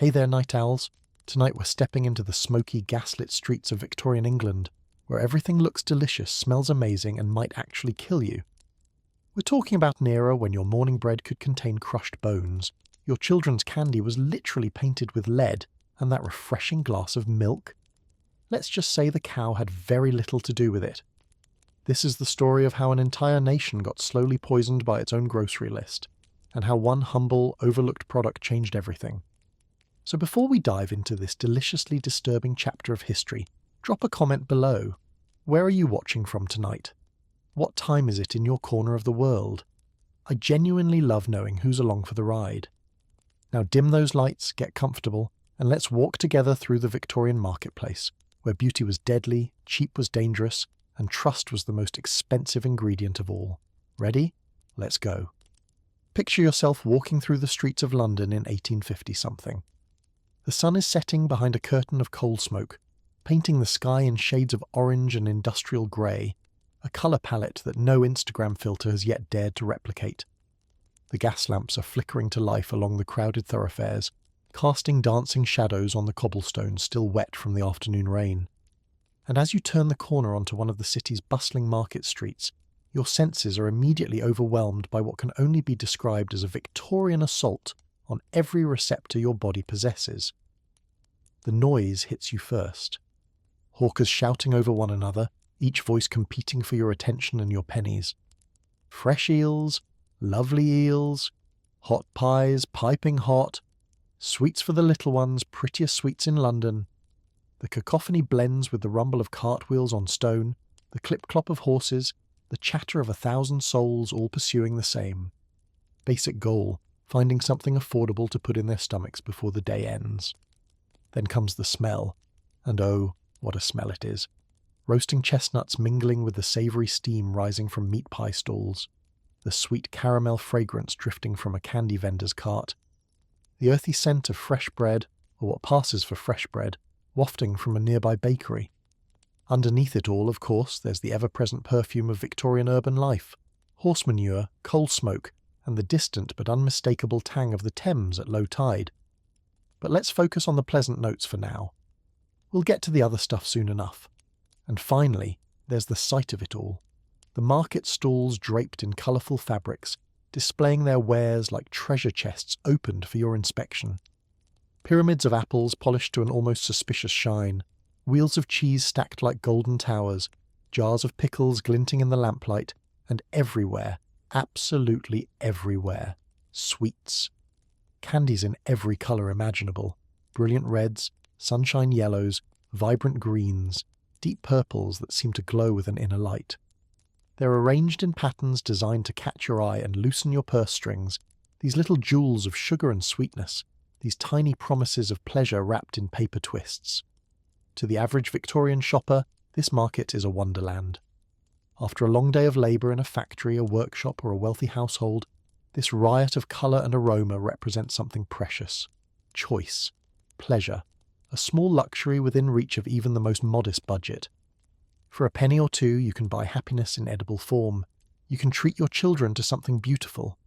Hey there, night owls. Tonight we're stepping into the smoky, gaslit streets of Victorian England, where everything looks delicious, smells amazing, and might actually kill you. We're talking about an era when your morning bread could contain crushed bones, your children's candy was literally painted with lead, and that refreshing glass of milk. Let's just say the cow had very little to do with it. This is the story of how an entire nation got slowly poisoned by its own grocery list, and how one humble, overlooked product changed everything. So before we dive into this deliciously disturbing chapter of history, drop a comment below. Where are you watching from tonight? What time is it in your corner of the world? I genuinely love knowing who's along for the ride. Now dim those lights, get comfortable, and let's walk together through the Victorian marketplace, where beauty was deadly, cheap was dangerous, and trust was the most expensive ingredient of all. Ready? Let's go. Picture yourself walking through the streets of London in 1850-something. The sun is setting behind a curtain of coal smoke, painting the sky in shades of orange and industrial grey, a colour palette that no Instagram filter has yet dared to replicate. The gas lamps are flickering to life along the crowded thoroughfares, casting dancing shadows on the cobblestones still wet from the afternoon rain. And as you turn the corner onto one of the city's bustling market streets, your senses are immediately overwhelmed by what can only be described as a Victorian assault on every receptor your body possesses. The noise hits you first. Hawkers shouting over one another, each voice competing for your attention and your pennies. Fresh eels, lovely eels, hot pies, piping hot, sweets for the little ones, prettiest sweets in London. The cacophony blends with the rumble of cartwheels on stone, the clip-clop of horses, the chatter of 1,000 souls all pursuing the same. Basic goal, finding something affordable to put in their stomachs before the day ends. Then comes the smell, and oh, what a smell it is. Roasting chestnuts mingling with the savoury steam rising from meat pie stalls, the sweet caramel fragrance drifting from a candy vendor's cart, the earthy scent of fresh bread, or what passes for fresh bread, wafting from a nearby bakery. Underneath it all, of course, there's the ever-present perfume of Victorian urban life, horse manure, coal smoke, and the distant but unmistakable tang of the Thames at low tide. But let's focus on the pleasant notes for now. We'll get to the other stuff soon enough. And finally, there's the sight of it all. The market stalls draped in colourful fabrics, displaying their wares like treasure chests opened for your inspection. Pyramids of apples polished to an almost suspicious shine, wheels of cheese stacked like golden towers, jars of pickles glinting in the lamplight, and everywhere, absolutely everywhere, sweets. Candies in every colour imaginable, brilliant reds, sunshine yellows, vibrant greens, deep purples that seem to glow with an inner light. They're arranged in patterns designed to catch your eye and loosen your purse strings, these little jewels of sugar and sweetness, these tiny promises of pleasure wrapped in paper twists. To the average Victorian shopper, this market is a wonderland. After a long day of labour in a factory, a workshop, or a wealthy household, this riot of colour and aroma represents something precious, choice, pleasure, a small luxury within reach of even the most modest budget. For a penny or two, you can buy happiness in edible form. You can treat your children to something beautiful.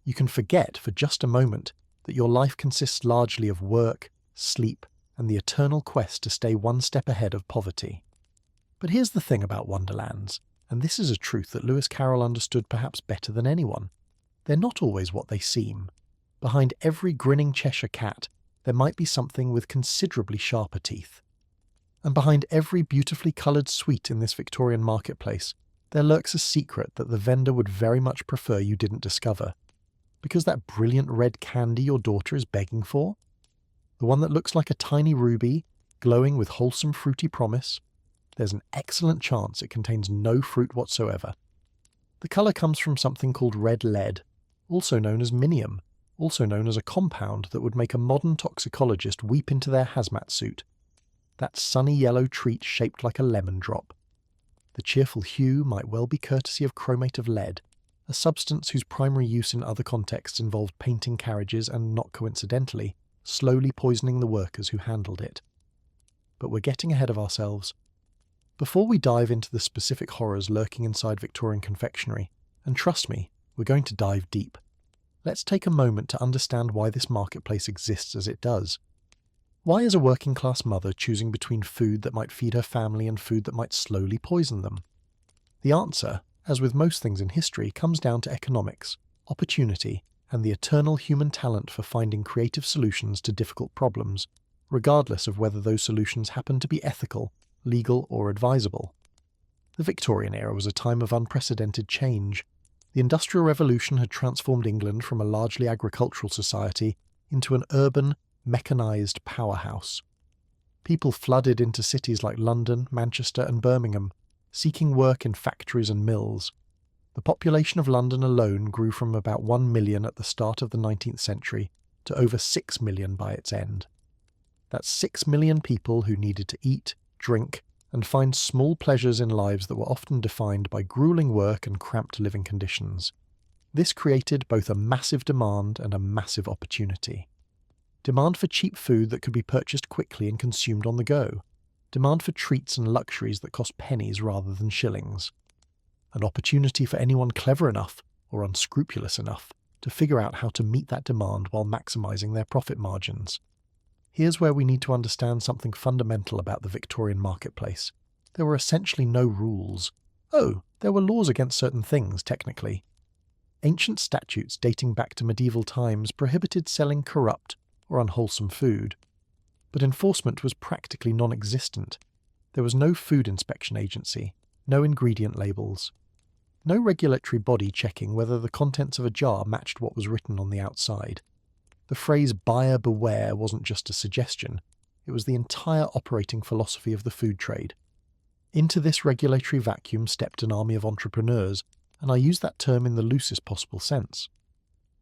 You can forget for just a moment that your life consists largely of work, sleep, and the eternal quest to stay one step ahead of poverty. But here's the thing about wonderlands, and this is a truth that Lewis Carroll understood perhaps better than anyone. They're not always what they seem. Behind every grinning Cheshire cat, there might be something with considerably sharper teeth. And behind every beautifully coloured sweet in this Victorian marketplace, there lurks a secret that the vendor would very much prefer you didn't discover. Because that brilliant red candy your daughter is begging for? The one that looks like a tiny ruby, glowing with wholesome fruity promise? There's an excellent chance it contains no fruit whatsoever. The colour comes from something called red lead, also known as minium, also known as a compound that would make a modern toxicologist weep into their hazmat suit. That sunny yellow treat shaped like a lemon drop. The cheerful hue might well be courtesy of chromate of lead, a substance whose primary use in other contexts involved painting carriages and, not coincidentally, slowly poisoning the workers who handled it. But we're getting ahead of ourselves. Before we dive into the specific horrors lurking inside Victorian confectionery, and trust me, we're going to dive deep, let's take a moment to understand why this marketplace exists as it does. Why is a working-class mother choosing between food that might feed her family and food that might slowly poison them? The answer, as with most things in history, comes down to economics, opportunity, and the eternal human talent for finding creative solutions to difficult problems, regardless of whether those solutions happen to be ethical, legal, or advisable. The Victorian era was a time of unprecedented change. The Industrial Revolution had transformed England from a largely agricultural society into an urban, mechanised powerhouse. People flooded into cities like London, Manchester, and Birmingham, seeking work in factories and mills. The population of London alone grew from about 1 million at the start of the 19th century to over 6 million by its end. That's 6 million people who needed to eat, drink, and find small pleasures in lives that were often defined by grueling work and cramped living conditions. This created both a massive demand and a massive opportunity. Demand for cheap food that could be purchased quickly and consumed on the go. Demand for treats and luxuries that cost pennies rather than shillings. An opportunity for anyone clever enough, or unscrupulous enough, to figure out how to meet that demand while maximising their profit margins. Here's where we need to understand something fundamental about the Victorian marketplace. There were essentially no rules. Oh, there were laws against certain things, technically. Ancient statutes dating back to medieval times prohibited selling corrupt or unwholesome food. But enforcement was practically non-existent. There was no food inspection agency, no ingredient labels, no regulatory body checking whether the contents of a jar matched what was written on the outside. The phrase buyer beware wasn't just a suggestion, it was the entire operating philosophy of the food trade. Into this regulatory vacuum stepped an army of entrepreneurs, and I use that term in the loosest possible sense.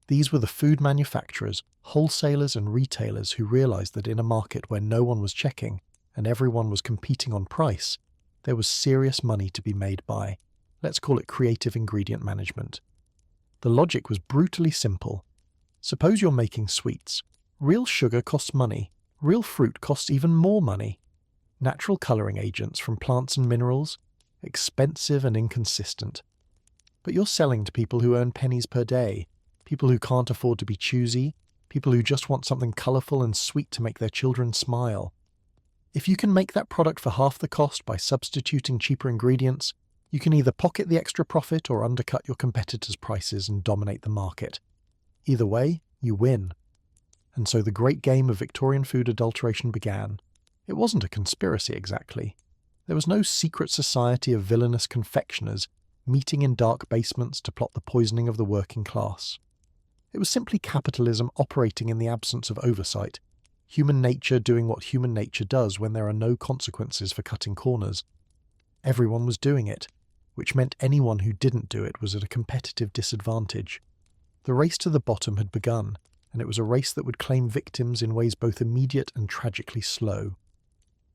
These were the food manufacturers, wholesalers and retailers who realised that in a market where no one was checking and everyone was competing on price, there was serious money to be made by, let's call it creative ingredient management. The logic was brutally simple. Suppose you're making sweets. Real sugar costs money. Real fruit costs even more money. Natural colouring agents from plants and minerals, expensive and inconsistent. But you're selling to people who earn pennies per day, people who can't afford to be choosy, people who just want something colourful and sweet to make their children smile. If you can make that product for half the cost by substituting cheaper ingredients, you can either pocket the extra profit or undercut your competitors' prices and dominate the market. Either way, you win. And so the great game of Victorian food adulteration began. It wasn't a conspiracy exactly. There was no secret society of villainous confectioners meeting in dark basements to plot the poisoning of the working class. It was simply capitalism operating in the absence of oversight, human nature doing what human nature does when there are no consequences for cutting corners. Everyone was doing it, which meant anyone who didn't do it was at a competitive disadvantage. The race to the bottom had begun, and it was a race that would claim victims in ways both immediate and tragically slow.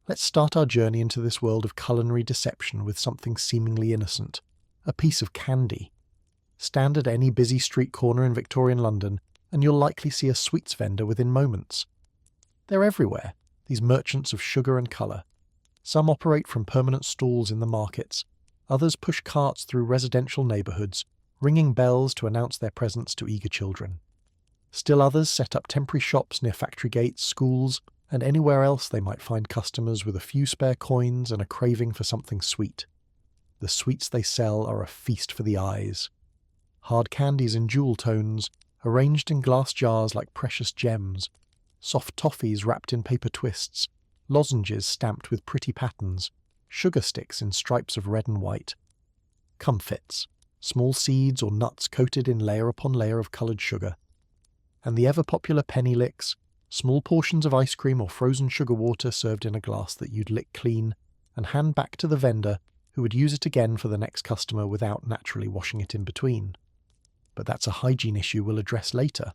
Let's start our journey into this world of culinary deception with something seemingly innocent, a piece of candy. Stand at any busy street corner in Victorian London, and you'll likely see a sweets vendor within moments. They're everywhere, these merchants of sugar and colour. Some operate from permanent stalls in the markets, others push carts through residential neighbourhoods, ringing bells to announce their presence to eager children. Still others set up temporary shops near factory gates, schools, and anywhere else they might find customers with a few spare coins and a craving for something sweet. The sweets they sell are a feast for the eyes. Hard candies in jewel tones, arranged in glass jars like precious gems, soft toffees wrapped in paper twists, lozenges stamped with pretty patterns, sugar sticks in stripes of red and white. Comfits, small seeds or nuts coated in layer upon layer of coloured sugar. And the ever-popular penny licks, small portions of ice cream or frozen sugar water served in a glass that you'd lick clean and hand back to the vendor who would use it again for the next customer without naturally washing it in between. But that's a hygiene issue we'll address later.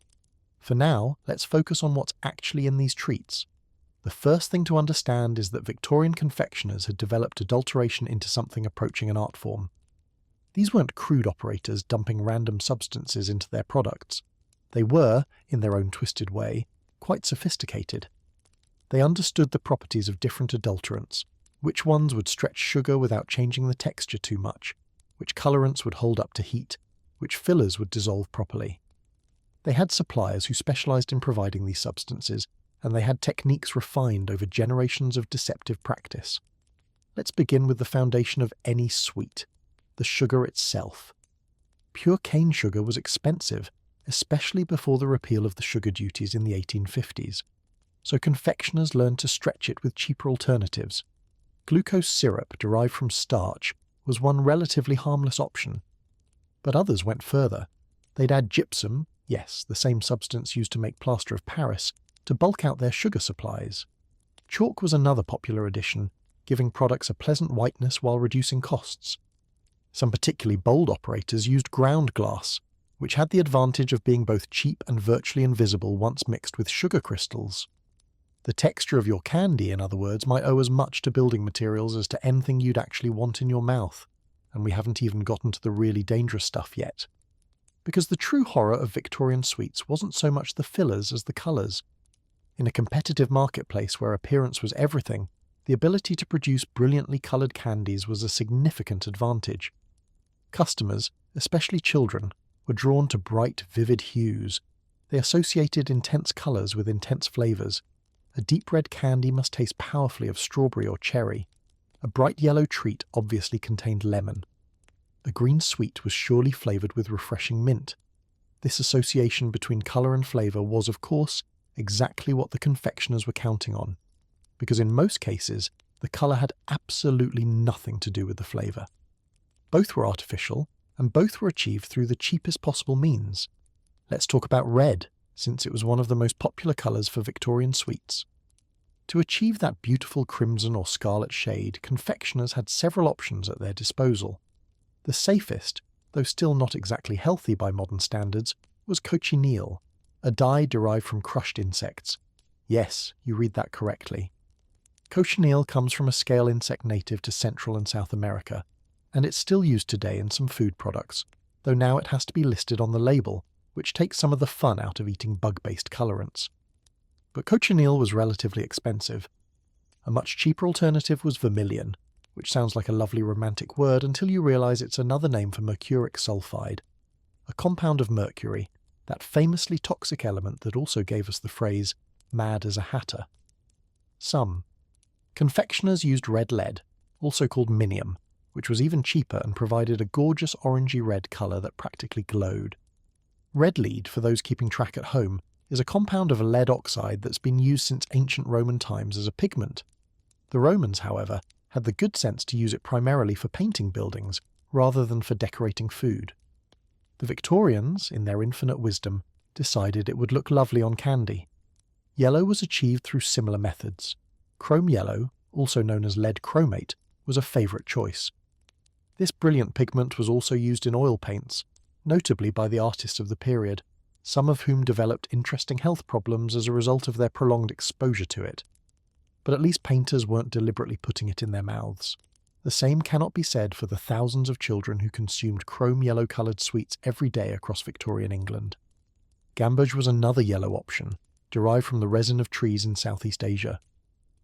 For now, let's focus on what's actually in these treats. The first thing to understand is that Victorian confectioners had developed adulteration into something approaching an art form. These weren't crude operators dumping random substances into their products. They were, in their own twisted way, quite sophisticated. They understood the properties of different adulterants, which ones would stretch sugar without changing the texture too much, which colorants would hold up to heat, which fillers would dissolve properly. They had suppliers who specialized in providing these substances, and they had techniques refined over generations of deceptive practice. Let's begin with the foundation of any sweet, the sugar itself. Pure cane sugar was expensive, especially before the repeal of the sugar duties in the 1850s, so confectioners learned to stretch it with cheaper alternatives. Glucose syrup derived from starch was one relatively harmless option. But others went further. They'd add gypsum, yes, the same substance used to make plaster of Paris, to bulk out their sugar supplies. Chalk was another popular addition, giving products a pleasant whiteness while reducing costs. Some particularly bold operators used ground glass, which had the advantage of being both cheap and virtually invisible once mixed with sugar crystals. The texture of your candy, in other words, might owe as much to building materials as to anything you'd actually want in your mouth, and we haven't even gotten to the really dangerous stuff yet. Because the true horror of Victorian sweets wasn't so much the fillers as the colours. In a competitive marketplace where appearance was everything, the ability to produce brilliantly coloured candies was a significant advantage. Customers, especially children, were drawn to bright, vivid hues. They associated intense colours with intense flavours. A deep red candy must taste powerfully of strawberry or cherry. A bright yellow treat obviously contained lemon. A green sweet was surely flavoured with refreshing mint. This association between colour and flavour was, of course, exactly what the confectioners were counting on, because in most cases, the colour had absolutely nothing to do with the flavour. Both were artificial, and both were achieved through the cheapest possible means. Let's talk about red, since it was one of the most popular colours for Victorian sweets. To achieve that beautiful crimson or scarlet shade, confectioners had several options at their disposal. The safest, though still not exactly healthy by modern standards, was cochineal, a dye derived from crushed insects. Yes, you read that correctly. Cochineal comes from a scale insect native to Central and South America, and it's still used today in some food products, though now it has to be listed on the label, which takes some of the fun out of eating bug-based colorants. But cochineal was relatively expensive. A much cheaper alternative was vermilion, which sounds like a lovely romantic word until you realise it's another name for mercuric sulfide, a compound of mercury, that famously toxic element that also gave us the phrase, mad as a hatter. Confectioners used red lead, also called minium, which was even cheaper and provided a gorgeous orangey red colour that practically glowed. Red lead, for those keeping track at home, is a compound of a lead oxide that's been used since ancient Roman times as a pigment. The Romans, however, had the good sense to use it primarily for painting buildings, rather than for decorating food. The Victorians, in their infinite wisdom, decided it would look lovely on candy. Yellow was achieved through similar methods. Chrome yellow, also known as lead chromate, was a favourite choice. This brilliant pigment was also used in oil paints, notably by the artists of the period, some of whom developed interesting health problems as a result of their prolonged exposure to it. But at least painters weren't deliberately putting it in their mouths. The same cannot be said for the thousands of children who consumed chrome yellow-coloured sweets every day across Victorian England. Gamboge was another yellow option, derived from the resin of trees in Southeast Asia.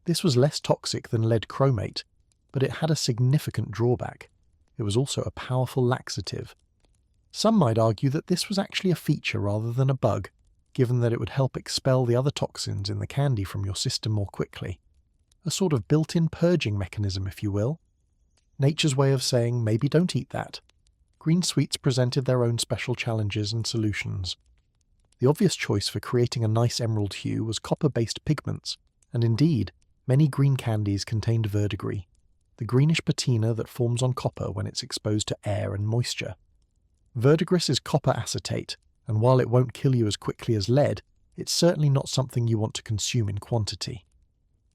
This was less toxic than lead chromate, but it had a significant drawback. It was also a powerful laxative. Some might argue that this was actually a feature rather than a bug, given that it would help expel the other toxins in the candy from your system more quickly. A sort of built-in purging mechanism, if you will. Nature's way of saying, maybe don't eat that. Green sweets presented their own special challenges and solutions. The obvious choice for creating a nice emerald hue was copper-based pigments, and indeed, many green candies contained verdigris, the greenish patina that forms on copper when it's exposed to air and moisture. Verdigris is copper acetate, and while it won't kill you as quickly as lead, it's certainly not something you want to consume in quantity.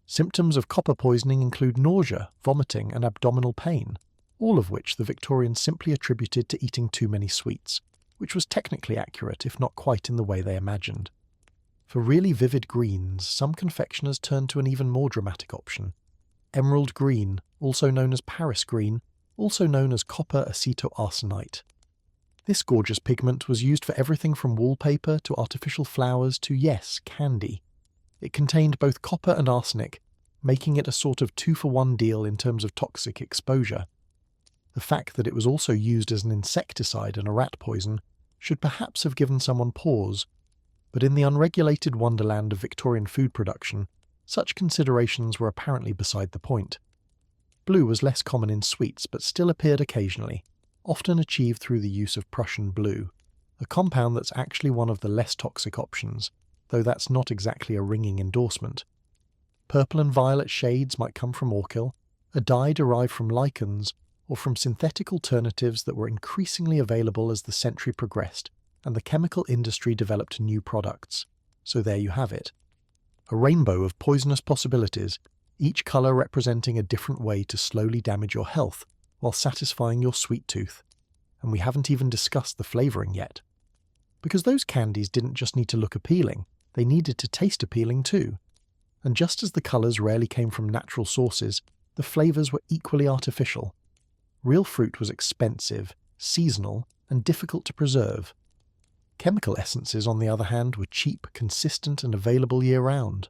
Symptoms of copper poisoning include nausea, vomiting, and abdominal pain, all of which the Victorians simply attributed to eating too many sweets, which was technically accurate if not quite in the way they imagined. For really vivid greens, some confectioners turned to an even more dramatic option. Emerald green, also known as Paris green, also known as copper acetoarsenite. This gorgeous pigment was used for everything from wallpaper to artificial flowers to, yes, candy. It contained both copper and arsenic, making it a sort of 2-for-1 deal in terms of toxic exposure. The fact that it was also used as an insecticide and a rat poison should perhaps have given someone pause. But in the unregulated wonderland of Victorian food production, such considerations were apparently beside the point. Blue was less common in sweets but still appeared occasionally, often achieved through the use of Prussian blue, a compound that's actually one of the less toxic options, though that's not exactly a ringing endorsement. Purple and violet shades might come from orchil, a dye derived from lichens, or from synthetic alternatives that were increasingly available as the century progressed and the chemical industry developed new products. So there you have it. A rainbow of poisonous possibilities, each colour representing a different way to slowly damage your health while satisfying your sweet tooth. And we haven't even discussed the flavouring yet. Because those candies didn't just need to look appealing, they needed to taste appealing too. And just as the colours rarely came from natural sources, the flavours were equally artificial. Real fruit was expensive, seasonal, and difficult to preserve. Chemical essences, on the other hand, were cheap, consistent, and available year-round.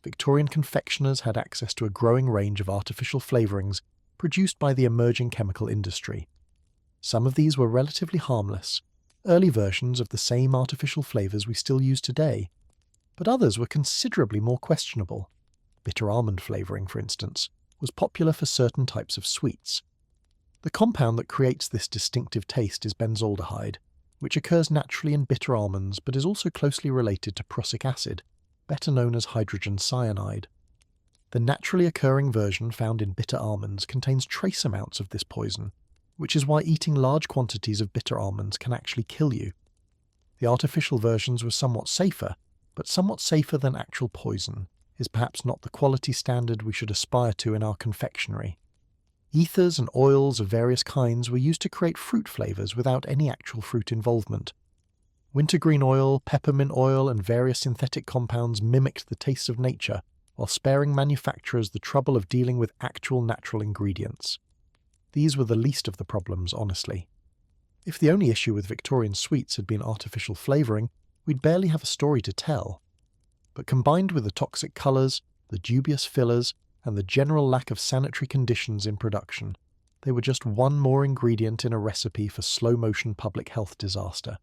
Victorian confectioners had access to a growing range of artificial flavourings produced by the emerging chemical industry. Some of these were relatively harmless, early versions of the same artificial flavours we still use today, but others were considerably more questionable. Bitter almond flavouring, for instance, was popular for certain types of sweets. The compound that creates this distinctive taste is benzaldehyde, which occurs naturally in bitter almonds but is also closely related to prussic acid, better known as hydrogen cyanide. The naturally occurring version found in bitter almonds contains trace amounts of this poison, which is why eating large quantities of bitter almonds can actually kill you. The artificial versions were somewhat safer, but somewhat safer than actual poison is perhaps not the quality standard we should aspire to in our confectionery. Ethers and oils of various kinds were used to create fruit flavours without any actual fruit involvement. Wintergreen oil, peppermint oil, and various synthetic compounds mimicked the taste of nature, while sparing manufacturers the trouble of dealing with actual natural ingredients. These were the least of the problems, honestly. If the only issue with Victorian sweets had been artificial flavouring, we'd barely have a story to tell. But combined with the toxic colours, the dubious fillers, and the general lack of sanitary conditions in production, they were just one more ingredient in a recipe for slow-motion public health disaster.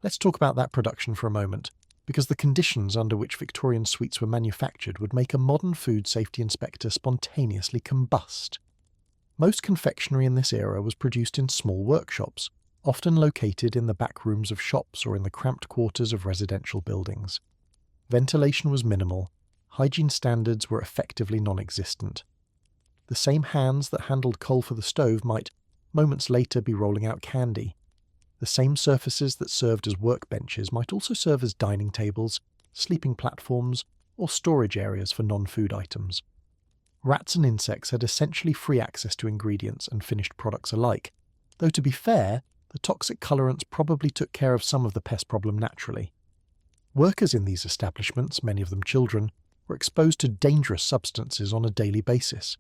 Let's talk about that production for a moment, because the conditions under which Victorian sweets were manufactured would make a modern food safety inspector spontaneously combust. Most confectionery in this era was produced in small workshops, often located in the back rooms of shops or in the cramped quarters of residential buildings. Ventilation was minimal, hygiene standards were effectively non-existent. The same hands that handled coal for the stove might, moments later, be rolling out candy. The same surfaces that served as workbenches might also serve as dining tables, sleeping platforms, or storage areas for non-food items. Rats and insects had essentially free access to ingredients and finished products alike, though to be fair, the toxic colorants probably took care of some of the pest problem naturally. Workers in these establishments, many of them children, were exposed to dangerous substances on a daily basis.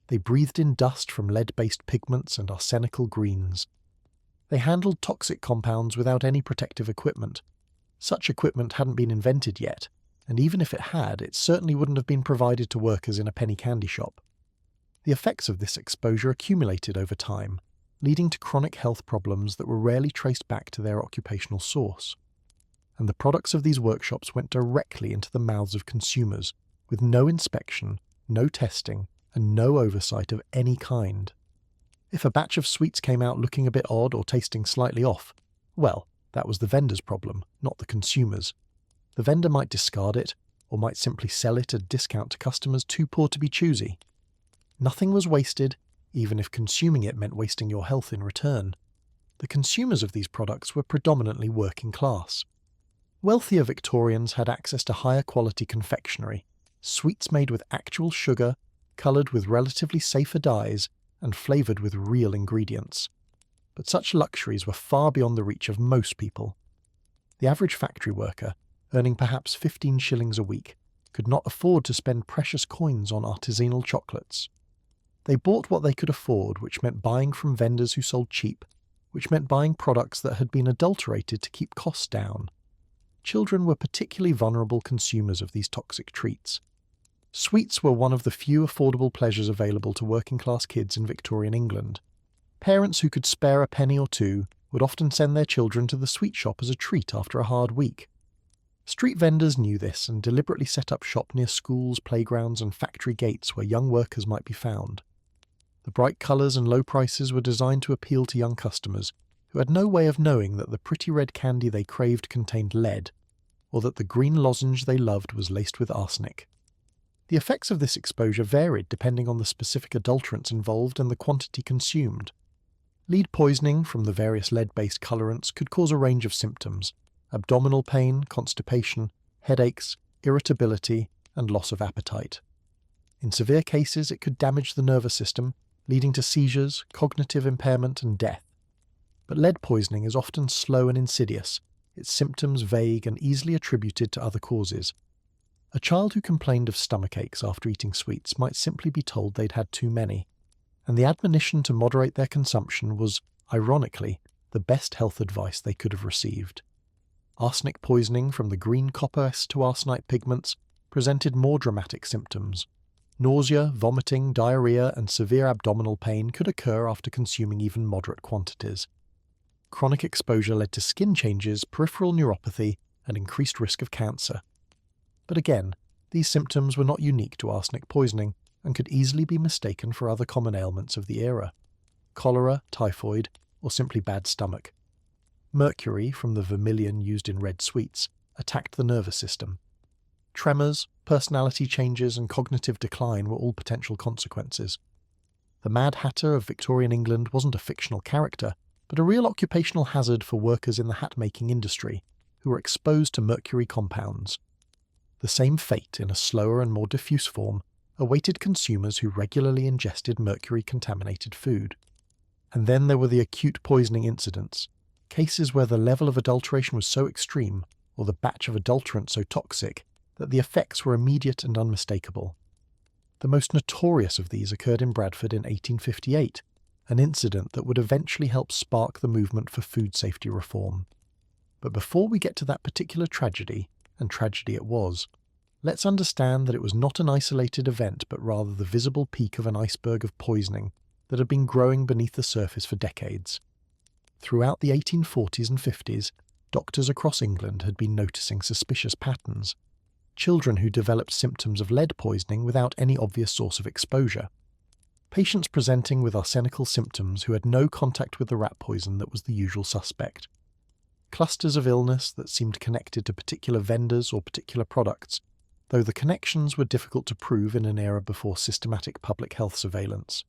They breathed in dust from lead-based pigments and arsenical greens. They handled toxic compounds without any protective equipment. Such equipment hadn't been invented yet, and even if it had, it certainly wouldn't have been provided to workers in a penny candy shop. The effects of this exposure accumulated over time, leading to chronic health problems that were rarely traced back to their occupational source. And the products of these workshops went directly into the mouths of consumers, with no inspection, no testing, and no oversight of any kind. If a batch of sweets came out looking a bit odd or tasting slightly off, well, that was the vendor's problem, not the consumer's. The vendor might discard it, or might simply sell it at a discount to customers too poor to be choosy. Nothing was wasted, even if consuming it meant wasting your health in return. The consumers of these products were predominantly working class. Wealthier Victorians had access to higher quality confectionery, sweets made with actual sugar, coloured with relatively safer dyes, and flavoured with real ingredients. But such luxuries were far beyond the reach of most people. The average factory worker, earning perhaps 15 shillings a week, could not afford to spend precious coins on artisanal chocolates. They bought what they could afford, which meant buying from vendors who sold cheap, which meant buying products that had been adulterated to keep costs down. Children were particularly vulnerable consumers of these toxic treats. Sweets were one of the few affordable pleasures available to working-class kids in Victorian England. Parents who could spare a penny or two would often send their children to the sweet shop as a treat after a hard week. Street vendors knew this and deliberately set up shop near schools, playgrounds, and factory gates where young workers might be found. The bright colours and low prices were designed to appeal to young customers who had no way of knowing that the pretty red candy they craved contained lead, or that the green lozenge they loved was laced with arsenic. The effects of this exposure varied depending on the specific adulterants involved and the quantity consumed. Lead poisoning from the various lead-based colorants could cause a range of symptoms: abdominal pain, constipation, headaches, irritability, and loss of appetite. In severe cases, it could damage the nervous system, leading to seizures, cognitive impairment, and death. But lead poisoning is often slow and insidious, its symptoms vague and easily attributed to other causes. A child who complained of stomach aches after eating sweets might simply be told they'd had too many, and the admonition to moderate their consumption was, ironically, the best health advice they could have received. Arsenic poisoning from the green copper to arsenite pigments presented more dramatic symptoms. Nausea, vomiting, diarrhea, and severe abdominal pain could occur after consuming even moderate quantities. Chronic exposure led to skin changes, peripheral neuropathy, and increased risk of cancer. But again, these symptoms were not unique to arsenic poisoning and could easily be mistaken for other common ailments of the era: cholera, typhoid, or simply bad stomach. Mercury, from the vermilion used in red sweets, attacked the nervous system. Tremors, personality changes, and cognitive decline were all potential consequences. The Mad Hatter of Victorian England wasn't a fictional character, but a real occupational hazard for workers in the hat-making industry, who were exposed to mercury compounds. The same fate, in a slower and more diffuse form, awaited consumers who regularly ingested mercury-contaminated food. And then there were the acute poisoning incidents, cases where the level of adulteration was so extreme, or the batch of adulterant so toxic, that the effects were immediate and unmistakable. The most notorious of these occurred in Bradford in 1858, an incident that would eventually help spark the movement for food safety reform. But before we get to that particular tragedy, and tragedy it was, let's understand that it was not an isolated event but rather the visible peak of an iceberg of poisoning that had been growing beneath the surface for decades. Throughout the 1840s and 50s, doctors across England had been noticing suspicious patterns. Children who developed symptoms of lead poisoning without any obvious source of exposure. Patients presenting with arsenical symptoms who had no contact with the rat poison that was the usual suspect. Clusters of illness that seemed connected to particular vendors or particular products, though the connections were difficult to prove in an era before systematic public health surveillance.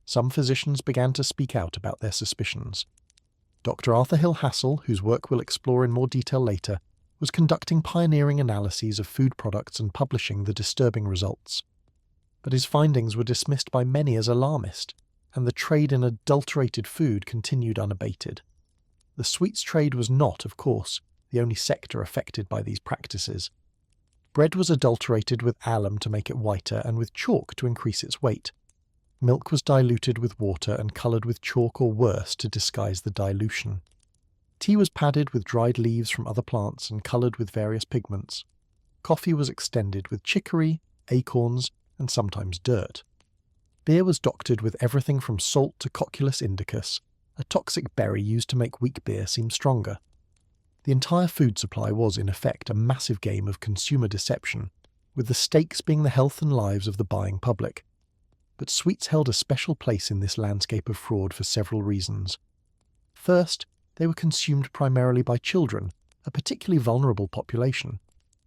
Some physicians began to speak out about their suspicions. Dr. Arthur Hill Hassell, whose work we'll explore in more detail later, was conducting pioneering analyses of food products and publishing the disturbing results. But his findings were dismissed by many as alarmist, and the trade in adulterated food continued unabated. The sweets trade was not, of course, the only sector affected by these practices. Bread was adulterated with alum to make it whiter and with chalk to increase its weight. Milk was diluted with water and coloured with chalk or worse to disguise the dilution. Tea was padded with dried leaves from other plants and coloured with various pigments. Coffee was extended with chicory, acorns, and sometimes dirt. Beer was doctored with everything from salt to Cocculus indicus, a toxic berry used to make weak beer seem stronger. The entire food supply was, in effect, a massive game of consumer deception, with the stakes being the health and lives of the buying public. But sweets held a special place in this landscape of fraud for several reasons. First, they were consumed primarily by children, a particularly vulnerable population.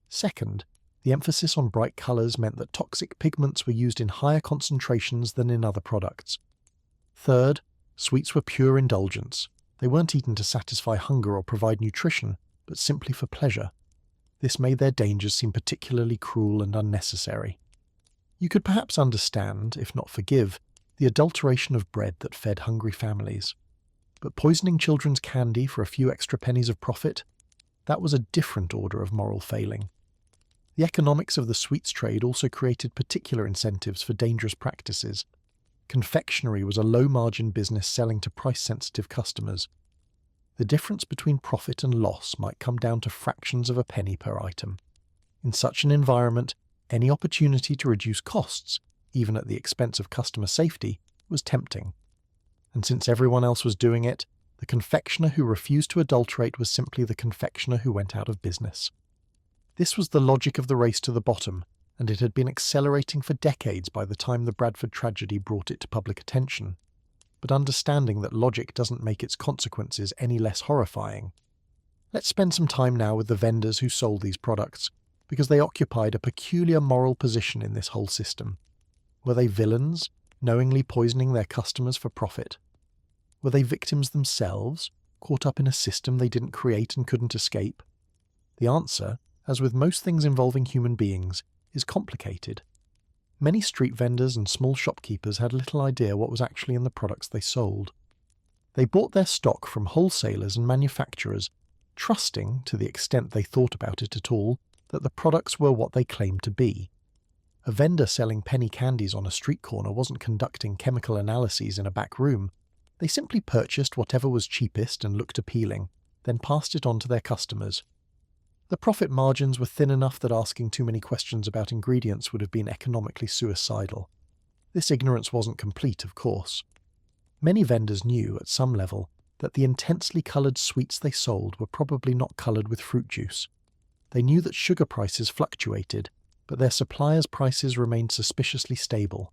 Second, the emphasis on bright colours meant that toxic pigments were used in higher concentrations than in other products. Third, sweets were pure indulgence. They weren't eaten to satisfy hunger or provide nutrition, but simply for pleasure. This made their dangers seem particularly cruel and unnecessary. You could perhaps understand, if not forgive, the adulteration of bread that fed hungry families. But poisoning children's candy for a few extra pennies of profit? That was a different order of moral failing. The economics of the sweets trade also created particular incentives for dangerous practices. Confectionery was a low-margin business selling to price-sensitive customers. The difference between profit and loss might come down to fractions of a penny per item. In such an environment, any opportunity to reduce costs, even at the expense of customer safety, was tempting. And since everyone else was doing it, the confectioner who refused to adulterate was simply the confectioner who went out of business. This was the logic of the race to the bottom, and it had been accelerating for decades by the time the Bradford tragedy brought it to public attention. But understanding that logic doesn't make its consequences any less horrifying. Let's spend some time now with the vendors who sold these products, because they occupied a peculiar moral position in this whole system. Were they villains, knowingly poisoning their customers for profit? Were they victims themselves, caught up in a system they didn't create and couldn't escape? The answer, as with most things involving human beings, is complicated. Many street vendors and small shopkeepers had little idea what was actually in the products they sold. They bought their stock from wholesalers and manufacturers, trusting, to the extent they thought about it at all, that the products were what they claimed to be. A vendor selling penny candies on a street corner wasn't conducting chemical analyses in a back room. They simply purchased whatever was cheapest and looked appealing, then passed it on to their customers. The profit margins were thin enough that asking too many questions about ingredients would have been economically suicidal. This ignorance wasn't complete, of course. Many vendors knew, at some level, that the intensely coloured sweets they sold were probably not coloured with fruit juice. They knew that sugar prices fluctuated, but their suppliers' prices remained suspiciously stable.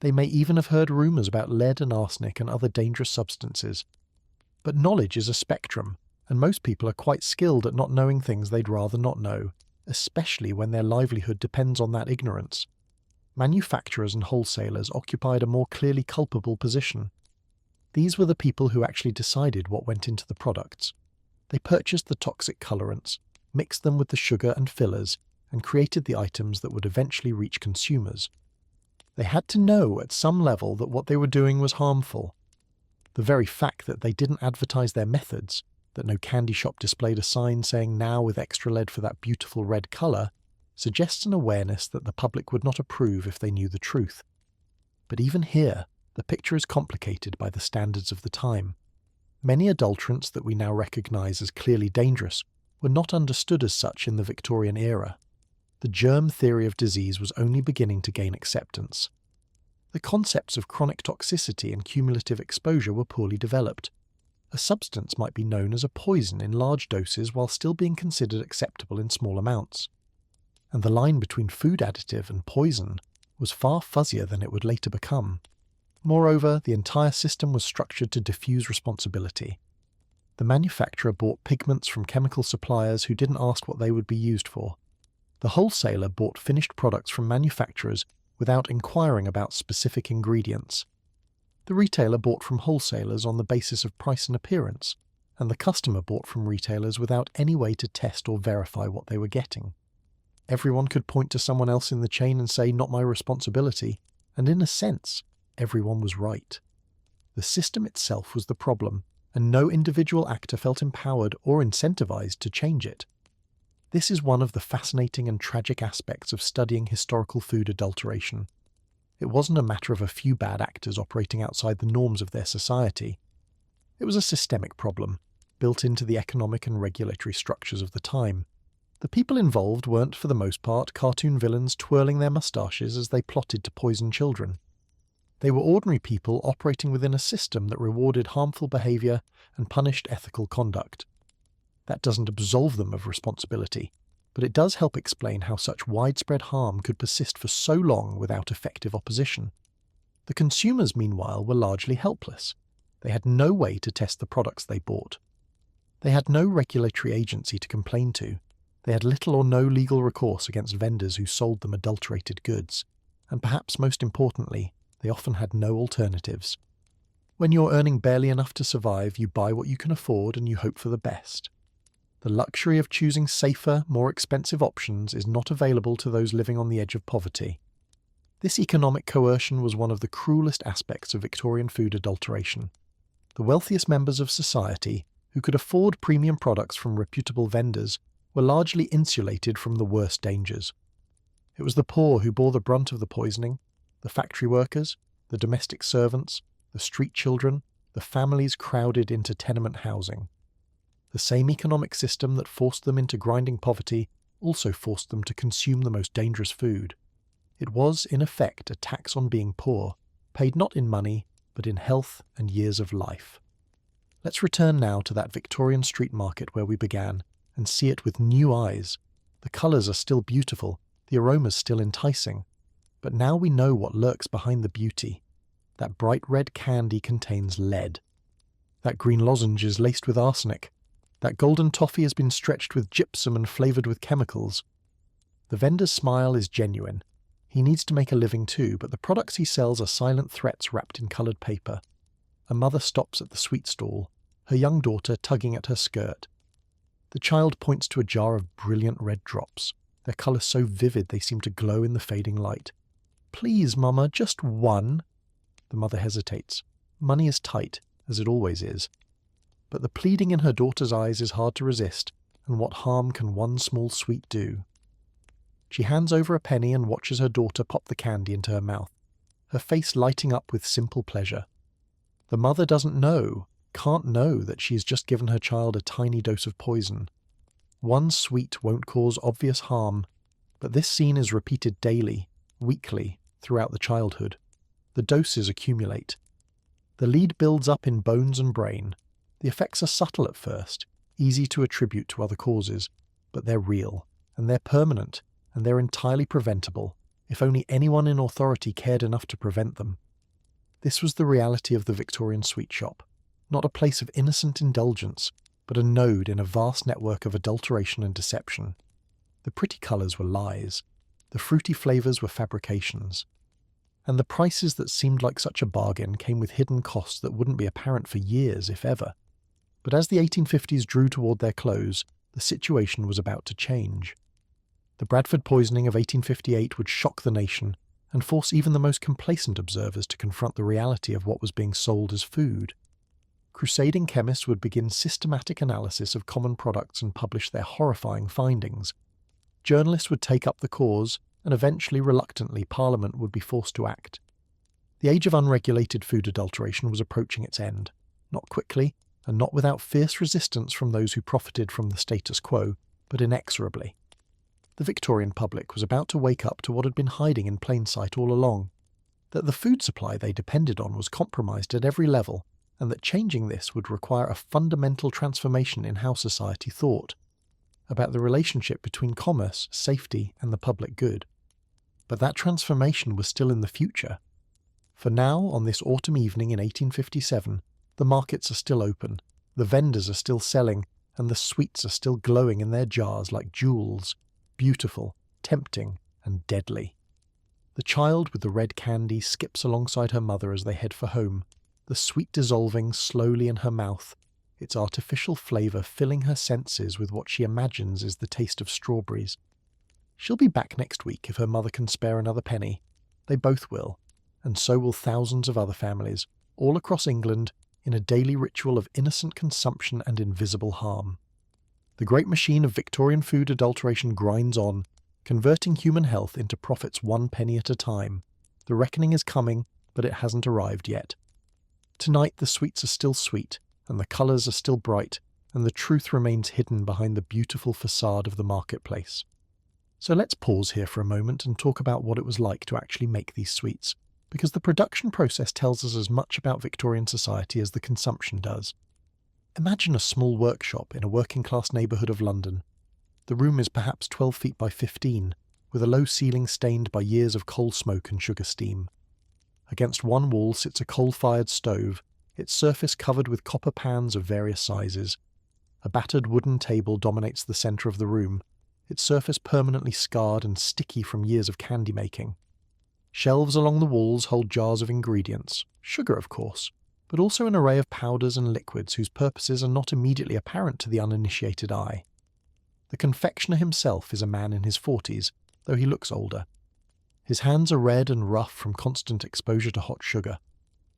They may even have heard rumours about lead and arsenic and other dangerous substances. But knowledge is a spectrum, and most people are quite skilled at not knowing things they'd rather not know, especially when their livelihood depends on that ignorance. Manufacturers and wholesalers occupied a more clearly culpable position. These were the people who actually decided what went into the products. They purchased the toxic colorants, mixed them with the sugar and fillers, and created the items that would eventually reach consumers. They had to know at some level that what they were doing was harmful. The very fact that they didn't advertise their methods, that no candy shop displayed a sign saying "now with extra lead for that beautiful red colour," suggests an awareness that the public would not approve if they knew the truth. But even here, the picture is complicated by the standards of the time. Many adulterants that we now recognise as clearly dangerous were not understood as such in the Victorian era. The germ theory of disease was only beginning to gain acceptance. The concepts of chronic toxicity and cumulative exposure were poorly developed. A substance might be known as a poison in large doses while still being considered acceptable in small amounts. And the line between food additive and poison was far fuzzier than it would later become. Moreover, the entire system was structured to diffuse responsibility. The manufacturer bought pigments from chemical suppliers who didn't ask what they would be used for. The wholesaler bought finished products from manufacturers without inquiring about specific ingredients. The retailer bought from wholesalers on the basis of price and appearance, and the customer bought from retailers without any way to test or verify what they were getting. Everyone could point to someone else in the chain and say, "not my responsibility," and in a sense, everyone was right. The system itself was the problem, and no individual actor felt empowered or incentivized to change it. This is one of the fascinating and tragic aspects of studying historical food adulteration. It wasn't a matter of a few bad actors operating outside the norms of their society. It was a systemic problem, built into the economic and regulatory structures of the time. The people involved weren't, for the most part, cartoon villains twirling their moustaches as they plotted to poison children. They were ordinary people operating within a system that rewarded harmful behaviour and punished ethical conduct. That doesn't absolve them of responsibility, but it does help explain how such widespread harm could persist for so long without effective opposition. The consumers, meanwhile, were largely helpless. They had no way to test the products they bought. They had no regulatory agency to complain to. They had little or no legal recourse against vendors who sold them adulterated goods. And perhaps most importantly, they often had no alternatives. When you're earning barely enough to survive, you buy what you can afford and you hope for the best. The luxury of choosing safer, more expensive options is not available to those living on the edge of poverty. This economic coercion was one of the cruelest aspects of Victorian food adulteration. The wealthiest members of society, who could afford premium products from reputable vendors, were largely insulated from the worst dangers. It was the poor who bore the brunt of the poisoning, the factory workers, the domestic servants, the street children, the families crowded into tenement housing. The same economic system that forced them into grinding poverty also forced them to consume the most dangerous food. It was, in effect, a tax on being poor, paid not in money, but in health and years of life. Let's return now to that Victorian street market where we began, and see it with new eyes. The colours are still beautiful, the aromas still enticing. But now we know what lurks behind the beauty. That bright red candy contains lead. That green lozenge is laced with arsenic. That golden toffee has been stretched with gypsum and flavoured with chemicals. The vendor's smile is genuine. He needs to make a living too, but the products he sells are silent threats wrapped in coloured paper. A mother stops at the sweet stall, her young daughter tugging at her skirt. The child points to a jar of brilliant red drops, their colour so vivid they seem to glow in the fading light. "Please, Mama, just one." The mother hesitates. Money is tight, as it always is. But the pleading in her daughter's eyes is hard to resist, and what harm can one small sweet do? She hands over a penny and watches her daughter pop the candy into her mouth, her face lighting up with simple pleasure. The mother can't know that she has just given her child a tiny dose of poison. One sweet won't cause obvious harm, but this scene is repeated daily, weekly, throughout the childhood. The doses accumulate. The lead builds up in bones and brain. The effects are subtle at first, easy to attribute to other causes, but they're real, and they're permanent, and they're entirely preventable, if only anyone in authority cared enough to prevent them. This was the reality of the Victorian sweet shop, not a place of innocent indulgence, but a node in a vast network of adulteration and deception. The pretty colours were lies, the fruity flavours were fabrications, and the prices that seemed like such a bargain came with hidden costs that wouldn't be apparent for years, if ever. But as the 1850s drew toward their close, the situation was about to change. The Bradford poisoning of 1858 would shock the nation and force even the most complacent observers to confront the reality of what was being sold as food. Crusading chemists would begin systematic analysis of common products and publish their horrifying findings. Journalists would take up the cause, and eventually, reluctantly, Parliament would be forced to act. The age of unregulated food adulteration was approaching its end, not quickly, and not without fierce resistance from those who profited from the status quo, but inexorably. The Victorian public was about to wake up to what had been hiding in plain sight all along, that the food supply they depended on was compromised at every level, and that changing this would require a fundamental transformation in how society thought, about the relationship between commerce, safety, and the public good. But that transformation was still in the future. For now, on this autumn evening in 1857, the markets are still open, the vendors are still selling, and the sweets are still glowing in their jars like jewels, beautiful, tempting, and deadly. The child with the red candy skips alongside her mother as they head for home, the sweet dissolving slowly in her mouth, its artificial flavour filling her senses with what she imagines is the taste of strawberries. She'll be back next week if her mother can spare another penny. They both will, and so will thousands of other families, all across England, in a daily ritual of innocent consumption and invisible harm. The great machine of Victorian food adulteration grinds on, converting human health into profits 1 penny at a time. The reckoning is coming, but it hasn't arrived yet. Tonight the sweets are still sweet, and the colours are still bright, and the truth remains hidden behind the beautiful facade of the marketplace. So let's pause here for a moment and talk about what it was like to actually make these sweets, because the production process tells us as much about Victorian society as the consumption does. Imagine a small workshop in a working-class neighbourhood of London. The room is perhaps 12 feet by 15, with a low ceiling stained by years of coal smoke and sugar steam. Against one wall sits a coal-fired stove, its surface covered with copper pans of various sizes. A battered wooden table dominates the centre of the room, its surface permanently scarred and sticky from years of candy making. Shelves along the walls hold jars of ingredients, sugar of course, but also an array of powders and liquids whose purposes are not immediately apparent to the uninitiated eye. The confectioner himself is a man in his 40s, though he looks older. His hands are red and rough from constant exposure to hot sugar.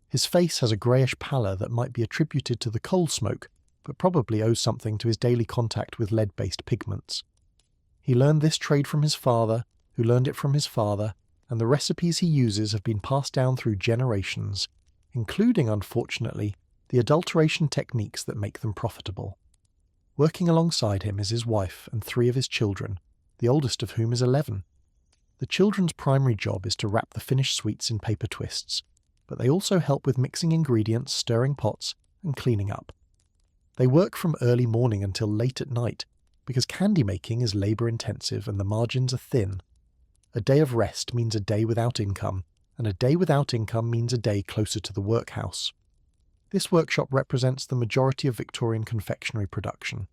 His face has a greyish pallor that might be attributed to the coal smoke, but probably owes something to his daily contact with lead-based pigments. He learned this trade from his father, who learned it from his father, and the recipes he uses have been passed down through generations, including, unfortunately, the adulteration techniques that make them profitable. Working alongside him is his wife and 3 of his children, the oldest of whom is 11. The children's primary job is to wrap the finished sweets in paper twists, but they also help with mixing ingredients, stirring pots, and cleaning up. They work from early morning until late at night, because candy making is labour-intensive and the margins are thin. A day of rest means a day without income, and a day without income means a day closer to the workhouse. This workshop represents the majority of Victorian confectionery production.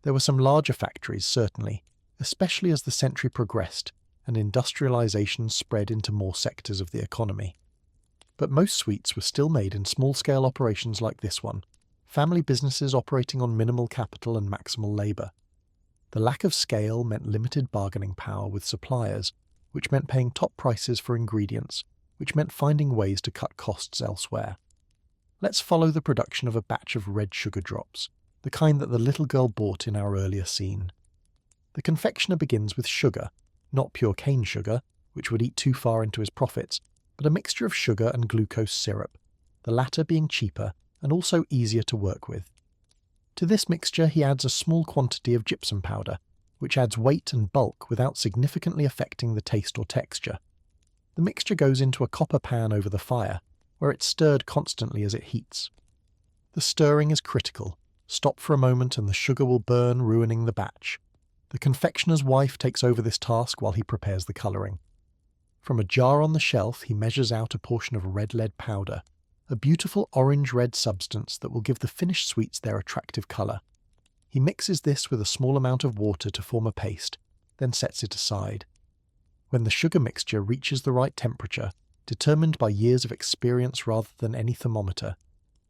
There were some larger factories, certainly, especially as the century progressed and industrialization spread into more sectors of the economy. But most sweets were still made in small-scale operations like this one, family businesses operating on minimal capital and maximal labour. The lack of scale meant limited bargaining power with suppliers, which meant paying top prices for ingredients, which meant finding ways to cut costs elsewhere. Let's follow the production of a batch of red sugar drops, the kind that the little girl bought in our earlier scene. The confectioner begins with sugar, not pure cane sugar, which would eat too far into his profits, but a mixture of sugar and glucose syrup, the latter being cheaper and also easier to work with. To this mixture he adds a small quantity of gypsum powder, which adds weight and bulk without significantly affecting the taste or texture. The mixture goes into a copper pan over the fire, where it's stirred constantly as it heats. The stirring is critical. Stop for a moment and the sugar will burn, ruining the batch. The confectioner's wife takes over this task while he prepares the colouring. From a jar on the shelf he measures out a portion of red lead powder, a beautiful orange-red substance that will give the finished sweets their attractive colour. He mixes this with a small amount of water to form a paste, then sets it aside. When the sugar mixture reaches the right temperature, determined by years of experience rather than any thermometer,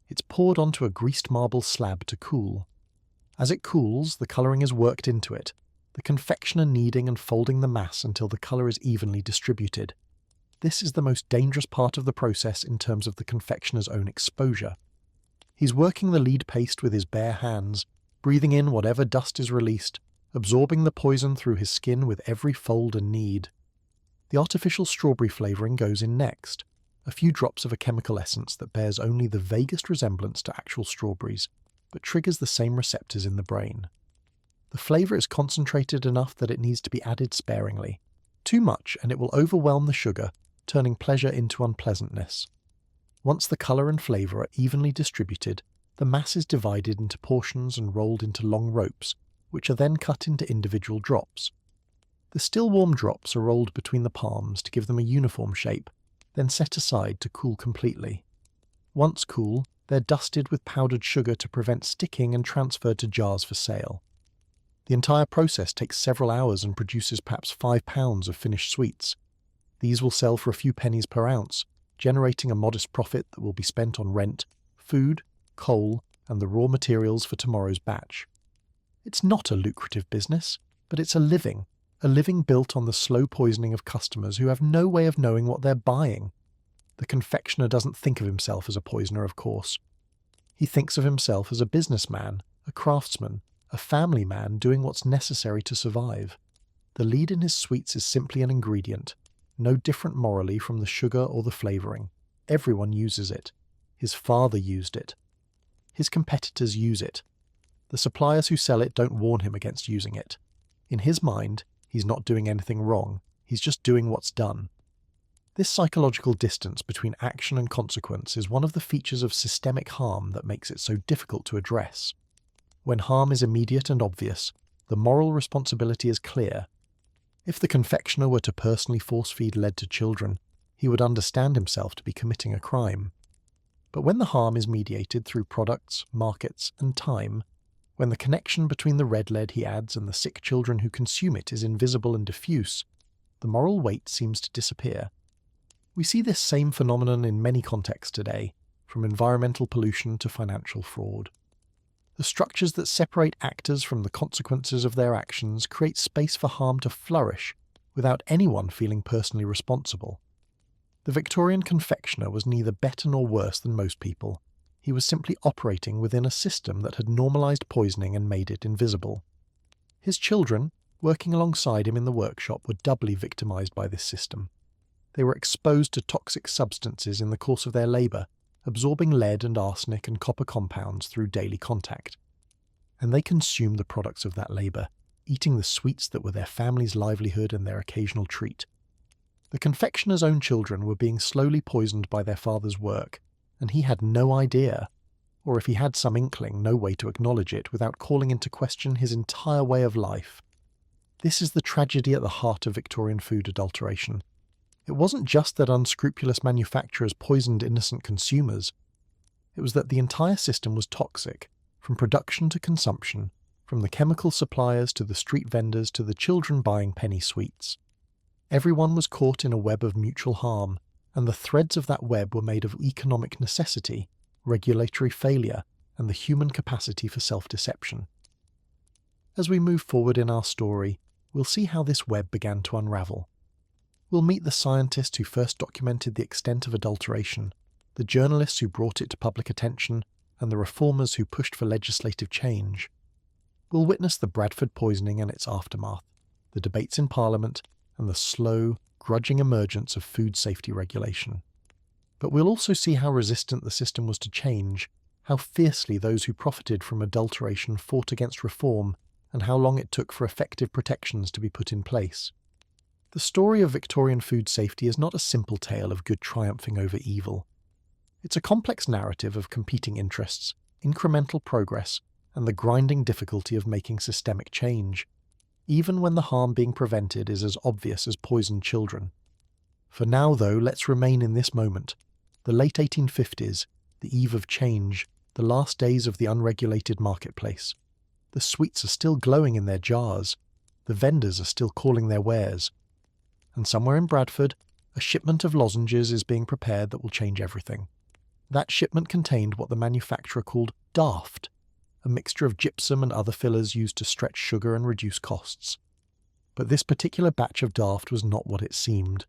it's poured onto a greased marble slab to cool. As it cools, the colouring is worked into it, the confectioner kneading and folding the mass until the colour is evenly distributed. This is the most dangerous part of the process in terms of the confectioner's own exposure. He's working the lead paste with his bare hands, breathing in whatever dust is released, absorbing the poison through his skin with every fold and knead. The artificial strawberry flavouring goes in next, a few drops of a chemical essence that bears only the vaguest resemblance to actual strawberries, but triggers the same receptors in the brain. The flavour is concentrated enough that it needs to be added sparingly. Too much and it will overwhelm the sugar, turning pleasure into unpleasantness. Once the colour and flavour are evenly distributed, the mass is divided into portions and rolled into long ropes, which are then cut into individual drops. The still warm drops are rolled between the palms to give them a uniform shape, then set aside to cool completely. Once cool, they're dusted with powdered sugar to prevent sticking and transferred to jars for sale. The entire process takes several hours and produces perhaps 5 pounds of finished sweets. These will sell for a few pennies per ounce, generating a modest profit that will be spent on rent, food, coal, and the raw materials for tomorrow's batch. It's not a lucrative business, but it's a living built on the slow poisoning of customers who have no way of knowing what they're buying. The confectioner doesn't think of himself as a poisoner, of course. He thinks of himself as a businessman, a craftsman, a family man doing what's necessary to survive. The lead in his sweets is simply an ingredient, no different morally from the sugar or the flavouring. Everyone uses it. His father used it. His competitors use it. The suppliers who sell it don't warn him against using it. In his mind, he's not doing anything wrong, he's just doing what's done. This psychological distance between action and consequence is one of the features of systemic harm that makes it so difficult to address. When harm is immediate and obvious, the moral responsibility is clear. If the confectioner were to personally force-feed lead to children, he would understand himself to be committing a crime. But when the harm is mediated through products, markets, and time, when the connection between the red lead he adds and the sick children who consume it is invisible and diffuse, the moral weight seems to disappear. We see this same phenomenon in many contexts today, from environmental pollution to financial fraud. The structures that separate actors from the consequences of their actions create space for harm to flourish without anyone feeling personally responsible. The Victorian confectioner was neither better nor worse than most people. He was simply operating within a system that had normalised poisoning and made it invisible. His children, working alongside him in the workshop, were doubly victimised by this system. They were exposed to toxic substances in the course of their labour, absorbing lead and arsenic and copper compounds through daily contact. And they consumed the products of that labour, eating the sweets that were their family's livelihood and their occasional treat. The confectioner's own children were being slowly poisoned by their father's work, and he had no idea. or if he had some inkling, no way to acknowledge it without calling into question his entire way of life. This is the tragedy at the heart of Victorian food adulteration. It wasn't just that unscrupulous manufacturers poisoned innocent consumers. It was that the entire system was toxic, from production to consumption, from the chemical suppliers to the street vendors to the children buying penny sweets. Everyone was caught in a web of mutual harm, and the threads of that web were made of economic necessity, regulatory failure, and the human capacity for self-deception. As we move forward in our story, we'll see how this web began to unravel. We'll meet the scientist who first documented the extent of adulteration, the journalists who brought it to public attention, and the reformers who pushed for legislative change. We'll witness the Bradford poisoning and its aftermath, the debates in Parliament, and the slow, grudging emergence of food safety regulation. But we'll also see how resistant the system was to change, how fiercely those who profited from adulteration fought against reform, and how long it took for effective protections to be put in place. The story of Victorian food safety is not a simple tale of good triumphing over evil. It's a complex narrative of competing interests, incremental progress, and the grinding difficulty of making systemic change, even when the harm being prevented is as obvious as poisoned children. For now, though, let's remain in this moment, the late 1850s, the eve of change, the last days of the unregulated marketplace. The sweets are still glowing in their jars, the vendors are still calling their wares, and somewhere in Bradford, a shipment of lozenges is being prepared that will change everything. That shipment contained what the manufacturer called daft, a mixture of gypsum and other fillers used to stretch sugar and reduce costs. But this particular batch of daft was not what it seemed.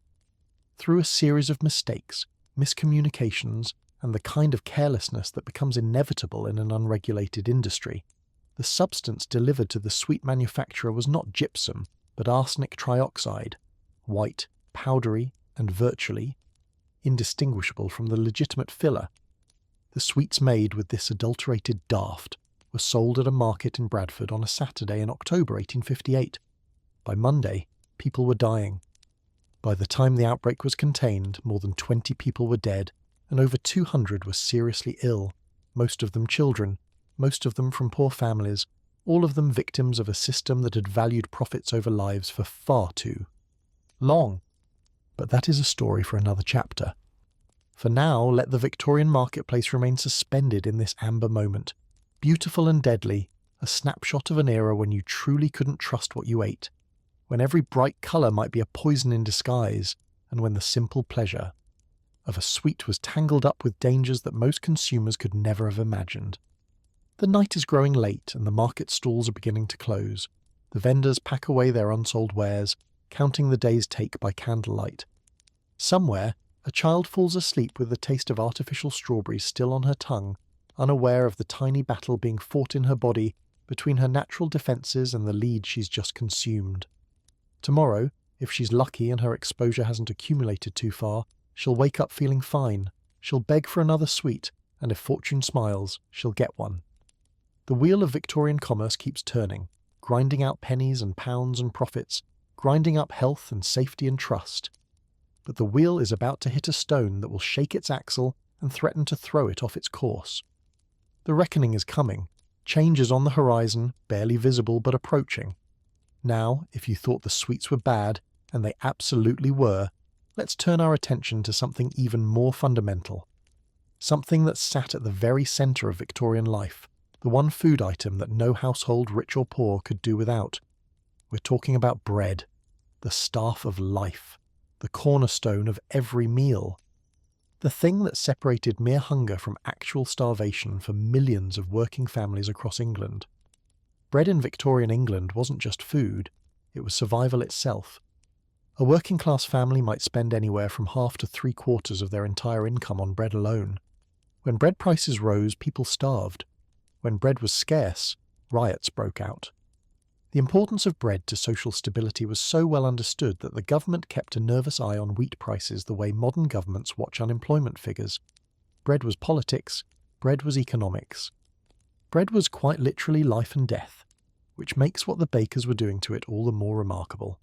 Through a series of mistakes, miscommunications, and the kind of carelessness that becomes inevitable in an unregulated industry, the substance delivered to the sweet manufacturer was not gypsum, but arsenic trioxide, white, powdery, and virtually indistinguishable from the legitimate filler. The sweets made with this adulterated daft were sold at a market in Bradford on a Saturday in October 1858. By Monday, people were dying. By the time the outbreak was contained, more than 20 people were dead, and over 200 were seriously ill, most of them children, most of them from poor families, all of them victims of a system that had valued profits over lives for far too long. But that is a story for another chapter. For now, let the Victorian marketplace remain suspended in this amber moment, beautiful and deadly, a snapshot of an era when you truly couldn't trust what you ate, when every bright colour might be a poison in disguise, and when the simple pleasure of a sweet was tangled up with dangers that most consumers could never have imagined. The night is growing late and the market stalls are beginning to close. The vendors pack away their unsold wares, counting the day's take by candlelight. Somewhere, a child falls asleep with the taste of artificial strawberries still on her tongue, unaware of the tiny battle being fought in her body between her natural defences and the lead she's just consumed. Tomorrow, if she's lucky and her exposure hasn't accumulated too far, she'll wake up feeling fine. She'll beg for another sweet, and if fortune smiles, she'll get one. The wheel of Victorian commerce keeps turning, grinding out pennies and pounds and profits, grinding up health and safety and trust. But the wheel is about to hit a stone that will shake its axle and threaten to throw it off its course. The reckoning is coming. Change is on the horizon, barely visible but approaching. Now, if you thought the sweets were bad, and they absolutely were, let's turn our attention to something even more fundamental. Something that sat at the very centre of Victorian life, the one food item that no household, rich or poor, could do without. We're talking about bread, the staff of life, the cornerstone of every meal. The thing that separated mere hunger from actual starvation for millions of working families across England. Bread in Victorian England wasn't just food, it was survival itself. A working-class family might spend anywhere from half to three-quarters of their entire income on bread alone. When bread prices rose, people starved. When bread was scarce, riots broke out. The importance of bread to social stability was so well understood that the government kept a nervous eye on wheat prices the way modern governments watch unemployment figures. Bread was politics, bread was economics. Bread was quite literally life and death, which makes what the bakers were doing to it all the more remarkable.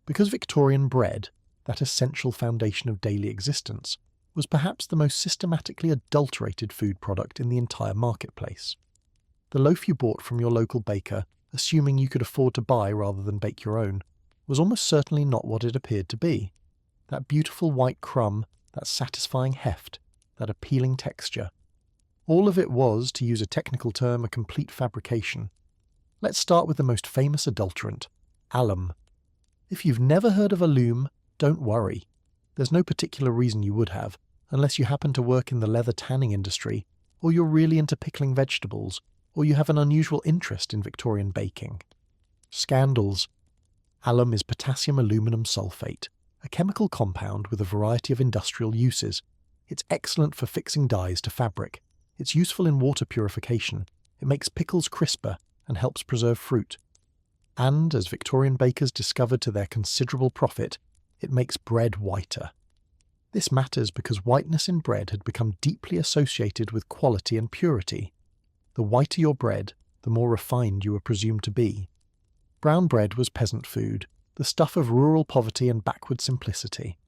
Because Victorian bread, that essential foundation of daily existence, was perhaps the most systematically adulterated food product in the entire marketplace. The loaf you bought from your local baker, assuming you could afford to buy rather than bake your own, was almost certainly not what it appeared to be. That beautiful white crumb, that satisfying heft, that appealing texture. All of it was, to use a technical term, a complete fabrication. Let's start with the most famous adulterant, alum. If you've never heard of alum, don't worry. There's no particular reason you would have, unless you happen to work in the leather tanning industry, or you're really into pickling vegetables, or you have an unusual interest in Victorian baking. Scandals. Alum is potassium aluminum sulfate, a chemical compound with a variety of industrial uses. It's excellent for fixing dyes to fabric. It's useful in water purification. It makes pickles crisper and helps preserve fruit. And, as Victorian bakers discovered to their considerable profit, it makes bread whiter. This matters because whiteness in bread had become deeply associated with quality and purity. The whiter your bread, the more refined you were presumed to be. Brown bread was peasant food, the stuff of rural poverty and backward simplicity.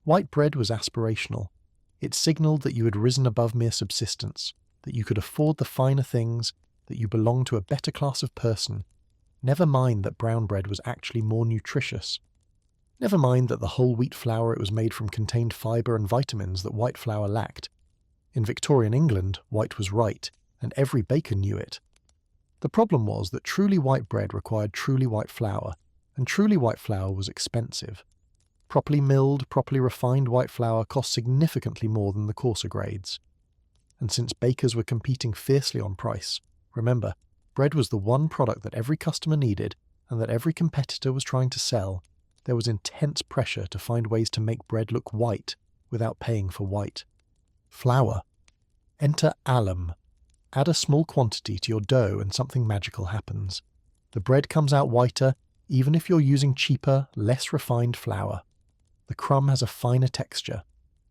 White bread was aspirational. It signalled that you had risen above mere subsistence, that you could afford the finer things, that you belonged to a better class of person. Never mind that brown bread was actually more nutritious. Never mind that the whole wheat flour it was made from contained fibre and vitamins that white flour lacked. In Victorian England, white was right, and every baker knew it. The problem was that truly white bread required truly white flour, and truly white flour was expensive. Properly milled, properly refined white flour cost significantly more than the coarser grades. And since bakers were competing fiercely on price, remember, bread was the one product that every customer needed and that every competitor was trying to sell, there was intense pressure to find ways to make bread look white without paying for white. Flour. Enter alum. Add a small quantity to your dough and something magical happens. The bread comes out whiter, even if you're using cheaper, less refined flour. The crumb has a finer texture.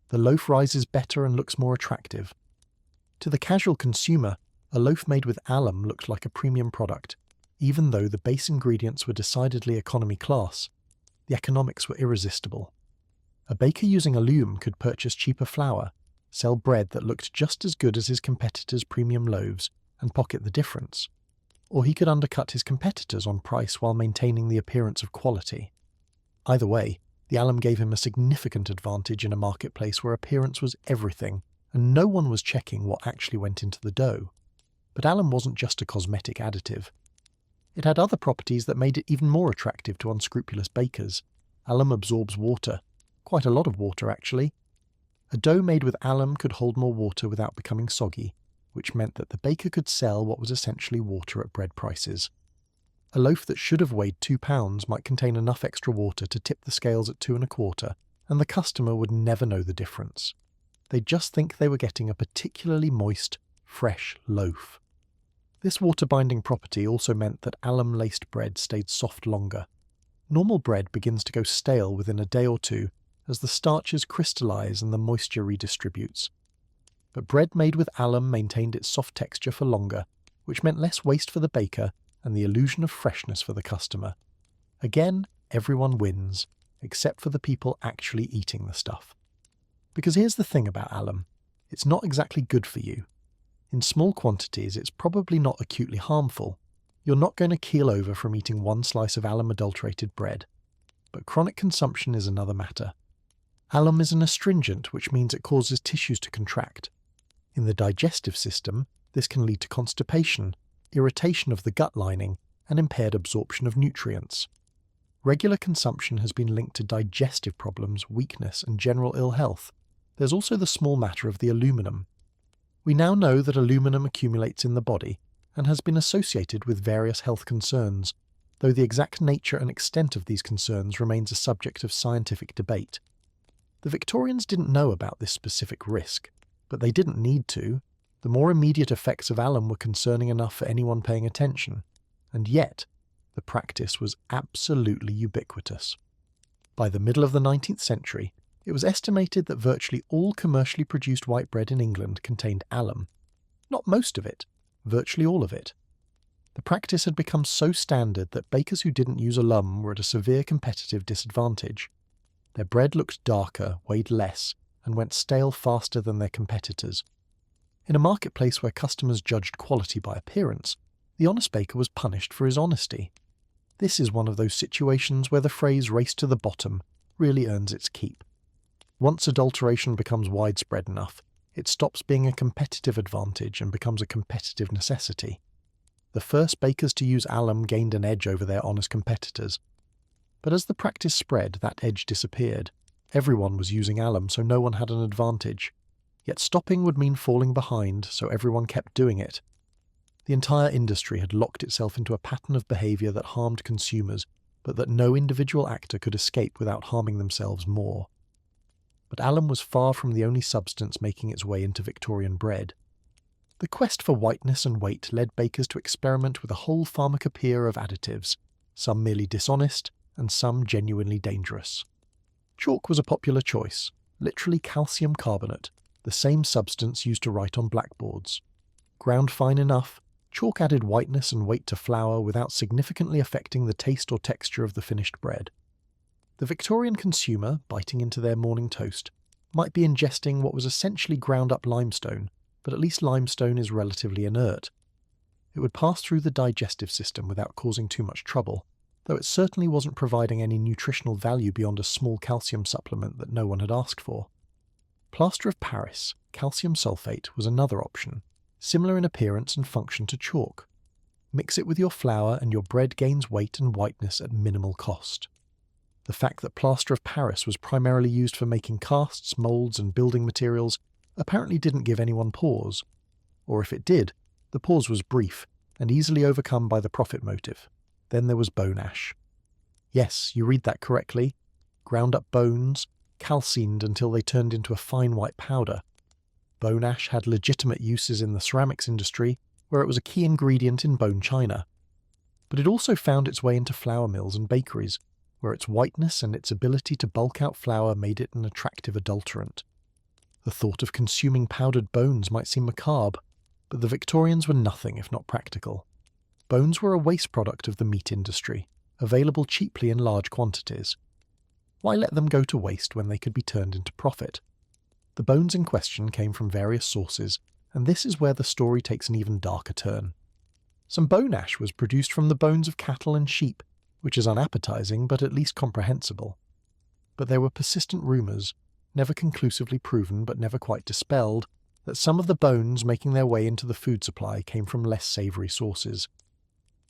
The loaf rises better and looks more attractive. To the casual consumer, a loaf made with alum looked like a premium product, even though the base ingredients were decidedly economy class. The economics were irresistible. A baker using alum could purchase cheaper flour, sell bread that looked just as good as his competitors' premium loaves, and pocket the difference. Or he could undercut his competitors on price while maintaining the appearance of quality. Either way, the alum gave him a significant advantage in a marketplace where appearance was everything, and no one was checking what actually went into the dough. But alum wasn't just a cosmetic additive. It had other properties that made it even more attractive to unscrupulous bakers. Alum absorbs water. Quite a lot of water, actually. A dough made with alum could hold more water without becoming soggy, which meant that the baker could sell what was essentially water at bread prices. A loaf that should have weighed 2 pounds might contain enough extra water to tip the scales at 2 1/4, and the customer would never know the difference. They'd just think they were getting a particularly moist, fresh loaf. This water-binding property also meant that alum-laced bread stayed soft longer. Normal bread begins to go stale within a day or two as the starches crystallize and the moisture redistributes. But bread made with alum maintained its soft texture for longer, which meant less waste for the baker and the illusion of freshness for the customer. Again, everyone wins, except for the people actually eating the stuff. Because here's the thing about alum. It's not exactly good for you. In small quantities, it's probably not acutely harmful. You're not going to keel over from eating one slice of alum-adulterated bread. But chronic consumption is another matter. Alum is an astringent, which means it causes tissues to contract. In the digestive system, this can lead to constipation, irritation of the gut lining, and impaired absorption of nutrients. Regular consumption has been linked to digestive problems, weakness, and general ill health. There's also the small matter of the aluminum. We now know that aluminum accumulates in the body and has been associated with various health concerns, though the exact nature and extent of these concerns remains a subject of scientific debate. The Victorians didn't know about this specific risk, but they didn't need to. The more immediate effects of alum were concerning enough for anyone paying attention, and yet the practice was absolutely ubiquitous. By the middle of the 19th century, it was estimated that virtually all commercially produced white bread in England contained alum. Not most of it, virtually all of it. The practice had become so standard that bakers who didn't use alum were at a severe competitive disadvantage. Their bread looked darker, weighed less, and went stale faster than their competitors. In a marketplace where customers judged quality by appearance, the honest baker was punished for his honesty. This is one of those situations where the phrase "race to the bottom" really earns its keep. Once adulteration becomes widespread enough, it stops being a competitive advantage and becomes a competitive necessity. The first bakers to use alum gained an edge over their honest competitors. But as the practice spread, that edge disappeared. Everyone was using alum, so no one had an advantage. Yet stopping would mean falling behind, so everyone kept doing it. The entire industry had locked itself into a pattern of behaviour that harmed consumers, but that no individual actor could escape without harming themselves more. But alum was far from the only substance making its way into Victorian bread. The quest for whiteness and weight led bakers to experiment with a whole pharmacopoeia of additives, some merely dishonest and some genuinely dangerous. Chalk was a popular choice, literally calcium carbonate, the same substance used to write on blackboards. Ground fine enough, chalk added whiteness and weight to flour without significantly affecting the taste or texture of the finished bread. The Victorian consumer, biting into their morning toast, might be ingesting what was essentially ground-up limestone, but at least limestone is relatively inert. It would pass through the digestive system without causing too much trouble, though it certainly wasn't providing any nutritional value beyond a small calcium supplement that no one had asked for. Plaster of Paris, calcium sulfate, was another option, similar in appearance and function to chalk. Mix it with your flour and your bread gains weight and whiteness at minimal cost. The fact that plaster of Paris was primarily used for making casts, moulds, and building materials apparently didn't give anyone pause. Or if it did, the pause was brief and easily overcome by the profit motive. Then there was bone ash. Yes, you read that correctly. Ground up bones, calcined until they turned into a fine white powder. Bone ash had legitimate uses in the ceramics industry, where it was a key ingredient in bone china. But it also found its way into flour mills and bakeries, where its whiteness and its ability to bulk out flour made it an attractive adulterant. The thought of consuming powdered bones might seem macabre, but the Victorians were nothing if not practical. Bones were a waste product of the meat industry, available cheaply in large quantities. Why let them go to waste when they could be turned into profit? The bones in question came from various sources, and this is where the story takes an even darker turn. Some bone ash was produced from the bones of cattle and sheep, which is unappetizing but at least comprehensible. But there were persistent rumours, never conclusively proven but never quite dispelled, that some of the bones making their way into the food supply came from less savoury sources.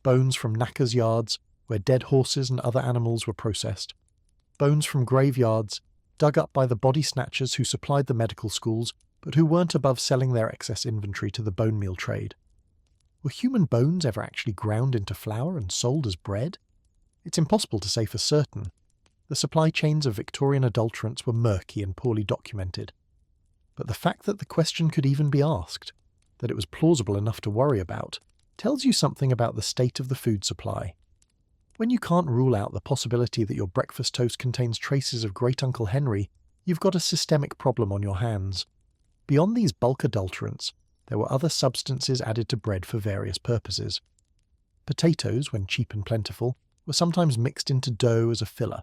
Bones from knackers' yards, where dead horses and other animals were processed. Bones from graveyards, dug up by the body snatchers who supplied the medical schools, but who weren't above selling their excess inventory to the bone meal trade. Were human bones ever actually ground into flour and sold as bread? It's impossible to say for certain. The supply chains of Victorian adulterants were murky and poorly documented. But the fact that the question could even be asked, that it was plausible enough to worry about, tells you something about the state of the food supply. When you can't rule out the possibility that your breakfast toast contains traces of Great Uncle Henry, you've got a systemic problem on your hands. Beyond these bulk adulterants, there were other substances added to bread for various purposes. Potatoes, when cheap and plentiful, were sometimes mixed into dough as a filler.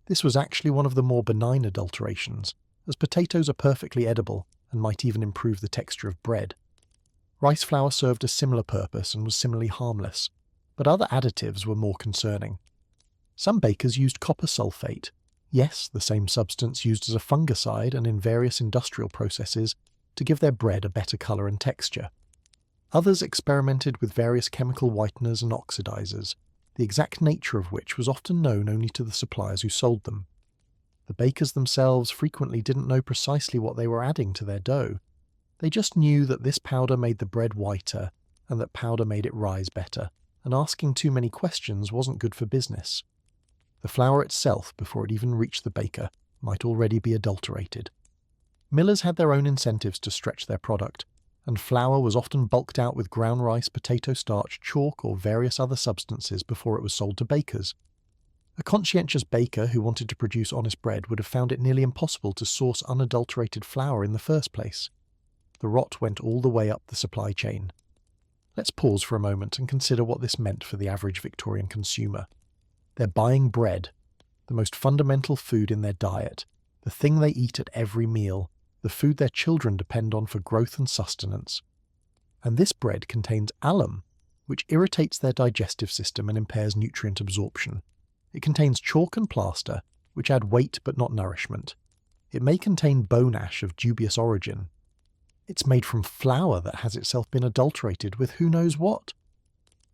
This was actually one of the more benign adulterations, as potatoes are perfectly edible and might even improve the texture of bread. Rice flour served a similar purpose and was similarly harmless, but other additives were more concerning. Some bakers used copper sulfate, yes, the same substance used as a fungicide and in various industrial processes, to give their bread a better colour and texture. Others experimented with various chemical whiteners and oxidizers, the exact nature of which was often known only to the suppliers who sold them. The bakers themselves frequently didn't know precisely what they were adding to their dough. They just knew that this powder made the bread whiter, and that powder made it rise better, and asking too many questions wasn't good for business. The flour itself, before it even reached the baker, might already be adulterated. Millers had their own incentives to stretch their product, and flour was often bulked out with ground rice, potato starch, chalk, or various other substances before it was sold to bakers. A conscientious baker who wanted to produce honest bread would have found it nearly impossible to source unadulterated flour in the first place. The rot went all the way up the supply chain. Let's pause for a moment and consider what this meant for the average Victorian consumer. They're buying bread, the most fundamental food in their diet, the thing they eat at every meal, the food their children depend on for growth and sustenance. And this bread contains alum, which irritates their digestive system and impairs nutrient absorption. It contains chalk and plaster, which add weight but not nourishment. It may contain bone ash of dubious origin. It's made from flour that has itself been adulterated with who knows what.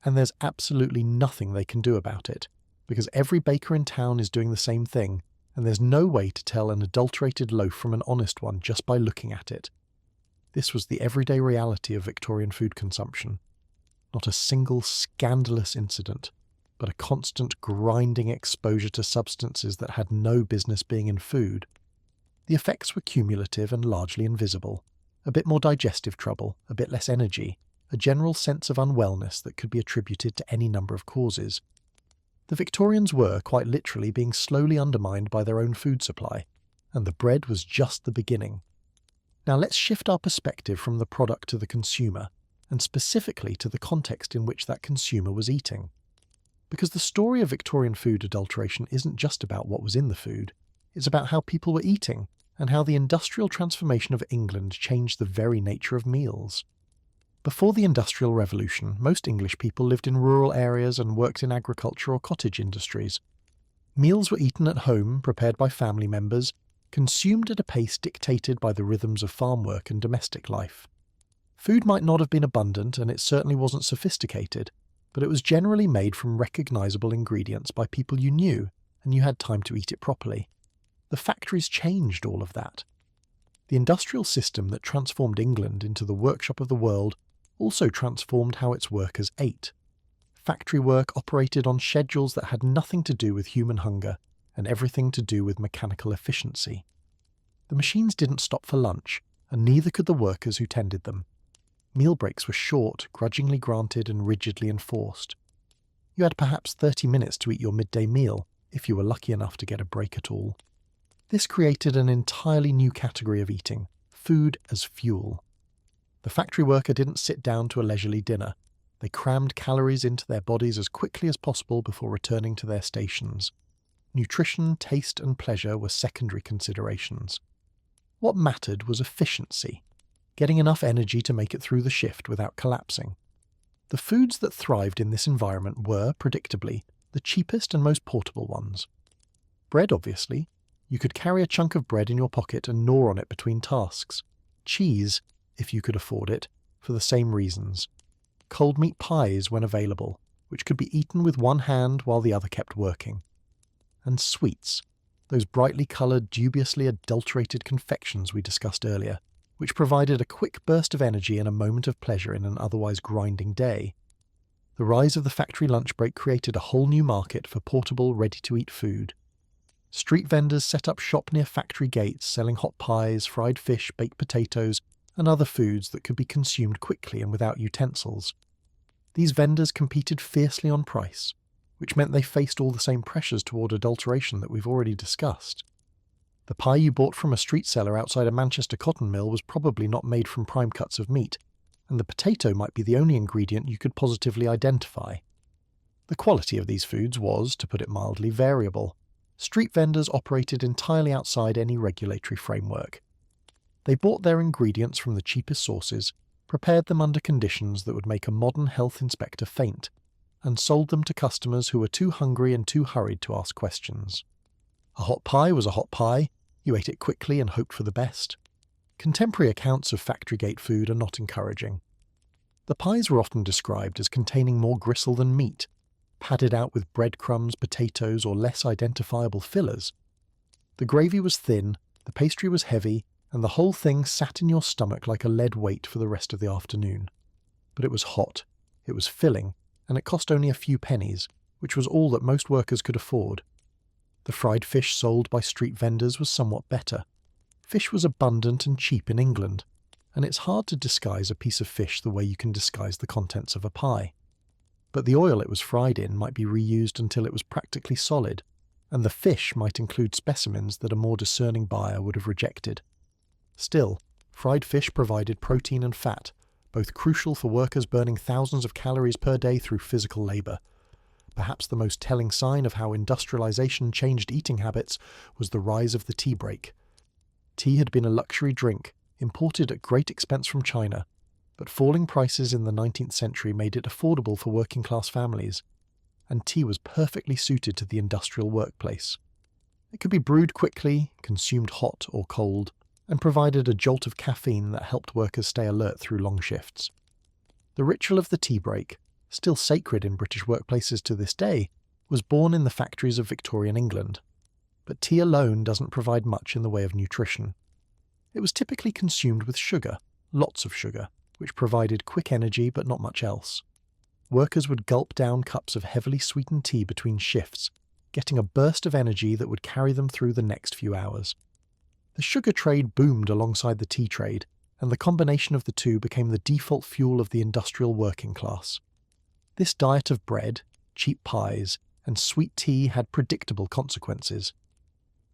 And there's absolutely nothing they can do about it, because every baker in town is doing the same thing, and there's no way to tell an adulterated loaf from an honest one just by looking at it. This was the everyday reality of Victorian food consumption. Not a single scandalous incident, but a constant grinding exposure to substances that had no business being in food. The effects were cumulative and largely invisible. A bit more digestive trouble, a bit less energy, a general sense of unwellness that could be attributed to any number of causes. The Victorians were, quite literally, being slowly undermined by their own food supply, and the bread was just the beginning. Now let's shift our perspective from the product to the consumer, and specifically to the context in which that consumer was eating. Because the story of Victorian food adulteration isn't just about what was in the food, it's about how people were eating, and how the industrial transformation of England changed the very nature of meals. Before the Industrial Revolution, most English people lived in rural areas and worked in agriculture or cottage industries. Meals were eaten at home, prepared by family members, consumed at a pace dictated by the rhythms of farm work and domestic life. Food might not have been abundant, and it certainly wasn't sophisticated, but it was generally made from recognisable ingredients by people you knew, and you had time to eat it properly. The factories changed all of that. The industrial system that transformed England into the workshop of the world also transformed how its workers ate. Factory work operated on schedules that had nothing to do with human hunger and everything to do with mechanical efficiency. The machines didn't stop for lunch, and neither could the workers who tended them. Meal breaks were short, grudgingly granted and rigidly enforced. You had perhaps 30 minutes to eat your midday meal, if you were lucky enough to get a break at all. This created an entirely new category of eating, food as fuel. The factory worker didn't sit down to a leisurely dinner. They crammed calories into their bodies as quickly as possible before returning to their stations. Nutrition, taste, and pleasure were secondary considerations. What mattered was efficiency, getting enough energy to make it through the shift without collapsing. The foods that thrived in this environment were, predictably, the cheapest and most portable ones. Bread, obviously. You could carry a chunk of bread in your pocket and gnaw on it between tasks. Cheese, if you could afford it, for the same reasons. Cold meat pies when available, which could be eaten with one hand while the other kept working. And sweets, those brightly coloured, dubiously adulterated confections we discussed earlier, which provided a quick burst of energy and a moment of pleasure in an otherwise grinding day. The rise of the factory lunch break created a whole new market for portable, ready-to-eat food. Street vendors set up shop near factory gates selling hot pies, fried fish, baked potatoes, and other foods that could be consumed quickly and without utensils. These vendors competed fiercely on price, which meant they faced all the same pressures toward adulteration that we've already discussed. The pie you bought from a street seller outside a Manchester cotton mill was probably not made from prime cuts of meat, and the potato might be the only ingredient you could positively identify. The quality of these foods was, to put it mildly, variable. Street vendors operated entirely outside any regulatory framework. They bought their ingredients from the cheapest sources, prepared them under conditions that would make a modern health inspector faint, and sold them to customers who were too hungry and too hurried to ask questions. A hot pie was a hot pie. You ate it quickly and hoped for the best. Contemporary accounts of factory gate food are not encouraging. The pies were often described as containing more gristle than meat, padded out with breadcrumbs, potatoes, or less identifiable fillers. The gravy was thin, the pastry was heavy, and the whole thing sat in your stomach like a lead weight for the rest of the afternoon. But it was hot, it was filling, and it cost only a few pennies, which was all that most workers could afford. The fried fish sold by street vendors was somewhat better. Fish was abundant and cheap in England, and it's hard to disguise a piece of fish the way you can disguise the contents of a pie. But the oil it was fried in might be reused until it was practically solid, and the fish might include specimens that a more discerning buyer would have rejected. Still, fried fish provided protein and fat, both crucial for workers burning thousands of calories per day through physical labour. Perhaps the most telling sign of how industrialization changed eating habits was the rise of the tea break. Tea had been a luxury drink, imported at great expense from China, but falling prices in the 19th century made it affordable for working-class families, and tea was perfectly suited to the industrial workplace. It could be brewed quickly, consumed hot or cold, and provided a jolt of caffeine that helped workers stay alert through long shifts. The ritual of the tea break, still sacred in British workplaces to this day, was born in the factories of Victorian England. But tea alone doesn't provide much in the way of nutrition. It was typically consumed with sugar, lots of sugar, which provided quick energy but not much else. Workers would gulp down cups of heavily sweetened tea between shifts, getting a burst of energy that would carry them through the next few hours. The sugar trade boomed alongside the tea trade, and the combination of the two became the default fuel of the industrial working class. This diet of bread, cheap pies, and sweet tea had predictable consequences.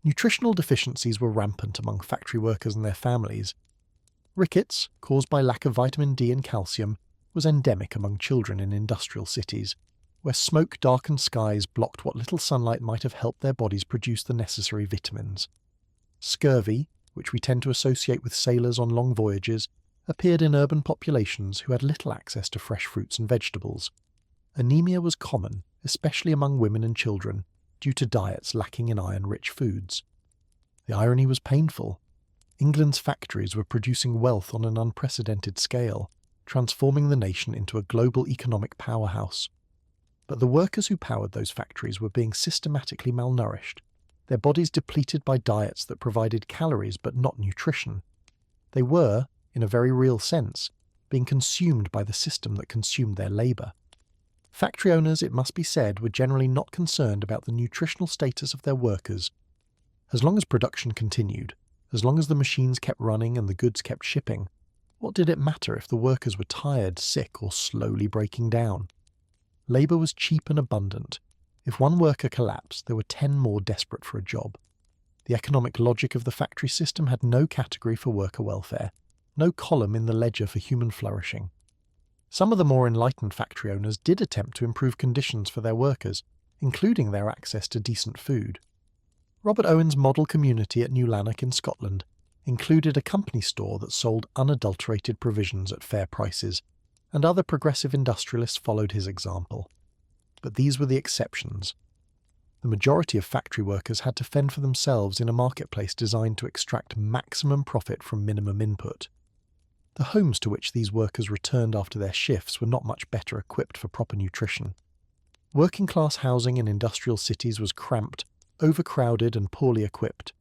Nutritional deficiencies were rampant among factory workers and their families. Rickets, caused by lack of vitamin D and calcium, was endemic among children in industrial cities, where smoke-darkened skies blocked what little sunlight might have helped their bodies produce the necessary vitamins. Scurvy, which we tend to associate with sailors on long voyages, appeared in urban populations who had little access to fresh fruits and vegetables. Anemia was common, especially among women and children, due to diets lacking in iron-rich foods. The irony was painful. England's factories were producing wealth on an unprecedented scale, transforming the nation into a global economic powerhouse. But the workers who powered those factories were being systematically malnourished, their bodies depleted by diets that provided calories but not nutrition. They were, in a very real sense, being consumed by the system that consumed their labour. Factory owners, it must be said, were generally not concerned about the nutritional status of their workers. As long as production continued, as long as the machines kept running and the goods kept shipping, what did it matter if the workers were tired, sick, or slowly breaking down? Labour was cheap and abundant. If one worker collapsed, there were 10 more desperate for a job. The economic logic of the factory system had no category for worker welfare, no column in the ledger for human flourishing. Some of the more enlightened factory owners did attempt to improve conditions for their workers, including their access to decent food. Robert Owen's model community at New Lanark in Scotland included a company store that sold unadulterated provisions at fair prices, and other progressive industrialists followed his example. But these were the exceptions. The majority of factory workers had to fend for themselves in a marketplace designed to extract maximum profit from minimum input. The homes to which these workers returned after their shifts were not much better equipped for proper nutrition. Working-class housing in industrial cities was cramped, overcrowded and poorly equipped.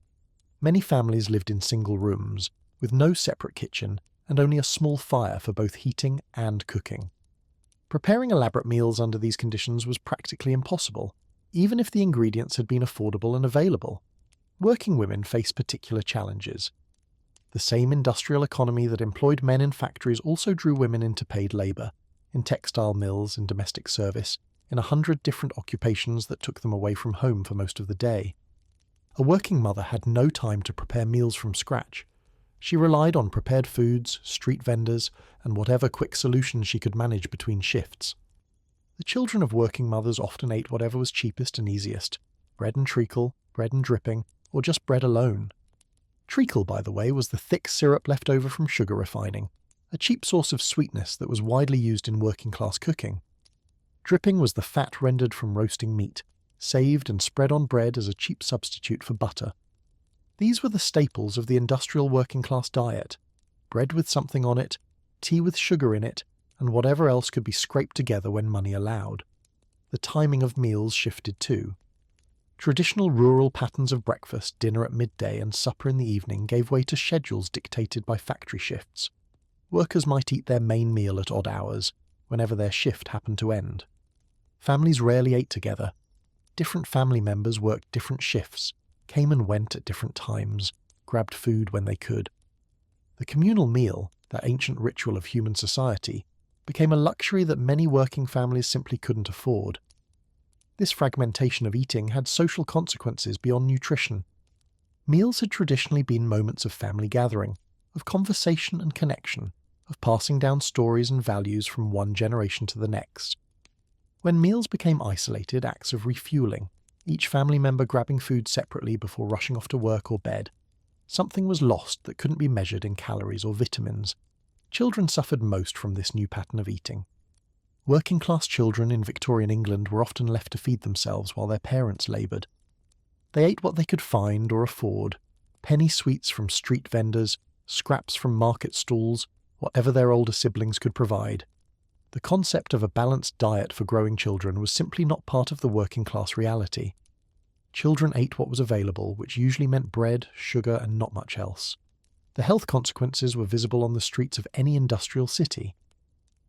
Many families lived in single rooms, with no separate kitchen and only a small fire for both heating and cooking. Preparing elaborate meals under these conditions was practically impossible, even if the ingredients had been affordable and available. Working women faced particular challenges. The same industrial economy that employed men in factories also drew women into paid labour, in textile mills, in domestic service, in 100 different occupations that took them away from home for most of the day. A working mother had no time to prepare meals from scratch. She relied on prepared foods, street vendors, and whatever quick solutions she could manage between shifts. The children of working mothers often ate whatever was cheapest and easiest: bread and treacle, bread and dripping, or just bread alone. Treacle, by the way, was the thick syrup left over from sugar refining, a cheap source of sweetness that was widely used in working-class cooking. Dripping was the fat rendered from roasting meat, saved and spread on bread as a cheap substitute for butter. These were the staples of the industrial working-class diet: bread with something on it, tea with sugar in it, and whatever else could be scraped together when money allowed. The timing of meals shifted too. Traditional rural patterns of breakfast, dinner at midday, and supper in the evening gave way to schedules dictated by factory shifts. Workers might eat their main meal at odd hours, whenever their shift happened to end. Families rarely ate together. Different family members worked different shifts, came and went at different times, grabbed food when they could. The communal meal, that ancient ritual of human society, became a luxury that many working families simply couldn't afford. This fragmentation of eating had social consequences beyond nutrition. Meals had traditionally been moments of family gathering, of conversation and connection, of passing down stories and values from one generation to the next. When meals became isolated acts of refueling, each family member grabbing food separately before rushing off to work or bed, something was lost that couldn't be measured in calories or vitamins. Children suffered most from this new pattern of eating. Working-class children in Victorian England were often left to feed themselves while their parents laboured. They ate what they could find or afford, penny sweets from street vendors, scraps from market stalls, whatever their older siblings could provide. The concept of a balanced diet for growing children was simply not part of the working-class reality. Children ate what was available, which usually meant bread, sugar, and not much else. The health consequences were visible on the streets of any industrial city.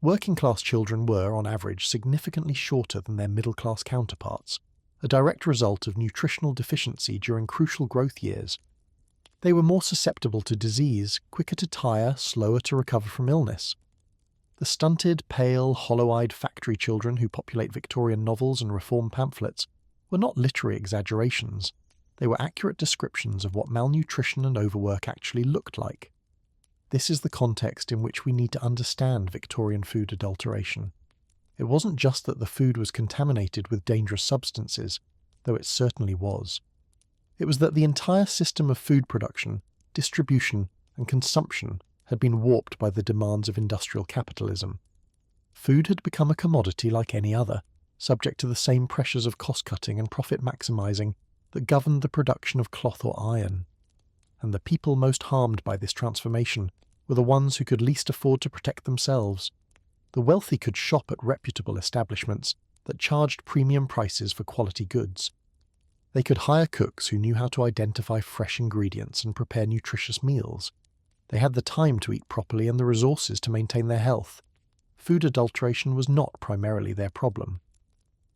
Working-class children were, on average, significantly shorter than their middle-class counterparts, a direct result of nutritional deficiency during crucial growth years. They were more susceptible to disease, quicker to tire, slower to recover from illness. The stunted, pale, hollow-eyed factory children who populate Victorian novels and reform pamphlets were not literary exaggerations. They were accurate descriptions of what malnutrition and overwork actually looked like. This is the context in which we need to understand Victorian food adulteration. It wasn't just that the food was contaminated with dangerous substances, though it certainly was. It was that the entire system of food production, distribution, and consumption had been warped by the demands of industrial capitalism. Food had become a commodity like any other, subject to the same pressures of cost-cutting and profit-maximizing that governed the production of cloth or iron. And the people most harmed by this transformation were the ones who could least afford to protect themselves. The wealthy could shop at reputable establishments that charged premium prices for quality goods. They could hire cooks who knew how to identify fresh ingredients and prepare nutritious meals. They had the time to eat properly and the resources to maintain their health. Food adulteration was not primarily their problem.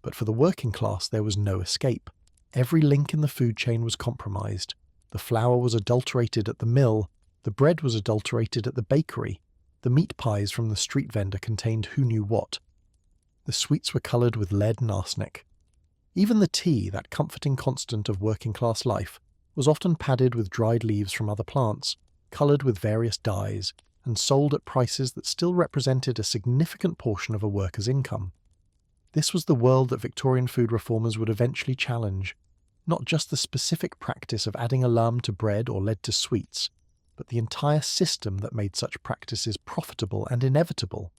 But for the working class there was no escape. Every link in the food chain was compromised. The flour was adulterated at the mill, the bread was adulterated at the bakery, the meat pies from the street vendor contained who knew what. The sweets were coloured with lead and arsenic. Even the tea, that comforting constant of working-class life, was often padded with dried leaves from other plants, coloured with various dyes, and sold at prices that still represented a significant portion of a worker's income. This was the world that Victorian food reformers would eventually challenge, not just the specific practice of adding alum to bread or lead to sweets, but the entire system that made such practices profitable and inevitable.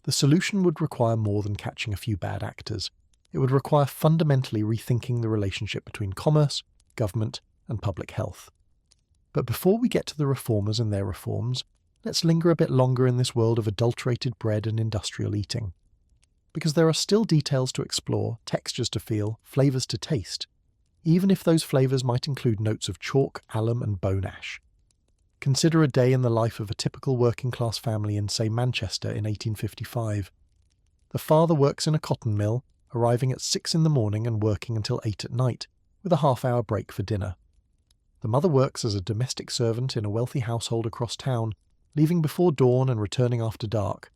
The solution would require more than catching a few bad actors. It would require fundamentally rethinking the relationship between commerce, government, and public health. But before we get to the reformers and their reforms, let's linger a bit longer in this world of adulterated bread and industrial eating. Because there are still details to explore, textures to feel, flavours to taste, even if those flavours might include notes of chalk, alum, and bone ash. Consider a day in the life of a typical working-class family in, say, Manchester in 1855. The father works in a cotton mill, arriving at 6 in the morning and working until 8 at night, with a half-hour break for dinner. The mother works as a domestic servant in a wealthy household across town, leaving before dawn and returning after dark.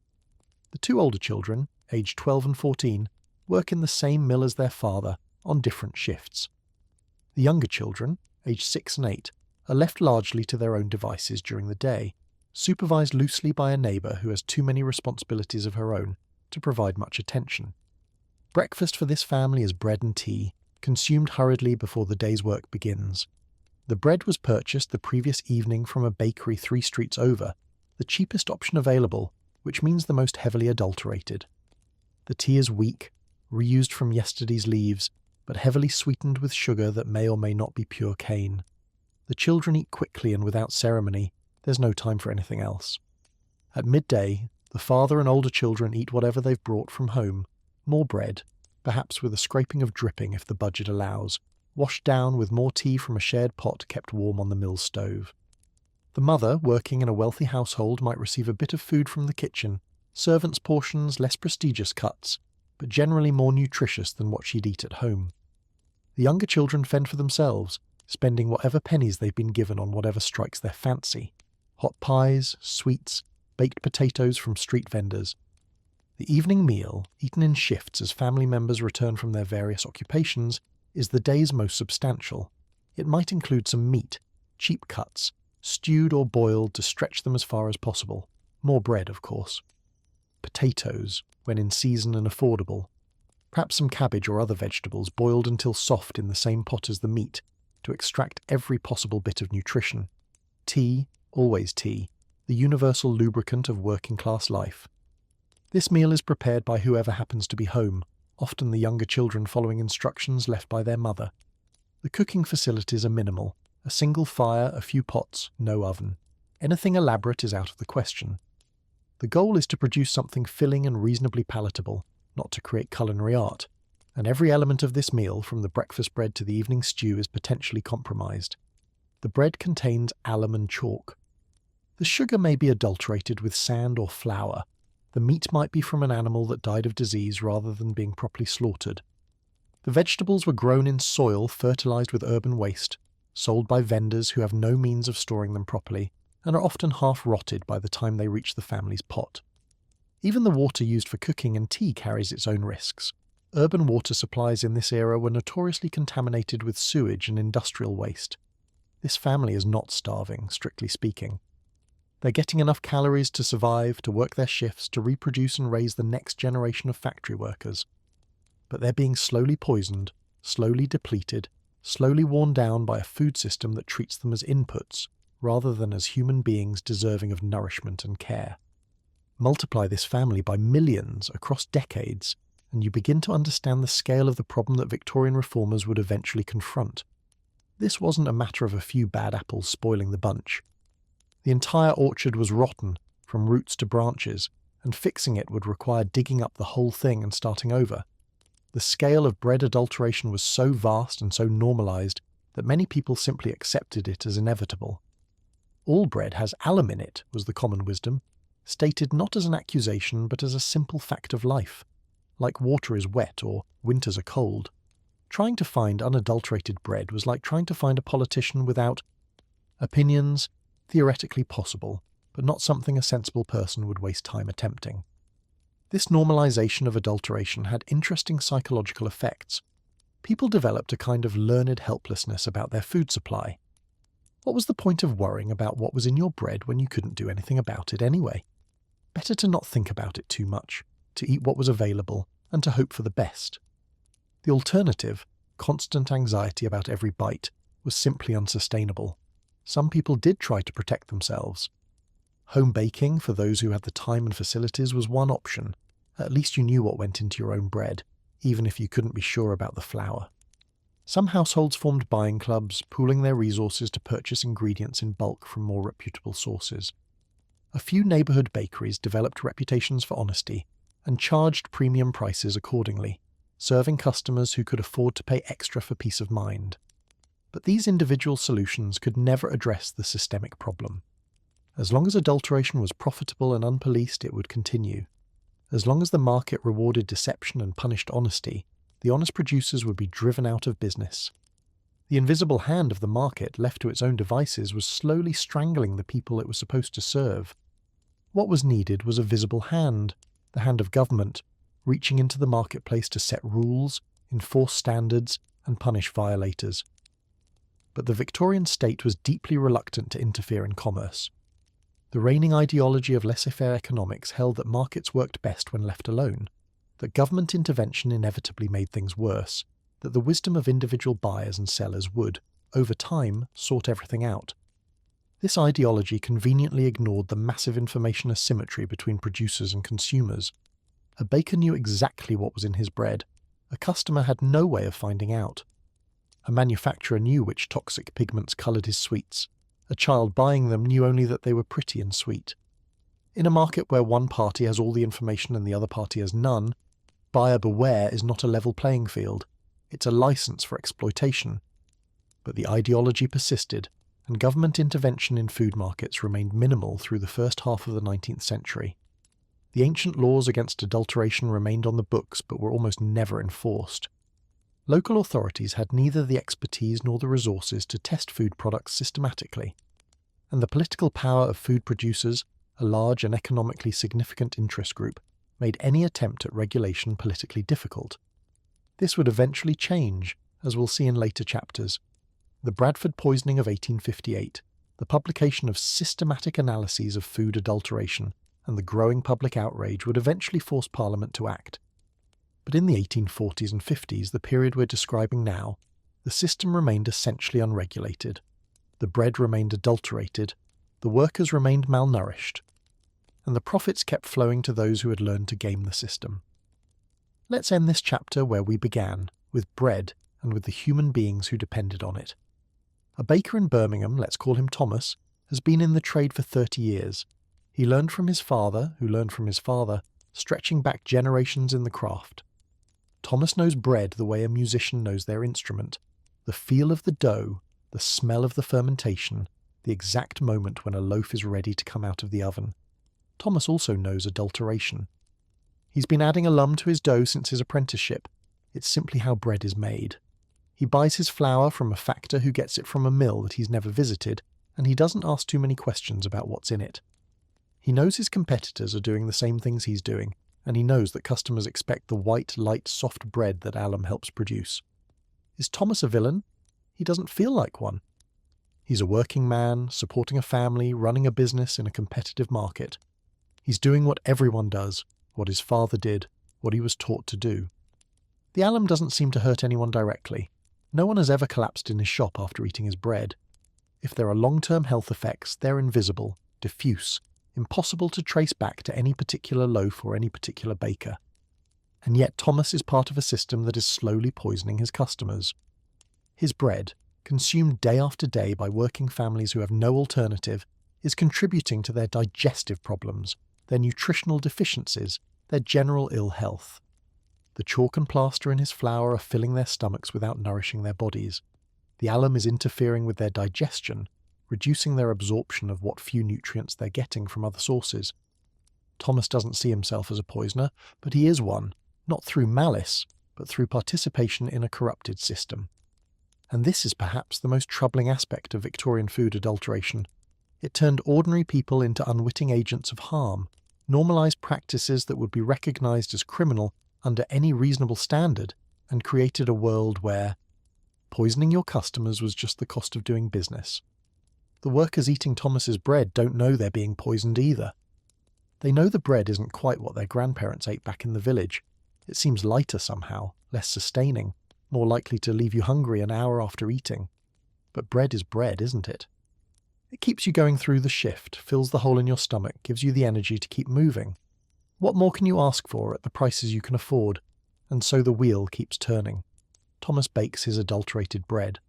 The two older children, aged 12 and 14, work in the same mill as their father, on different shifts. The younger children, aged 6 and 8, are left largely to their own devices during the day, supervised loosely by a neighbour who has too many responsibilities of her own to provide much attention. Breakfast for this family is bread and tea, consumed hurriedly before the day's work begins. The bread was purchased the previous evening from a bakery 3 streets over, the cheapest option available, which means the most heavily adulterated. The tea is weak, reused from yesterday's leaves, but heavily sweetened with sugar that may or may not be pure cane. The children eat quickly and without ceremony. There's no time for anything else. At midday, the father and older children eat whatever they've brought from home, more bread, perhaps with a scraping of dripping if the budget allows, washed down with more tea from a shared pot kept warm on the mill stove. The mother, working in a wealthy household, might receive a bit of food from the kitchen, servants' portions, less prestigious cuts, but generally more nutritious than what she'd eat at home. The younger children fend for themselves, spending whatever pennies they've been given on whatever strikes their fancy. Hot pies, sweets, baked potatoes from street vendors. The evening meal, eaten in shifts as family members return from their various occupations, is the day's most substantial. It might include some meat, cheap cuts, stewed or boiled to stretch them as far as possible. More bread, of course. Potatoes, when in season and affordable. Perhaps some cabbage or other vegetables boiled until soft in the same pot as the meat to extract every possible bit of nutrition. Tea, always tea, the universal lubricant of working-class life. This meal is prepared by whoever happens to be home, often the younger children following instructions left by their mother. The cooking facilities are minimal. A single fire, a few pots, no oven. Anything elaborate is out of the question. The goal is to produce something filling and reasonably palatable, not to create culinary art, and every element of this meal, from the breakfast bread to the evening stew, is potentially compromised. The bread contains alum and chalk. The sugar may be adulterated with sand or flour. The meat might be from an animal that died of disease rather than being properly slaughtered. The vegetables were grown in soil fertilized with urban waste, sold by vendors who have no means of storing them properly, and are often half-rotted by the time they reach the family's pot. Even the water used for cooking and tea carries its own risks. Urban water supplies in this era were notoriously contaminated with sewage and industrial waste. This family is not starving, strictly speaking. They're getting enough calories to survive, to work their shifts, to reproduce and raise the next generation of factory workers. But they're being slowly poisoned, slowly depleted, slowly worn down by a food system that treats them as inputs, rather than as human beings deserving of nourishment and care. Multiply this family by millions across decades, and you begin to understand the scale of the problem that Victorian reformers would eventually confront. This wasn't a matter of a few bad apples spoiling the bunch. The entire orchard was rotten, from roots to branches, and fixing it would require digging up the whole thing and starting over. The scale of bread adulteration was so vast and so normalized that many people simply accepted it as inevitable. All bread has alum in it, was the common wisdom, stated not as an accusation but as a simple fact of life. Like water is wet or winters are cold. Trying to find unadulterated bread was like trying to find a politician without opinions. Theoretically possible, but not something a sensible person would waste time attempting. This normalization of adulteration had interesting psychological effects. People developed a kind of learned helplessness about their food supply. What was the point of worrying about what was in your bread when you couldn't do anything about it anyway? Better to not think about it too much, to eat what was available, and to hope for the best. The alternative, constant anxiety about every bite, was simply unsustainable. Some people did try to protect themselves. Home baking, for those who had the time and facilities, was one option. At least you knew what went into your own bread, even if you couldn't be sure about the flour. Some households formed buying clubs, pooling their resources to purchase ingredients in bulk from more reputable sources. A few neighborhood bakeries developed reputations for honesty and charged premium prices accordingly, serving customers who could afford to pay extra for peace of mind. But these individual solutions could never address the systemic problem. As long as adulteration was profitable and unpoliced, it would continue. As long as the market rewarded deception and punished honesty, the honest producers would be driven out of business. The invisible hand of the market, left to its own devices, was slowly strangling the people it was supposed to serve. What was needed was a visible hand, the hand of government, reaching into the marketplace to set rules, enforce standards, and punish violators. But the Victorian state was deeply reluctant to interfere in commerce. The reigning ideology of laissez-faire economics held that markets worked best when left alone, that government intervention inevitably made things worse, that the wisdom of individual buyers and sellers would, over time, sort everything out. This ideology conveniently ignored the massive information asymmetry between producers and consumers. A baker knew exactly what was in his bread. A customer had no way of finding out. A manufacturer knew which toxic pigments coloured his sweets. A child buying them knew only that they were pretty and sweet. In a market where one party has all the information and the other party has none, buyer beware is not a level playing field. It's a license for exploitation. But the ideology persisted, and government intervention in food markets remained minimal through the first half of the 19th century. The ancient laws against adulteration remained on the books but were almost never enforced. Local authorities had neither the expertise nor the resources to test food products systematically, and the political power of food producers, a large and economically significant interest group, made any attempt at regulation politically difficult. This would eventually change, as we'll see in later chapters. The Bradford poisoning of 1858, the publication of systematic analyses of food adulteration, and the growing public outrage would eventually force Parliament to act. But in the 1840s and 50s, the period we're describing now, the system remained essentially unregulated. The bread remained adulterated, the workers remained malnourished, and the profits kept flowing to those who had learned to game the system. Let's end this chapter where we began, with bread and with the human beings who depended on it. A baker in Birmingham, let's call him Thomas, has been in the trade for 30 years. He learned from his father, who learned from his father, stretching back generations in the craft. Thomas knows bread the way a musician knows their instrument. The feel of the dough, the smell of the fermentation, the exact moment when a loaf is ready to come out of the oven. Thomas also knows adulteration. He's been adding a lump to his dough since his apprenticeship. It's simply how bread is made. He buys his flour from a factor who gets it from a mill that he's never visited, and he doesn't ask too many questions about what's in it. He knows his competitors are doing the same things he's doing, and he knows that customers expect the white, light, soft bread that alum helps produce. Is Thomas a villain? He doesn't feel like one. He's a working man, supporting a family, running a business in a competitive market. He's doing what everyone does, what his father did, what he was taught to do. The alum doesn't seem to hurt anyone directly. No one has ever collapsed in his shop after eating his bread. If there are long-term health effects, they're invisible, diffuse, impossible to trace back to any particular loaf or any particular baker. And yet Thomas is part of a system that is slowly poisoning his customers. His bread, consumed day after day by working families who have no alternative, is contributing to their digestive problems, their nutritional deficiencies, their general ill health. The chalk and plaster in his flour are filling their stomachs without nourishing their bodies. The alum is interfering with their digestion, reducing their absorption of what few nutrients they're getting from other sources. Thomas doesn't see himself as a poisoner, but he is one, not through malice, but through participation in a corrupted system. And this is perhaps the most troubling aspect of Victorian food adulteration. It turned ordinary people into unwitting agents of harm, normalised practices that would be recognised as criminal under any reasonable standard, and created a world where poisoning your customers was just the cost of doing business. The workers eating Thomas's bread don't know they're being poisoned either. They know the bread isn't quite what their grandparents ate back in the village. It seems lighter somehow, less sustaining, more likely to leave you hungry an hour after eating. But bread is bread, isn't it? It keeps you going through the shift, fills the hole in your stomach, gives you the energy to keep moving. What more can you ask for at the prices you can afford? And so the wheel keeps turning. Thomas bakes his adulterated bread.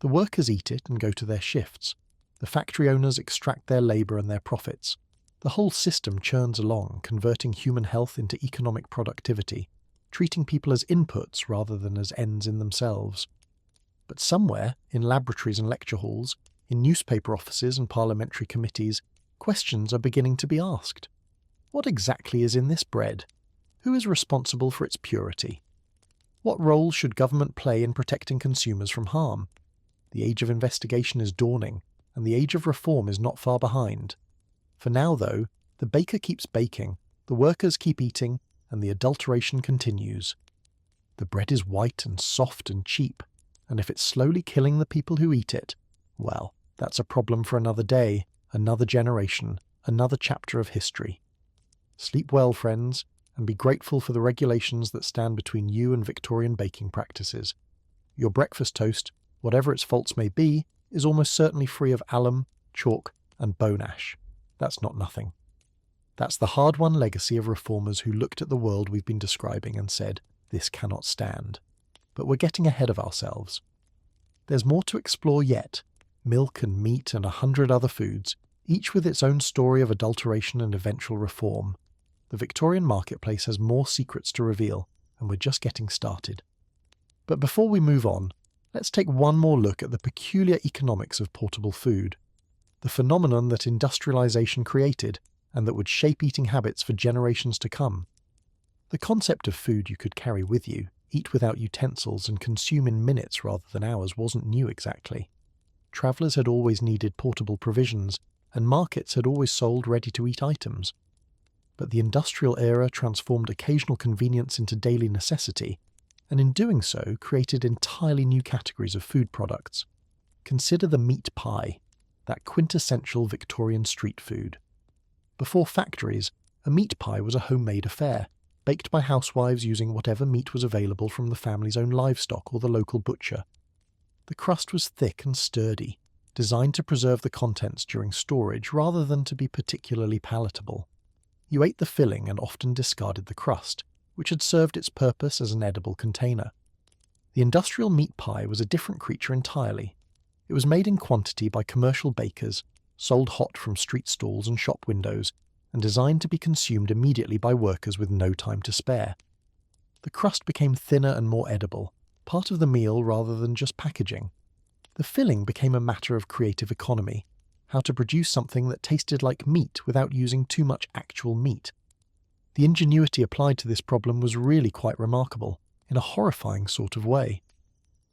The workers eat it and go to their shifts. The factory owners extract their labour and their profits. The whole system churns along, converting human health into economic productivity, treating people as inputs rather than as ends in themselves. But somewhere, in laboratories and lecture halls, in newspaper offices and parliamentary committees, questions are beginning to be asked. What exactly is in this bread? Who is responsible for its purity? What role should government play in protecting consumers from harm? The age of investigation is dawning, and the age of reform is not far behind. For now, though, the baker keeps baking, the workers keep eating, and the adulteration continues. The bread is white and soft and cheap, and if it's slowly killing the people who eat it, well, that's a problem for another day, another generation, another chapter of history. Sleep well, friends, and be grateful for the regulations that stand between you and Victorian baking practices. Your breakfast toast, whatever its faults may be, is almost certainly free of alum, chalk, and bone ash. That's not nothing. That's the hard-won legacy of reformers who looked at the world we've been describing and said, this cannot stand. But we're getting ahead of ourselves. There's more to explore yet. Milk and meat and 100 other foods, each with its own story of adulteration and eventual reform. The Victorian marketplace has more secrets to reveal, and we're just getting started. But before we move on, let's take one more look at the peculiar economics of portable food, the phenomenon that industrialization created and that would shape eating habits for generations to come. The concept of food you could carry with you, eat without utensils and consume in minutes rather than hours wasn't new exactly. Travellers had always needed portable provisions, and markets had always sold ready-to-eat items. But the industrial era transformed occasional convenience into daily necessity, and in doing so created entirely new categories of food products. Consider the meat pie, that quintessential Victorian street food. Before factories, a meat pie was a homemade affair. baked by housewives using whatever meat was available from the family's own livestock or the local butcher. The crust was thick and sturdy, designed to preserve the contents during storage rather than to be particularly palatable. You ate the filling and often discarded the crust, which had served its purpose as an edible container. The industrial meat pie was a different creature entirely. It was made in quantity by commercial bakers, sold hot from street stalls and shop windows, and designed to be consumed immediately by workers with no time to spare. The crust became thinner and more edible, part of the meal rather than just packaging. The filling became a matter of creative economy, how to produce something that tasted like meat without using too much actual meat. The ingenuity applied to this problem was really quite remarkable, in a horrifying sort of way.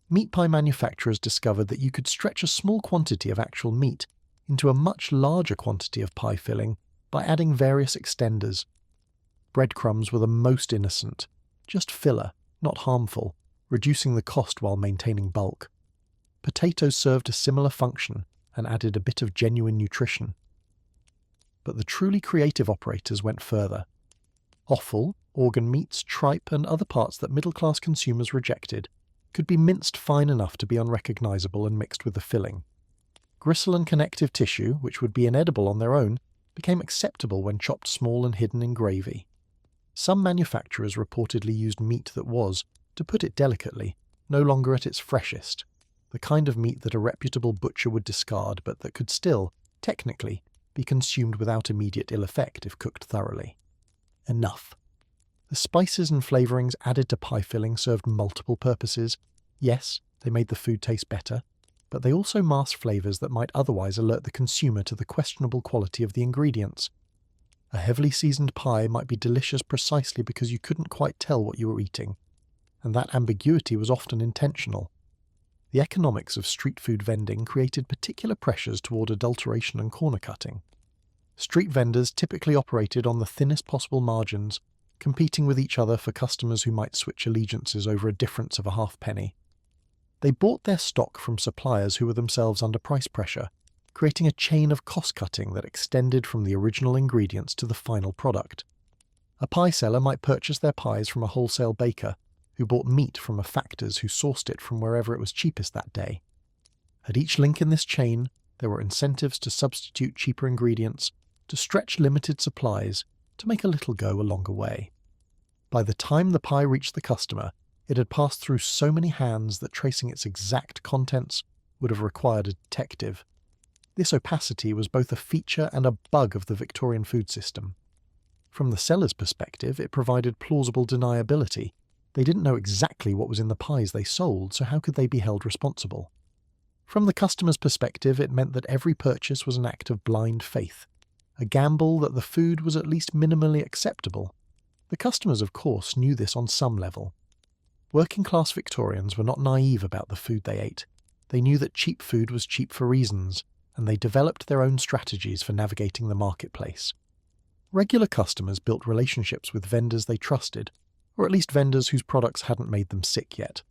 Meat pie manufacturers discovered that you could stretch a small quantity of actual meat into a much larger quantity of pie filling by adding various extenders. Breadcrumbs were the most innocent, just filler, not harmful, reducing the cost while maintaining bulk. Potatoes served a similar function and added a bit of genuine nutrition. But the truly creative operators went further. Offal, organ meats, tripe, and other parts that middle-class consumers rejected could be minced fine enough to be unrecognizable and mixed with the filling. Gristle and connective tissue, which would be inedible on their own, became acceptable when chopped small and hidden in gravy. Some manufacturers reportedly used meat that was, to put it delicately, no longer at its freshest, the kind of meat that a reputable butcher would discard but that could still, technically, be consumed without immediate ill effect if cooked thoroughly. Enough. The spices and flavourings added to pie filling served multiple purposes. Yes, they made the food taste better, but they also masked flavours that might otherwise alert the consumer to the questionable quality of the ingredients. A heavily seasoned pie might be delicious precisely because you couldn't quite tell what you were eating, and that ambiguity was often intentional. The economics of street food vending created particular pressures toward adulteration and corner cutting. Street vendors typically operated on the thinnest possible margins, competing with each other for customers who might switch allegiances over a difference of a halfpenny. They bought their stock from suppliers who were themselves under price pressure, creating a chain of cost-cutting that extended from the original ingredients to the final product. A pie seller might purchase their pies from a wholesale baker, who bought meat from a factors who sourced it from wherever it was cheapest that day. At each link in this chain, there were incentives to substitute cheaper ingredients, to stretch limited supplies, to make a little go a longer way. By the time the pie reached the customer, it had passed through so many hands that tracing its exact contents would have required a detective. This opacity was both a feature and a bug of the Victorian food system. From the seller's perspective, it provided plausible deniability. They didn't know exactly what was in the pies they sold, so how could they be held responsible? From the customer's perspective, it meant that every purchase was an act of blind faith, a gamble that the food was at least minimally acceptable. The customers, of course, knew this on some level. Working-class Victorians were not naive about the food they ate. They knew that cheap food was cheap for reasons, and they developed their own strategies for navigating the marketplace. Regular customers built relationships with vendors they trusted, or at least vendors whose products hadn't made them sick yet.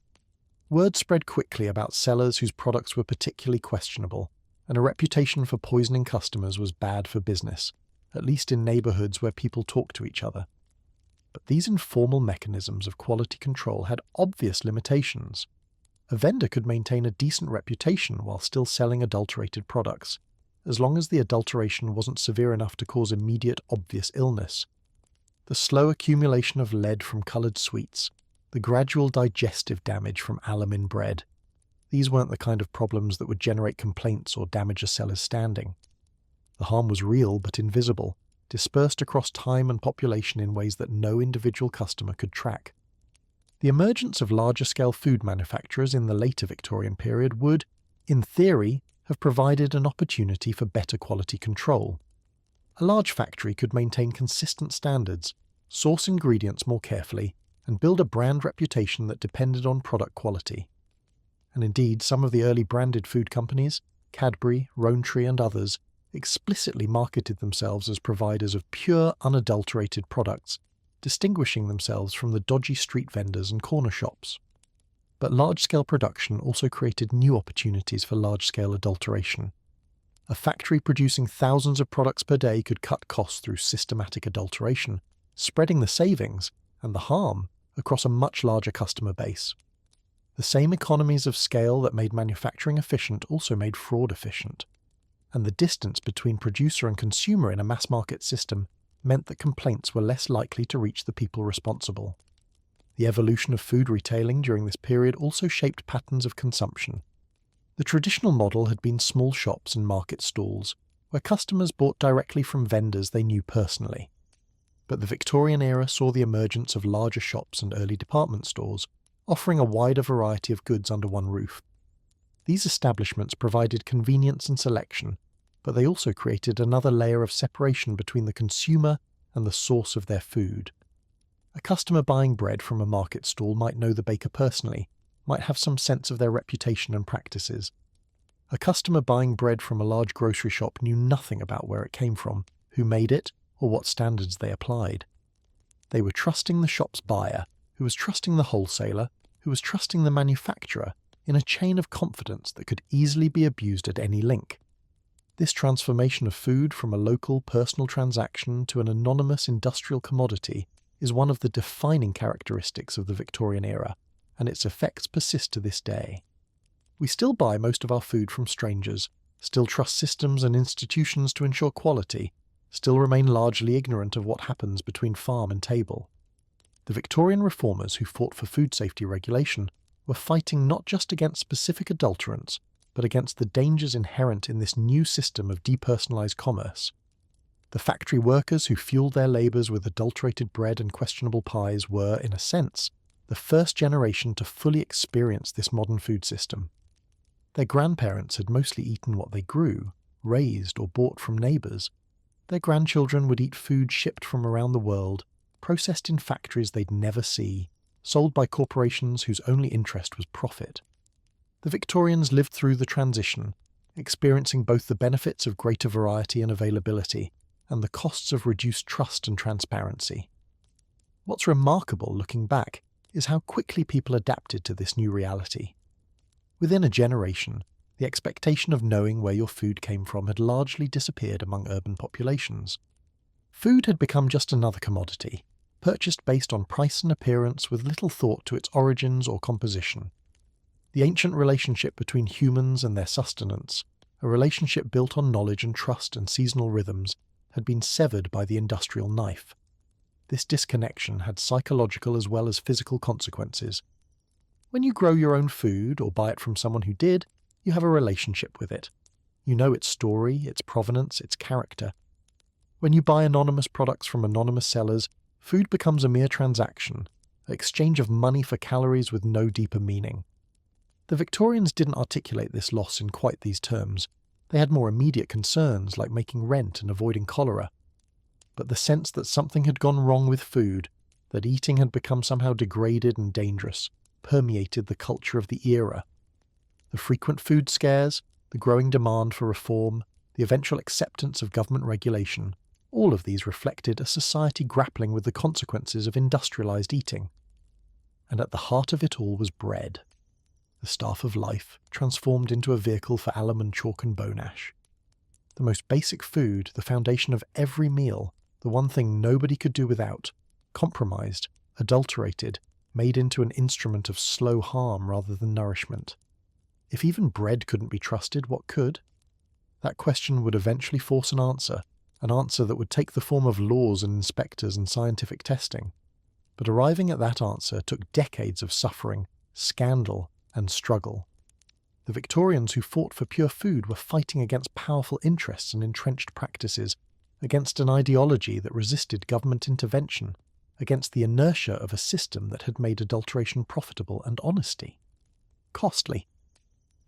Word spread quickly about sellers whose products were particularly questionable, and a reputation for poisoning customers was bad for business, at least in neighbourhoods where people talked to each other. But these informal mechanisms of quality control had obvious limitations. A vendor could maintain a decent reputation while still selling adulterated products, as long as the adulteration wasn't severe enough to cause immediate obvious illness. The slow accumulation of lead from coloured sweets, the gradual digestive damage from alum in bread, these weren't the kind of problems that would generate complaints or damage a seller's standing. The harm was real but invisible, dispersed across time and population in ways that no individual customer could track. The emergence of larger-scale food manufacturers in the later Victorian period would, in theory, have provided an opportunity for better quality control. A large factory could maintain consistent standards, source ingredients more carefully, and build a brand reputation that depended on product quality. And indeed, some of the early branded food companies, Cadbury, Rowntree and others, explicitly marketed themselves as providers of pure, unadulterated products, distinguishing themselves from the dodgy street vendors and corner shops. But large-scale production also created new opportunities for large-scale adulteration. A factory producing thousands of products per day could cut costs through systematic adulteration, spreading the savings, and the harm across a much larger customer base. The same economies of scale that made manufacturing efficient also made fraud efficient, and the distance between producer and consumer in a mass market system meant that complaints were less likely to reach the people responsible. The evolution of food retailing during this period also shaped patterns of consumption. The traditional model had been small shops and market stalls, where customers bought directly from vendors they knew personally. But the Victorian era saw the emergence of larger shops and early department stores, offering a wider variety of goods under one roof. These establishments provided convenience and selection, but they also created another layer of separation between the consumer and the source of their food. A customer buying bread from a market stall might know the baker personally, might have some sense of their reputation and practices. A customer buying bread from a large grocery shop knew nothing about where it came from, who made it, or what standards they applied. They were trusting the shop's buyer, who was trusting the wholesaler, who was trusting the manufacturer, in a chain of confidence that could easily be abused at any link. This transformation of food from a local personal transaction to an anonymous industrial commodity is one of the defining characteristics of the Victorian era, and its effects persist to this day. We still buy most of our food from strangers, still trust systems and institutions to ensure quality, still remain largely ignorant of what happens between farm and table. The Victorian reformers who fought for food safety regulation were fighting not just against specific adulterants, but against the dangers inherent in this new system of depersonalized commerce. The factory workers who fueled their labours with adulterated bread and questionable pies were, in a sense, the first generation to fully experience this modern food system. Their grandparents had mostly eaten what they grew, raised or bought from neighbours. Their grandchildren would eat food shipped from around the world, processed in factories they'd never see, sold by corporations whose only interest was profit. The Victorians lived through the transition, experiencing both the benefits of greater variety and availability, and the costs of reduced trust and transparency. What's remarkable, looking back, is how quickly people adapted to this new reality. Within a generation, the expectation of knowing where your food came from had largely disappeared among urban populations. Food had become just another commodity, purchased based on price and appearance with little thought to its origins or composition. The ancient relationship between humans and their sustenance, a relationship built on knowledge and trust and seasonal rhythms, had been severed by the industrial knife. This disconnection had psychological as well as physical consequences. When you grow your own food or buy it from someone who did, you have a relationship with it. You know its story, its provenance, its character. When you buy anonymous products from anonymous sellers, food becomes a mere transaction, an exchange of money for calories with no deeper meaning. The Victorians didn't articulate this loss in quite these terms. They had more immediate concerns like making rent and avoiding cholera. But the sense that something had gone wrong with food, that eating had become somehow degraded and dangerous, permeated the culture of the era. The frequent food scares, the growing demand for reform, the eventual acceptance of government regulation, all of these reflected a society grappling with the consequences of industrialized eating. And at the heart of it all was bread, the staff of life, transformed into a vehicle for alum and chalk and bone ash. The most basic food, the foundation of every meal, the one thing nobody could do without, compromised, adulterated, made into an instrument of slow harm rather than nourishment. If even bread couldn't be trusted, what could? That question would eventually force an answer that would take the form of laws and inspectors and scientific testing. But arriving at that answer took decades of suffering, scandal, and struggle. The Victorians who fought for pure food were fighting against powerful interests and entrenched practices, against an ideology that resisted government intervention, against the inertia of a system that had made adulteration profitable and honesty costly.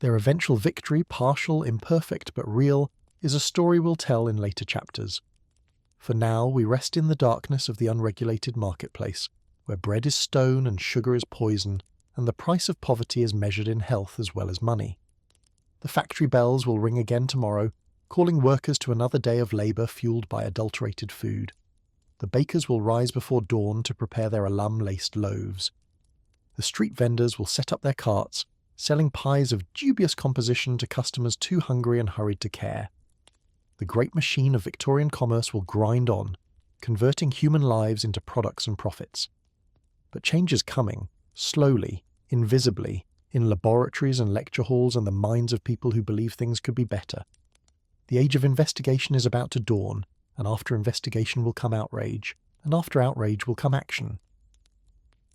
Their eventual victory, partial, imperfect, but real, is a story we'll tell in later chapters. For now, we rest in the darkness of the unregulated marketplace, where bread is stone and sugar is poison, and the price of poverty is measured in health as well as money. The factory bells will ring again tomorrow, calling workers to another day of labour fueled by adulterated food. The bakers will rise before dawn to prepare their alum-laced loaves. The street vendors will set up their carts, selling pies of dubious composition to customers too hungry and hurried to care. The great machine of Victorian commerce will grind on, converting human lives into products and profits. But change is coming, slowly, invisibly, in laboratories and lecture halls and the minds of people who believe things could be better. The age of investigation is about to dawn, and after investigation will come outrage, and after outrage will come action.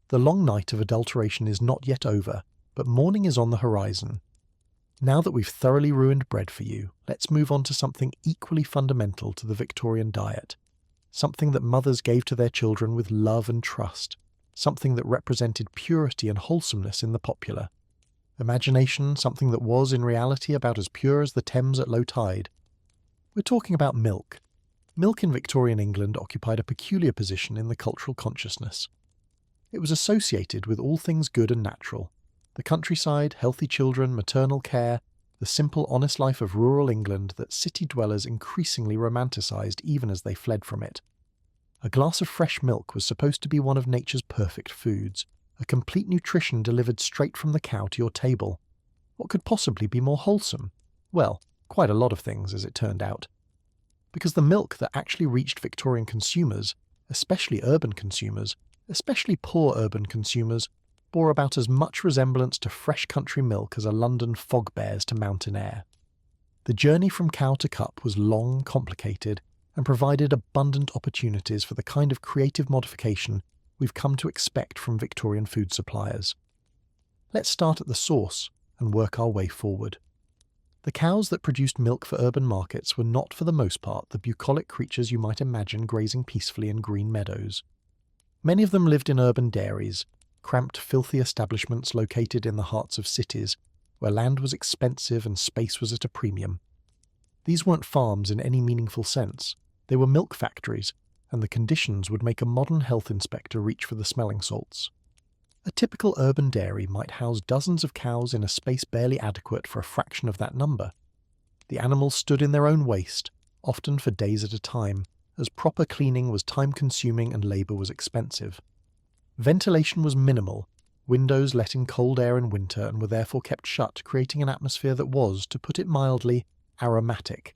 The long night of adulteration is not yet over, but morning is on the horizon. Now that we've thoroughly ruined bread for you, let's move on to something equally fundamental to the Victorian diet. Something that mothers gave to their children with love and trust. Something that represented purity and wholesomeness in the popular. Imagination, something that was in reality about as pure as the Thames at low tide. We're talking about milk. Milk in Victorian England occupied a peculiar position in the cultural consciousness. It was associated with all things good and natural. The countryside, healthy children, maternal care, the simple, honest life of rural England that city dwellers increasingly romanticised even as they fled from it. A glass of fresh milk was supposed to be one of nature's perfect foods, a complete nutrition delivered straight from the cow to your table. What could possibly be more wholesome? Well, quite a lot of things, as it turned out. Because the milk that actually reached Victorian consumers, especially urban consumers, especially poor urban consumers, bore about as much resemblance to fresh country milk as a London fog bears to mountain air. The journey from cow to cup was long, complicated, and provided abundant opportunities for the kind of creative modification we've come to expect from Victorian food suppliers. Let's start at the source and work our way forward. The cows that produced milk for urban markets were not for the most part the bucolic creatures you might imagine grazing peacefully in green meadows. Many of them lived in urban dairies, cramped, filthy establishments located in the hearts of cities, where land was expensive and space was at a premium. These weren't farms in any meaningful sense. They were milk factories, and the conditions would make a modern health inspector reach for the smelling salts. A typical urban dairy might house dozens of cows in a space barely adequate for a fraction of that number. The animals stood in their own waste, often for days at a time, as proper cleaning was time-consuming and labour was expensive. Ventilation was minimal. Windows let in cold air in winter and were therefore kept shut, creating an atmosphere that was, to put it mildly, aromatic.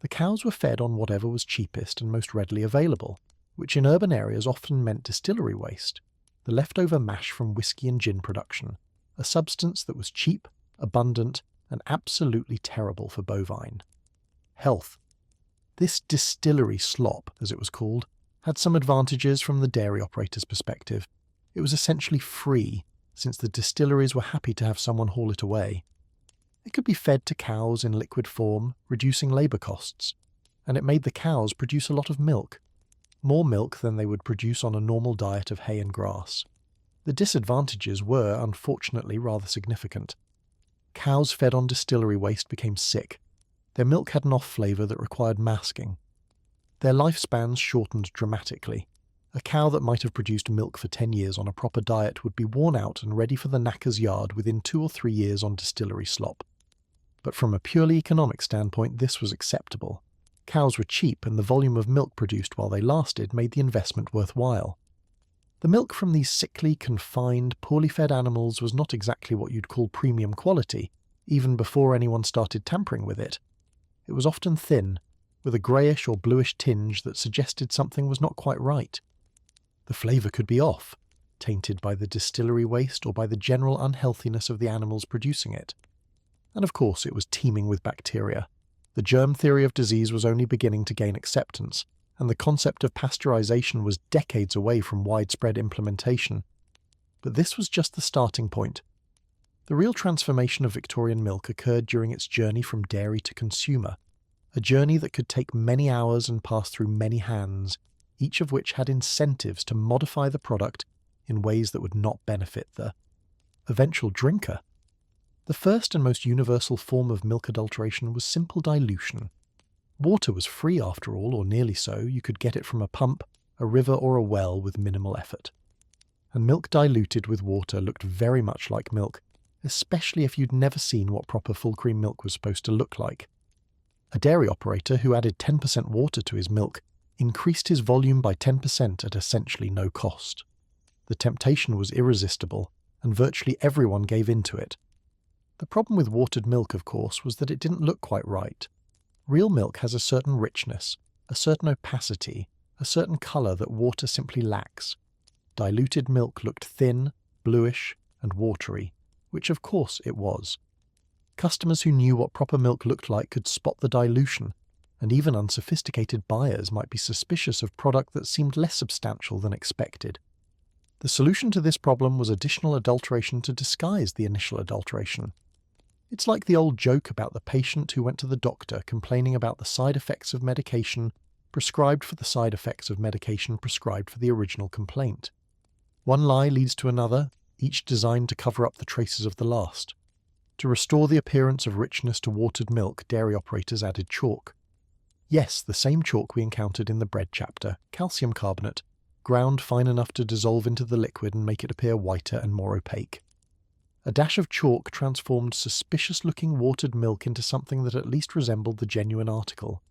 The cows were fed on whatever was cheapest and most readily available, which in urban areas often meant distillery waste, the leftover mash from whiskey and gin production, a substance that was cheap, abundant, and absolutely terrible for bovine. Health. This distillery slop, as it was called, had some advantages from the dairy operator's perspective. It was essentially free, since the distilleries were happy to have someone haul it away. It could be fed to cows in liquid form, reducing labour costs, and it made the cows produce a lot of milk, more milk than they would produce on a normal diet of hay and grass. The disadvantages were, unfortunately, rather significant. Cows fed on distillery waste became sick. Their milk had an off-flavour that required masking. Their lifespans shortened dramatically. A cow that might have produced milk for 10 years on a proper diet would be worn out and ready for the knacker's yard within 2 or 3 years on distillery slop. But from a purely economic standpoint, this was acceptable. Cows were cheap, and the volume of milk produced while they lasted made the investment worthwhile. The milk from these sickly, confined, poorly fed animals was not exactly what you'd call premium quality, even before anyone started tampering with it. It was often thin, with a greyish or bluish tinge that suggested something was not quite right. The flavour could be off, tainted by the distillery waste or by the general unhealthiness of the animals producing it. And of course it was teeming with bacteria. The germ theory of disease was only beginning to gain acceptance, and the concept of pasteurisation was decades away from widespread implementation. But this was just the starting point. The real transformation of Victorian milk occurred during its journey from dairy to consumer, a journey that could take many hours and pass through many hands, each of which had incentives to modify the product in ways that would not benefit the eventual drinker. The first and most universal form of milk adulteration was simple dilution. Water was free after all, or nearly so. You could get it from a pump, a river, or a well with minimal effort. And milk diluted with water looked very much like milk, especially if you'd never seen what proper full-cream milk was supposed to look like. A dairy operator who added 10% water to his milk increased his volume by 10% at essentially no cost. The temptation was irresistible, and virtually everyone gave in to it. The problem with watered milk, of course, was that it didn't look quite right. Real milk has a certain richness, a certain opacity, a certain colour that water simply lacks. diluted milk looked thin, bluish, and watery, which of course it was. Customers who knew what proper milk looked like could spot the dilution, and even unsophisticated buyers might be suspicious of product that seemed less substantial than expected. The solution to this problem was additional adulteration to disguise the initial adulteration. It's like the old joke about the patient who went to the doctor complaining about the side effects of medication prescribed for the side effects of medication prescribed for the original complaint. One lie leads to another, each designed to cover up the traces of the last. To restore the appearance of richness to watered milk, dairy operators added chalk. Yes, the same chalk we encountered in the bread chapter, calcium carbonate, ground fine enough to dissolve into the liquid and make it appear whiter and more opaque. A dash of chalk transformed suspicious-looking watered milk into something that at least resembled the genuine article.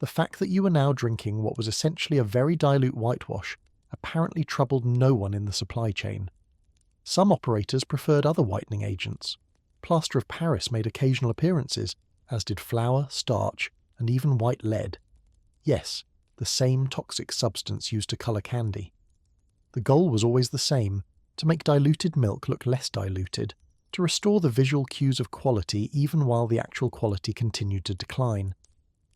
The fact that you were now drinking what was essentially a very dilute whitewash apparently troubled no one in the supply chain. Some operators preferred other whitening agents. Plaster of Paris made occasional appearances, as did flour, starch, and even white lead. Yes, the same toxic substance used to colour candy. The goal was always the same, to make diluted milk look less diluted, to restore the visual cues of quality even while the actual quality continued to decline.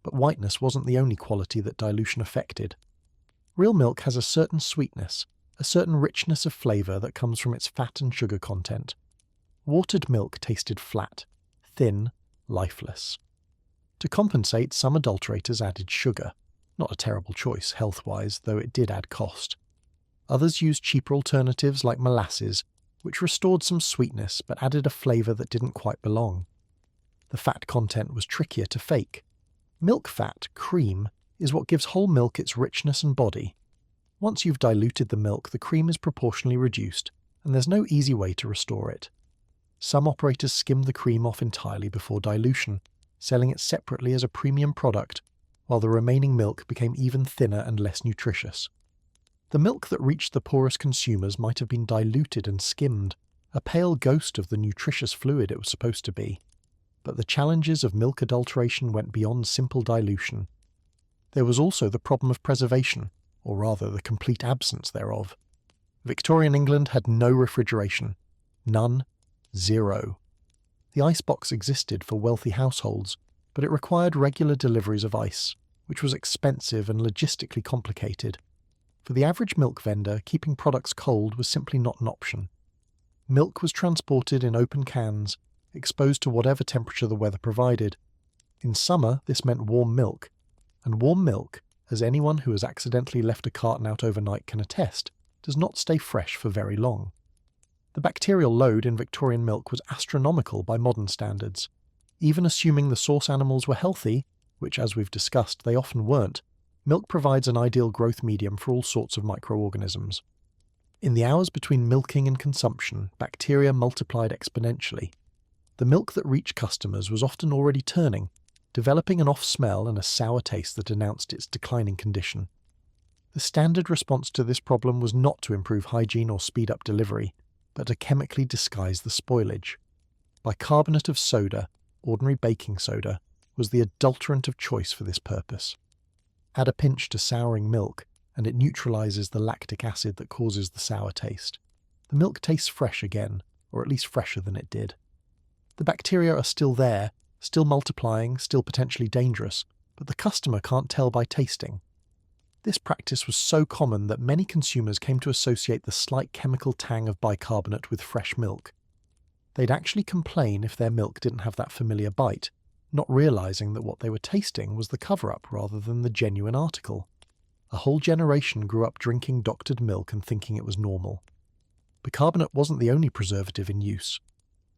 But whiteness wasn't the only quality that dilution affected. Real milk has a certain sweetness, a certain richness of flavour that comes from its fat and sugar content. Watered milk tasted flat, thin, lifeless. To compensate, some adulterators added sugar. Not a terrible choice health-wise, though it did add cost. Others used cheaper alternatives like molasses, which restored some sweetness but added a flavour that didn't quite belong. The fat content was trickier to fake. Milk fat, cream, is what gives whole milk its richness and body. Once you've diluted the milk, the cream is proportionally reduced, and there's no easy way to restore it. Some operators skim the cream off entirely before dilution, selling it separately as a premium product, while the remaining milk became even thinner and less nutritious. The milk that reached the poorest consumers might have been diluted and skimmed, a pale ghost of the nutritious fluid it was supposed to be. But the challenges of milk adulteration went beyond simple dilution. There was also the problem of preservation, or rather the complete absence thereof. Victorian England had no refrigeration. None. Zero. The icebox existed for wealthy households, but it required regular deliveries of ice, which was expensive and logistically complicated. For the average milk vendor, keeping products cold was simply not an option. Milk was transported in open cans, exposed to whatever temperature the weather provided. In summer, this meant warm milk, and warm milk, as anyone who has accidentally left a carton out overnight can attest, does not stay fresh for very long. The bacterial load in Victorian milk was astronomical by modern standards. Even assuming the source animals were healthy, which as we've discussed they often weren't, milk provides an ideal growth medium for all sorts of microorganisms. In the hours between milking and consumption, bacteria multiplied exponentially. The milk that reached customers was often already turning, developing an off smell and a sour taste that announced its declining condition. The standard response to this problem was not to improve hygiene or speed up delivery, but to chemically disguise the spoilage. Bicarbonate of soda, ordinary baking soda, was the adulterant of choice for this purpose. Add a pinch to souring milk, and it neutralizes the lactic acid that causes the sour taste. The milk tastes fresh again, or at least fresher than it did. The bacteria are still there, still multiplying, still potentially dangerous, but the customer can't tell by tasting. This practice was so common that many consumers came to associate the slight chemical tang of bicarbonate with fresh milk. They'd actually complain if their milk didn't have that familiar bite, not realizing that what they were tasting was the cover-up rather than the genuine article. A whole generation grew up drinking doctored milk and thinking it was normal. Bicarbonate wasn't the only preservative in use.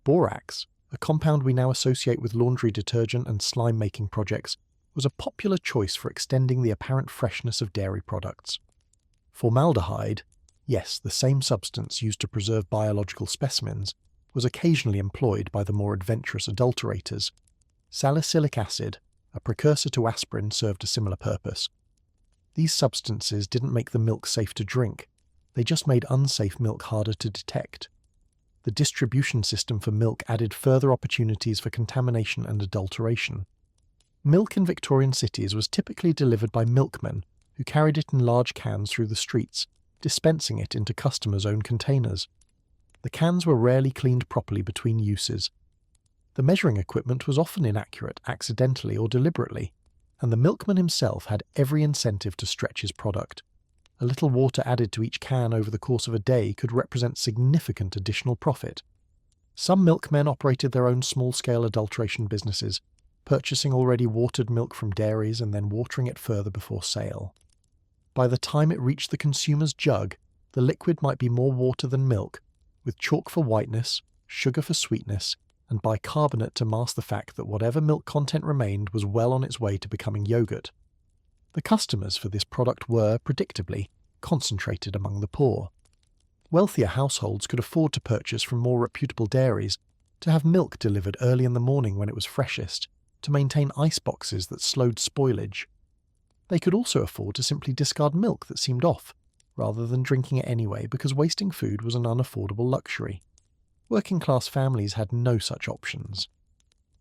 Borax, a compound we now associate with laundry detergent and slime-making projects, was a popular choice for extending the apparent freshness of dairy products. Formaldehyde, yes, the same substance used to preserve biological specimens, was occasionally employed by the more adventurous adulterators. Salicylic acid, a precursor to aspirin, served a similar purpose. These substances didn't make the milk safe to drink, they just made unsafe milk harder to detect. The distribution system for milk added further opportunities for contamination and adulteration. Milk in Victorian cities was typically delivered by milkmen, who carried it in large cans through the streets, dispensing it into customers' own containers. The cans were rarely cleaned properly between uses. The measuring equipment was often inaccurate accidentally or deliberately, and the milkman himself had every incentive to stretch his product. A little water added to each can over the course of a day could represent significant additional profit. Some milkmen operated their own small-scale adulteration businesses, purchasing already watered milk from dairies and then watering it further before sale. By the time it reached the consumer's jug, the liquid might be more water than milk, with chalk for whiteness, sugar for sweetness, and bicarbonate to mask the fact that whatever milk content remained was well on its way to becoming yogurt. The customers for this product were, predictably, concentrated among the poor. Wealthier households could afford to purchase from more reputable dairies, to have milk delivered early in the morning when it was freshest, to maintain ice boxes that slowed spoilage. They could also afford to simply discard milk that seemed off, rather than drinking it anyway because wasting food was an unaffordable luxury. Working-class families had no such options.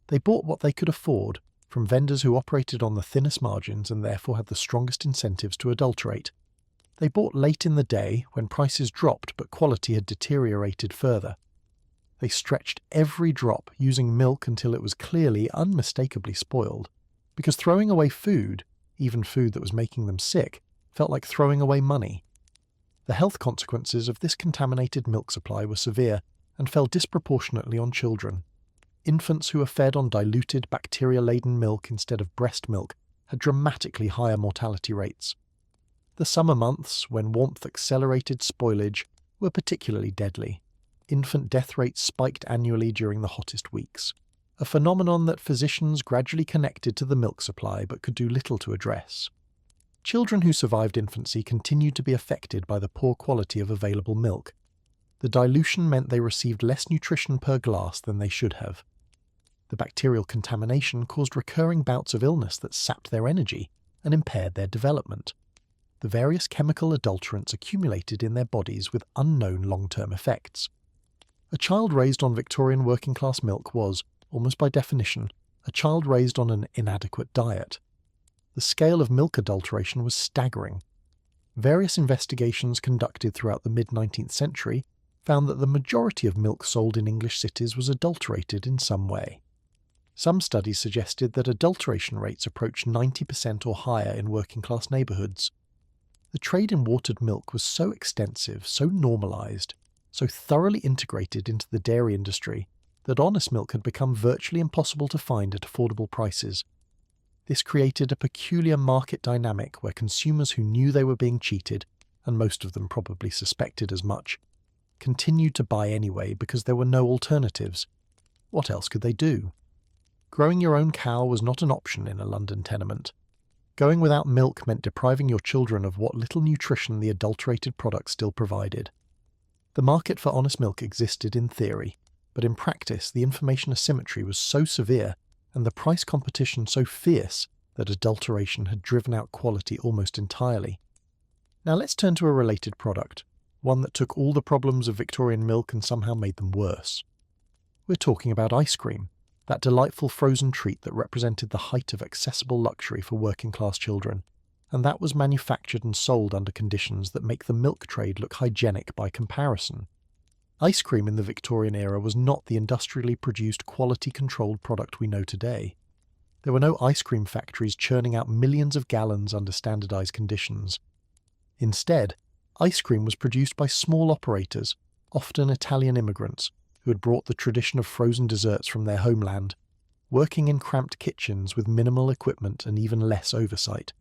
They bought what they could afford from vendors who operated on the thinnest margins and therefore had the strongest incentives to adulterate. They bought late in the day when prices dropped but quality had deteriorated further. They stretched every drop using milk until it was clearly, unmistakably spoiled, because throwing away food, even food that was making them sick, felt like throwing away money. The health consequences of this contaminated milk supply were severe and fell disproportionately on children. Infants who were fed on diluted, bacteria-laden milk instead of breast milk had dramatically higher mortality rates. The summer months, when warmth accelerated spoilage, were particularly deadly. Infant death rates spiked annually during the hottest weeks, a phenomenon that physicians gradually connected to the milk supply but could do little to address. Children who survived infancy continued to be affected by the poor quality of available milk. The dilution meant they received less nutrition per glass than they should have. The bacterial contamination caused recurring bouts of illness that sapped their energy and impaired their development. The various chemical adulterants accumulated in their bodies with unknown long-term effects. A child raised on Victorian working-class milk was, almost by definition, a child raised on an inadequate diet. The scale of milk adulteration was staggering. Various investigations conducted throughout the mid-19th century found that the majority of milk sold in English cities was adulterated in some way. Some studies suggested that adulteration rates approached 90% or higher in working-class neighbourhoods. The trade in watered milk was so extensive, so normalised, so thoroughly integrated into the dairy industry that honest milk had become virtually impossible to find at affordable prices. This created a peculiar market dynamic where consumers who knew they were being cheated, and most of them probably suspected as much, continued to buy anyway because there were no alternatives. What else could they do? Growing your own cow was not an option in a London tenement. Going without milk meant depriving your children of what little nutrition the adulterated product still provided. The market for honest milk existed in theory, but in practice the information asymmetry was so severe and the price competition so fierce that adulteration had driven out quality almost entirely. Now let's turn to a related product, one that took all the problems of Victorian milk and somehow made them worse. We're talking about ice cream, that delightful frozen treat that represented the height of accessible luxury for working-class children, and that was manufactured and sold under conditions that make the milk trade look hygienic by comparison. Ice cream in the Victorian era was not the industrially produced, quality-controlled product we know today. There were no ice cream factories churning out millions of gallons under standardized conditions. Instead, ice cream was produced by small operators, often Italian immigrants, who had brought the tradition of frozen desserts from their homeland, working in cramped kitchens with minimal equipment and even less oversight.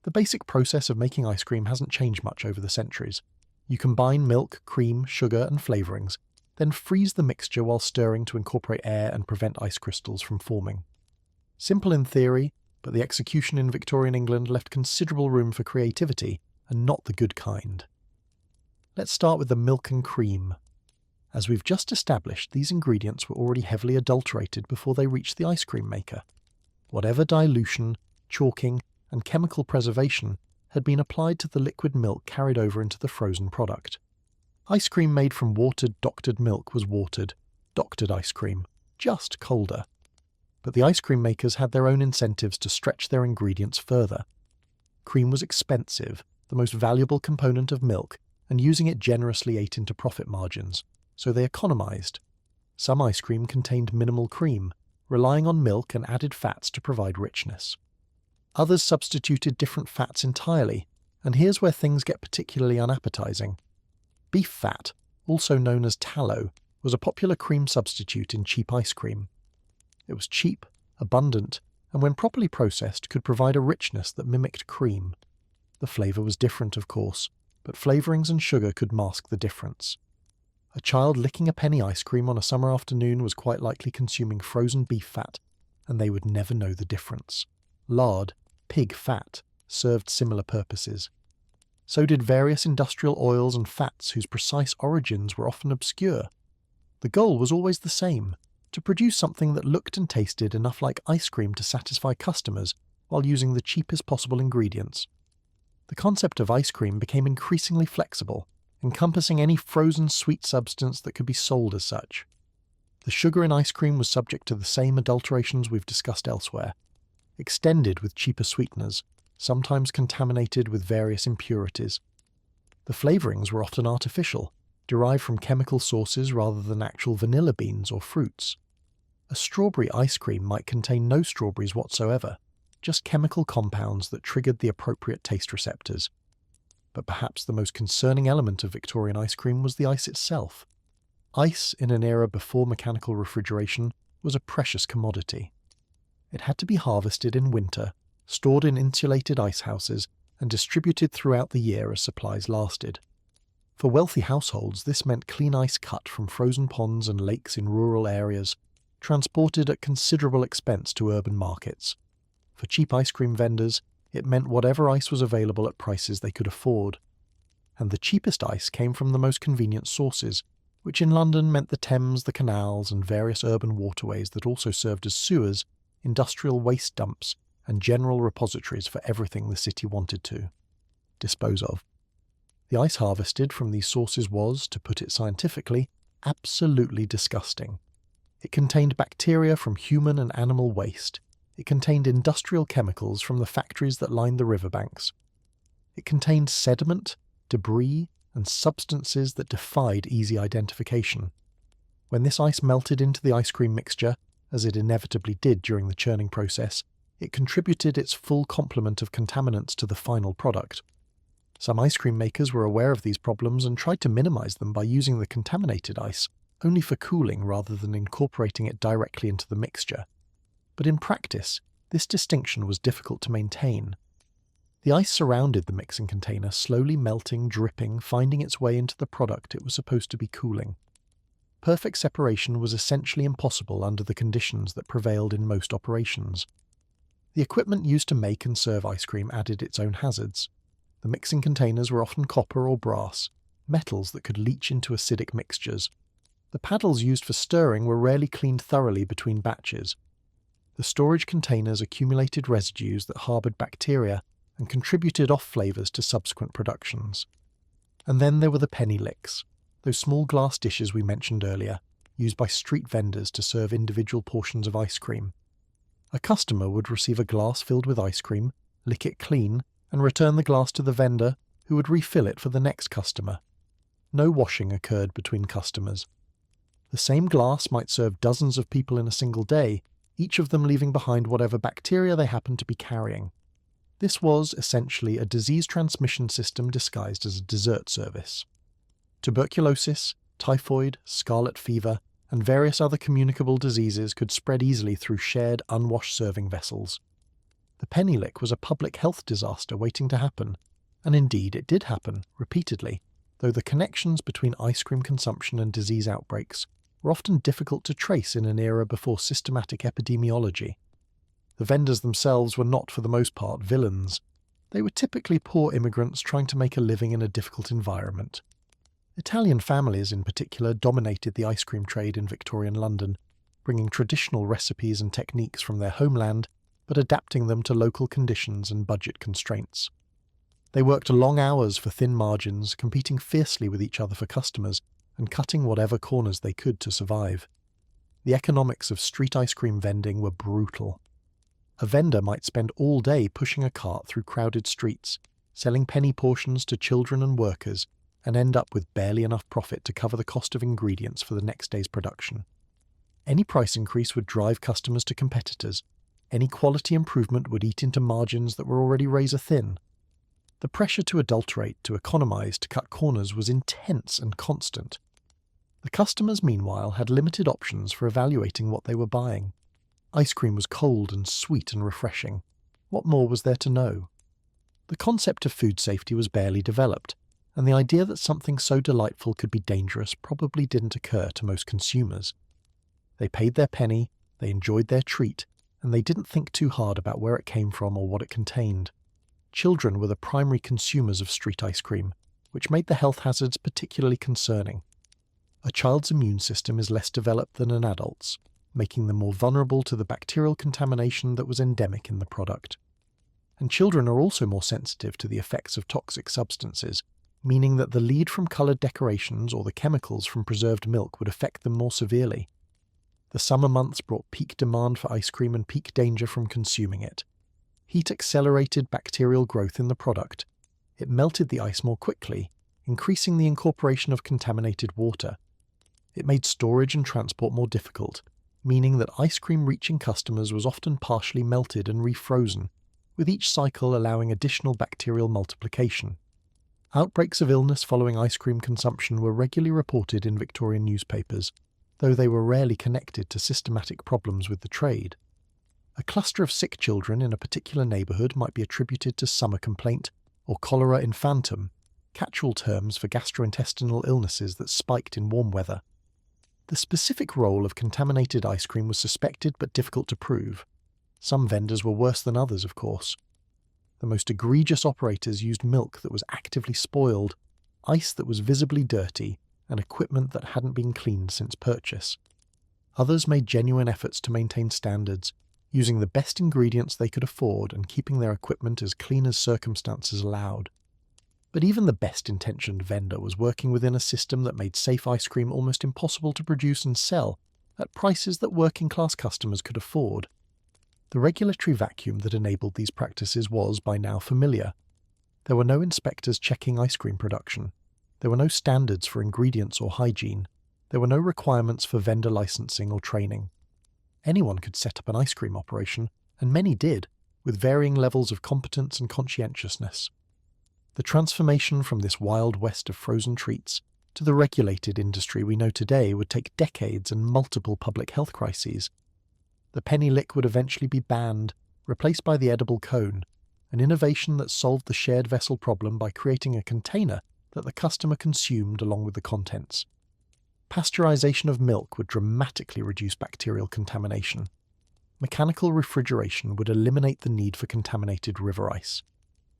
The basic process of making ice cream hasn't changed much over the centuries. You combine milk, cream, sugar and flavourings, then freeze the mixture while stirring to incorporate air and prevent ice crystals from forming. Simple in theory, but the execution in Victorian England left considerable room for creativity, and not the good kind. Let's start with the milk and cream. As we've just established, these ingredients were already heavily adulterated before they reached the ice cream maker. Whatever dilution, chalking, and chemical preservation had been applied to the liquid milk carried over into the frozen product. Ice cream made from watered, doctored milk was watered, doctored ice cream, just colder. But the ice cream makers had their own incentives to stretch their ingredients further. Cream was expensive, the most valuable component of milk, and using it generously ate into profit margins, so they economized. Some ice cream contained minimal cream, relying on milk and added fats to provide richness. Others substituted different fats entirely, and here's where things get particularly unappetizing. Beef fat, also known as tallow, was a popular cream substitute in cheap ice cream. It was cheap, abundant, and when properly processed could provide a richness that mimicked cream. The flavour was different, of course, but flavourings and sugar could mask the difference. A child licking a penny ice cream on a summer afternoon was quite likely consuming frozen beef fat, and they would never know the difference. Lard, pig fat, served similar purposes. So did various industrial oils and fats whose precise origins were often obscure. The goal was always the same: to produce something that looked and tasted enough like ice cream to satisfy customers while using the cheapest possible ingredients. The concept of ice cream became increasingly flexible, encompassing any frozen sweet substance that could be sold as such. The sugar in ice cream was subject to the same adulterations we've discussed elsewhere, extended with cheaper sweeteners, sometimes contaminated with various impurities. The flavourings were often artificial, derived from chemical sources rather than actual vanilla beans or fruits. A strawberry ice cream might contain no strawberries whatsoever, just chemical compounds that triggered the appropriate taste receptors. But perhaps the most concerning element of Victorian ice cream was the ice itself. Ice, in an era before mechanical refrigeration, was a precious commodity. It had to be harvested in winter, stored in insulated ice houses, and distributed throughout the year as supplies lasted. For wealthy households, this meant clean ice cut from frozen ponds and lakes in rural areas, transported at considerable expense to urban markets. For cheap ice cream vendors, it meant whatever ice was available at prices they could afford. And the cheapest ice came from the most convenient sources, which in London meant the Thames, the canals, and various urban waterways that also served as sewers, industrial waste dumps, and general repositories for everything the city wanted to dispose of. The ice harvested from these sources was, to put it scientifically, absolutely disgusting. It contained bacteria from human and animal waste. It contained industrial chemicals from the factories that lined the riverbanks. It contained sediment, debris, and substances that defied easy identification. When this ice melted into the ice cream mixture, as it inevitably did during the churning process, it contributed its full complement of contaminants to the final product. Some ice cream makers were aware of these problems and tried to minimize them by using the contaminated ice, only for cooling rather than incorporating it directly into the mixture. But in practice, this distinction was difficult to maintain. The ice surrounded the mixing container, slowly melting, dripping, finding its way into the product it was supposed to be cooling. Perfect separation was essentially impossible under the conditions that prevailed in most operations. The equipment used to make and serve ice cream added its own hazards. The mixing containers were often copper or brass, metals that could leach into acidic mixtures. The paddles used for stirring were rarely cleaned thoroughly between batches. The storage containers accumulated residues that harboured bacteria and contributed off flavours to subsequent productions. And then there were the penny licks, those small glass dishes we mentioned earlier, used by street vendors to serve individual portions of ice cream. A customer would receive a glass filled with ice cream, lick it clean, and return the glass to the vendor, who would refill it for the next customer. No washing occurred between customers. The same glass might serve dozens of people in a single day, each of them leaving behind whatever bacteria they happened to be carrying. This was, essentially, a disease transmission system disguised as a dessert service. Tuberculosis, typhoid, scarlet fever, and various other communicable diseases could spread easily through shared, unwashed serving vessels. The penny lick was a public health disaster waiting to happen, and indeed it did happen, repeatedly, though the connections between ice cream consumption and disease outbreaks were often difficult to trace in an era before systematic epidemiology. The vendors themselves were not, for the most part, villains. They were typically poor immigrants trying to make a living in a difficult environment. Italian families, in particular, dominated the ice cream trade in Victorian London, bringing traditional recipes and techniques from their homeland, but adapting them to local conditions and budget constraints. They worked long hours for thin margins, competing fiercely with each other for customers, and cutting whatever corners they could to survive. The economics of street ice cream vending were brutal. A vendor might spend all day pushing a cart through crowded streets, selling penny portions to children and workers, and end up with barely enough profit to cover the cost of ingredients for the next day's production. Any price increase would drive customers to competitors. Any quality improvement would eat into margins that were already razor-thin. The pressure to adulterate, to economize, to cut corners was intense and constant. The customers, meanwhile, had limited options for evaluating what they were buying. Ice cream was cold and sweet and refreshing. What more was there to know? The concept of food safety was barely developed, and the idea that something so delightful could be dangerous probably didn't occur to most consumers. They paid their penny, they enjoyed their treat, and they didn't think too hard about where it came from or what it contained. Children were the primary consumers of street ice cream, which made the health hazards particularly concerning. A child's immune system is less developed than an adult's, making them more vulnerable to the bacterial contamination that was endemic in the product. And children are also more sensitive to the effects of toxic substances, meaning that the lead from coloured decorations or the chemicals from preserved milk would affect them more severely. The summer months brought peak demand for ice cream and peak danger from consuming it. Heat accelerated bacterial growth in the product. It melted the ice more quickly, increasing the incorporation of contaminated water. It made storage and transport more difficult, meaning that ice cream reaching customers was often partially melted and refrozen, with each cycle allowing additional bacterial multiplication. Outbreaks of illness following ice cream consumption were regularly reported in Victorian newspapers, though they were rarely connected to systematic problems with the trade. A cluster of sick children in a particular neighbourhood might be attributed to summer complaint or cholera infantum, catch-all terms for gastrointestinal illnesses that spiked in warm weather. The specific role of contaminated ice cream was suspected but difficult to prove. Some vendors were worse than others, of course. The most egregious operators used milk that was actively spoiled, ice that was visibly dirty, and equipment that hadn't been cleaned since purchase. Others made genuine efforts to maintain standards, using the best ingredients they could afford and keeping their equipment as clean as circumstances allowed. But even the best-intentioned vendor was working within a system that made safe ice cream almost impossible to produce and sell at prices that working-class customers could afford. The regulatory vacuum that enabled these practices was, by now, familiar. There were no inspectors checking ice cream production. There were no standards for ingredients or hygiene. There were no requirements for vendor licensing or training. Anyone could set up an ice cream operation, and many did, with varying levels of competence and conscientiousness. The transformation from this wild west of frozen treats to the regulated industry we know today would take decades and multiple public health crises. The penny lick would eventually be banned, replaced by the edible cone, an innovation that solved the shared vessel problem by creating a container that the customer consumed along with the contents. Pasteurization of milk would dramatically reduce bacterial contamination. Mechanical refrigeration would eliminate the need for contaminated river ice.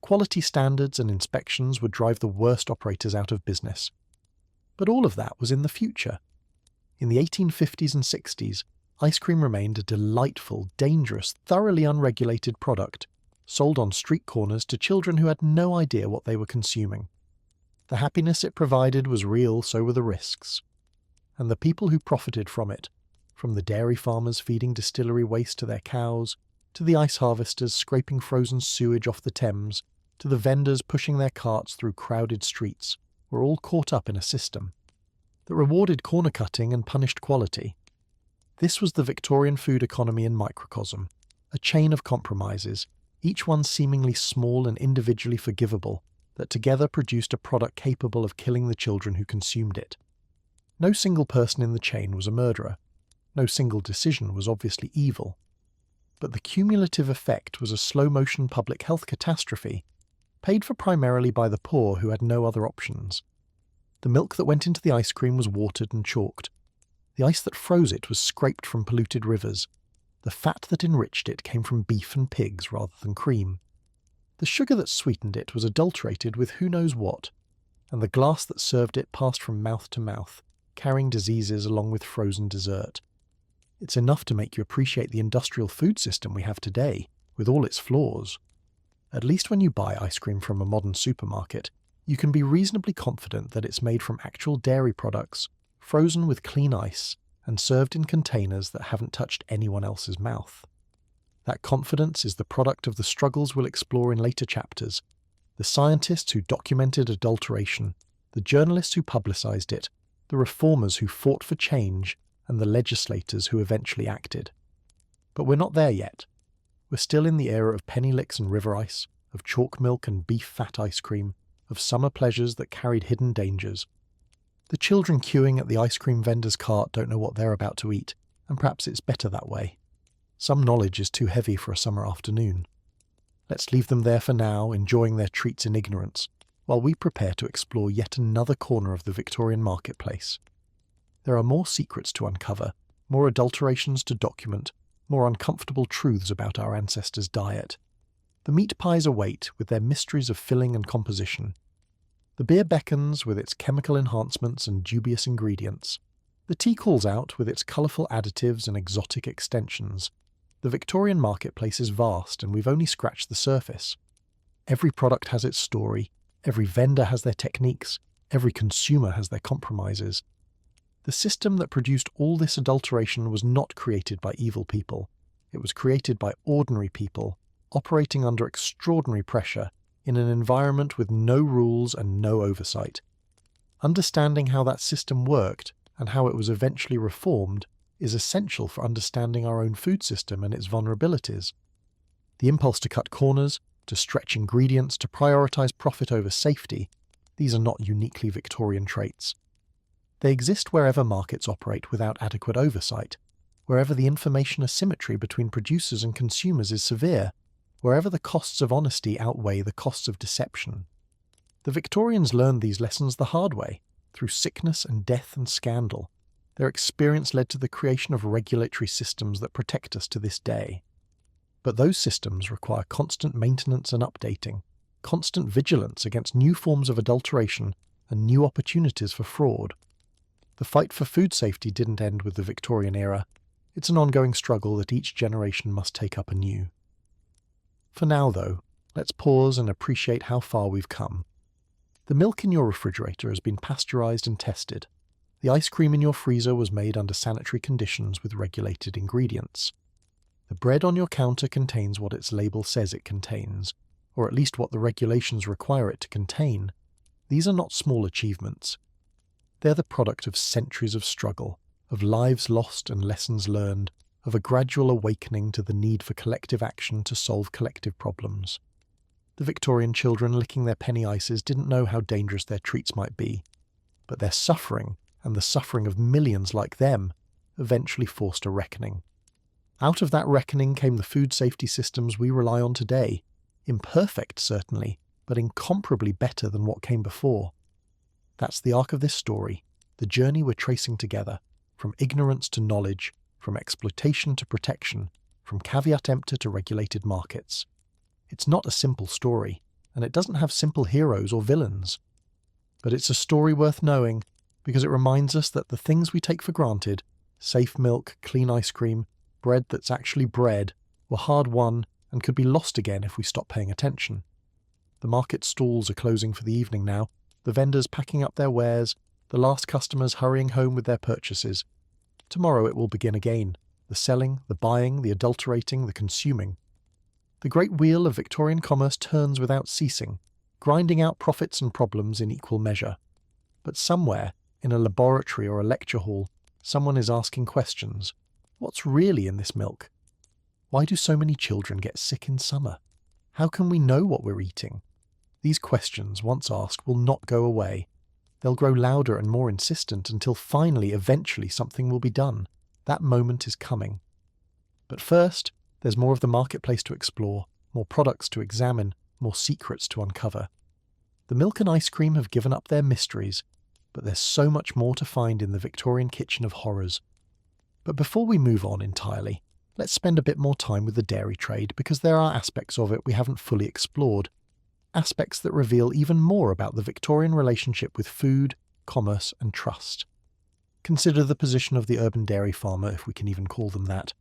Quality standards and inspections would drive the worst operators out of business. But all of that was in the future. In the 1850s and 60s, ice cream remained a delightful, dangerous, thoroughly unregulated product, sold on street corners to children who had no idea what they were consuming. The happiness it provided was real, so were the risks. And the people who profited from it, from the dairy farmers feeding distillery waste to their cows, to the ice harvesters scraping frozen sewage off the Thames, to the vendors pushing their carts through crowded streets, were all caught up in a system that rewarded corner cutting and punished quality. This was the Victorian food economy in microcosm, a chain of compromises, each one seemingly small and individually forgivable, that together produced a product capable of killing the children who consumed it. No single person in the chain was a murderer. No single decision was obviously evil. But the cumulative effect was a slow-motion public health catastrophe, paid for primarily by the poor who had no other options. The milk that went into the ice cream was watered and chalked. The ice that froze it was scraped from polluted rivers. The fat that enriched it came from beef and pigs rather than cream. The sugar that sweetened it was adulterated with who knows what, and the glass that served it passed from mouth to mouth, carrying diseases along with frozen dessert. It's enough to make you appreciate the industrial food system we have today, with all its flaws. At least when you buy ice cream from a modern supermarket, you can be reasonably confident that it's made from actual dairy products, frozen with clean ice, and served in containers that haven't touched anyone else's mouth. That confidence is the product of the struggles we'll explore in later chapters, The scientists who documented adulteration, the journalists who publicised it, the reformers who fought for change, and the legislators who eventually acted. But we're not there yet. We're still in the era of penny licks and river ice, of chalk milk and beef fat ice cream, of summer pleasures that carried hidden dangers. The children queuing at the ice cream vendor's cart don't know what they're about to eat, and perhaps it's better that way. Some knowledge is too heavy for a summer afternoon. Let's leave them there for now, enjoying their treats in ignorance, while we prepare to explore yet another corner of the Victorian marketplace. There are more secrets to uncover, more adulterations to document, more uncomfortable truths about our ancestors' diet. The meat pies await with their mysteries of filling and composition. The beer beckons with its chemical enhancements and dubious ingredients. The tea calls out with its colourful additives and exotic extensions. The Victorian marketplace is vast, and we've only scratched the surface. Every product has its story, every vendor has their techniques, every consumer has their compromises. The system that produced all this adulteration was not created by evil people. It was created by ordinary people, operating under extraordinary pressure, in an environment with no rules and no oversight. Understanding how that system worked, and how it was eventually reformed, is essential for understanding our own food system and its vulnerabilities. The impulse to cut corners, to stretch ingredients, to prioritise profit over safety, these are not uniquely Victorian traits. They exist wherever markets operate without adequate oversight, wherever the information asymmetry between producers and consumers is severe, wherever the costs of honesty outweigh the costs of deception. The Victorians learned these lessons the hard way, through sickness and death and scandal. Their experience led to the creation of regulatory systems that protect us to this day. But those systems require constant maintenance and updating, constant vigilance against new forms of adulteration and new opportunities for fraud. The fight for food safety didn't end with the Victorian era. It's an ongoing struggle that each generation must take up anew. For now, though, let's pause and appreciate how far we've come. The milk in your refrigerator has been pasteurized and tested. The ice cream in your freezer was made under sanitary conditions with regulated ingredients. The bread on your counter contains what its label says it contains, or at least what the regulations require it to contain. These are not small achievements. They're the product of centuries of struggle, of lives lost and lessons learned, of a gradual awakening to the need for collective action to solve collective problems. The Victorian children licking their penny ices didn't know how dangerous their treats might be, but their suffering, and the suffering of millions like them, eventually forced a reckoning. Out of that reckoning came the food safety systems we rely on today, imperfect certainly, but incomparably better than what came before. That's the arc of this story, the journey we're tracing together, from ignorance to knowledge, from exploitation to protection, from caveat emptor to regulated markets. It's not a simple story, and it doesn't have simple heroes or villains. But it's a story worth knowing, because it reminds us that the things we take for granted, safe milk, clean ice cream, bread that's actually bread, were hard-won and could be lost again if we stop paying attention. The market stalls are closing for the evening now, the vendors packing up their wares, the last customers hurrying home with their purchases. Tomorrow it will begin again, the selling, the buying, the adulterating, the consuming. The great wheel of Victorian commerce turns without ceasing, grinding out profits and problems in equal measure. But somewhere, in a laboratory or a lecture hall, someone is asking questions. What's really in this milk? Why do so many children get sick in summer? How can we know what we're eating? These questions, once asked, will not go away. They'll grow louder and more insistent until finally, eventually, something will be done. That moment is coming. But first, there's more of the marketplace to explore, more products to examine, more secrets to uncover. The milk and ice cream have given up their mysteries, but there's so much more to find in the Victorian kitchen of horrors. But before we move on entirely, let's spend a bit more time with the dairy trade, because there are aspects of it we haven't fully explored. Aspects that reveal even more about the Victorian relationship with food, commerce and trust. Consider the position of the urban dairy farmer, if we can even call them that.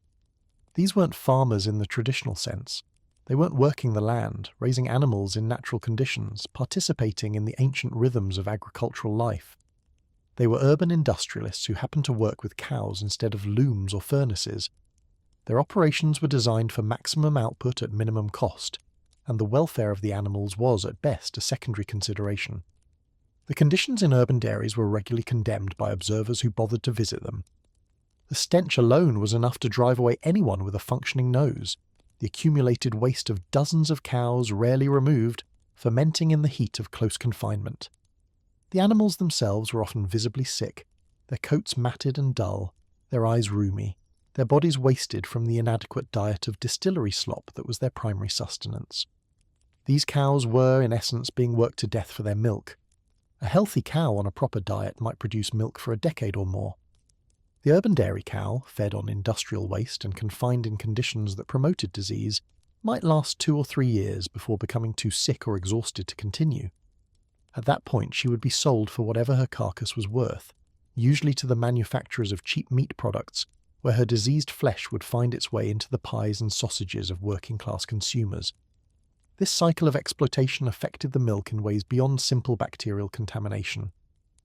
These weren't farmers in the traditional sense. They weren't working the land, raising animals in natural conditions, participating in the ancient rhythms of agricultural life. They were urban industrialists who happened to work with cows instead of looms or furnaces. Their operations were designed for maximum output at minimum cost. and the welfare of the animals was, at best, a secondary consideration. The conditions in urban dairies were regularly condemned by observers who bothered to visit them. The stench alone was enough to drive away anyone with a functioning nose, the accumulated waste of dozens of cows rarely removed, fermenting in the heat of close confinement. The animals themselves were often visibly sick, their coats matted and dull, their eyes rheumy, their bodies wasted from the inadequate diet of distillery slop that was their primary sustenance. These cows were, in essence, being worked to death for their milk. A healthy cow on a proper diet might produce milk for a decade or more. The urban dairy cow, fed on industrial waste and confined in conditions that promoted disease, might last 2 or 3 years before becoming too sick or exhausted to continue. At that point, she would be sold for whatever her carcass was worth, usually to the manufacturers of cheap meat products, where her diseased flesh would find its way into the pies and sausages of working-class consumers. This cycle of exploitation affected the milk in ways beyond simple bacterial contamination.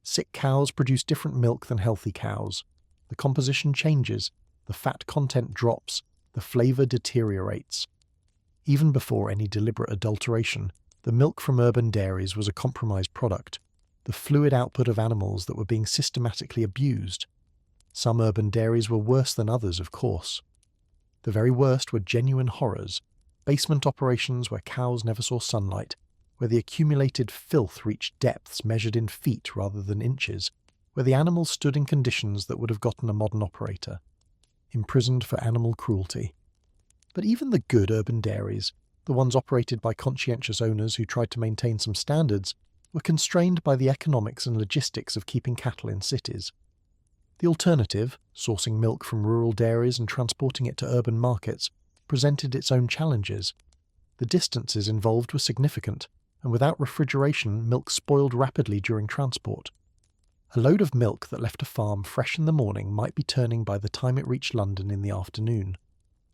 Sick cows produce different milk than healthy cows. The composition changes, the fat content drops, the flavour deteriorates. Even before any deliberate adulteration, the milk from urban dairies was a compromised product, the fluid output of animals that were being systematically abused. Some urban dairies were worse than others, of course. The very worst were genuine horrors, basement operations where cows never saw sunlight, where the accumulated filth reached depths measured in feet rather than inches, where the animals stood in conditions that would have gotten a modern operator, imprisoned for animal cruelty. But even the good urban dairies, the ones operated by conscientious owners who tried to maintain some standards, were constrained by the economics and logistics of keeping cattle in cities. The alternative, sourcing milk from rural dairies and transporting it to urban markets, presented its own challenges. The distances involved were significant, and without refrigeration, milk spoiled rapidly during transport. A load of milk that left a farm fresh in the morning might be turning by the time it reached London in the afternoon.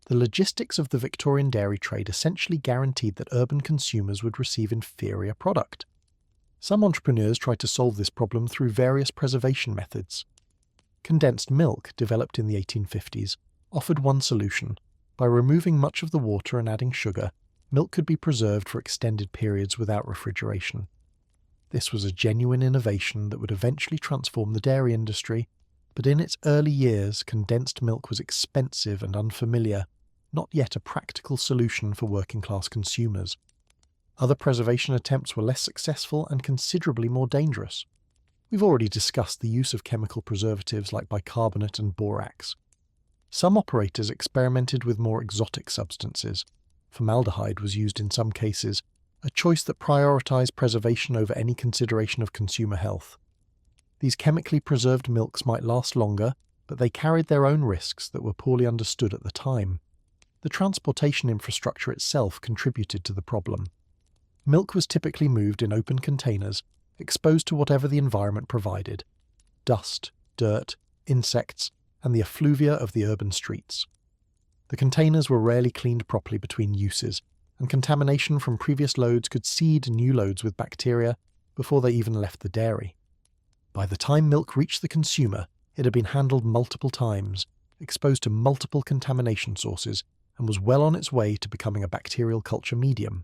The logistics of the Victorian dairy trade essentially guaranteed that urban consumers would receive inferior product. Some entrepreneurs tried to solve this problem through various preservation methods. Condensed milk, developed in the 1850s, offered one solution. By removing much of the water and adding sugar, milk could be preserved for extended periods without refrigeration. This was a genuine innovation that would eventually transform the dairy industry, but in its early years, condensed milk was expensive and unfamiliar, not yet a practical solution for working-class consumers. Other preservation attempts were less successful and considerably more dangerous. We've already discussed the use of chemical preservatives like bicarbonate and borax. Some operators experimented with more exotic substances. Formaldehyde was used in some cases, a choice that prioritized preservation over any consideration of consumer health. These chemically preserved milks might last longer, but they carried their own risks that were poorly understood at the time. The transportation infrastructure itself contributed to the problem. Milk was typically moved in open containers, exposed to whatever the environment provided: dust, dirt, insects, and the effluvia of the urban streets. The containers were rarely cleaned properly between uses, and contamination from previous loads could seed new loads with bacteria before they even left the dairy. By the time milk reached the consumer, it had been handled multiple times, exposed to multiple contamination sources, and was well on its way to becoming a bacterial culture medium.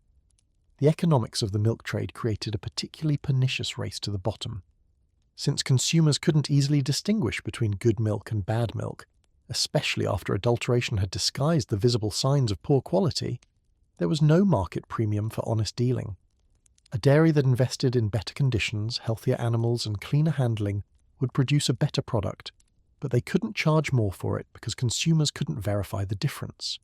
The economics of the milk trade created a particularly pernicious race to the bottom. Since consumers couldn't easily distinguish between good milk and bad milk, especially after adulteration had disguised the visible signs of poor quality, there was no market premium for honest dealing. A dairy that invested in better conditions, healthier animals, and cleaner handling would produce a better product, but they couldn't charge more for it because consumers couldn't verify the difference.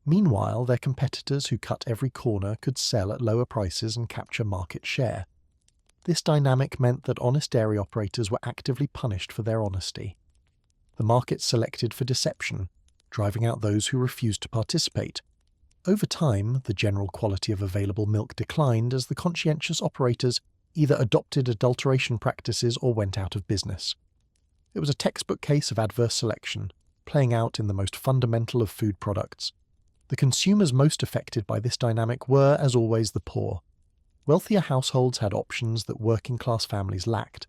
Meanwhile, their competitors who cut every corner could sell at lower prices and capture market share. This dynamic meant that honest dairy operators were actively punished for their honesty. The market selected for deception, driving out those who refused to participate. Over time, the general quality of available milk declined as the conscientious operators either adopted adulteration practices or went out of business. It was a textbook case of adverse selection, playing out in the most fundamental of food products. The consumers most affected by this dynamic were, as always, the poor. Wealthier households had options that working-class families lacked.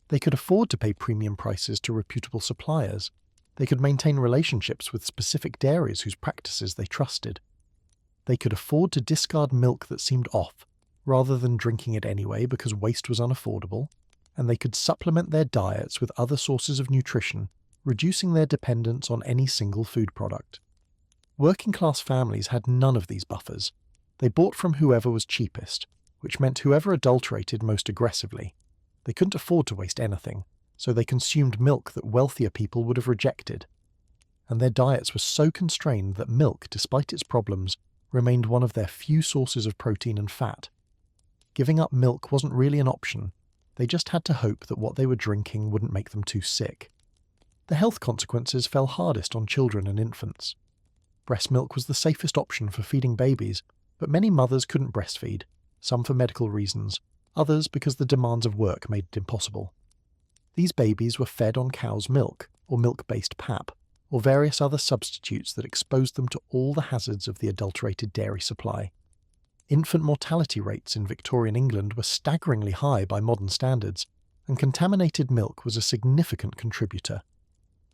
They could afford to pay premium prices to reputable suppliers. They could maintain relationships with specific dairies whose practices they trusted. They could afford to discard milk that seemed off, rather than drinking it anyway because waste was unaffordable, and they could supplement their diets with other sources of nutrition, reducing their dependence on any single food product. Working-class families had none of these buffers. They bought from whoever was cheapest, which meant whoever adulterated most aggressively. They couldn't afford to waste anything, so they consumed milk that wealthier people would have rejected. And their diets were so constrained that milk, despite its problems, remained one of their few sources of protein and fat. Giving up milk wasn't really an option. They just had to hope that what they were drinking wouldn't make them too sick. The health consequences fell hardest on children and infants. Breast milk was the safest option for feeding babies, but many mothers couldn't breastfeed, some for medical reasons, others because the demands of work made it impossible. These babies were fed on cow's milk, or milk-based pap, or various other substitutes that exposed them to all the hazards of the adulterated dairy supply. Infant mortality rates in Victorian England were staggeringly high by modern standards, and contaminated milk was a significant contributor.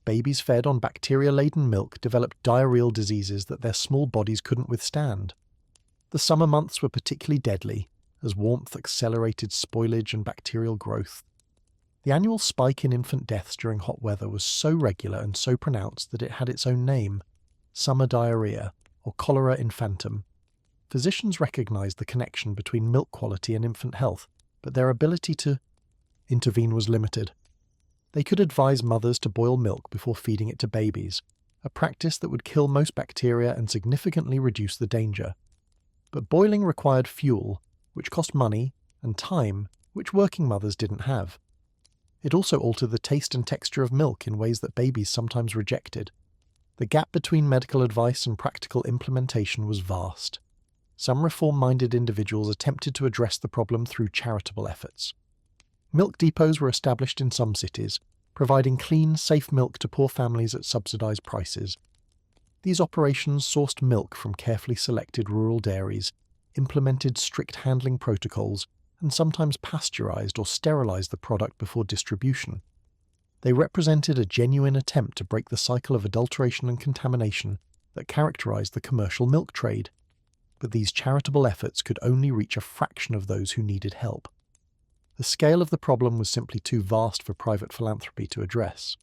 Babies fed on bacteria-laden milk developed diarrheal diseases that their small bodies couldn't withstand. The summer months were particularly deadly, as warmth accelerated spoilage and bacterial growth. The annual spike in infant deaths during hot weather was so regular and so pronounced that it had its own name, summer diarrhea, or cholera infantum. Physicians recognized the connection between milk quality and infant health, but their ability to intervene was limited. They could advise mothers to boil milk before feeding it to babies, a practice that would kill most bacteria and significantly reduce the danger. But boiling required fuel, which cost money, and time, which working mothers didn't have. It also altered the taste and texture of milk in ways that babies sometimes rejected. The gap between medical advice and practical implementation was vast. Some reform-minded individuals attempted to address the problem through charitable efforts. Milk depots were established in some cities, providing clean, safe milk to poor families at subsidized prices. These operations sourced milk from carefully selected rural dairies, implemented strict handling protocols, and sometimes pasteurized or sterilized the product before distribution. They represented a genuine attempt to break the cycle of adulteration and contamination that characterized the commercial milk trade. But these charitable efforts could only reach a fraction of those who needed help. The scale of the problem was simply too vast for private philanthropy to address.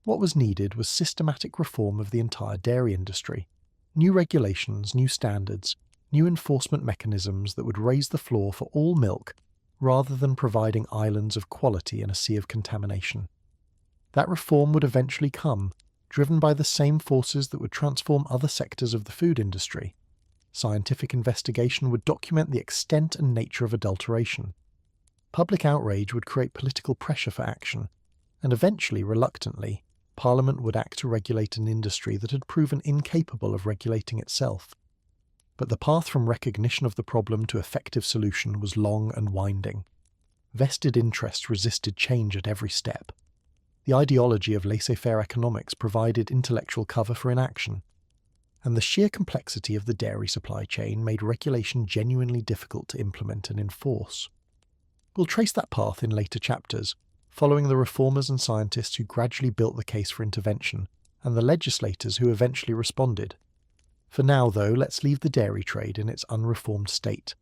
What was needed was systematic reform of the entire dairy industry. New regulations, new standards, new enforcement mechanisms that would raise the floor for all milk, rather than providing islands of quality in a sea of contamination. That reform would eventually come, driven by the same forces that would transform other sectors of the food industry. Scientific investigation would document the extent and nature of adulteration. Public outrage would create political pressure for action, and eventually, reluctantly, Parliament would act to regulate an industry that had proven incapable of regulating itself. But the path from recognition of the problem to effective solution was long and winding. Vested interests resisted change at every step. The ideology of laissez-faire economics provided intellectual cover for inaction, and the sheer complexity of the dairy supply chain made regulation genuinely difficult to implement and enforce. We'll trace that path in later chapters, following the reformers and scientists who gradually built the case for intervention, and the legislators who eventually responded. For now, though, let's leave the dairy trade in its unreformed state,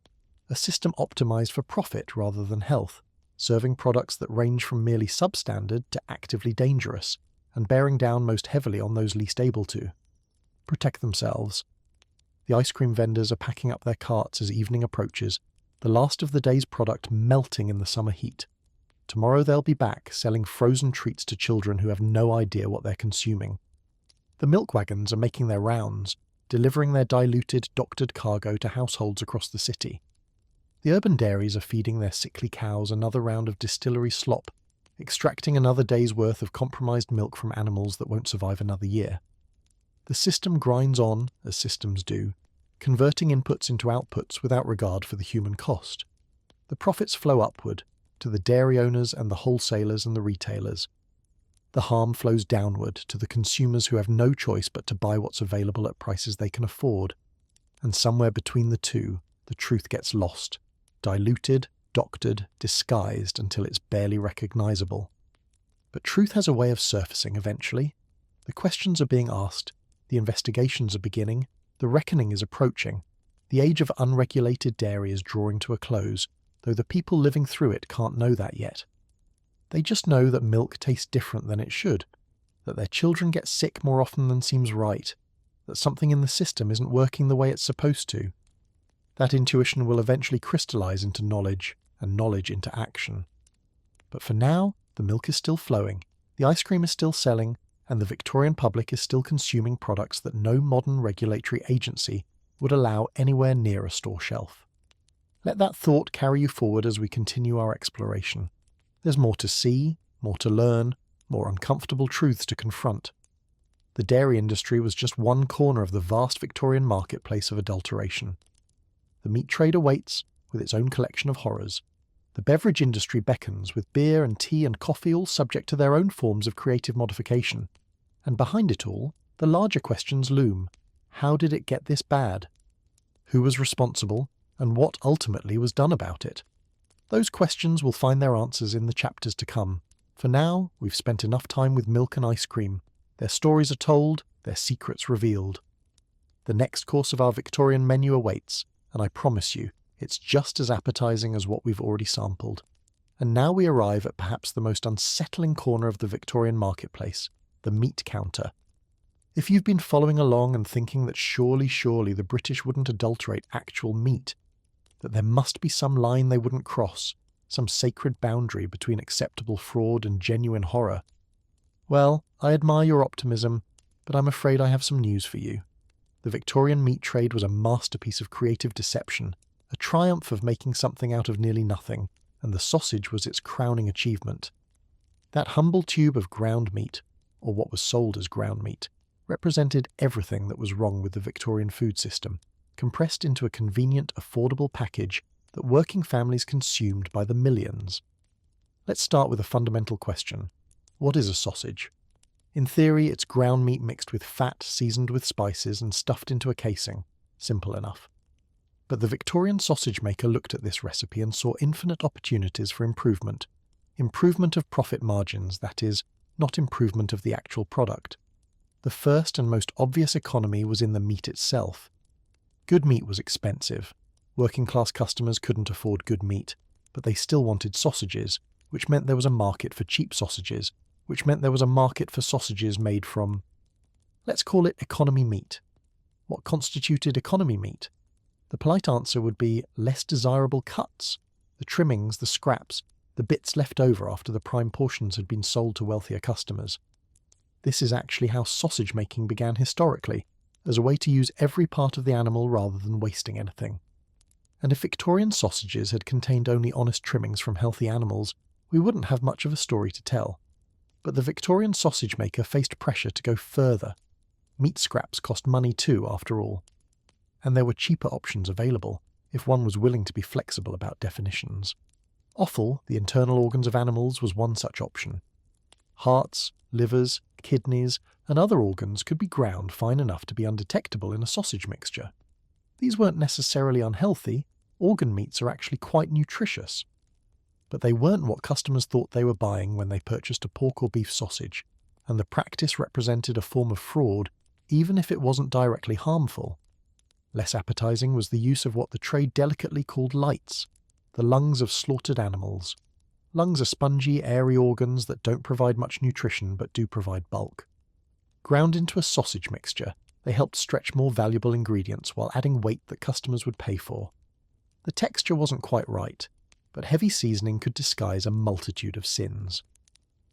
a system optimized for profit rather than health, serving products that range from merely substandard to actively dangerous, and bearing down most heavily on those least able to. Protect themselves. The ice cream vendors are packing up their carts as evening approaches, the last of the day's product melting in the summer heat. Tomorrow they'll be back, selling frozen treats to children who have no idea what they're consuming. The milk wagons are making their rounds, delivering their diluted, doctored cargo to households across the city. The urban dairies are feeding their sickly cows another round of distillery slop, extracting another day's worth of compromised milk from animals that won't survive another year. The system grinds on, as systems do, converting inputs into outputs without regard for the human cost. The profits flow upward, to the dairy owners and the wholesalers and the retailers. The harm flows downward to the consumers who have no choice but to buy what's available at prices they can afford. And somewhere between the two, the truth gets lost, diluted, doctored, disguised until it's barely recognizable. But truth has a way of surfacing eventually. The questions are being asked, the investigations are beginning, the reckoning is approaching, The age of unregulated dairy is drawing to a close, though the people living through it can't know that yet. They just know that milk tastes different than it should, that their children get sick more often than seems right, that something in the system isn't working the way it's supposed to. That intuition will eventually crystallize into knowledge, and knowledge into action. But for now, the milk is still flowing, the ice cream is still selling, and the Victorian public is still consuming products that no modern regulatory agency would allow anywhere near a store shelf. Let that thought carry you forward as we continue our exploration. There's more to see, more to learn, more uncomfortable truths to confront. The dairy industry was just one corner of the vast Victorian marketplace of adulteration. The meat trade awaits, with its own collection of horrors. The beverage industry beckons, with beer and tea and coffee all subject to their own forms of creative modification. And behind it all, the larger questions loom. How did it get this bad? Who was responsible, and what ultimately was done about it? Those questions will find their answers in the chapters to come. For now, we've spent enough time with milk and ice cream. Their stories are told, their secrets revealed. The next course of our Victorian menu awaits, and I promise you, it's just as appetizing as what we've already sampled. And now we arrive at perhaps the most unsettling corner of the Victorian marketplace, the meat counter. If you've been following along and thinking that surely the British wouldn't adulterate actual meat, that there must be some line they wouldn't cross, some sacred boundary between acceptable fraud and genuine horror, well, I admire your optimism, but I'm afraid I have some news for you. The Victorian meat trade was a masterpiece of creative deception, a triumph of making something out of nearly nothing, and the sausage was its crowning achievement. That humble tube of ground meat, or what was sold as ground meat, represented everything that was wrong with the Victorian food system, compressed into a convenient, affordable package that working families consumed by the millions. Let's start with a fundamental question. What is a sausage? In theory, it's ground meat mixed with fat, seasoned with spices, and stuffed into a casing. Simple enough. But the Victorian sausage maker looked at this recipe and saw infinite opportunities for improvement. Improvement of profit margins, that is, not improvement of the actual product. The first and most obvious economy was in the meat itself. Good meat was expensive. Working-class customers couldn't afford good meat, but they still wanted sausages, which meant there was a market for cheap sausages, which meant there was a market for sausages made from, let's call it economy meat. What constituted economy meat? The polite answer would be less desirable cuts, the trimmings, the scraps, the bits left over after the prime portions had been sold to wealthier customers. This is actually how sausage making began historically, as a way to use every part of the animal rather than wasting anything. And if Victorian sausages had contained only honest trimmings from healthy animals, we wouldn't have much of a story to tell. But the Victorian sausage maker faced pressure to go further. Meat scraps cost money too, after all. And there were cheaper options available, if one was willing to be flexible about definitions. Offal, the internal organs of animals, was one such option. Hearts, livers, kidneys, and other organs could be ground fine enough to be undetectable in a sausage mixture. These weren't necessarily unhealthy. Organ meats are actually quite nutritious. But they weren't what customers thought they were buying when they purchased a pork or beef sausage, and the practice represented a form of fraud, even if it wasn't directly harmful. Less appetizing was the use of what the trade delicately called lights, the lungs of slaughtered animals. Lungs are spongy, airy organs that don't provide much nutrition but do provide bulk. Ground into a sausage mixture, they helped stretch more valuable ingredients while adding weight that customers would pay for. The texture wasn't quite right, but heavy seasoning could disguise a multitude of sins.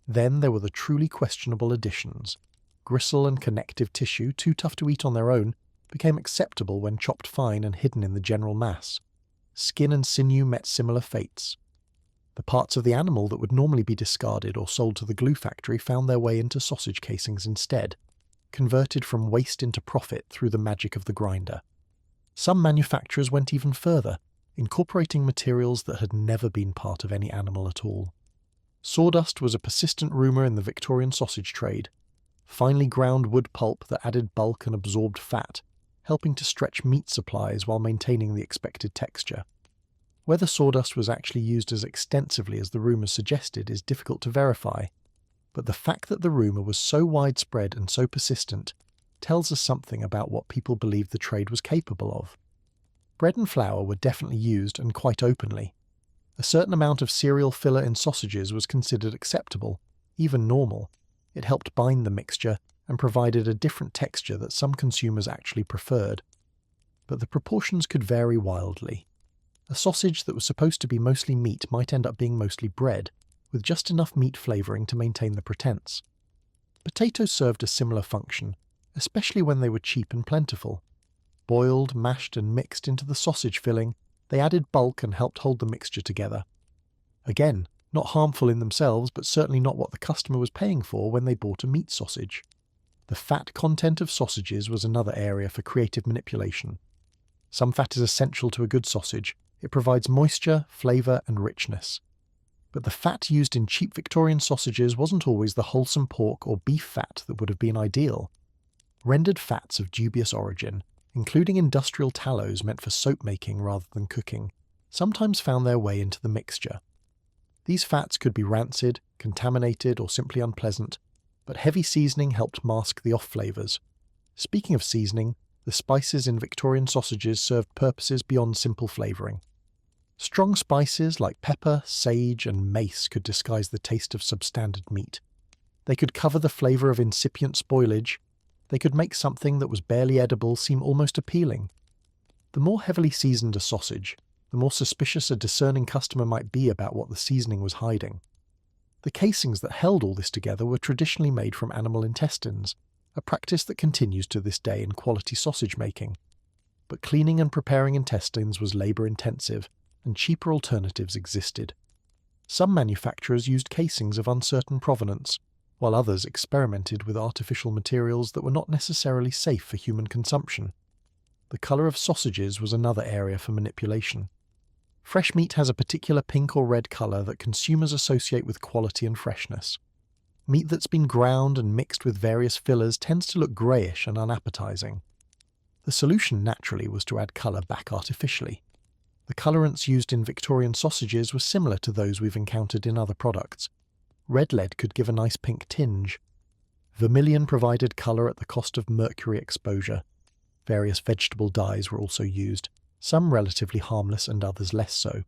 Then there were the truly questionable additions. Gristle and connective tissue, too tough to eat on their own, became acceptable when chopped fine and hidden in the general mass. Skin and sinew met similar fates. The parts of the animal that would normally be discarded or sold to the glue factory found their way into sausage casings instead, converted from waste into profit through the magic of the grinder. Some manufacturers went even further, incorporating materials that had never been part of any animal at all. Sawdust was a persistent rumour in the Victorian sausage trade, finely ground wood pulp that added bulk and absorbed fat, helping to stretch meat supplies while maintaining the expected texture. Whether sawdust was actually used as extensively as the rumours suggested is difficult to verify, but the fact that the rumour was so widespread and so persistent tells us something about what people believed the trade was capable of. Bread and flour were definitely used, and quite openly. A certain amount of cereal filler in sausages was considered acceptable, even normal. It helped bind the mixture and provided a different texture that some consumers actually preferred. But the proportions could vary wildly. A sausage that was supposed to be mostly meat might end up being mostly bread, with just enough meat flavouring to maintain the pretense. Potatoes served a similar function, especially when they were cheap and plentiful. Boiled, mashed and mixed into the sausage filling, they added bulk and helped hold the mixture together. Again, not harmful in themselves, but certainly not what the customer was paying for when they bought a meat sausage. The fat content of sausages was another area for creative manipulation. Some fat is essential to a good sausage. It provides moisture, flavour and richness. But the fat used in cheap Victorian sausages wasn't always the wholesome pork or beef fat that would have been ideal. Rendered fats of dubious origin, including industrial tallows meant for soap making rather than cooking, sometimes found their way into the mixture. These fats could be rancid, contaminated or simply unpleasant, but heavy seasoning helped mask the off flavours. Speaking of seasoning, the spices in Victorian sausages served purposes beyond simple flavouring. Strong spices like pepper, sage and mace could disguise the taste of substandard meat. They could cover the flavour of incipient spoilage. They could make something that was barely edible seem almost appealing. The more heavily seasoned a sausage, the more suspicious a discerning customer might be about what the seasoning was hiding. The casings that held all this together were traditionally made from animal intestines, a practice that continues to this day in quality sausage making. But cleaning and preparing intestines was labour-intensive, and cheaper alternatives existed. Some manufacturers used casings of uncertain provenance, while others experimented with artificial materials that were not necessarily safe for human consumption. The colour of sausages was another area for manipulation. Fresh meat has a particular pink or red colour that consumers associate with quality and freshness. Meat that's been ground and mixed with various fillers tends to look greyish and unappetising. The solution naturally was to add colour back artificially. The colourants used in Victorian sausages were similar to those we've encountered in other products. Red lead could give a nice pink tinge. Vermilion provided colour at the cost of mercury exposure. Various vegetable dyes were also used, some relatively harmless and others less so.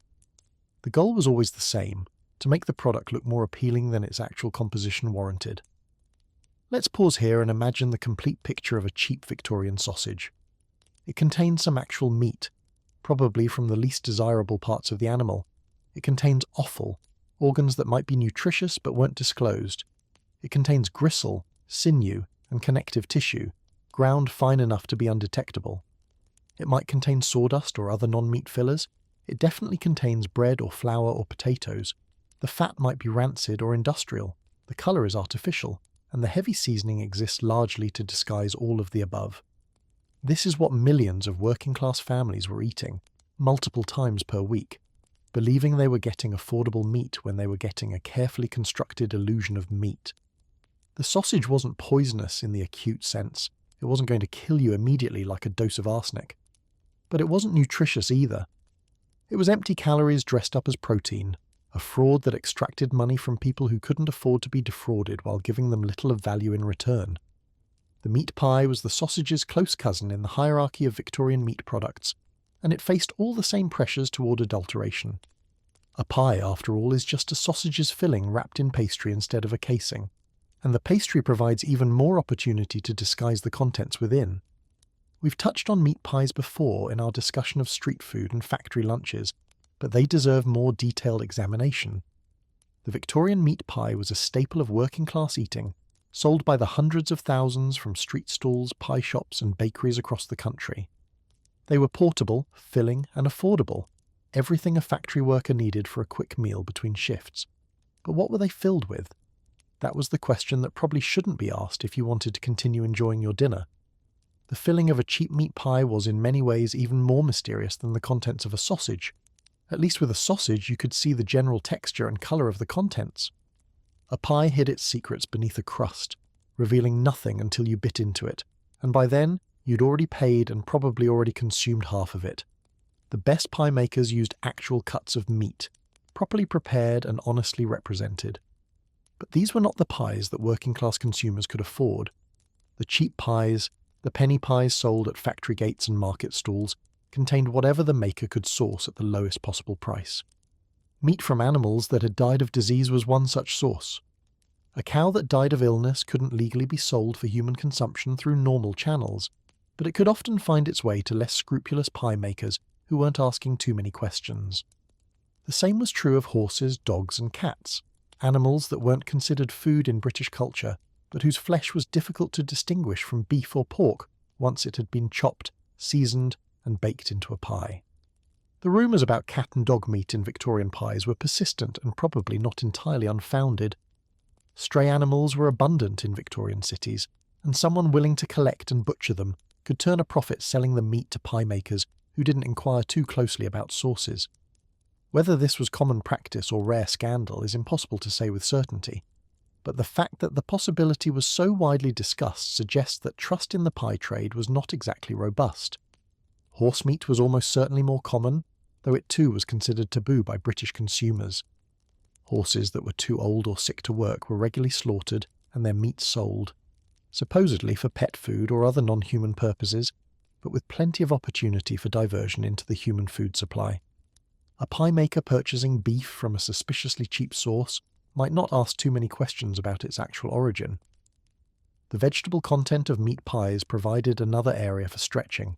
The goal was always the same, to make the product look more appealing than its actual composition warranted. Let's pause here and imagine the complete picture of a cheap Victorian sausage. It contains some actual meat, probably from the least desirable parts of the animal. It contains offal, organs that might be nutritious but weren't disclosed. It contains gristle, sinew, and connective tissue, ground fine enough to be undetectable. It might contain sawdust or other non-meat fillers. It definitely contains bread or flour or potatoes. The fat might be rancid or industrial. The colour is artificial, and the heavy seasoning exists largely to disguise all of the above. This is what millions of working-class families were eating, multiple times per week, believing they were getting affordable meat when they were getting a carefully constructed illusion of meat. The sausage wasn't poisonous in the acute sense. It wasn't going to kill you immediately like a dose of arsenic. But it wasn't nutritious either. It was empty calories dressed up as protein, a fraud that extracted money from people who couldn't afford to be defrauded while giving them little of value in return. The meat pie was the sausage's close cousin in the hierarchy of Victorian meat products, and it faced all the same pressures toward adulteration. A pie, after all, is just a sausage's filling wrapped in pastry instead of a casing, and the pastry provides even more opportunity to disguise the contents within. We've touched on meat pies before in our discussion of street food and factory lunches, but they deserve more detailed examination. The Victorian meat pie was a staple of working-class eating, sold by the hundreds of thousands from street stalls, pie shops and bakeries across the country. They were portable, filling and affordable, everything a factory worker needed for a quick meal between shifts. But what were they filled with? That was the question that probably shouldn't be asked if you wanted to continue enjoying your dinner. The filling of a cheap meat pie was in many ways even more mysterious than the contents of a sausage. At least with a sausage you could see the general texture and colour of the contents. A pie hid its secrets beneath a crust, revealing nothing until you bit into it, and by then you'd already paid and probably already consumed half of it. The best pie makers used actual cuts of meat, properly prepared and honestly represented. But these were not the pies that working-class consumers could afford. The cheap pies, the penny pies sold at factory gates and market stalls, contained whatever the maker could source at the lowest possible price. Meat from animals that had died of disease was one such source. A cow that died of illness couldn't legally be sold for human consumption through normal channels, but it could often find its way to less scrupulous pie makers who weren't asking too many questions. The same was true of horses, dogs, and cats, animals that weren't considered food in British culture, but whose flesh was difficult to distinguish from beef or pork once it had been chopped, seasoned, and baked into a pie. The rumours about cat and dog meat in Victorian pies were persistent and probably not entirely unfounded. Stray animals were abundant in Victorian cities, and someone willing to collect and butcher them could turn a profit selling the meat to pie makers who didn't inquire too closely about sources. Whether this was common practice or rare scandal is impossible to say with certainty, but the fact that the possibility was so widely discussed suggests that trust in the pie trade was not exactly robust. Horse meat was almost certainly more common, though it too was considered taboo by British consumers. Horses that were too old or sick to work were regularly slaughtered and their meat sold, supposedly for pet food or other non-human purposes, but with plenty of opportunity for diversion into the human food supply. A pie maker purchasing beef from a suspiciously cheap source might not ask too many questions about its actual origin. The vegetable content of meat pies provided another area for stretching.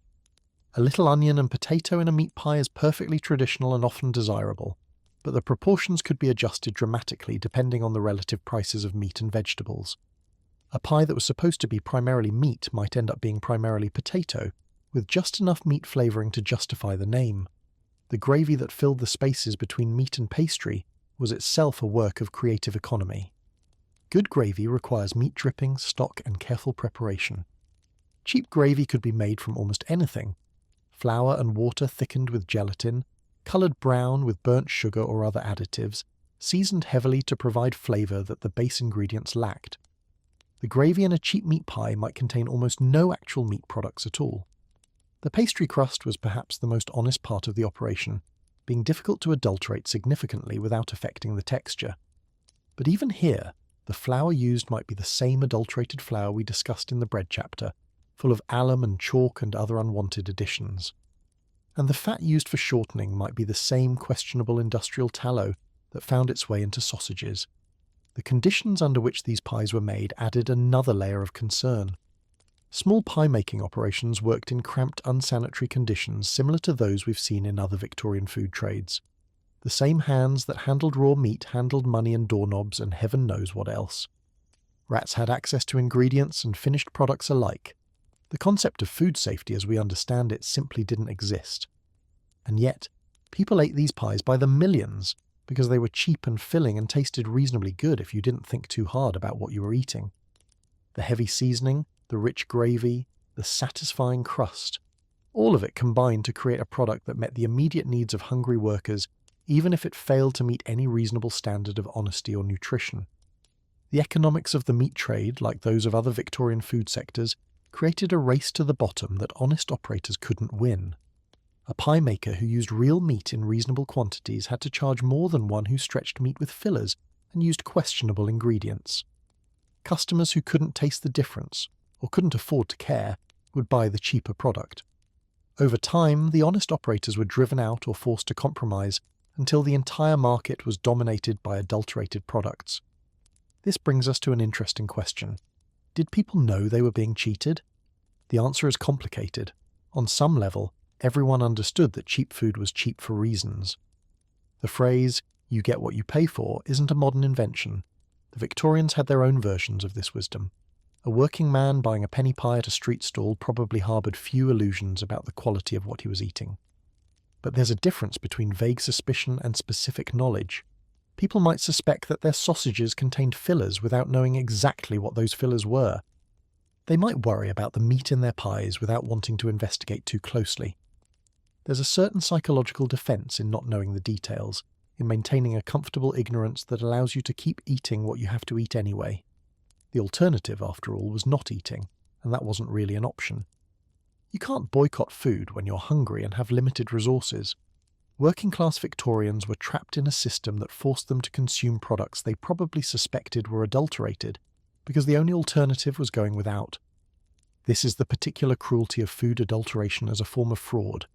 A little onion and potato in a meat pie is perfectly traditional and often desirable, but the proportions could be adjusted dramatically depending on the relative prices of meat and vegetables. A pie that was supposed to be primarily meat might end up being primarily potato, with just enough meat flavouring to justify the name. The gravy that filled the spaces between meat and pastry was itself a work of creative economy. Good gravy requires meat dripping, stock, and careful preparation. Cheap gravy could be made from almost anything: flour and water thickened with gelatin, coloured brown with burnt sugar or other additives, seasoned heavily to provide flavour that the base ingredients lacked. The gravy in a cheap meat pie might contain almost no actual meat products at all. The pastry crust was perhaps the most honest part of the operation, being difficult to adulterate significantly without affecting the texture. But even here, the flour used might be the same adulterated flour we discussed in the bread chapter, full of alum and chalk and other unwanted additions. And the fat used for shortening might be the same questionable industrial tallow that found its way into sausages. The conditions under which these pies were made added another layer of concern. Small pie-making operations worked in cramped, unsanitary conditions similar to those we've seen in other Victorian food trades. The same hands that handled raw meat handled money and doorknobs and heaven knows what else. Rats had access to ingredients and finished products alike. The concept of food safety as we understand it simply didn't exist. And yet, people ate these pies by the millions because they were cheap and filling and tasted reasonably good if you didn't think too hard about what you were eating. The heavy seasoning, the rich gravy, the satisfying crust, all of it combined to create a product that met the immediate needs of hungry workers, even if it failed to meet any reasonable standard of honesty or nutrition. The economics of the meat trade, like those of other Victorian food sectors, created a race to the bottom that honest operators couldn't win. A pie maker who used real meat in reasonable quantities had to charge more than one who stretched meat with fillers and used questionable ingredients. Customers who couldn't taste the difference, or couldn't afford to care, would buy the cheaper product. Over time, the honest operators were driven out or forced to compromise until the entire market was dominated by adulterated products. This brings us to an interesting question. Did people know they were being cheated? The answer is complicated. On some level, everyone understood that cheap food was cheap for reasons. The phrase, "you get what you pay for," isn't a modern invention. The Victorians had their own versions of this wisdom. A working man buying a penny pie at a street stall probably harboured few illusions about the quality of what he was eating. But there's a difference between vague suspicion and specific knowledge. People might suspect that their sausages contained fillers without knowing exactly what those fillers were. They might worry about the meat in their pies without wanting to investigate too closely. There's a certain psychological defence in not knowing the details, in maintaining a comfortable ignorance that allows you to keep eating what you have to eat anyway. The alternative, after all, was not eating, and that wasn't really an option. You can't boycott food when you're hungry and have limited resources. Working-class Victorians were trapped in a system that forced them to consume products they probably suspected were adulterated, because the only alternative was going without. This is the particular cruelty of food adulteration as a form of fraud.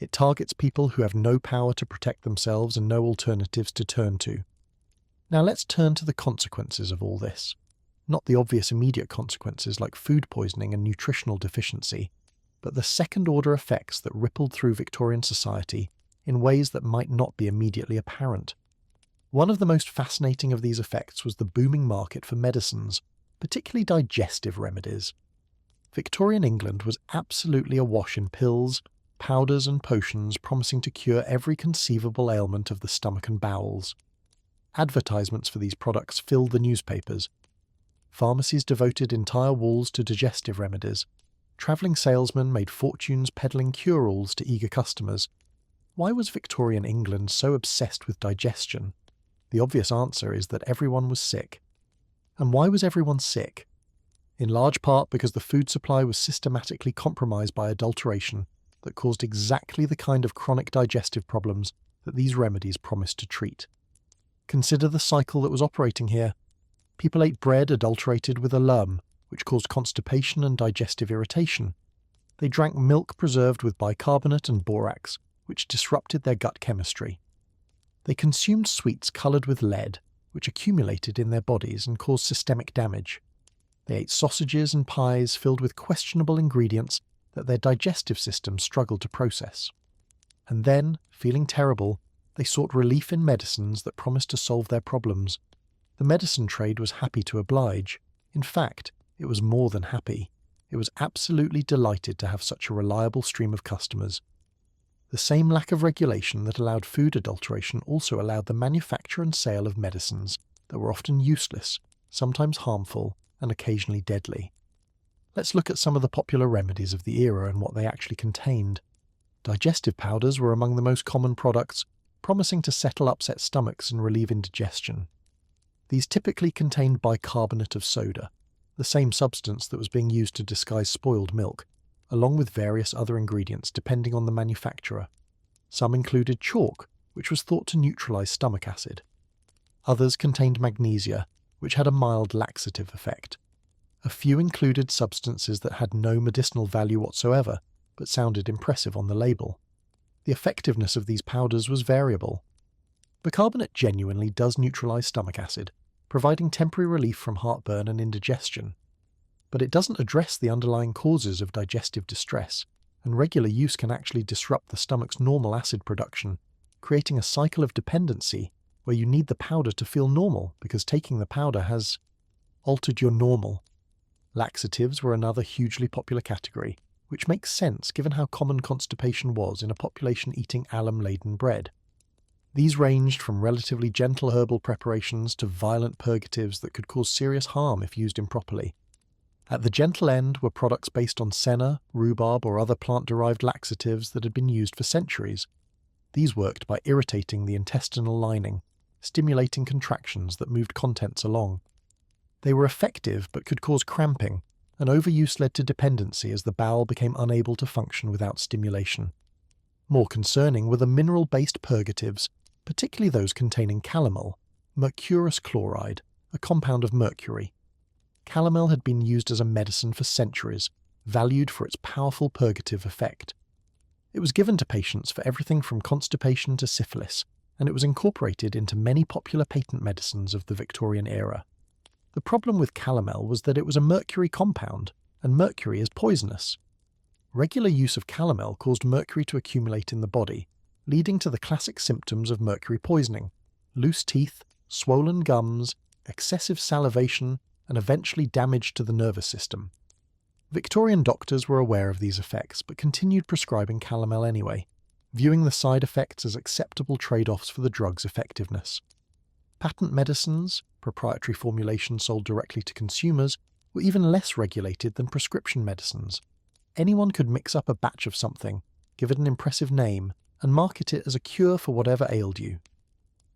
It targets people who have no power to protect themselves and no alternatives to turn to. Now let's turn to the consequences of all this. Not the obvious immediate consequences like food poisoning and nutritional deficiency, but the second-order effects that rippled through Victorian society in ways that might not be immediately apparent. One of the most fascinating of these effects was the booming market for medicines, particularly digestive remedies. Victorian England was absolutely awash in pills, powders and potions promising to cure every conceivable ailment of the stomach and bowels. Advertisements for these products filled the newspapers. Pharmacies devoted entire walls to digestive remedies. Travelling salesmen made fortunes peddling cure-alls to eager customers. Why was Victorian England so obsessed with digestion? The obvious answer is that everyone was sick. And why was everyone sick? In large part because the food supply was systematically compromised by adulteration that caused exactly the kind of chronic digestive problems that these remedies promised to treat. Consider the cycle that was operating here. People ate bread adulterated with alum, which caused constipation and digestive irritation. They drank milk preserved with bicarbonate and borax, which disrupted their gut chemistry. They consumed sweets coloured with lead, which accumulated in their bodies and caused systemic damage. They ate sausages and pies filled with questionable ingredients that their digestive system struggled to process. And then, feeling terrible, they sought relief in medicines that promised to solve their problems. The medicine trade was happy to oblige. In fact, it was more than happy. It was absolutely delighted to have such a reliable stream of customers. The same lack of regulation that allowed food adulteration also allowed the manufacture and sale of medicines that were often useless, sometimes harmful, and occasionally deadly. Let's look at some of the popular remedies of the era and what they actually contained. Digestive powders were among the most common products, promising to settle upset stomachs and relieve indigestion. These typically contained bicarbonate of soda, the same substance that was being used to disguise spoiled milk, along with various other ingredients depending on the manufacturer. Some included chalk, which was thought to neutralize stomach acid. Others contained magnesia, which had a mild laxative effect. A few included substances that had no medicinal value whatsoever, but sounded impressive on the label. The effectiveness of these powders was variable. Bicarbonate genuinely does neutralize stomach acid, providing temporary relief from heartburn and indigestion. But it doesn't address the underlying causes of digestive distress, and regular use can actually disrupt the stomach's normal acid production, creating a cycle of dependency where you need the powder to feel normal because taking the powder has altered your normal. Laxatives were another hugely popular category, which makes sense given how common constipation was in a population eating alum-laden bread. These ranged from relatively gentle herbal preparations to violent purgatives that could cause serious harm if used improperly. At the gentle end were products based on senna, rhubarb, or other plant-derived laxatives that had been used for centuries. These worked by irritating the intestinal lining, stimulating contractions that moved contents along. They were effective but could cause cramping, and overuse led to dependency as the bowel became unable to function without stimulation. More concerning were the mineral-based purgatives, particularly those containing calomel, mercurous chloride, a compound of mercury. Calomel had been used as a medicine for centuries, valued for its powerful purgative effect. It was given to patients for everything from constipation to syphilis, and it was incorporated into many popular patent medicines of the Victorian era. The problem with calomel was that it was a mercury compound, and mercury is poisonous. Regular use of calomel caused mercury to accumulate in the body, leading to the classic symptoms of mercury poisoning: loose teeth, swollen gums, excessive salivation, and eventually damage to the nervous system. Victorian doctors were aware of these effects but continued prescribing calomel anyway, viewing the side effects as acceptable trade-offs for the drug's effectiveness. Patent medicines, proprietary formulations sold directly to consumers, were even less regulated than prescription medicines. Anyone could mix up a batch of something, give it an impressive name, and market it as a cure for whatever ailed you.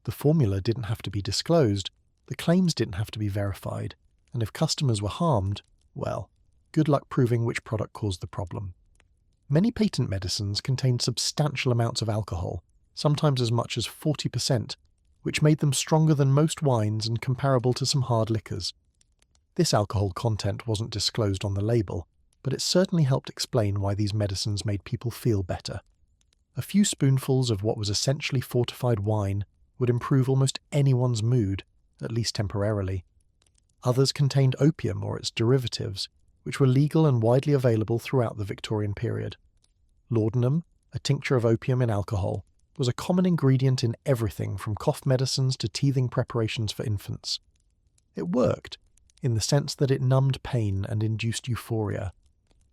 The formula didn't have to be disclosed, the claims didn't have to be verified, and if customers were harmed, well, good luck proving which product caused the problem. Many patent medicines contained substantial amounts of alcohol, sometimes as much as 40%, which made them stronger than most wines and comparable to some hard liquors. This alcohol content wasn't disclosed on the label, but it certainly helped explain why these medicines made people feel better. A few spoonfuls of what was essentially fortified wine would improve almost anyone's mood, at least temporarily. Others contained opium or its derivatives, which were legal and widely available throughout the Victorian period. Laudanum, a tincture of opium in alcohol, was a common ingredient in everything from cough medicines to teething preparations for infants. It worked, in the sense that it numbed pain and induced euphoria.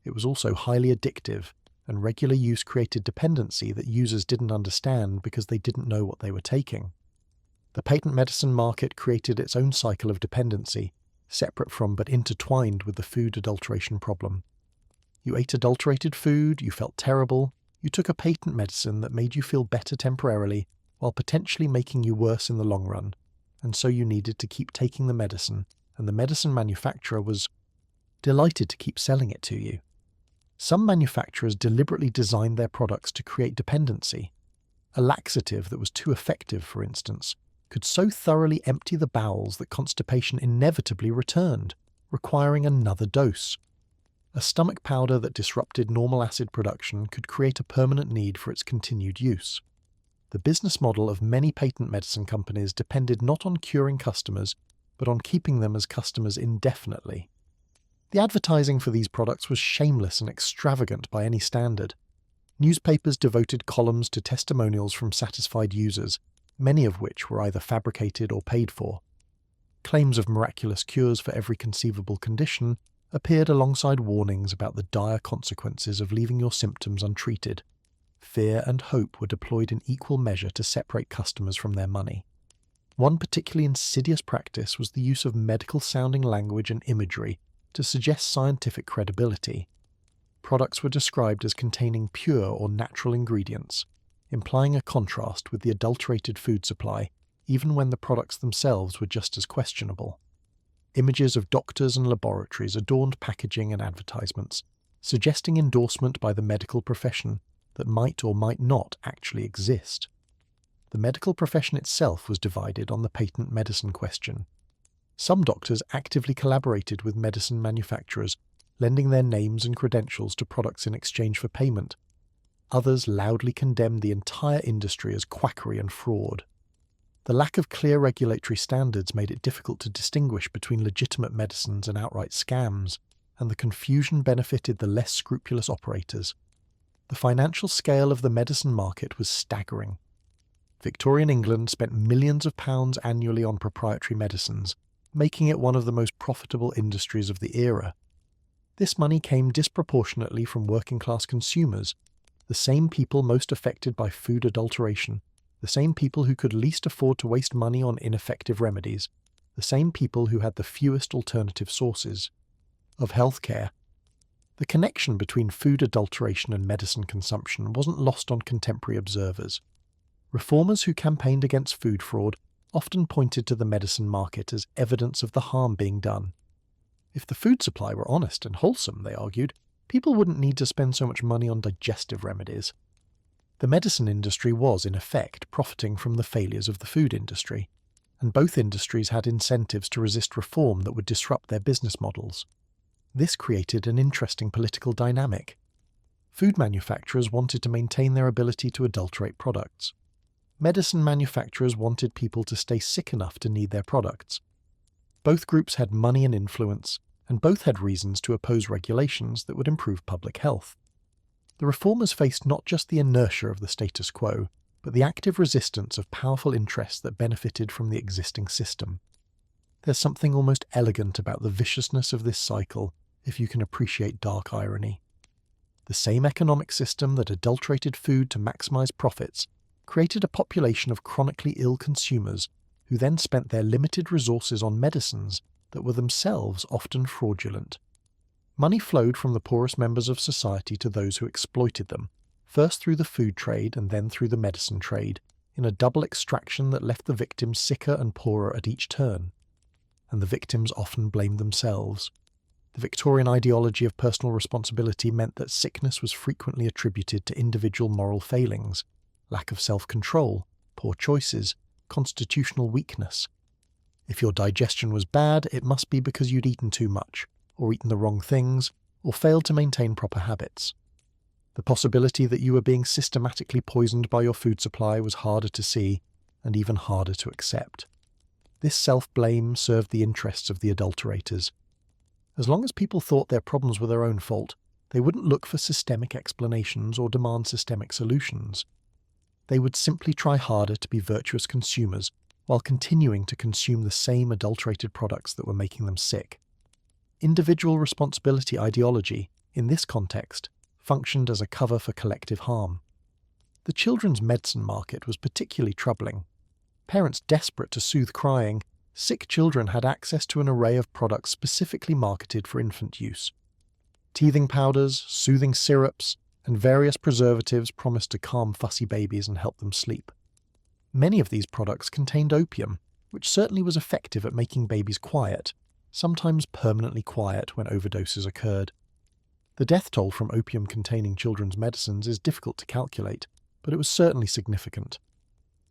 It was also highly addictive, and regular use created dependency that users didn't understand because they didn't know what they were taking. The patent medicine market created its own cycle of dependency, separate from but intertwined with the food adulteration problem. You ate adulterated food, you felt terrible, you took a patent medicine that made you feel better temporarily while potentially making you worse in the long run, and so you needed to keep taking the medicine, and the medicine manufacturer was delighted to keep selling it to you. Some manufacturers deliberately designed their products to create dependency. A laxative that was too effective, for instance, could so thoroughly empty the bowels that constipation inevitably returned, requiring another dose. A stomach powder that disrupted normal acid production could create a permanent need for its continued use. The business model of many patent medicine companies depended not on curing customers, but on keeping them as customers indefinitely. The advertising for these products was shameless and extravagant by any standard. Newspapers devoted columns to testimonials from satisfied users, many of which were either fabricated or paid for. Claims of miraculous cures for every conceivable condition appeared alongside warnings about the dire consequences of leaving your symptoms untreated. Fear and hope were deployed in equal measure to separate customers from their money. One particularly insidious practice was the use of medical-sounding language and imagery to suggest scientific credibility. Products were described as containing pure or natural ingredients, implying a contrast with the adulterated food supply, even when the products themselves were just as questionable. Images of doctors and laboratories adorned packaging and advertisements, suggesting endorsement by the medical profession that might or might not actually exist. The medical profession itself was divided on the patent medicine question. Some doctors actively collaborated with medicine manufacturers, lending their names and credentials to products in exchange for payment. Others loudly condemned the entire industry as quackery and fraud. The lack of clear regulatory standards made it difficult to distinguish between legitimate medicines and outright scams, and the confusion benefited the less scrupulous operators. The financial scale of the medicine market was staggering. Victorian England spent millions of pounds annually on proprietary medicines, making it one of the most profitable industries of the era. This money came disproportionately from working-class consumers, the same people most affected by food adulteration, the same people who could least afford to waste money on ineffective remedies, the same people who had the fewest alternative sources of healthcare. The connection between food adulteration and medicine consumption wasn't lost on contemporary observers. Reformers who campaigned against food fraud often pointed to the medicine market as evidence of the harm being done. If the food supply were honest and wholesome, they argued, people wouldn't need to spend so much money on digestive remedies. The medicine industry was, in effect, profiting from the failures of the food industry, and both industries had incentives to resist reform that would disrupt their business models. This created an interesting political dynamic. Food manufacturers wanted to maintain their ability to adulterate products. Medicine manufacturers wanted people to stay sick enough to need their products. Both groups had money and influence, and both had reasons to oppose regulations that would improve public health. The reformers faced not just the inertia of the status quo, but the active resistance of powerful interests that benefited from the existing system. There's something almost elegant about the viciousness of this cycle, if you can appreciate dark irony. The same economic system that adulterated food to maximize profits created a population of chronically ill consumers who then spent their limited resources on medicines that were themselves often fraudulent. Money flowed from the poorest members of society to those who exploited them, first through the food trade and then through the medicine trade, in a double extraction that left the victims sicker and poorer at each turn. And the victims often blamed themselves. The Victorian ideology of personal responsibility meant that sickness was frequently attributed to individual moral failings, lack of self-control, poor choices, constitutional weakness. If your digestion was bad, it must be because you'd eaten too much, or eaten the wrong things, or failed to maintain proper habits. The possibility that you were being systematically poisoned by your food supply was harder to see and even harder to accept. This self-blame served the interests of the adulterators. As long as people thought their problems were their own fault, they wouldn't look for systemic explanations or demand systemic solutions. They would simply try harder to be virtuous consumers while continuing to consume the same adulterated products that were making them sick. Individual responsibility ideology, in this context, functioned as a cover for collective harm. The children's medicine market was particularly troubling. Parents desperate to soothe crying, sick children had access to an array of products specifically marketed for infant use. Teething powders, soothing syrups, and various preservatives promised to calm fussy babies and help them sleep. Many of these products contained opium, which certainly was effective at making babies quiet, sometimes permanently quiet when overdoses occurred. The death toll from opium-containing children's medicines is difficult to calculate, but it was certainly significant.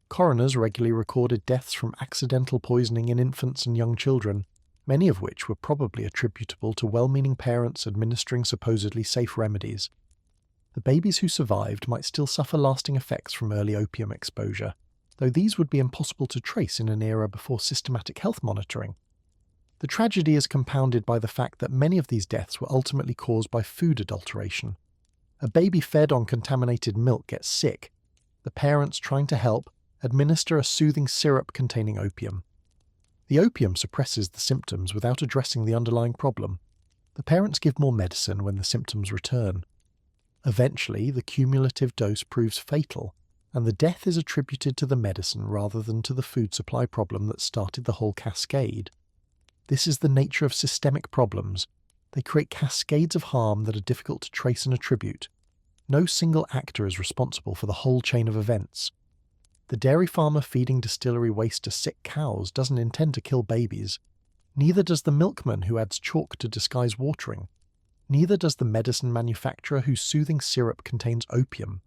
Coroners regularly recorded deaths from accidental poisoning in infants and young children, many of which were probably attributable to well-meaning parents administering supposedly safe remedies. The babies who survived might still suffer lasting effects from early opium exposure, though these would be impossible to trace in an era before systematic health monitoring. The tragedy is compounded by the fact that many of these deaths were ultimately caused by food adulteration. A baby fed on contaminated milk gets sick. The parents, trying to help, administer a soothing syrup containing opium. The opium suppresses the symptoms without addressing the underlying problem. The parents give more medicine when the symptoms return. Eventually, the cumulative dose proves fatal, and the death is attributed to the medicine rather than to the food supply problem that started the whole cascade. This is the nature of systemic problems. They create cascades of harm that are difficult to trace and attribute. No single actor is responsible for the whole chain of events. The dairy farmer feeding distillery waste to sick cows doesn't intend to kill babies. Neither does the milkman who adds chalk to disguise watering. Neither does the medicine manufacturer whose soothing syrup contains opium.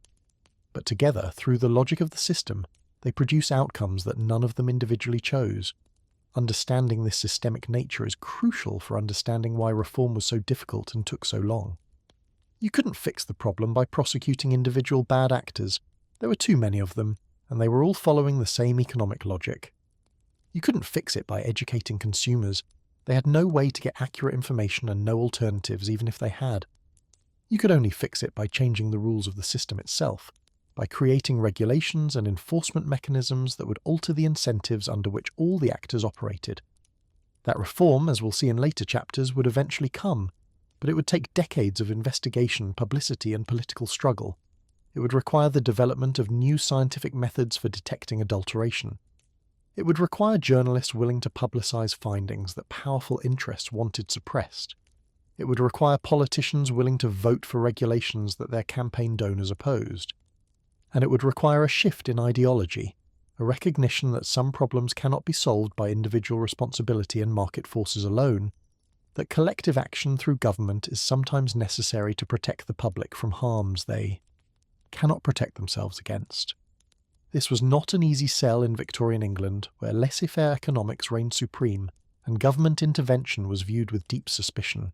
But together, through the logic of the system, they produce outcomes that none of them individually chose. Understanding this systemic nature is crucial for understanding why reform was so difficult and took so long. You couldn't fix the problem by prosecuting individual bad actors. There were too many of them, and they were all following the same economic logic. You couldn't fix it by educating consumers. They had no way to get accurate information and no alternatives even if they had. You could only fix it by changing the rules of the system itself, by creating regulations and enforcement mechanisms that would alter the incentives under which all the actors operated. That reform, as we'll see in later chapters, would eventually come, but it would take decades of investigation, publicity, and political struggle. It would require the development of new scientific methods for detecting adulteration. It would require journalists willing to publicize findings that powerful interests wanted suppressed. It would require politicians willing to vote for regulations that their campaign donors opposed. And it would require a shift in ideology, a recognition that some problems cannot be solved by individual responsibility and market forces alone, that collective action through government is sometimes necessary to protect the public from harms they cannot protect themselves against. This was not an easy sell in Victorian England, where laissez-faire economics reigned supreme, and government intervention was viewed with deep suspicion.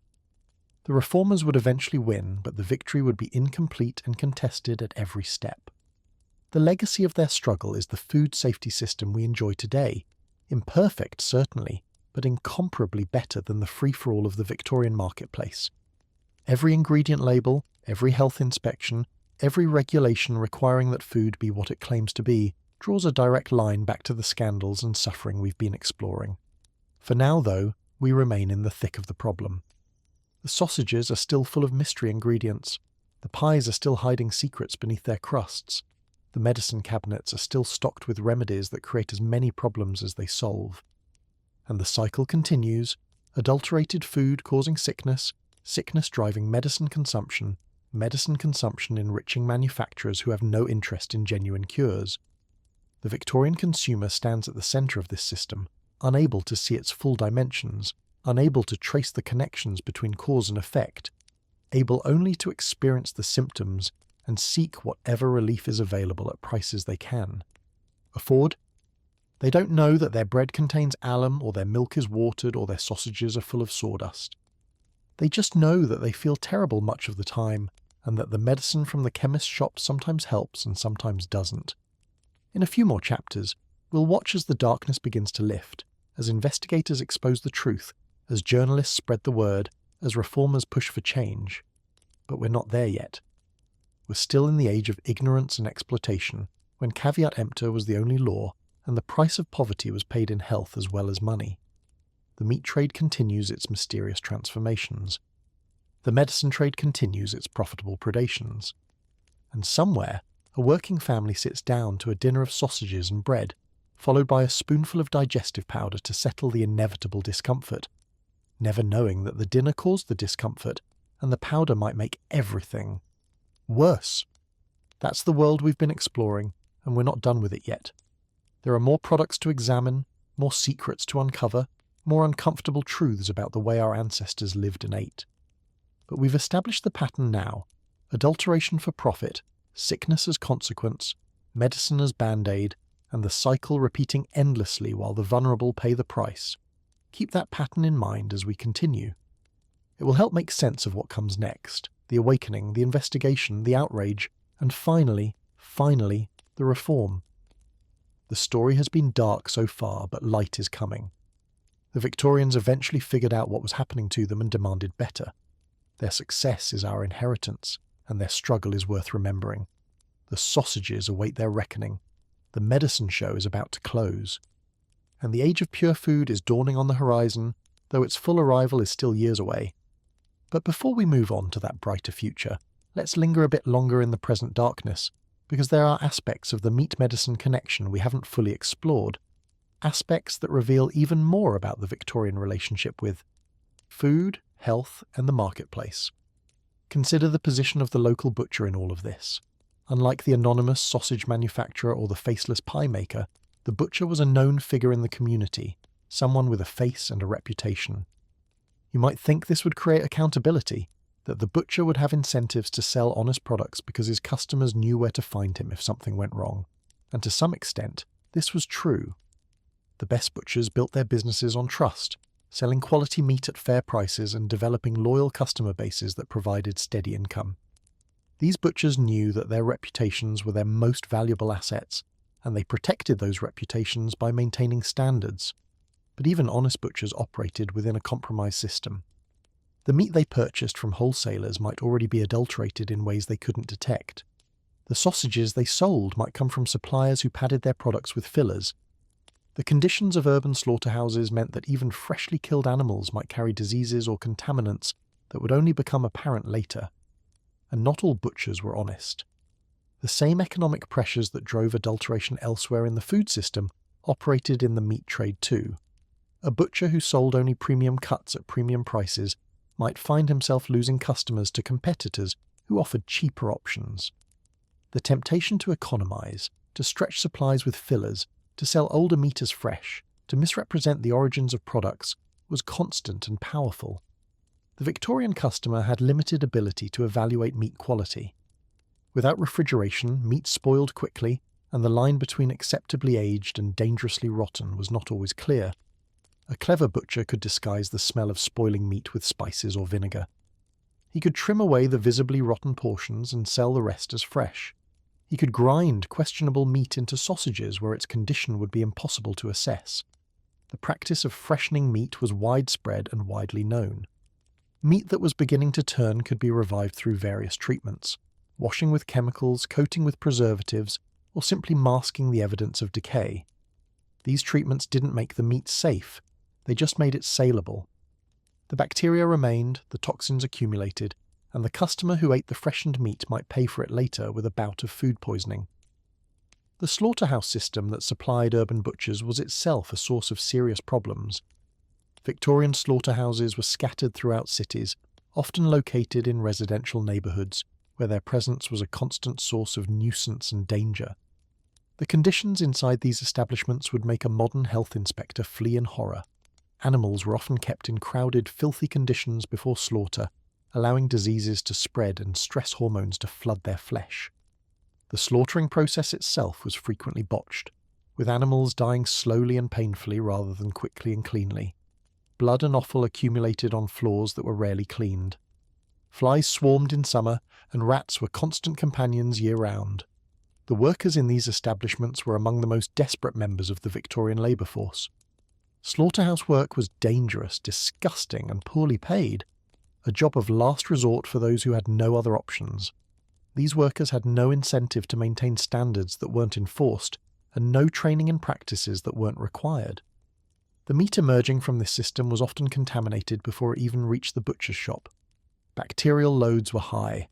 The reformers would eventually win, but the victory would be incomplete and contested at every step. The legacy of their struggle is the food safety system we enjoy today, imperfect certainly, but incomparably better than the free-for-all of the Victorian marketplace. Every ingredient label, every health inspection, every regulation requiring that food be what it claims to be, draws a direct line back to the scandals and suffering we've been exploring. For now, though, we remain in the thick of the problem. The sausages are still full of mystery ingredients. The pies are still hiding secrets beneath their crusts. The medicine cabinets are still stocked with remedies that create as many problems as they solve. And the cycle continues, adulterated food causing sickness, sickness driving medicine consumption enriching manufacturers who have no interest in genuine cures. The Victorian consumer stands at the centre of this system, unable to see its full dimensions, unable to trace the connections between cause and effect, able only to experience the symptoms and seek whatever relief is available at prices they can afford. They don't know that their bread contains alum, or their milk is watered, or their sausages are full of sawdust. They just know that they feel terrible much of the time, and that the medicine from the chemist's shop sometimes helps and sometimes doesn't. In a few more chapters, we'll watch as the darkness begins to lift, as investigators expose the truth, as journalists spread the word, as reformers push for change. But we're not there yet. We're still in the age of ignorance and exploitation, when caveat emptor was the only law, and the price of poverty was paid in health as well as money. The meat trade continues its mysterious transformations. The medicine trade continues its profitable predations. And somewhere, a working family sits down to a dinner of sausages and bread, followed by a spoonful of digestive powder to settle the inevitable discomfort, never knowing that the dinner caused the discomfort, and the powder might make everything worse. That's the world we've been exploring, and we're not done with it yet. There are more products to examine, more secrets to uncover, more uncomfortable truths about the way our ancestors lived and ate. But we've established the pattern now: adulteration for profit, sickness as consequence, medicine as band-aid, and the cycle repeating endlessly while the vulnerable pay the price. Keep that pattern in mind as we continue. It will help make sense of what comes next: the awakening, the investigation, the outrage, and finally, the reform. The story has been dark so far, but light is coming. The Victorians eventually figured out what was happening to them and demanded better. Their success is our inheritance, and their struggle is worth remembering. The sausages await their reckoning. The medicine show is about to close. And the age of pure food is dawning on the horizon, though its full arrival is still years away. But before we move on to that brighter future, let's linger a bit longer in the present darkness, because there are aspects of the meat-medicine connection we haven't fully explored, aspects that reveal even more about the Victorian relationship with food, health, and the marketplace. Consider the position of the local butcher in all of this. Unlike the anonymous sausage manufacturer or the faceless pie maker, the butcher was a known figure in the community, someone with a face and a reputation. You might think this would create accountability, that the butcher would have incentives to sell honest products because his customers knew where to find him if something went wrong. And to some extent, this was true. The best butchers built their businesses on trust, selling quality meat at fair prices and developing loyal customer bases that provided steady income. These butchers knew that their reputations were their most valuable assets, and they protected those reputations by maintaining standards. But even honest butchers operated within a compromised system. The meat they purchased from wholesalers might already be adulterated in ways they couldn't detect. The sausages they sold might come from suppliers who padded their products with fillers. The conditions of urban slaughterhouses meant that even freshly killed animals might carry diseases or contaminants that would only become apparent later. And not all butchers were honest. The same economic pressures that drove adulteration elsewhere in the food system operated in the meat trade too. A butcher who sold only premium cuts at premium prices might find himself losing customers to competitors who offered cheaper options. The temptation to economize, to stretch supplies with fillers, to sell older meat as fresh, to misrepresent the origins of products, was constant and powerful. The Victorian customer had limited ability to evaluate meat quality. Without refrigeration, meat spoiled quickly, and the line between acceptably aged and dangerously rotten was not always clear. A clever butcher could disguise the smell of spoiling meat with spices or vinegar. He could trim away the visibly rotten portions and sell the rest as fresh. He could grind questionable meat into sausages where its condition would be impossible to assess. The practice of freshening meat was widespread and widely known. Meat that was beginning to turn could be revived through various treatments: washing with chemicals, coating with preservatives, or simply masking the evidence of decay. These treatments didn't make the meat safe, they just made it saleable. The bacteria remained, the toxins accumulated, and the customer who ate the freshened meat might pay for it later with a bout of food poisoning. The slaughterhouse system that supplied urban butchers was itself a source of serious problems. Victorian slaughterhouses were scattered throughout cities, often located in residential neighbourhoods, where their presence was a constant source of nuisance and danger. The conditions inside these establishments would make a modern health inspector flee in horror. Animals were often kept in crowded, filthy conditions before slaughter, allowing diseases to spread and stress hormones to flood their flesh. The slaughtering process itself was frequently botched, with animals dying slowly and painfully rather than quickly and cleanly. Blood and offal accumulated on floors that were rarely cleaned. Flies swarmed in summer, and rats were constant companions year-round. The workers in these establishments were among the most desperate members of the Victorian labour force. Slaughterhouse work was dangerous, disgusting, and poorly paid, a job of last resort for those who had no other options. These workers had no incentive to maintain standards that weren't enforced, and no training in practices that weren't required. The meat emerging from this system was often contaminated before it even reached the butcher's shop. Bacterial loads were high.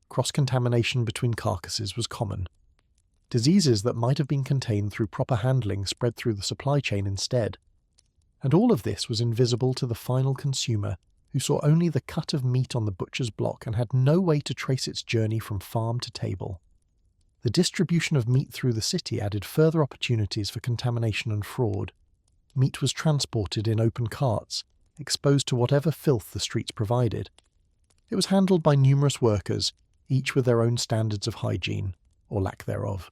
Cross-contamination between carcasses was common. Diseases that might have been contained through proper handling spread through the supply chain instead. And all of this was invisible to the final consumer, who saw only the cut of meat on the butcher's block and had no way to trace its journey from farm to table. The distribution of meat through the city added further opportunities for contamination and fraud. Meat was transported in open carts, exposed to whatever filth the streets provided. It was handled by numerous workers, each with their own standards of hygiene, or lack thereof.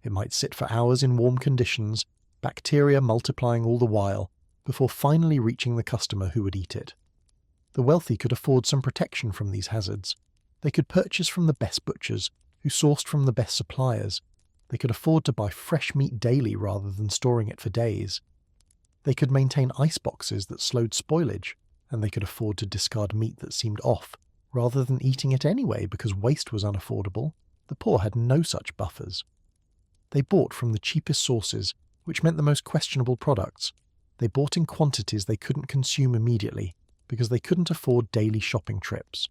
It might sit for hours in warm conditions, bacteria multiplying all the while, before finally reaching the customer who would eat it. The wealthy could afford some protection from these hazards. They could purchase from the best butchers, who sourced from the best suppliers. They could afford to buy fresh meat daily rather than storing it for days. They could maintain ice boxes that slowed spoilage, and they could afford to discard meat that seemed off, rather than eating it anyway because waste was unaffordable. The poor had no such buffers. They bought from the cheapest sources, which meant the most questionable products. They bought in quantities they couldn't consume immediately, because they couldn't afford daily shopping trips.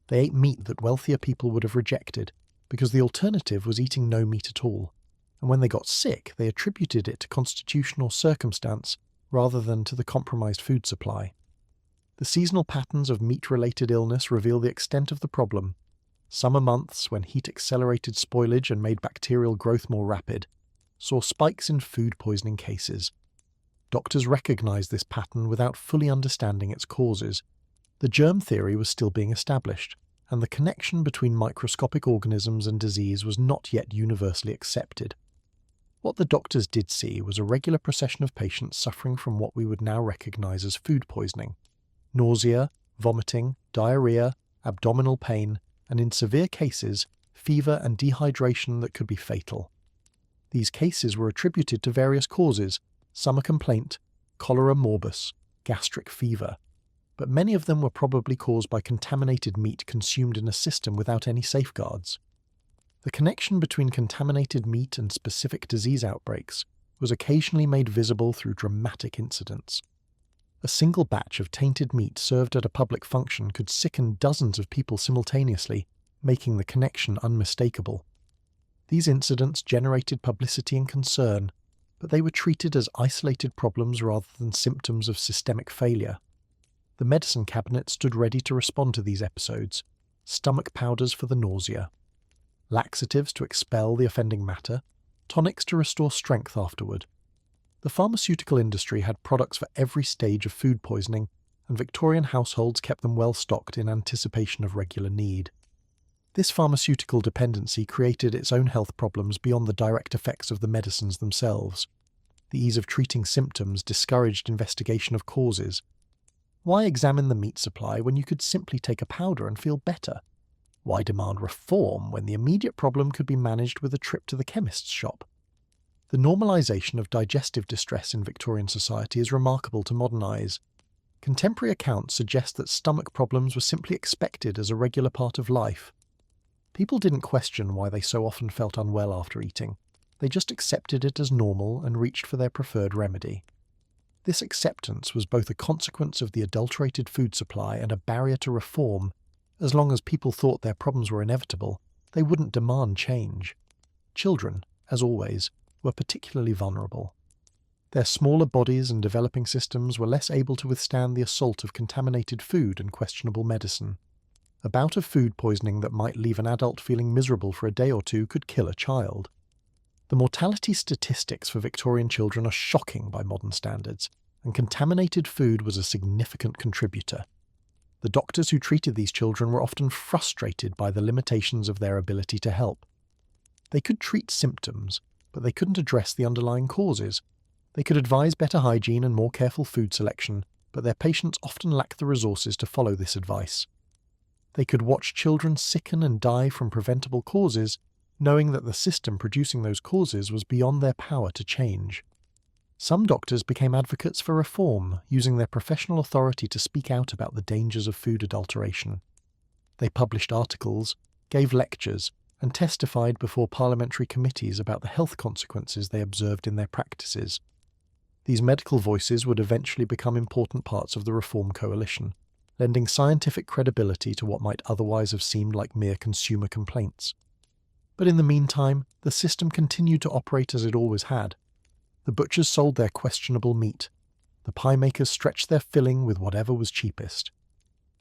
They ate meat that wealthier people would have rejected, because the alternative was eating no meat at all. And when they got sick, they attributed it to constitutional circumstance rather than to the compromised food supply. The seasonal patterns of meat-related illness reveal the extent of the problem. Summer months, when heat accelerated spoilage and made bacterial growth more rapid, saw spikes in food poisoning cases. Doctors recognized this pattern without fully understanding its causes. The germ theory was still being established, and the connection between microscopic organisms and disease was not yet universally accepted. What the doctors did see was a regular procession of patients suffering from what we would now recognize as food poisoning. Nausea, vomiting, diarrhea, abdominal pain, and in severe cases, fever and dehydration that could be fatal. These cases were attributed to various causes: summer complaint, cholera morbus, gastric fever, but many of them were probably caused by contaminated meat consumed in a system without any safeguards. The connection between contaminated meat and specific disease outbreaks was occasionally made visible through dramatic incidents. A single batch of tainted meat served at a public function could sicken dozens of people simultaneously, making the connection unmistakable. These incidents generated publicity and concern, but they were treated as isolated problems rather than symptoms of systemic failure. The medicine cabinet stood ready to respond to these episodes: stomach powders for the nausea, laxatives to expel the offending matter, tonics to restore strength afterward. The pharmaceutical industry had products for every stage of food poisoning, and Victorian households kept them well stocked in anticipation of regular need. This pharmaceutical dependency created its own health problems beyond the direct effects of the medicines themselves. The ease of treating symptoms discouraged investigation of causes. Why examine the meat supply when you could simply take a powder and feel better? Why demand reform when the immediate problem could be managed with a trip to the chemist's shop? The normalisation of digestive distress in Victorian society is remarkable to modern eyes. Contemporary accounts suggest that stomach problems were simply expected as a regular part of life. People didn't question why they so often felt unwell after eating. They just accepted it as normal and reached for their preferred remedy. This acceptance was both a consequence of the adulterated food supply and a barrier to reform. As long as people thought their problems were inevitable, they wouldn't demand change. Children, as always, were particularly vulnerable. Their smaller bodies and developing systems were less able to withstand the assault of contaminated food and questionable medicine. A bout of food poisoning that might leave an adult feeling miserable for a day or two could kill a child. The mortality statistics for Victorian children are shocking by modern standards, and contaminated food was a significant contributor. The doctors who treated these children were often frustrated by the limitations of their ability to help. They could treat symptoms, but they couldn't address the underlying causes. They could advise better hygiene and more careful food selection, but their patients often lacked the resources to follow this advice. They could watch children sicken and die from preventable causes, knowing that the system producing those causes was beyond their power to change. Some doctors became advocates for reform, using their professional authority to speak out about the dangers of food adulteration. They published articles, gave lectures, and testified before parliamentary committees about the health consequences they observed in their practices. These medical voices would eventually become important parts of the reform coalition, lending scientific credibility to what might otherwise have seemed like mere consumer complaints. But in the meantime, the system continued to operate as it always had. The butchers sold their questionable meat. The pie makers stretched their filling with whatever was cheapest.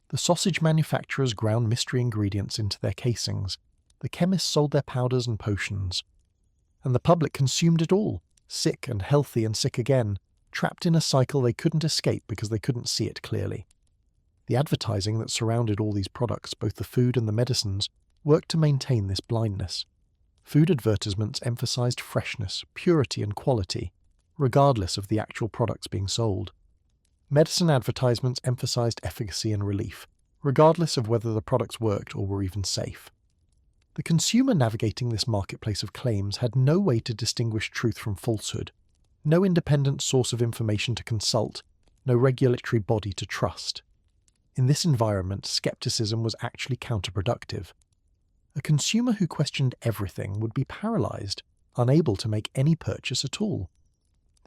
The sausage manufacturers ground mystery ingredients into their casings. The chemists sold their powders and potions. And the public consumed it all, sick and healthy and sick again, trapped in a cycle they couldn't escape because they couldn't see it clearly. The advertising that surrounded all these products, both the food and the medicines, worked to maintain this blindness. Food advertisements emphasized freshness, purity and quality, regardless of the actual products being sold. Medicine advertisements emphasized efficacy and relief, regardless of whether the products worked or were even safe. The consumer navigating this marketplace of claims had no way to distinguish truth from falsehood, no independent source of information to consult, no regulatory body to trust. In this environment, skepticism was actually counterproductive. A consumer who questioned everything would be paralyzed, unable to make any purchase at all.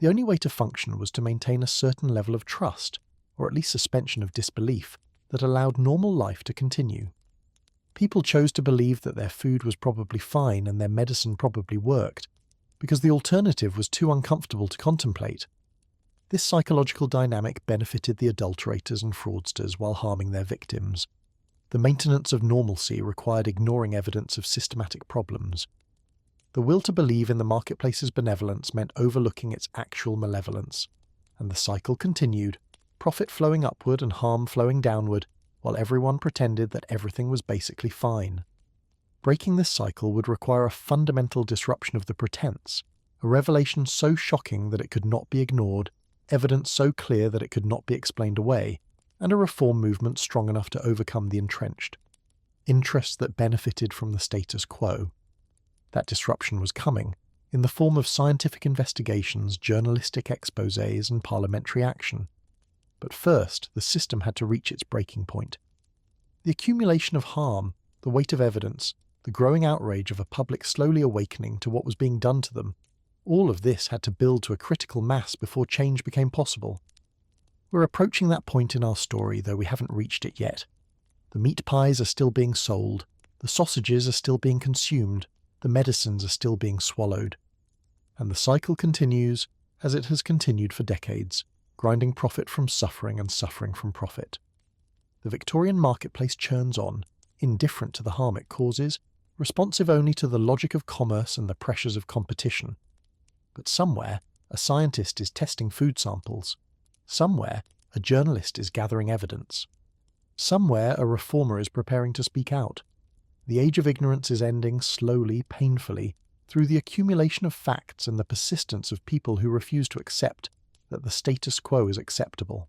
The only way to function was to maintain a certain level of trust, or at least suspension of disbelief, that allowed normal life to continue. People chose to believe that their food was probably fine and their medicine probably worked, because the alternative was too uncomfortable to contemplate. This psychological dynamic benefited the adulterators and fraudsters while harming their victims. The maintenance of normalcy required ignoring evidence of systematic problems. The will to believe in the marketplace's benevolence meant overlooking its actual malevolence, and the cycle continued, profit flowing upward and harm flowing downward, while everyone pretended that everything was basically fine. Breaking this cycle would require a fundamental disruption of the pretense, a revelation so shocking that it could not be ignored, evidence so clear that it could not be explained away, and a reform movement strong enough to overcome the entrenched interests that benefited from the status quo. That disruption was coming, in the form of scientific investigations, journalistic exposés, and parliamentary action. But first, the system had to reach its breaking point. The accumulation of harm, the weight of evidence, the growing outrage of a public slowly awakening to what was being done to them, all of this had to build to a critical mass before change became possible. We're approaching that point in our story, though we haven't reached it yet. The meat pies are still being sold, the sausages are still being consumed, the medicines are still being swallowed. And the cycle continues, as it has continued for decades, grinding profit from suffering and suffering from profit. The Victorian marketplace churns on, indifferent to the harm it causes, responsive only to the logic of commerce and the pressures of competition. But somewhere, a scientist is testing food samples. Somewhere, a journalist is gathering evidence. Somewhere, a reformer is preparing to speak out. The age of ignorance is ending slowly, painfully, through the accumulation of facts and the persistence of people who refuse to accept that the status quo is acceptable.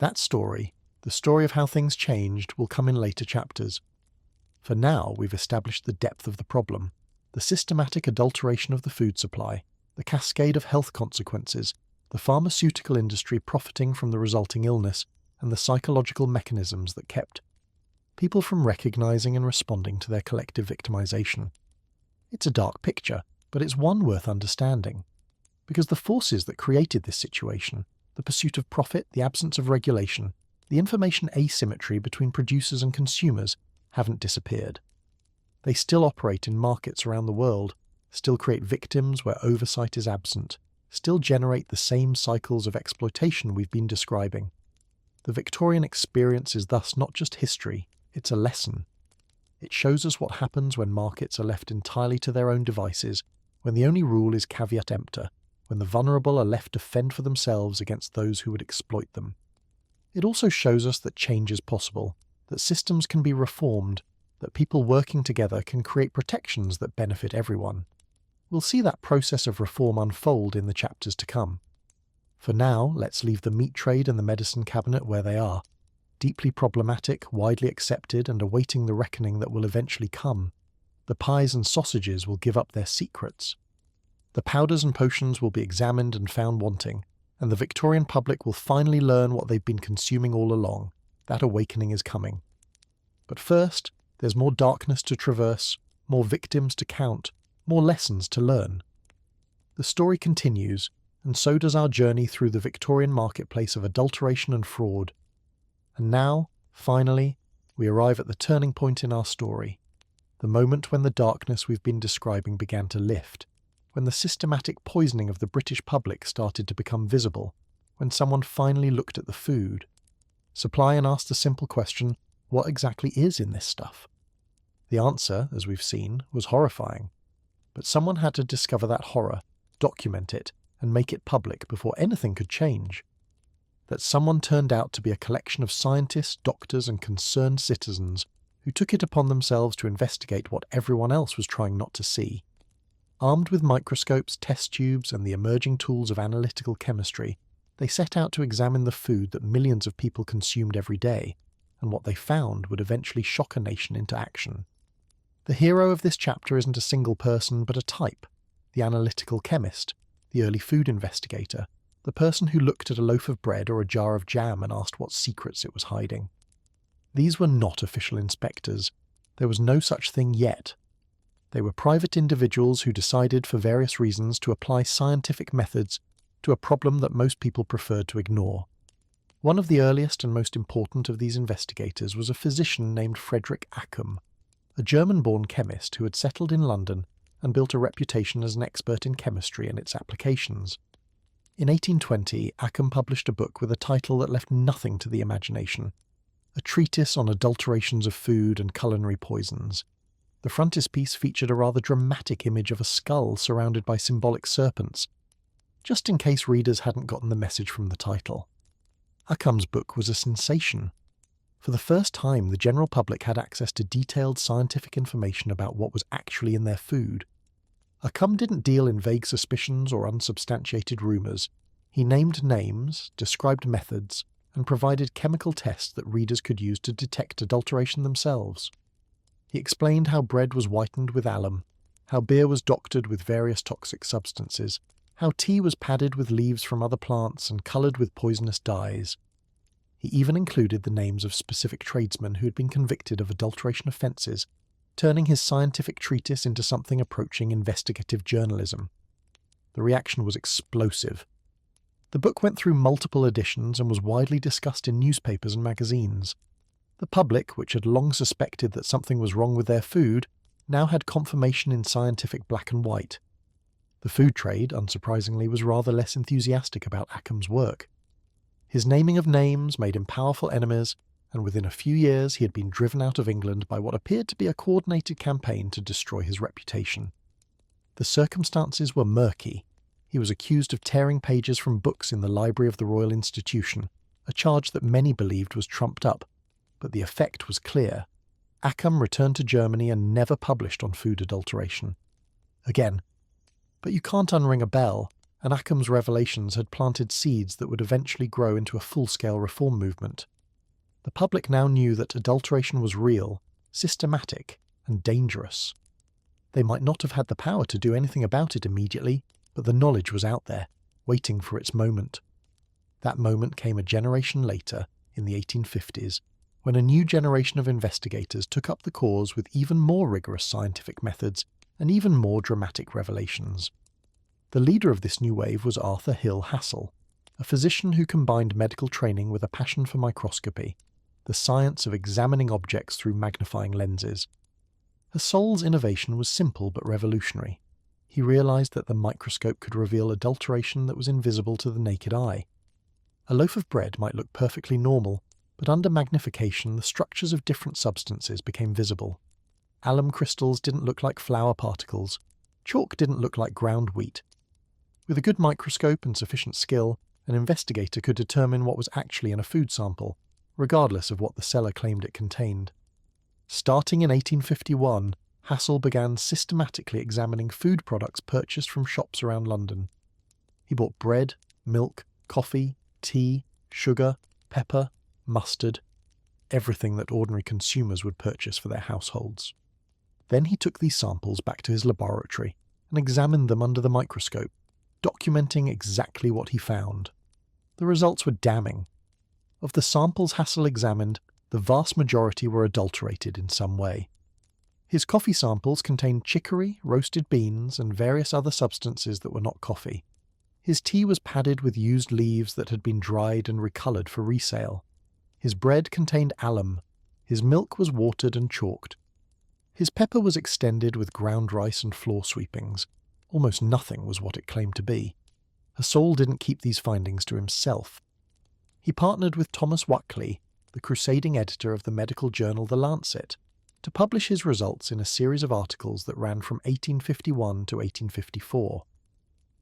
That story, the story of how things changed, will come in later chapters. For now, we've established the depth of the problem, the systematic adulteration of the food supply, the cascade of health consequences, the pharmaceutical industry profiting from the resulting illness, and the psychological mechanisms that kept people from recognizing and responding to their collective victimization. It's a dark picture, but it's one worth understanding. Because the forces that created this situation, the pursuit of profit, the absence of regulation, the information asymmetry between producers and consumers, haven't disappeared. They still operate in markets around the world, still create victims where oversight is absent, still generate the same cycles of exploitation we've been describing. The Victorian experience is thus not just history, it's a lesson. It shows us what happens when markets are left entirely to their own devices, when the only rule is caveat emptor, when the vulnerable are left to fend for themselves against those who would exploit them. It also shows us that change is possible, that systems can be reformed, that people working together can create protections that benefit everyone. We'll see that process of reform unfold in the chapters to come. For now, let's leave the meat trade and the medicine cabinet where they are, deeply problematic, widely accepted, and awaiting the reckoning that will eventually come. The pies and sausages will give up their secrets. The powders and potions will be examined and found wanting, and the Victorian public will finally learn what they've been consuming all along. That awakening is coming. But first, there's more darkness to traverse, more victims to count, more lessons to learn. The story continues, and so does our journey through the Victorian marketplace of adulteration and fraud. And now, finally, we arrive at the turning point in our story, the moment when the darkness we've been describing began to lift, when the systematic poisoning of the British public started to become visible, when someone finally looked at the food. Supply and asked the simple question, what exactly is in this stuff? The answer, as we've seen, was horrifying. But someone had to discover that horror, document it, and make it public before anything could change. That someone turned out to be a collection of scientists, doctors, and concerned citizens who took it upon themselves to investigate what everyone else was trying not to see. Armed with microscopes, test tubes, and the emerging tools of analytical chemistry, they set out to examine the food that millions of people consumed every day, and what they found would eventually shock a nation into action. The hero of this chapter isn't a single person, but a type: the analytical chemist, the early food investigator, the person who looked at a loaf of bread or a jar of jam and asked what secrets it was hiding. These were not official inspectors. There was no such thing yet. They were private individuals who decided for various reasons to apply scientific methods to a problem that most people preferred to ignore. One of the earliest and most important of these investigators was a physician named Frederick Ackham, a German-born chemist who had settled in London and built a reputation as an expert in chemistry and its applications. In 1820, Ackham published a book with a title that left nothing to the imagination, a treatise on adulterations of food and culinary poisons. The frontispiece featured a rather dramatic image of a skull surrounded by symbolic serpents, just in case readers hadn't gotten the message from the title. Ackham's book was a sensation. For the first time, the general public had access to detailed scientific information about what was actually in their food. Ackham didn't deal in vague suspicions or unsubstantiated rumours. He named names, described methods, and provided chemical tests that readers could use to detect adulteration themselves. He explained how bread was whitened with alum, how beer was doctored with various toxic substances, how tea was padded with leaves from other plants and coloured with poisonous dyes. He even included the names of specific tradesmen who had been convicted of adulteration offences, turning his scientific treatise into something approaching investigative journalism. The reaction was explosive. The book went through multiple editions and was widely discussed in newspapers and magazines. The public, which had long suspected that something was wrong with their food, now had confirmation in scientific black and white. The food trade, unsurprisingly, was rather less enthusiastic about Ackham's work. His naming of names made him powerful enemies, and within a few years he had been driven out of England by what appeared to be a coordinated campaign to destroy his reputation. The circumstances were murky. He was accused of tearing pages from books in the library of the Royal Institution, a charge that many believed was trumped up, but the effect was clear. Ackham returned to Germany and never published on food adulteration again. But you can't unring a bell, and Ackham's revelations had planted seeds that would eventually grow into a full-scale reform movement. The public now knew that adulteration was real, systematic, and dangerous. They might not have had the power to do anything about it immediately, but the knowledge was out there, waiting for its moment. That moment came a generation later, in the 1850s, when a new generation of investigators took up the cause with even more rigorous scientific methods and even more dramatic revelations. The leader of this new wave was Arthur Hill Hassell, a physician who combined medical training with a passion for microscopy, the science of examining objects through magnifying lenses. Hassell's innovation was simple but revolutionary. He realized that the microscope could reveal adulteration that was invisible to the naked eye. A loaf of bread might look perfectly normal, but under magnification the structures of different substances became visible. Alum crystals didn't look like flour particles. Chalk didn't look like ground wheat. With a good microscope and sufficient skill, an investigator could determine what was actually in a food sample, regardless of what the seller claimed it contained. Starting in 1851, Hassell began systematically examining food products purchased from shops around London. He bought bread, milk, coffee, tea, sugar, pepper, mustard, everything that ordinary consumers would purchase for their households. Then he took these samples back to his laboratory and examined them under the microscope, documenting exactly what he found. The results were damning. Of the samples Hassel examined, the vast majority were adulterated in some way. His coffee samples contained chicory, roasted beans, and various other substances that were not coffee. His tea was padded with used leaves that had been dried and recoloured for resale. His bread contained alum. His milk was watered and chalked. His pepper was extended with ground rice and floor sweepings. Almost nothing was what it claimed to be. Hassel didn't keep these findings to himself. He partnered with Thomas Wackley, the crusading editor of the medical journal The Lancet, to publish his results in a series of articles that ran from 1851 to 1854.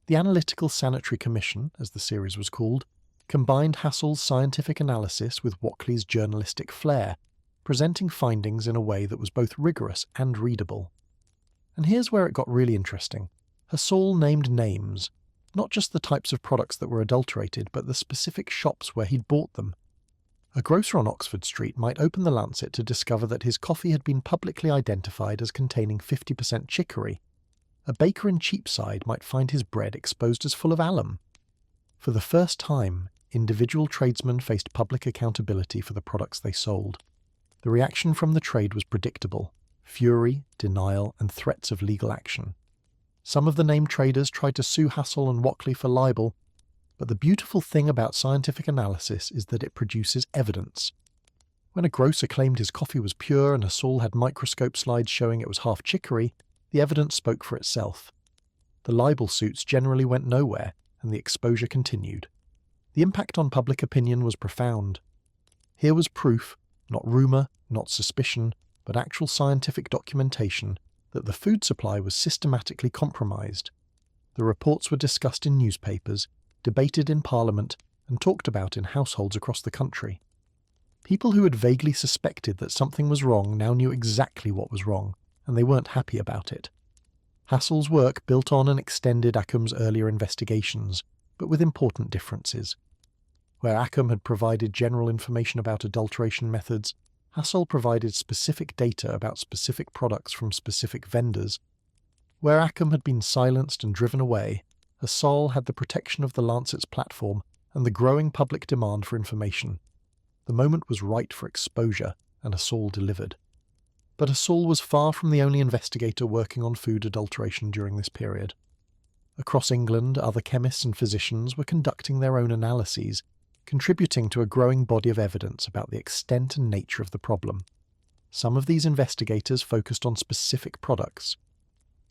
The Analytical Sanitary Commission, as the series was called, combined Hassel's scientific analysis with Wackley's journalistic flair, presenting findings in a way that was both rigorous and readable. And here's where it got really interesting. Hassel named names, not just the types of products that were adulterated, but the specific shops where he'd bought them. A grocer on Oxford Street might open the Lancet to discover that his coffee had been publicly identified as containing 50% chicory. A baker in Cheapside might find his bread exposed as full of alum. For the first time, individual tradesmen faced public accountability for the products they sold. The reaction from the trade was predictable: fury, denial, and threats of legal action. Some of the named traders tried to sue Hassel and Wackley for libel, but the beautiful thing about scientific analysis is that it produces evidence. When a grocer claimed his coffee was pure and Hassel had microscope slides showing it was half chicory, the evidence spoke for itself. The libel suits generally went nowhere, and the exposure continued. The impact on public opinion was profound. Here was proof, not rumour, not suspicion, but actual scientific documentation, that the food supply was systematically compromised. The reports were discussed in newspapers, debated in Parliament, and talked about in households across the country. People who had vaguely suspected that something was wrong now knew exactly what was wrong, and they weren't happy about it. Hassel's work built on and extended Occam's earlier investigations, but with important differences. Where Occam had provided general information about adulteration methods, Hassel provided specific data about specific products from specific vendors. Where Occam had been silenced and driven away, Hassel had the protection of the Lancet's platform and the growing public demand for information. The moment was right for exposure, and Hassel delivered. But Hassel was far from the only investigator working on food adulteration during this period. Across England, other chemists and physicians were conducting their own analyses, contributing to a growing body of evidence about the extent and nature of the problem. Some of these investigators focused on specific products.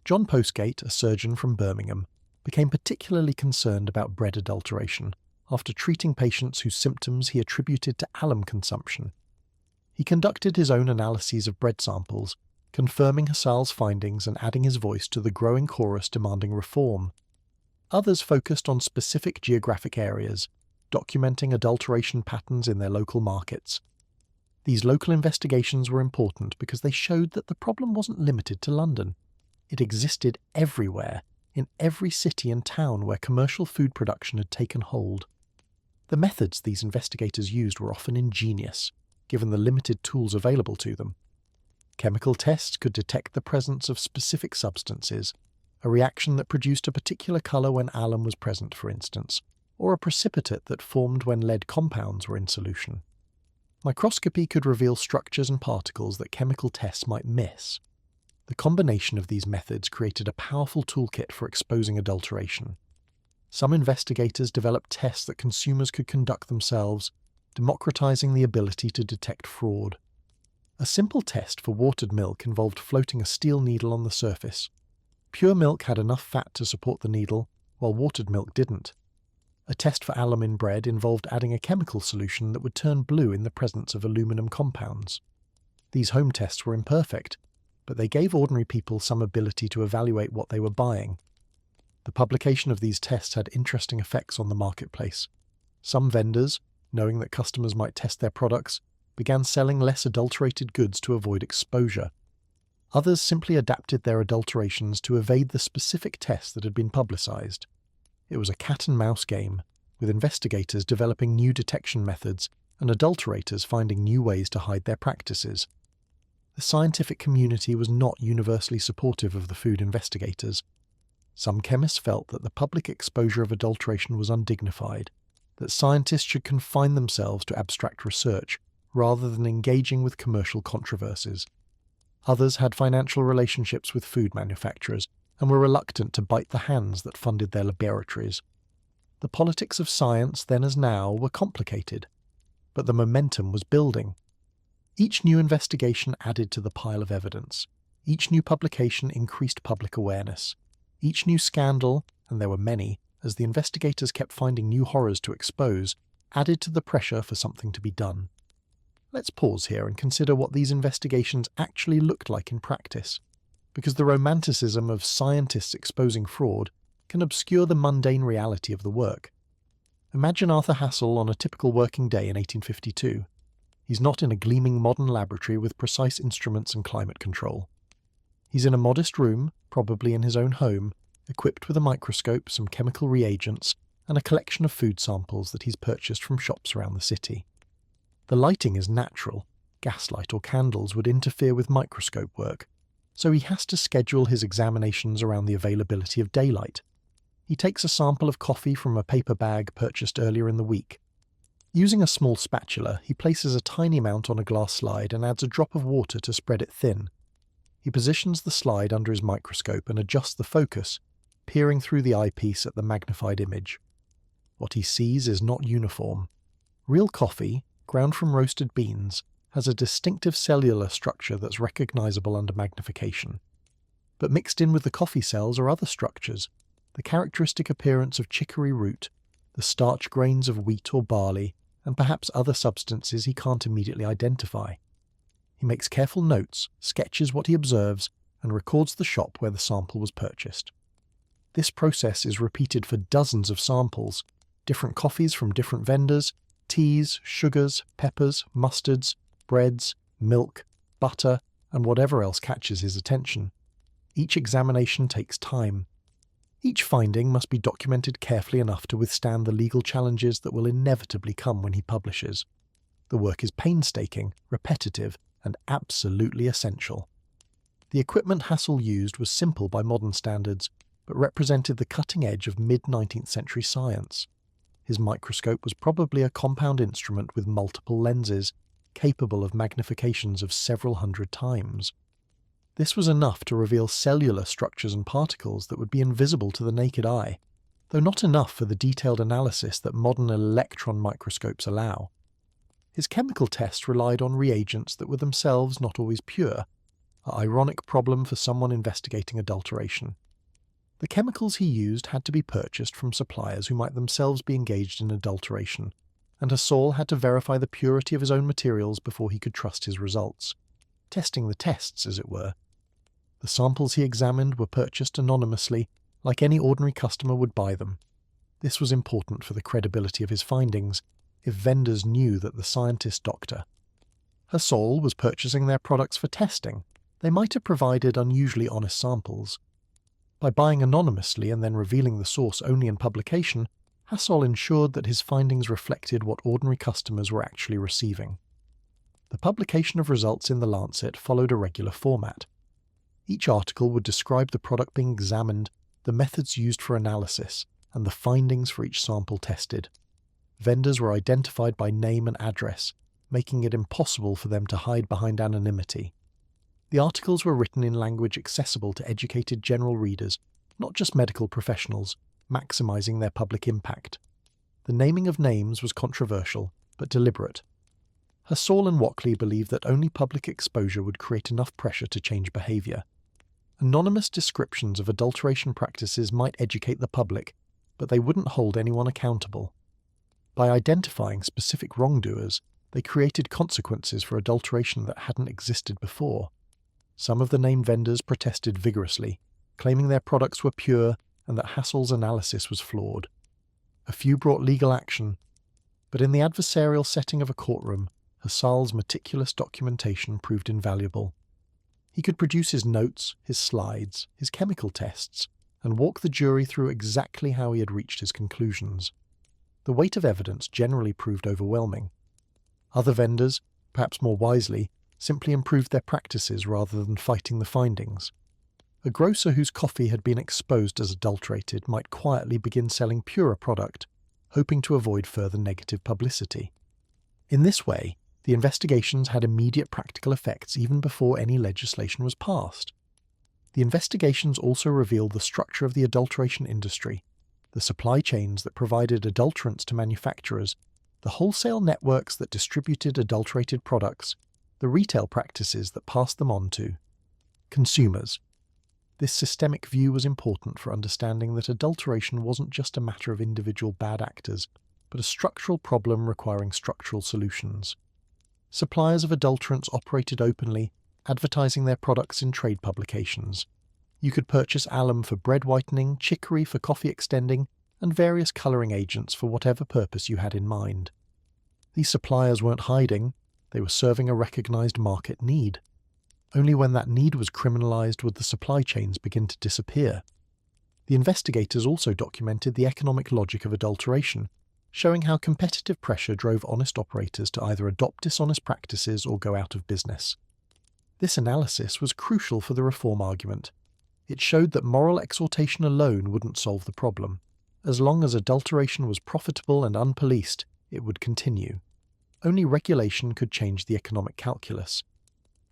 John Postgate, a surgeon from Birmingham, became particularly concerned about bread adulteration after treating patients whose symptoms he attributed to alum consumption. He conducted his own analyses of bread samples, confirming Hassel's findings and adding his voice to the growing chorus demanding reform. Others focused on specific geographic areas, documenting adulteration patterns in their local markets. These local investigations were important because they showed that the problem wasn't limited to London. It existed everywhere, in every city and town where commercial food production had taken hold. The methods these investigators used were often ingenious, given the limited tools available to them. Chemical tests could detect the presence of specific substances, a reaction that produced a particular colour when alum was present, for instance, or a precipitate that formed when lead compounds were in solution. Microscopy could reveal structures and particles that chemical tests might miss. The combination of these methods created a powerful toolkit for exposing adulteration. Some investigators developed tests that consumers could conduct themselves, democratizing the ability to detect fraud. A simple test for watered milk involved floating a steel needle on the surface. Pure milk had enough fat to support the needle, while watered milk didn't. A test for alum in bread involved adding a chemical solution that would turn blue in the presence of aluminum compounds. These home tests were imperfect, but they gave ordinary people some ability to evaluate what they were buying. The publication of these tests had interesting effects on the marketplace. Some vendors, knowing that customers might test their products, began selling less adulterated goods to avoid exposure. Others simply adapted their adulterations to evade the specific tests that had been publicized. It was a cat-and-mouse game, with investigators developing new detection methods and adulterators finding new ways to hide their practices. The scientific community was not universally supportive of the food investigators. Some chemists felt that the public exposure of adulteration was undignified, that scientists should confine themselves to abstract research rather than engaging with commercial controversies. Others had financial relationships with food manufacturers and were reluctant to bite the hands that funded their laboratories. The politics of science, then as now, were complicated, but the momentum was building. Each new investigation added to the pile of evidence. Each new publication increased public awareness. Each new scandal, and there were many, as the investigators kept finding new horrors to expose, added to the pressure for something to be done. Let's pause here and consider what these investigations actually looked like in practice, because the romanticism of scientists exposing fraud can obscure the mundane reality of the work. Imagine Arthur Hassall on a typical working day in 1852. He's not in a gleaming modern laboratory with precise instruments and climate control. He's in a modest room, probably in his own home, equipped with a microscope, some chemical reagents, and a collection of food samples that he's purchased from shops around the city. The lighting is natural. Gaslight or candles would interfere with microscope work, so he has to schedule his examinations around the availability of daylight. He takes a sample of coffee from a paper bag purchased earlier in the week. Using a small spatula, he places a tiny amount on a glass slide and adds a drop of water to spread it thin. He positions the slide under his microscope and adjusts the focus, peering through the eyepiece at the magnified image. What he sees is not uniform. Real coffee, ground from roasted beans, has a distinctive cellular structure that's recognizable under magnification. But mixed in with the coffee cells are other structures, the characteristic appearance of chicory root, the starch grains of wheat or barley, and perhaps other substances he can't immediately identify. He makes careful notes, sketches what he observes, and records the shop where the sample was purchased. This process is repeated for dozens of samples, different coffees from different vendors, teas, sugars, peppers, mustards, breads, milk, butter, and whatever else catches his attention. Each examination takes time. Each finding must be documented carefully enough to withstand the legal challenges that will inevitably come when he publishes. The work is painstaking, repetitive, and absolutely essential. The equipment Hassall used was simple by modern standards, but represented the cutting edge of mid-19th century science. His microscope was probably a compound instrument with multiple lenses, capable of magnifications of several hundred times. This was enough to reveal cellular structures and particles that would be invisible to the naked eye, though not enough for the detailed analysis that modern electron microscopes allow. His chemical tests relied on reagents that were themselves not always pure, an ironic problem for someone investigating adulteration. The chemicals he used had to be purchased from suppliers who might themselves be engaged in adulteration, and Hassall had to verify the purity of his own materials before he could trust his results. Testing the tests, as it were. The samples he examined were purchased anonymously, like any ordinary customer would buy them. This was important for the credibility of his findings, if vendors knew that the scientist doctor. Hassall was purchasing their products for testing. They might have provided unusually honest samples. By buying anonymously and then revealing the source only in publication, Hassall ensured that his findings reflected what ordinary customers were actually receiving. The publication of results in The Lancet followed a regular format. Each article would describe the product being examined, the methods used for analysis, and the findings for each sample tested. Vendors were identified by name and address, making it impossible for them to hide behind anonymity. The articles were written in language accessible to educated general readers, not just medical professionals, maximizing their public impact. The naming of names was controversial, but deliberate. Hassall and Wackley believed that only public exposure would create enough pressure to change behavior. Anonymous descriptions of adulteration practices might educate the public, but they wouldn't hold anyone accountable. By identifying specific wrongdoers, they created consequences for adulteration that hadn't existed before. Some of the named vendors protested vigorously, claiming their products were pure and that Hassall's analysis was flawed. A few brought legal action, but in the adversarial setting of a courtroom, Hassall's meticulous documentation proved invaluable. He could produce his notes, his slides, his chemical tests, and walk the jury through exactly how he had reached his conclusions. The weight of evidence generally proved overwhelming. Other vendors, perhaps more wisely, simply improved their practices rather than fighting the findings. A grocer whose coffee had been exposed as adulterated might quietly begin selling purer product, hoping to avoid further negative publicity. In this way, the investigations had immediate practical effects even before any legislation was passed. The investigations also revealed the structure of the adulteration industry, the supply chains that provided adulterants to manufacturers, the wholesale networks that distributed adulterated products, the retail practices that passed them on to consumers. This systemic view was important for understanding that adulteration wasn't just a matter of individual bad actors, but a structural problem requiring structural solutions. Suppliers of adulterants operated openly, advertising their products in trade publications. You could purchase alum for bread whitening, chicory for coffee extending, and various colouring agents for whatever purpose you had in mind. These suppliers weren't hiding, they were serving a recognised market need. Only when that need was criminalised would the supply chains begin to disappear. The investigators also documented the economic logic of adulteration, showing how competitive pressure drove honest operators to either adopt dishonest practices or go out of business. This analysis was crucial for the reform argument. It showed that moral exhortation alone wouldn't solve the problem. As long as adulteration was profitable and unpoliced, it would continue. Only regulation could change the economic calculus.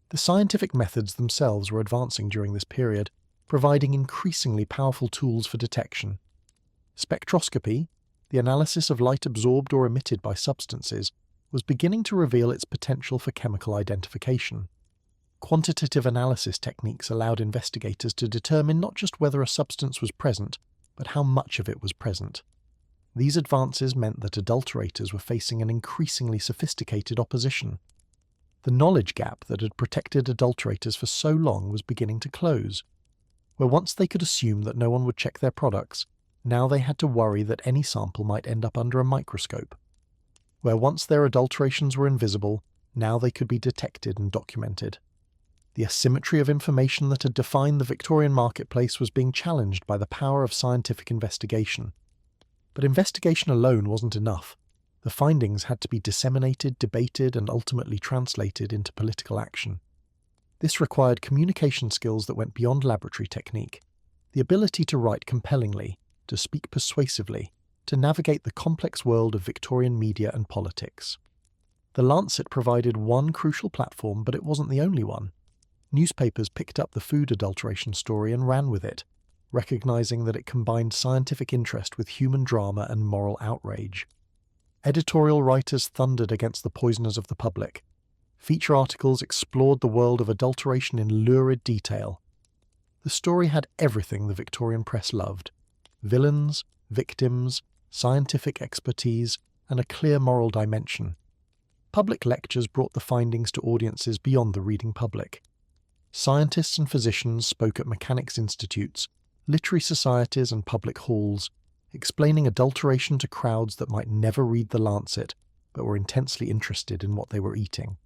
The scientific methods themselves were advancing during this period, providing increasingly powerful tools for detection. Spectroscopy, the analysis of light absorbed or emitted by substances, was beginning to reveal its potential for chemical identification. Quantitative analysis techniques allowed investigators to determine not just whether a substance was present, but how much of it was present. These advances meant that adulterators were facing an increasingly sophisticated opposition. The knowledge gap that had protected adulterators for so long was beginning to close. Where once they could assume that no one would check their products, now they had to worry that any sample might end up under a microscope. Where once their adulterations were invisible, now they could be detected and documented. The asymmetry of information that had defined the Victorian marketplace was being challenged by the power of scientific investigation. But investigation alone wasn't enough. The findings had to be disseminated, debated, and ultimately translated into political action. This required communication skills that went beyond laboratory technique, the ability to write compellingly, to speak persuasively, to navigate the complex world of Victorian media and politics. The Lancet provided one crucial platform, but it wasn't the only one. Newspapers picked up the food adulteration story and ran with it, recognizing that it combined scientific interest with human drama and moral outrage. Editorial writers thundered against the poisoners of the public. Feature articles explored the world of adulteration in lurid detail. The story had everything the Victorian press loved: villains, victims, scientific expertise, and a clear moral dimension. Public lectures brought the findings to audiences beyond the reading public. Scientists and physicians spoke at mechanics institutes, literary societies and public halls, explaining adulteration to crowds that might never read the Lancet, but were intensely interested in what they were eating.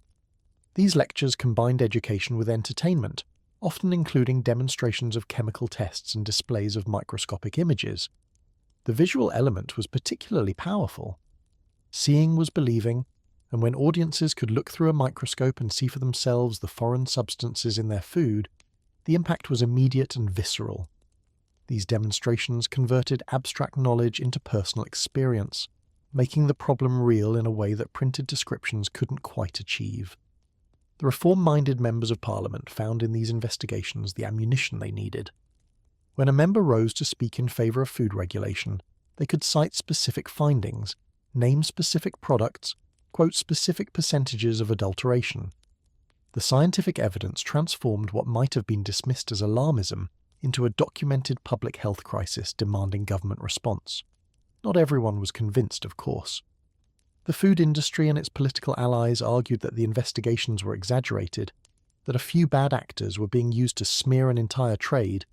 These lectures combined education with entertainment, often including demonstrations of chemical tests and displays of microscopic images. The visual element was particularly powerful. Seeing was believing, and when audiences could look through a microscope and see for themselves the foreign substances in their food, the impact was immediate and visceral. These demonstrations converted abstract knowledge into personal experience, making the problem real in a way that printed descriptions couldn't quite achieve. The reform-minded members of Parliament found in these investigations the ammunition they needed. When a member rose to speak in favour of food regulation, they could cite specific findings, name specific products, quote specific percentages of adulteration. The scientific evidence transformed what might have been dismissed as alarmism into a documented public health crisis demanding government response. Not everyone was convinced, of course. The food industry and its political allies argued that the investigations were exaggerated, that a few bad actors were being used to smear an entire trade,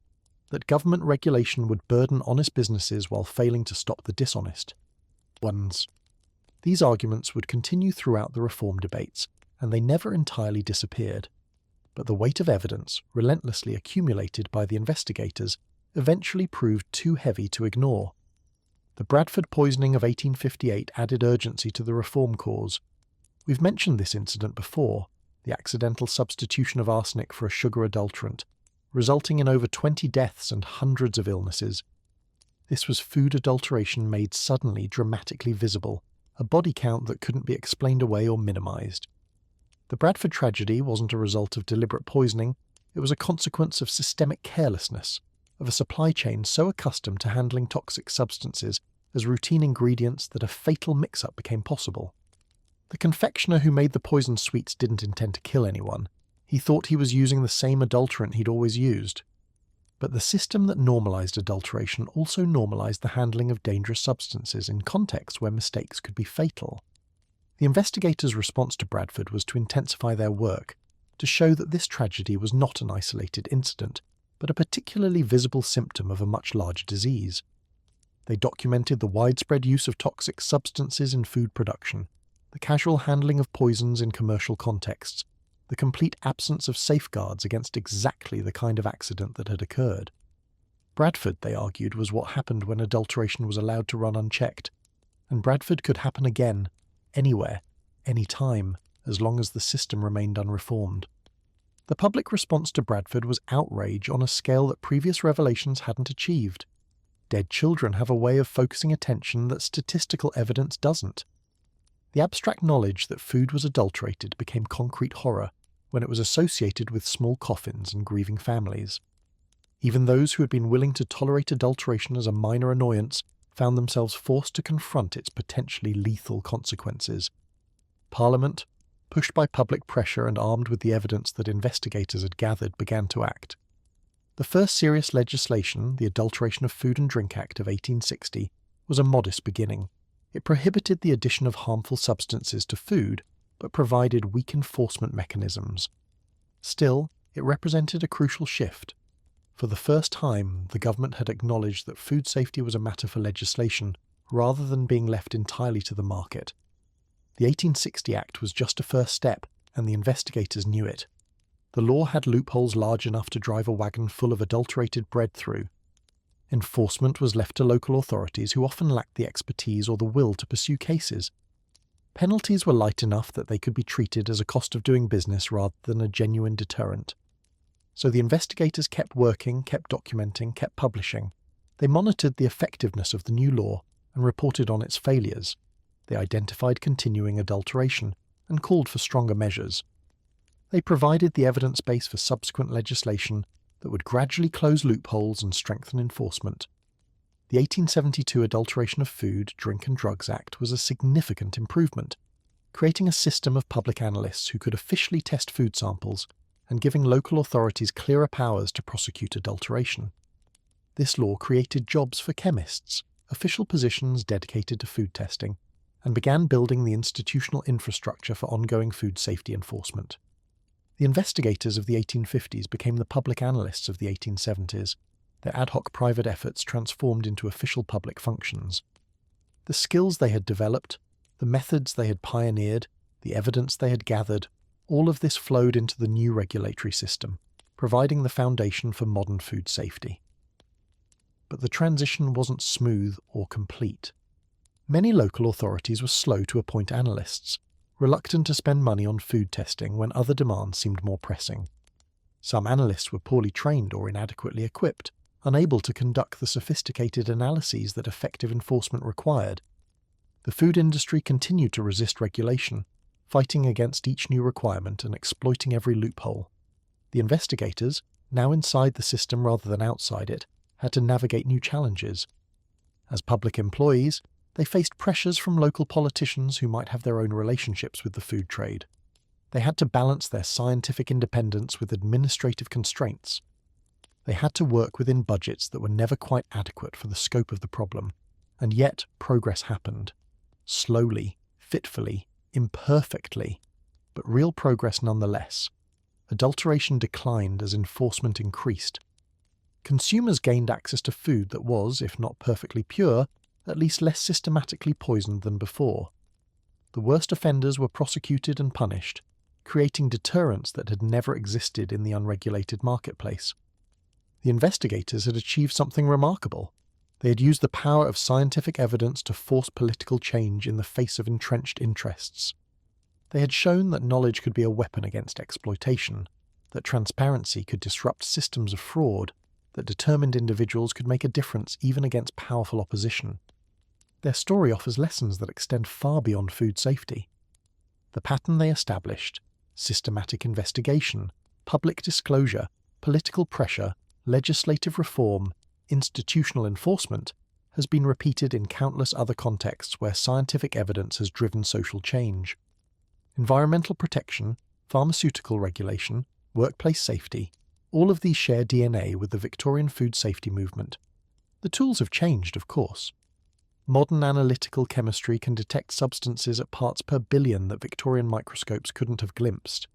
that government regulation would burden honest businesses while failing to stop the dishonest ones. These arguments would continue throughout the reform debates, and they never entirely disappeared. But the weight of evidence, relentlessly accumulated by the investigators, eventually proved too heavy to ignore. The Bradford poisoning of 1858 added urgency to the reform cause. We've mentioned this incident before, the accidental substitution of arsenic for a sugar adulterant, resulting in over 20 deaths and hundreds of illnesses. This was food adulteration made suddenly dramatically visible, a body count that couldn't be explained away or minimized. The Bradford tragedy wasn't a result of deliberate poisoning, it was a consequence of systemic carelessness, of a supply chain so accustomed to handling toxic substances as routine ingredients that a fatal mix-up became possible. The confectioner who made the poisoned sweets didn't intend to kill anyone. He thought he was using the same adulterant he'd always used. But the system that normalized adulteration also normalized the handling of dangerous substances in contexts where mistakes could be fatal. The investigators' response to Bradford was to intensify their work, to show that this tragedy was not an isolated incident, but a particularly visible symptom of a much larger disease. They documented the widespread use of toxic substances in food production, the casual handling of poisons in commercial contexts, the complete absence of safeguards against exactly the kind of accident that had occurred. Bradford, they argued, was what happened when adulteration was allowed to run unchecked, and Bradford could happen again, anywhere, any time, as long as the system remained unreformed. The public response to Bradford was outrage on a scale that previous revelations hadn't achieved. Dead children have a way of focusing attention that statistical evidence doesn't. The abstract knowledge that food was adulterated became concrete horror when it was associated with small coffins and grieving families. Even those who had been willing to tolerate adulteration as a minor annoyance found themselves forced to confront its potentially lethal consequences. Parliament, pushed by public pressure and armed with the evidence that investigators had gathered, began to act. The first serious legislation, the Adulteration of Food and Drink Act of 1860, was a modest beginning. It prohibited the addition of harmful substances to food, but provided weak enforcement mechanisms. Still, it represented a crucial shift. For the first time, the government had acknowledged that food safety was a matter for legislation, rather than being left entirely to the market. The 1860 Act was just a first step, and the investigators knew it. The law had loopholes large enough to drive a wagon full of adulterated bread through. Enforcement was left to local authorities who often lacked the expertise or the will to pursue cases. Penalties were light enough that they could be treated as a cost of doing business rather than a genuine deterrent. So the investigators kept working, kept documenting, kept publishing. They monitored the effectiveness of the new law and reported on its failures. They identified continuing adulteration and called for stronger measures. They provided the evidence base for subsequent legislation that would gradually close loopholes and strengthen enforcement. The 1872 Adulteration of Food, Drink and Drugs Act was a significant improvement, creating a system of public analysts who could officially test food samples and giving local authorities clearer powers to prosecute adulteration. This law created jobs for chemists, official positions dedicated to food testing, and began building the institutional infrastructure for ongoing food safety enforcement. The investigators of the 1850s became the public analysts of the 1870s, their ad hoc private efforts transformed into official public functions. The skills they had developed, the methods they had pioneered, the evidence they had gathered, all of this flowed into the new regulatory system, providing the foundation for modern food safety. But the transition wasn't smooth or complete. Many local authorities were slow to appoint analysts, reluctant to spend money on food testing when other demands seemed more pressing. Some analysts were poorly trained or inadequately equipped, unable to conduct the sophisticated analyses that effective enforcement required. The food industry continued to resist regulation, fighting against each new requirement and exploiting every loophole. The investigators, now inside the system rather than outside it, had to navigate new challenges. As public employees, they faced pressures from local politicians who might have their own relationships with the food trade. They had to balance their scientific independence with administrative constraints. They had to work within budgets that were never quite adequate for the scope of the problem, and yet progress happened. Slowly, fitfully, imperfectly, but real progress nonetheless. Adulteration declined as enforcement increased. Consumers gained access to food that was, if not perfectly pure, at least less systematically poisoned than before. The worst offenders were prosecuted and punished, creating deterrents that had never existed in the unregulated marketplace. The investigators had achieved something remarkable. They had used the power of scientific evidence to force political change in the face of entrenched interests. They had shown that knowledge could be a weapon against exploitation, that transparency could disrupt systems of fraud, that determined individuals could make a difference even against powerful opposition. Their story offers lessons that extend far beyond food safety. The pattern they established, systematic investigation, public disclosure, political pressure, legislative reform, institutional enforcement, has been repeated in countless other contexts where scientific evidence has driven social change. Environmental protection, pharmaceutical regulation, workplace safety, all of these share DNA with the Victorian food safety movement. The tools have changed, of course. Modern analytical chemistry can detect substances at parts per billion that Victorian microscopes couldn't have glimpsed.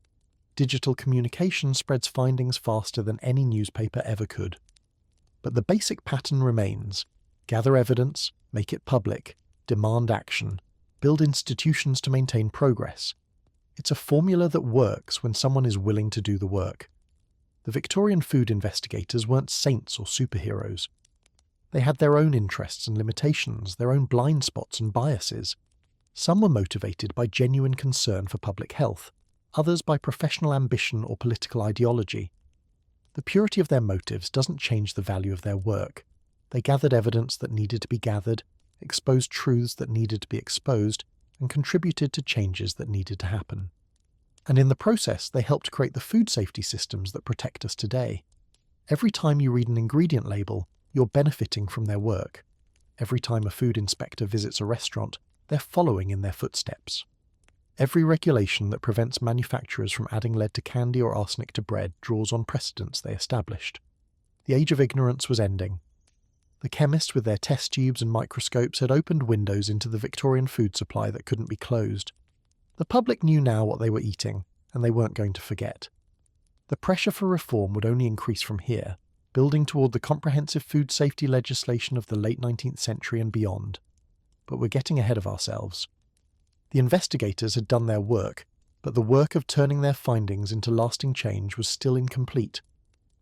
Digital communication spreads findings faster than any newspaper ever could. But the basic pattern remains: gather evidence, make it public, demand action, build institutions to maintain progress. It's a formula that works when someone is willing to do the work. The Victorian food investigators weren't saints or superheroes. They had their own interests and limitations, their own blind spots and biases. Some were motivated by genuine concern for public health, others by professional ambition or political ideology. The purity of their motives doesn't change the value of their work. They gathered evidence that needed to be gathered, exposed truths that needed to be exposed, and contributed to changes that needed to happen. And in the process, they helped create the food safety systems that protect us today. Every time you read an ingredient label, you're benefiting from their work. Every time a food inspector visits a restaurant, they're following in their footsteps. Every regulation that prevents manufacturers from adding lead to candy or arsenic to bread draws on precedents they established. The age of ignorance was ending. The chemists with their test tubes and microscopes had opened windows into the Victorian food supply that couldn't be closed. The public knew now what they were eating, and they weren't going to forget. The pressure for reform would only increase from here, building toward the comprehensive food safety legislation of the late 19th century and beyond. But we're getting ahead of ourselves. The investigators had done their work, but the work of turning their findings into lasting change was still incomplete.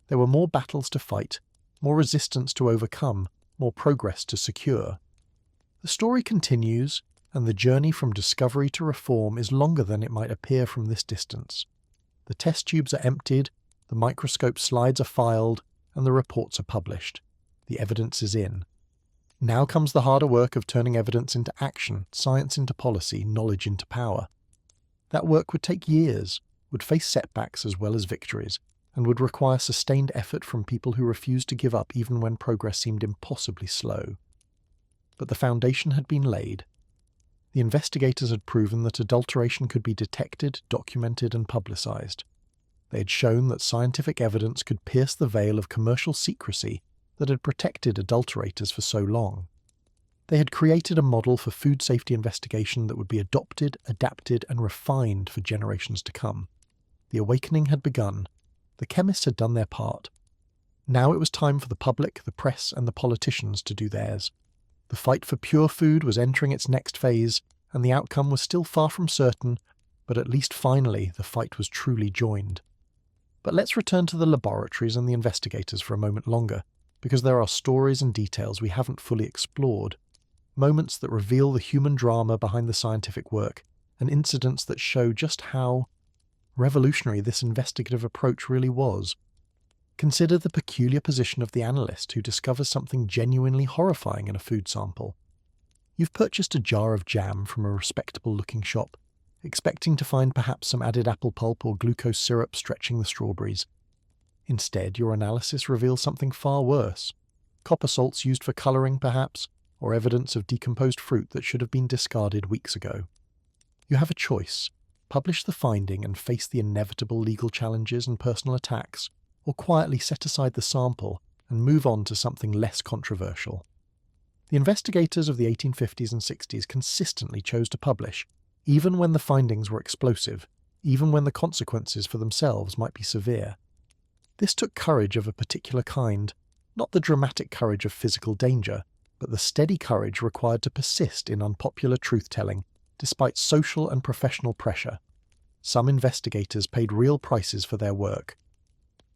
There were more battles to fight, more resistance to overcome, more progress to secure. The story continues, and the journey from discovery to reform is longer than it might appear from this distance. The test tubes are emptied, the microscope slides are filed, and the reports are published. The evidence is in. Now comes the harder work of turning evidence into action, science into policy, knowledge into power. That work would take years, would face setbacks as well as victories, and would require sustained effort from people who refused to give up even when progress seemed impossibly slow. But the foundation had been laid. The investigators had proven that adulteration could be detected, documented, and publicized. They had shown that scientific evidence could pierce the veil of commercial secrecy that had protected adulterators for so long. They had created a model for food safety investigation that would be adopted, adapted, and refined for generations to come. The awakening had begun. The chemists had done their part. Now it was time for the public, the press, and the politicians to do theirs. The fight for pure food was entering its next phase, and the outcome was still far from certain, but at least finally the fight was truly joined. But let's return to the laboratories and the investigators for a moment longer, because there are stories and details we haven't fully explored, moments that reveal the human drama behind the scientific work, and incidents that show just how revolutionary this investigative approach really was. Consider the peculiar position of the analyst who discovers something genuinely horrifying in a food sample. You've purchased a jar of jam from a respectable-looking shop, expecting to find perhaps some added apple pulp or glucose syrup stretching the strawberries. Instead, your analysis reveals something far worse. Copper salts used for colouring, perhaps, or evidence of decomposed fruit that should have been discarded weeks ago. You have a choice: publish the finding and face the inevitable legal challenges and personal attacks, or quietly set aside the sample and move on to something less controversial. The investigators of the 1850s and 60s consistently chose to publish, even when the findings were explosive, even when the consequences for themselves might be severe. This took courage of a particular kind, not the dramatic courage of physical danger, but the steady courage required to persist in unpopular truth-telling, despite social and professional pressure. Some investigators paid real prices for their work.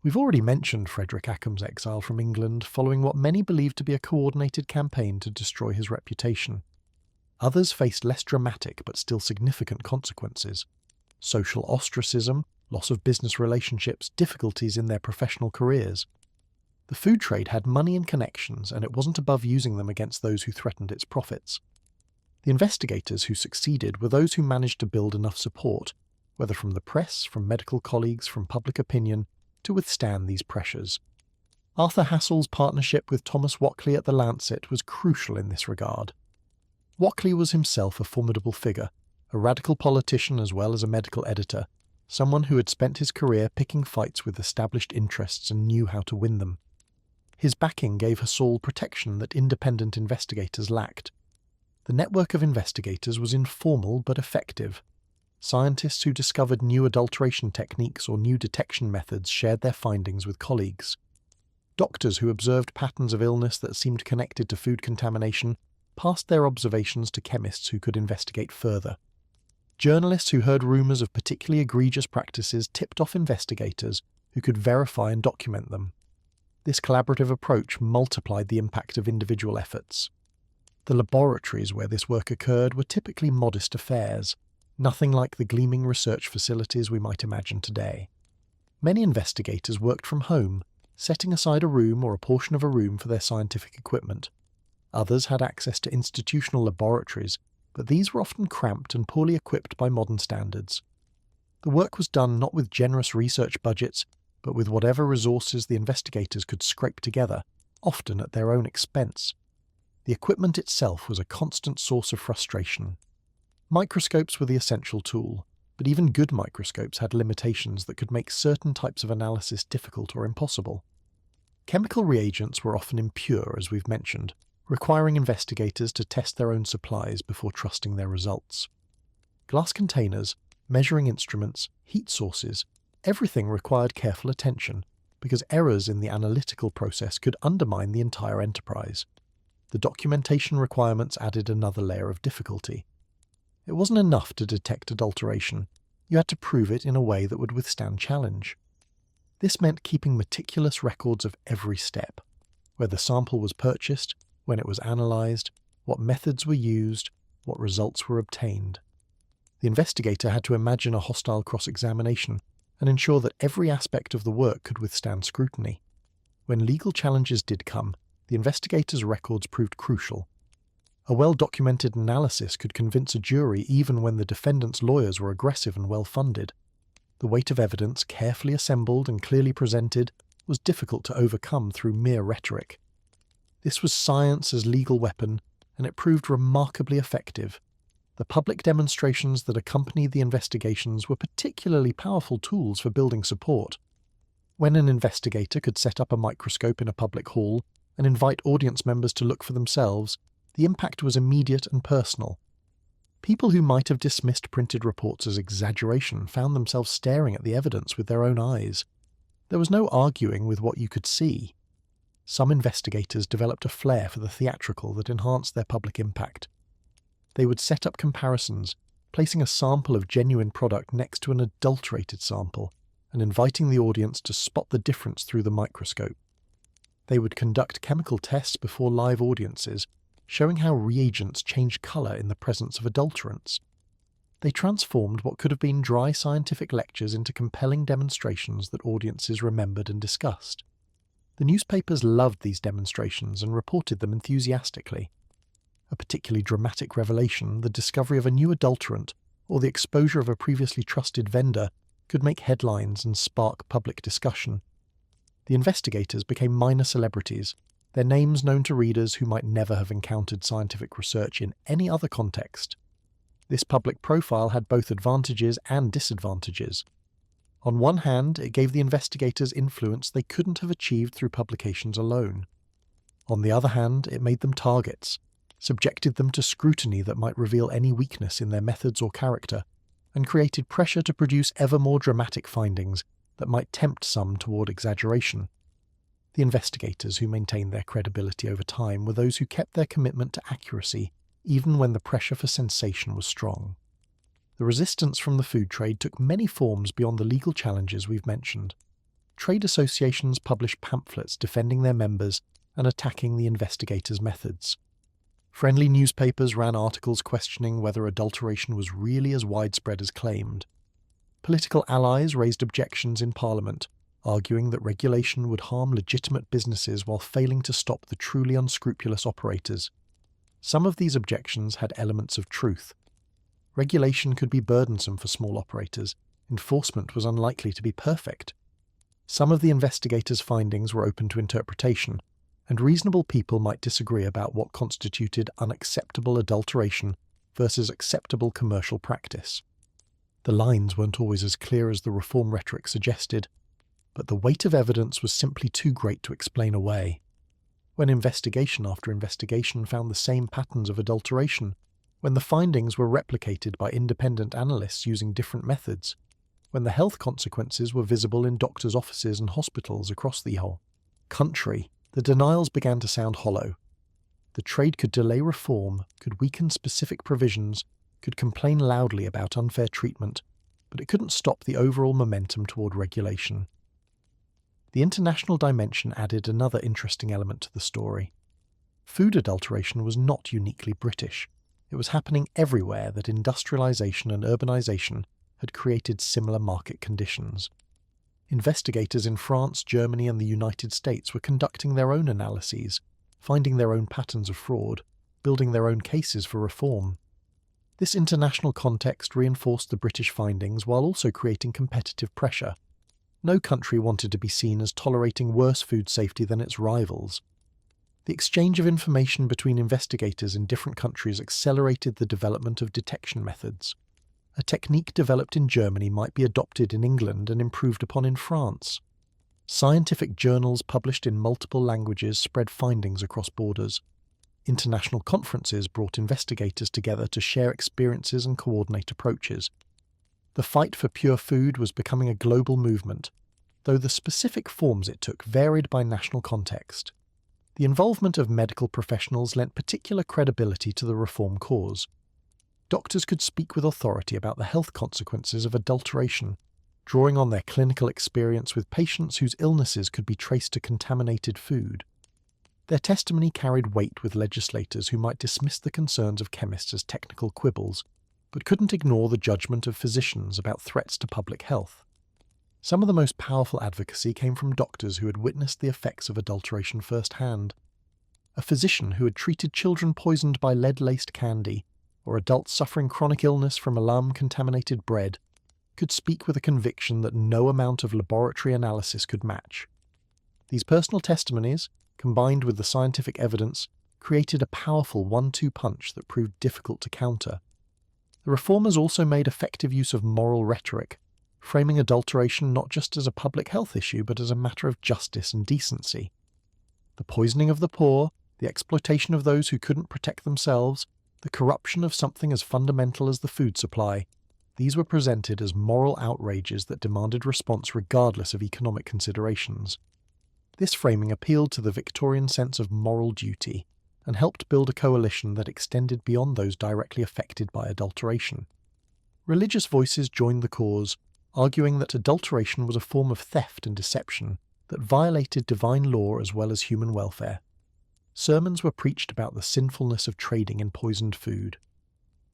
We've already mentioned Frederick Ockham's exile from England following what many believed to be a coordinated campaign to destroy his reputation. Others faced less dramatic but still significant consequences. social ostracism, loss of business relationships, difficulties in their professional careers. The food trade had money and connections, and it wasn't above using them against those who threatened its profits. The investigators who succeeded were those who managed to build enough support, whether from the press, from medical colleagues, from public opinion, to withstand these pressures. Arthur Hassell's partnership with Thomas Wackley at The Lancet was crucial in this regard. Wackley was himself a formidable figure, a radical politician as well as a medical editor, someone who had spent his career picking fights with established interests and knew how to win them. His backing gave Hassell protection that independent investigators lacked. The network of investigators was informal but effective. Scientists who discovered new adulteration techniques or new detection methods shared their findings with colleagues. Doctors who observed patterns of illness that seemed connected to food contamination passed their observations to chemists who could investigate further. Journalists who heard rumours of particularly egregious practices tipped off investigators who could verify and document them. This collaborative approach multiplied the impact of individual efforts. The laboratories where this work occurred were typically modest affairs, nothing like the gleaming research facilities we might imagine today. Many investigators worked from home, setting aside a room or a portion of a room for their scientific equipment. Others had access to institutional laboratories, but these were often cramped and poorly equipped by modern standards. The work was done not with generous research budgets, but with whatever resources the investigators could scrape together, often at their own expense. The equipment itself was a constant source of frustration. Microscopes were the essential tool, but even good microscopes had limitations that could make certain types of analysis difficult or impossible. Chemical reagents were often impure, as we've mentioned, requiring investigators to test their own supplies before trusting their results. Glass containers, measuring instruments, heat sources, everything required careful attention, because errors in the analytical process could undermine the entire enterprise. The documentation requirements added another layer of difficulty. It wasn't enough to detect adulteration. You had to prove it in a way that would withstand challenge. This meant keeping meticulous records of every step, where the sample was purchased, when it was analysed, what methods were used, what results were obtained. The investigator had to imagine a hostile cross-examination and ensure that every aspect of the work could withstand scrutiny. When legal challenges did come, the investigator's records proved crucial. A well-documented analysis could convince a jury even when the defendant's lawyers were aggressive and well-funded. The weight of evidence, carefully assembled and clearly presented, was difficult to overcome through mere rhetoric. This was science as legal weapon, and it proved remarkably effective. The public demonstrations that accompanied the investigations were particularly powerful tools for building support. When an investigator could set up a microscope in a public hall and invite audience members to look for themselves, the impact was immediate and personal. People who might have dismissed printed reports as exaggeration found themselves staring at the evidence with their own eyes. There was no arguing with what you could see. Some investigators developed a flair for the theatrical that enhanced their public impact. They would set up comparisons, placing a sample of genuine product next to an adulterated sample, and inviting the audience to spot the difference through the microscope. They would conduct chemical tests before live audiences, showing how reagents change colour in the presence of adulterants. They transformed what could have been dry scientific lectures into compelling demonstrations that audiences remembered and discussed. The newspapers loved these demonstrations and reported them enthusiastically. A particularly dramatic revelation, the discovery of a new adulterant, or the exposure of a previously trusted vendor, could make headlines and spark public discussion. The investigators became minor celebrities, their names known to readers who might never have encountered scientific research in any other context. This public profile had both advantages and disadvantages. On one hand, it gave the investigators influence they couldn't have achieved through publications alone. On the other hand, it made them targets, subjected them to scrutiny that might reveal any weakness in their methods or character, and created pressure to produce ever more dramatic findings that might tempt some toward exaggeration. The investigators who maintained their credibility over time were those who kept their commitment to accuracy, even when the pressure for sensation was strong. The resistance from the food trade took many forms beyond the legal challenges we've mentioned. Trade associations published pamphlets defending their members and attacking the investigators' methods. Friendly newspapers ran articles questioning whether adulteration was really as widespread as claimed. Political allies raised objections in Parliament, arguing that regulation would harm legitimate businesses while failing to stop the truly unscrupulous operators. Some of these objections had elements of truth. Regulation could be burdensome for small operators. Enforcement was unlikely to be perfect. Some of the investigators' findings were open to interpretation, and reasonable people might disagree about what constituted unacceptable adulteration versus acceptable commercial practice. The lines weren't always as clear as the reform rhetoric suggested, but the weight of evidence was simply too great to explain away. When investigation after investigation found the same patterns of adulteration, when the findings were replicated by independent analysts using different methods, when the health consequences were visible in doctors' offices and hospitals across the whole country, the denials began to sound hollow. The trade could delay reform, could weaken specific provisions, could complain loudly about unfair treatment, but it couldn't stop the overall momentum toward regulation. The international dimension added another interesting element to the story. Food adulteration was not uniquely British. It was happening everywhere that industrialization and urbanization had created similar market conditions. Investigators in France, Germany, and the United States were conducting their own analyses, finding their own patterns of fraud, building their own cases for reform. This international context reinforced the British findings while also creating competitive pressure. No country wanted to be seen as tolerating worse food safety than its rivals. The exchange of information between investigators in different countries accelerated the development of detection methods. A technique developed in Germany might be adopted in England and improved upon in France. Scientific journals published in multiple languages spread findings across borders. International conferences brought investigators together to share experiences and coordinate approaches. The fight for pure food was becoming a global movement, though the specific forms it took varied by national context. The involvement of medical professionals lent particular credibility to the reform cause. Doctors could speak with authority about the health consequences of adulteration, drawing on their clinical experience with patients whose illnesses could be traced to contaminated food. Their testimony carried weight with legislators who might dismiss the concerns of chemists as technical quibbles, but couldn't ignore the judgment of physicians about threats to public health. Some of the most powerful advocacy came from doctors who had witnessed the effects of adulteration firsthand. A physician who had treated children poisoned by lead-laced candy, or adults suffering chronic illness from alarm-contaminated bread, could speak with a conviction that no amount of laboratory analysis could match. These personal testimonies, combined with the scientific evidence, created a powerful one-two punch that proved difficult to counter. The reformers also made effective use of moral rhetoric, framing adulteration not just as a public health issue but as a matter of justice and decency. The poisoning of the poor, the exploitation of those who couldn't protect themselves, the corruption of something as fundamental as the food supply, these were presented as moral outrages that demanded response regardless of economic considerations. This framing appealed to the Victorian sense of moral duty and helped build a coalition that extended beyond those directly affected by adulteration. Religious voices joined the cause, arguing that adulteration was a form of theft and deception that violated divine law as well as human welfare. Sermons were preached about the sinfulness of trading in poisoned food.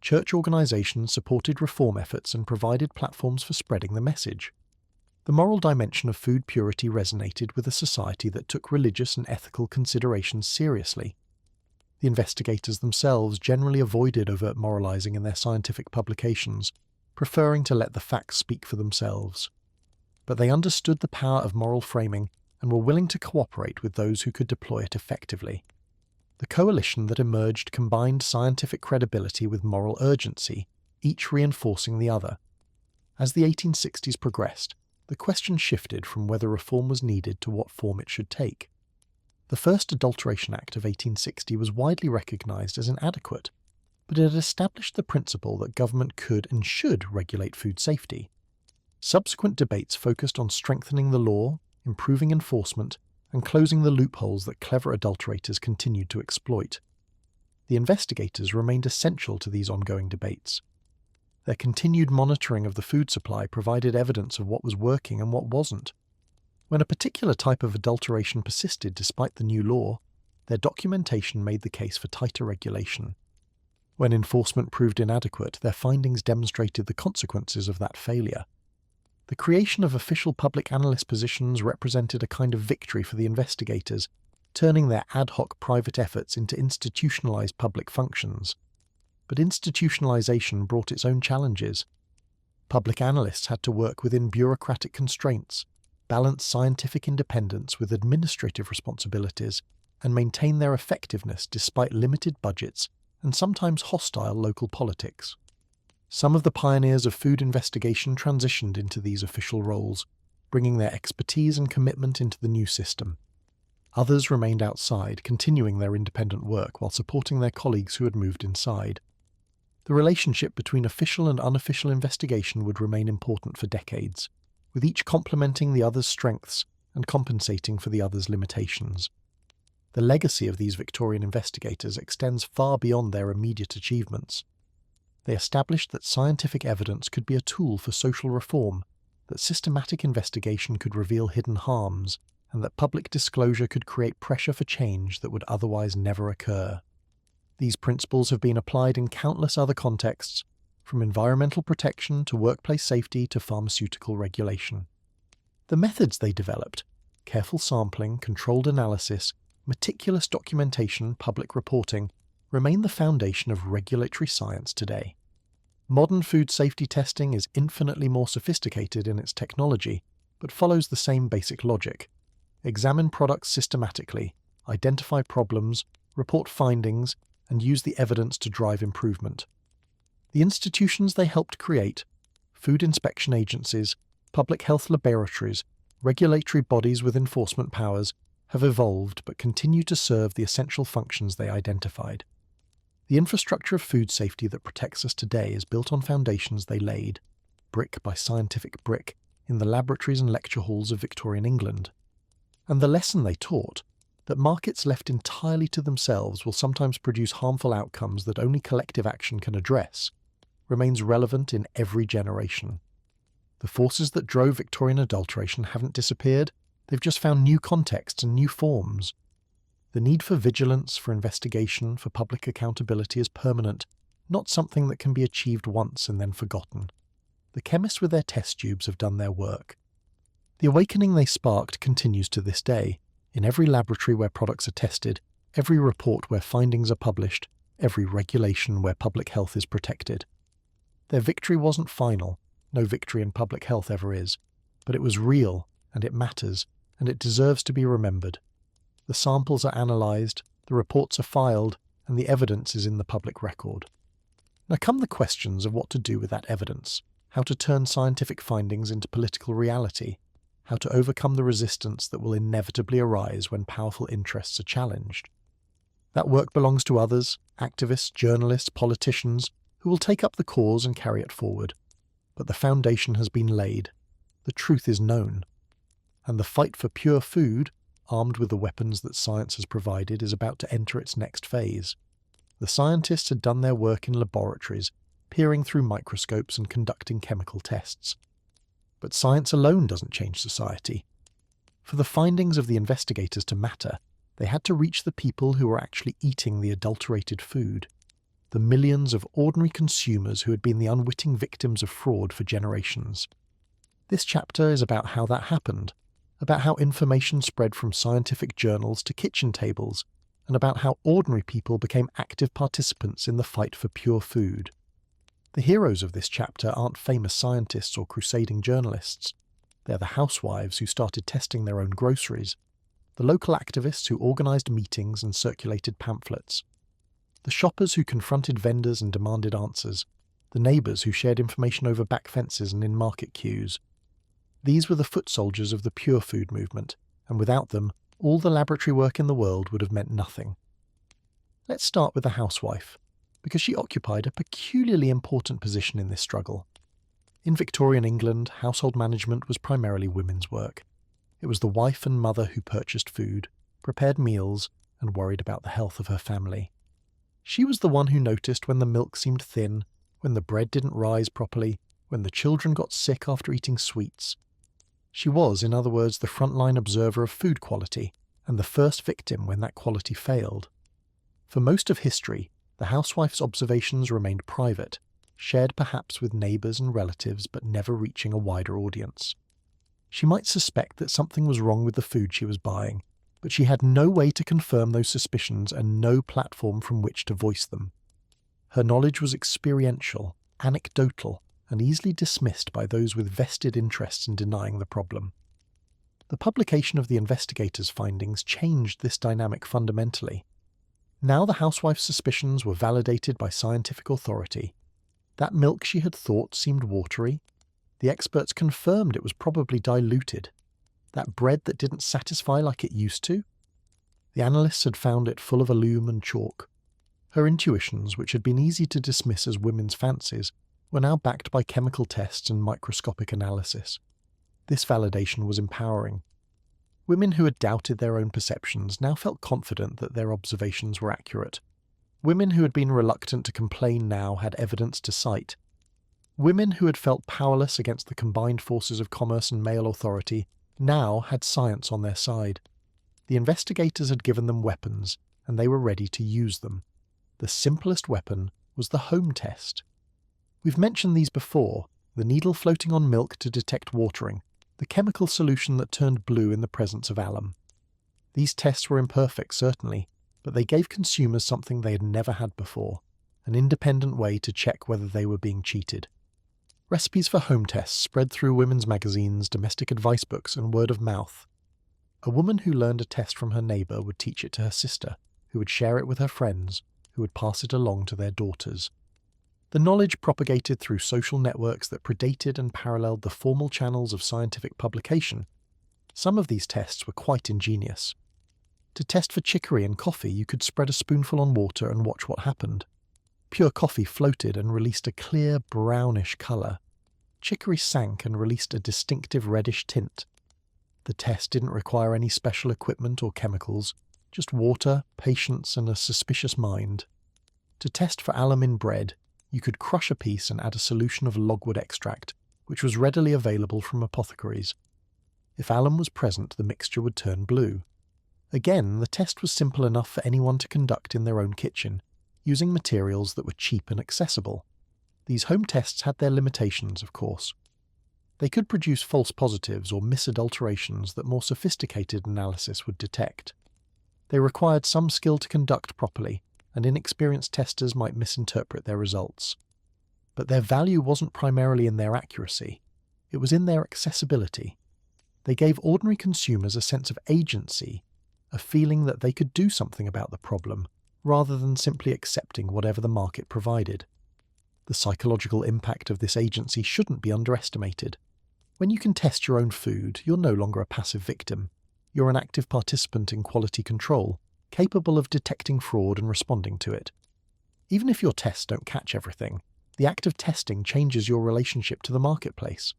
Church organizations supported reform efforts and provided platforms for spreading the message. The moral dimension of food purity resonated with a society that took religious and ethical considerations seriously. The investigators themselves generally avoided overt moralizing in their scientific publications, preferring to let the facts speak for themselves. But they understood the power of moral framing and were willing to cooperate with those who could deploy it effectively. The coalition that emerged combined scientific credibility with moral urgency, each reinforcing the other. As the 1860s progressed, the question shifted from whether reform was needed to what form it should take. The first Adulteration Act of 1860 was widely recognized as inadequate, but it had established the principle that government could and should regulate food safety. Subsequent debates focused on strengthening the law, improving enforcement, and closing the loopholes that clever adulterators continued to exploit. The investigators remained essential to these ongoing debates. Their continued monitoring of the food supply provided evidence of what was working and what wasn't. When a particular type of adulteration persisted despite the new law, their documentation made the case for tighter regulation. When enforcement proved inadequate, their findings demonstrated the consequences of that failure. The creation of official public analyst positions represented a kind of victory for the investigators, turning their ad hoc private efforts into institutionalized public functions. But institutionalization brought its own challenges. Public analysts had to work within bureaucratic constraints, balance scientific independence with administrative responsibilities, and maintain their effectiveness despite limited budgets and sometimes hostile local politics. Some of the pioneers of food investigation transitioned into these official roles, bringing their expertise and commitment into the new system. Others remained outside, continuing their independent work while supporting their colleagues who had moved inside. The relationship between official and unofficial investigation would remain important for decades, with each complementing the other's strengths and compensating for the other's limitations. The legacy of these Victorian investigators extends far beyond their immediate achievements. They established that scientific evidence could be a tool for social reform, that systematic investigation could reveal hidden harms, and that public disclosure could create pressure for change that would otherwise never occur. These principles have been applied in countless other contexts, from environmental protection to workplace safety to pharmaceutical regulation. The methods they developed, careful sampling, controlled analysis, meticulous documentation, public reporting, remain the foundation of regulatory science today. Modern food safety testing is infinitely more sophisticated in its technology, but follows the same basic logic. Examine products systematically, identify problems, report findings, and use the evidence to drive improvement. The institutions they helped create, food inspection agencies, public health laboratories, regulatory bodies with enforcement powers, have evolved but continue to serve the essential functions they identified. The infrastructure of food safety that protects us today is built on foundations they laid, brick by scientific brick, in the laboratories and lecture halls of Victorian England. And the lesson they taught, that markets left entirely to themselves will sometimes produce harmful outcomes that only collective action can address, remains relevant in every generation. The forces that drove Victorian adulteration haven't disappeared, they've just found new contexts and new forms. The need for vigilance, for investigation, for public accountability is permanent, not something that can be achieved once and then forgotten. The chemists with their test tubes have done their work. The awakening they sparked continues to this day, in every laboratory where products are tested, every report where findings are published, every regulation where public health is protected. Their victory wasn't final, no victory in public health ever is, but it was real, and it matters, and it deserves to be remembered. The samples are analysed, the reports are filed, and the evidence is in the public record. Now come the questions of what to do with that evidence, how to turn scientific findings into political reality, how to overcome the resistance that will inevitably arise when powerful interests are challenged. That work belongs to others, activists, journalists, politicians, who will take up the cause and carry it forward. But the foundation has been laid. The truth is known. And the fight for pure food, armed with the weapons that science has provided, is about to enter its next phase. The scientists had done their work in laboratories, peering through microscopes and conducting chemical tests. But science alone doesn't change society. For the findings of the investigators to matter, they had to reach the people who were actually eating the adulterated food, the millions of ordinary consumers who had been the unwitting victims of fraud for generations. This chapter is about how that happened, about how information spread from scientific journals to kitchen tables, and about how ordinary people became active participants in the fight for pure food. The heroes of this chapter aren't famous scientists or crusading journalists. They're the housewives who started testing their own groceries, the local activists who organised meetings and circulated pamphlets, the shoppers who confronted vendors and demanded answers, the neighbours who shared information over back fences and in market queues. These were the foot soldiers of the pure food movement, and without them, all the laboratory work in the world would have meant nothing. Let's start with the housewife, because she occupied a peculiarly important position in this struggle. In Victorian England, household management was primarily women's work. It was the wife and mother who purchased food, prepared meals, and worried about the health of her family. She was the one who noticed when the milk seemed thin, when the bread didn't rise properly, when the children got sick after eating sweets. She was, in other words, the frontline observer of food quality, and the first victim when that quality failed. For most of history, the housewife's observations remained private. shared perhaps with neighbours and relatives but never reaching a wider audience. She might suspect that something was wrong with the food she was buying, but she had no way to confirm those suspicions and no platform from which to voice them. Her knowledge was experiential, anecdotal, and easily dismissed by those with vested interests in denying the problem. The publication of the investigators' findings changed this dynamic fundamentally. Now the housewife's suspicions were validated by scientific authority. That milk she had thought seemed watery. The experts confirmed it was probably diluted. That bread that didn't satisfy like it used to. The analysts had found it full of alum and chalk. Her intuitions, which had been easy to dismiss as women's fancies, were now backed by chemical tests and microscopic analysis. This validation was empowering. Women who had doubted their own perceptions now felt confident that their observations were accurate. Women who had been reluctant to complain now had evidence to cite. Women who had felt powerless against the combined forces of commerce and male authority now had science on their side. The investigators had given them weapons, and they were ready to use them. The simplest weapon was the home test. We've mentioned these before: the needle floating on milk to detect watering, the chemical solution that turned blue in the presence of alum. These tests were imperfect, certainly, but they gave consumers something they had never had before, an independent way to check whether they were being cheated. Recipes for home tests spread through women's magazines, domestic advice books, and word of mouth. A woman who learned a test from her neighbour would teach it to her sister, who would share it with her friends, who would pass it along to their daughters. The knowledge propagated through social networks that predated and paralleled the formal channels of scientific publication. Some of these tests were quite ingenious. To test for chicory in coffee, you could spread a spoonful on water and watch what happened. Pure coffee floated and released a clear brownish colour. Chicory sank and released a distinctive reddish tint. The test didn't require any special equipment or chemicals, just water, patience, and a suspicious mind. To test for alum in bread, you could crush a piece and add a solution of logwood extract, which was readily available from apothecaries. If alum was present, the mixture would turn blue. Again, the test was simple enough for anyone to conduct in their own kitchen, using materials that were cheap and accessible. These home tests had their limitations, of course. They could produce false positives or misadulterations that more sophisticated analysis would detect. They required some skill to conduct properly, and inexperienced testers might misinterpret their results. But their value wasn't primarily in their accuracy. It was in their accessibility. They gave ordinary consumers a sense of agency, a feeling that they could do something about the problem, rather than simply accepting whatever the market provided. The psychological impact of this agency shouldn't be underestimated. When you can test your own food, you're no longer a passive victim. You're an active participant in quality control, capable of detecting fraud and responding to it. Even if your tests don't catch everything, the act of testing changes your relationship to the marketplace.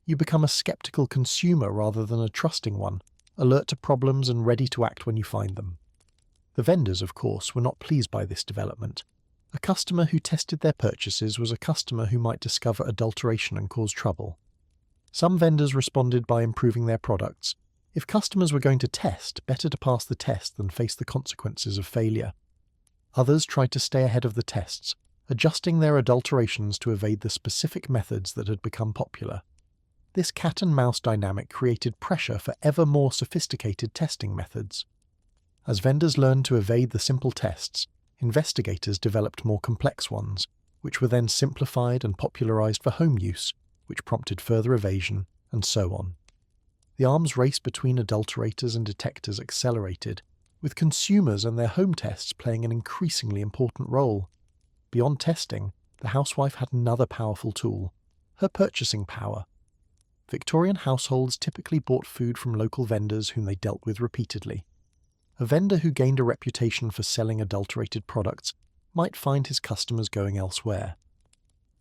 You become a skeptical consumer rather than a trusting one, alert to problems and ready to act when you find them. The vendors, of course, were not pleased by this development. A customer who tested their purchases was a customer who might discover adulteration and cause trouble. Some vendors responded by improving their products. If customers were going to test, better to pass the test than face the consequences of failure. Others tried to stay ahead of the tests, adjusting their adulterations to evade the specific methods that had become popular. This cat-and-mouse dynamic created pressure for ever more sophisticated testing methods. As vendors learned to evade the simple tests, investigators developed more complex ones, which were then simplified and popularized for home use, which prompted further evasion, and so on. The arms race between adulterators and detectors accelerated, with consumers and their home tests playing an increasingly important role. Beyond testing, the housewife had another powerful tool: her purchasing power. Victorian households typically bought food from local vendors whom they dealt with repeatedly. A vendor who gained a reputation for selling adulterated products might find his customers going elsewhere.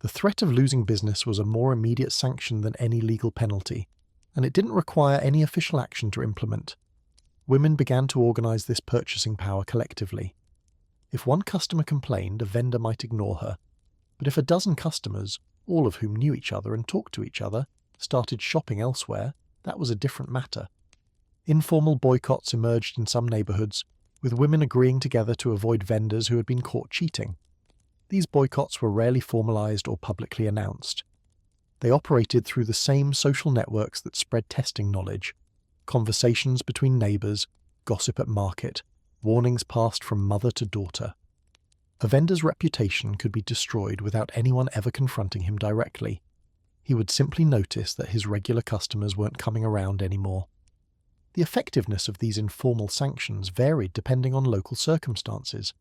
The threat of losing business was a more immediate sanction than any legal penalty, and it didn't require any official action to implement. Women began to organize this purchasing power collectively. If one customer complained, a vendor might ignore her. But if a dozen customers, all of whom knew each other and talked to each other, started shopping elsewhere, that was a different matter. Informal boycotts emerged in some neighborhoods, with women agreeing together to avoid vendors who had been caught cheating. These boycotts were rarely formalized or publicly announced. They operated through the same social networks that spread testing knowledge: conversations between neighbours, gossip at market, warnings passed from mother to daughter. A vendor's reputation could be destroyed without anyone ever confronting him directly. He would simply notice that his regular customers weren't coming around anymore. The effectiveness of these informal sanctions varied depending on local circumstances.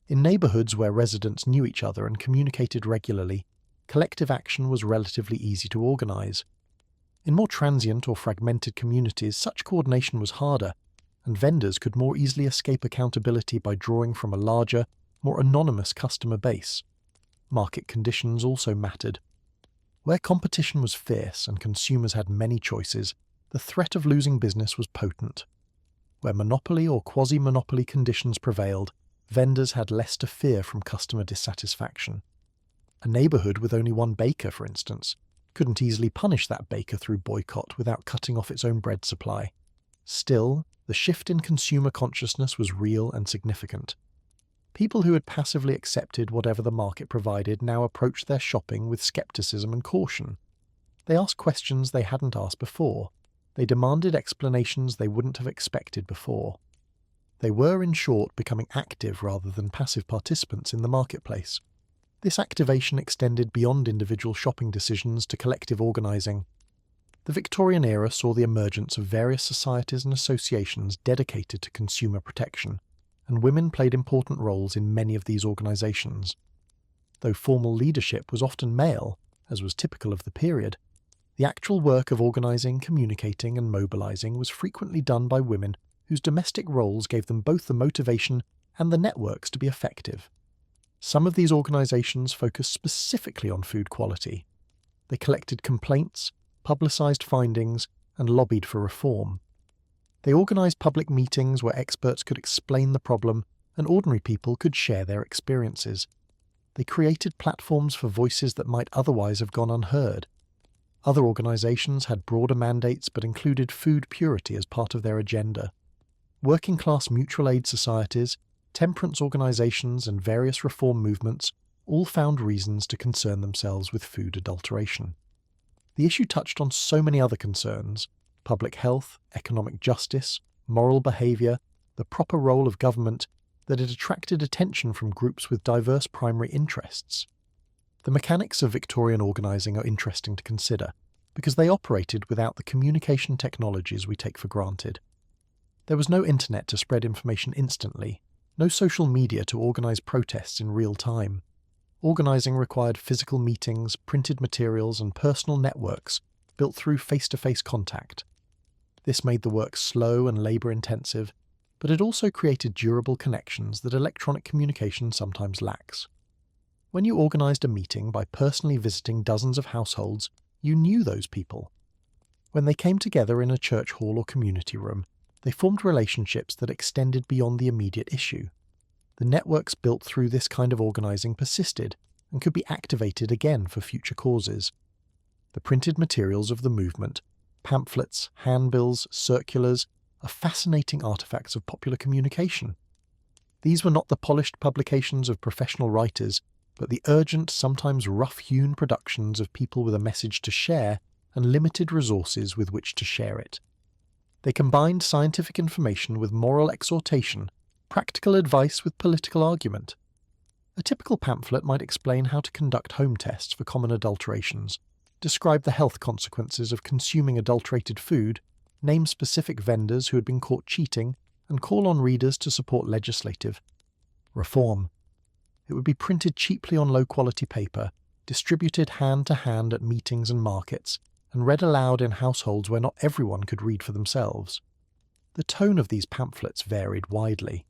In neighbourhoods where residents knew each other and communicated regularly, collective action was relatively easy to organise. In more transient or fragmented communities, such coordination was harder, and vendors could more easily escape accountability by drawing from a larger, more anonymous customer base. Market conditions also mattered. Where competition was fierce and consumers had many choices, the threat of losing business was potent. Where monopoly or quasi-monopoly conditions prevailed, vendors had less to fear from customer dissatisfaction. A neighbourhood with only one baker, for instance, couldn't easily punish that baker through boycott without cutting off its own bread supply. Still, the shift in consumer consciousness was real and significant. People who had passively accepted whatever the market provided now approached their shopping with skepticism and caution. They asked questions they hadn't asked before. They demanded explanations they wouldn't have expected before. They were, in short, becoming active rather than passive participants in the marketplace. This activation extended beyond individual shopping decisions to collective organising. The Victorian era saw the emergence of various societies and associations dedicated to consumer protection, and women played important roles in many of these organisations. Though formal leadership was often male, as was typical of the period, the actual work of organising, communicating and mobilising was frequently done by women whose domestic roles gave them both the motivation and the networks to be effective. Some of these organisations focused specifically on food quality. They collected complaints, publicised findings, and lobbied for reform. They organised public meetings where experts could explain the problem and ordinary people could share their experiences. They created platforms for voices that might otherwise have gone unheard. Other organisations had broader mandates but included food purity as part of their agenda. Working-class mutual aid societies, temperance organisations and various reform movements all found reasons to concern themselves with food adulteration. The issue touched on so many other concerns: public health, economic justice, moral behaviour, the proper role of government, that it attracted attention from groups with diverse primary interests. The mechanics of Victorian organising are interesting to consider, because they operated without the communication technologies we take for granted. There was no internet to spread information instantly, no social media to organise protests in real time. Organising required physical meetings, printed materials and personal networks built through face-to-face contact. This made the work slow and labour-intensive, but it also created durable connections that electronic communication sometimes lacks. When you organised a meeting by personally visiting dozens of households, you knew those people. When they came together in a church hall or community room, they formed relationships that extended beyond the immediate issue. The networks built through this kind of organising persisted and could be activated again for future causes. The printed materials of the movement, pamphlets, handbills, circulars, are fascinating artefacts of popular communication. These were not the polished publications of professional writers, but the urgent, sometimes rough-hewn productions of people with a message to share and limited resources with which to share it. They combined scientific information with moral exhortation, practical advice with political argument. A typical pamphlet might explain how to conduct home tests for common adulterations, describe the health consequences of consuming adulterated food, name specific vendors who had been caught cheating, and call on readers to support legislative reform. It would be printed cheaply on low-quality paper, distributed hand-to-hand at meetings and markets, and read aloud in households where not everyone could read for themselves. The tone of these pamphlets varied widely.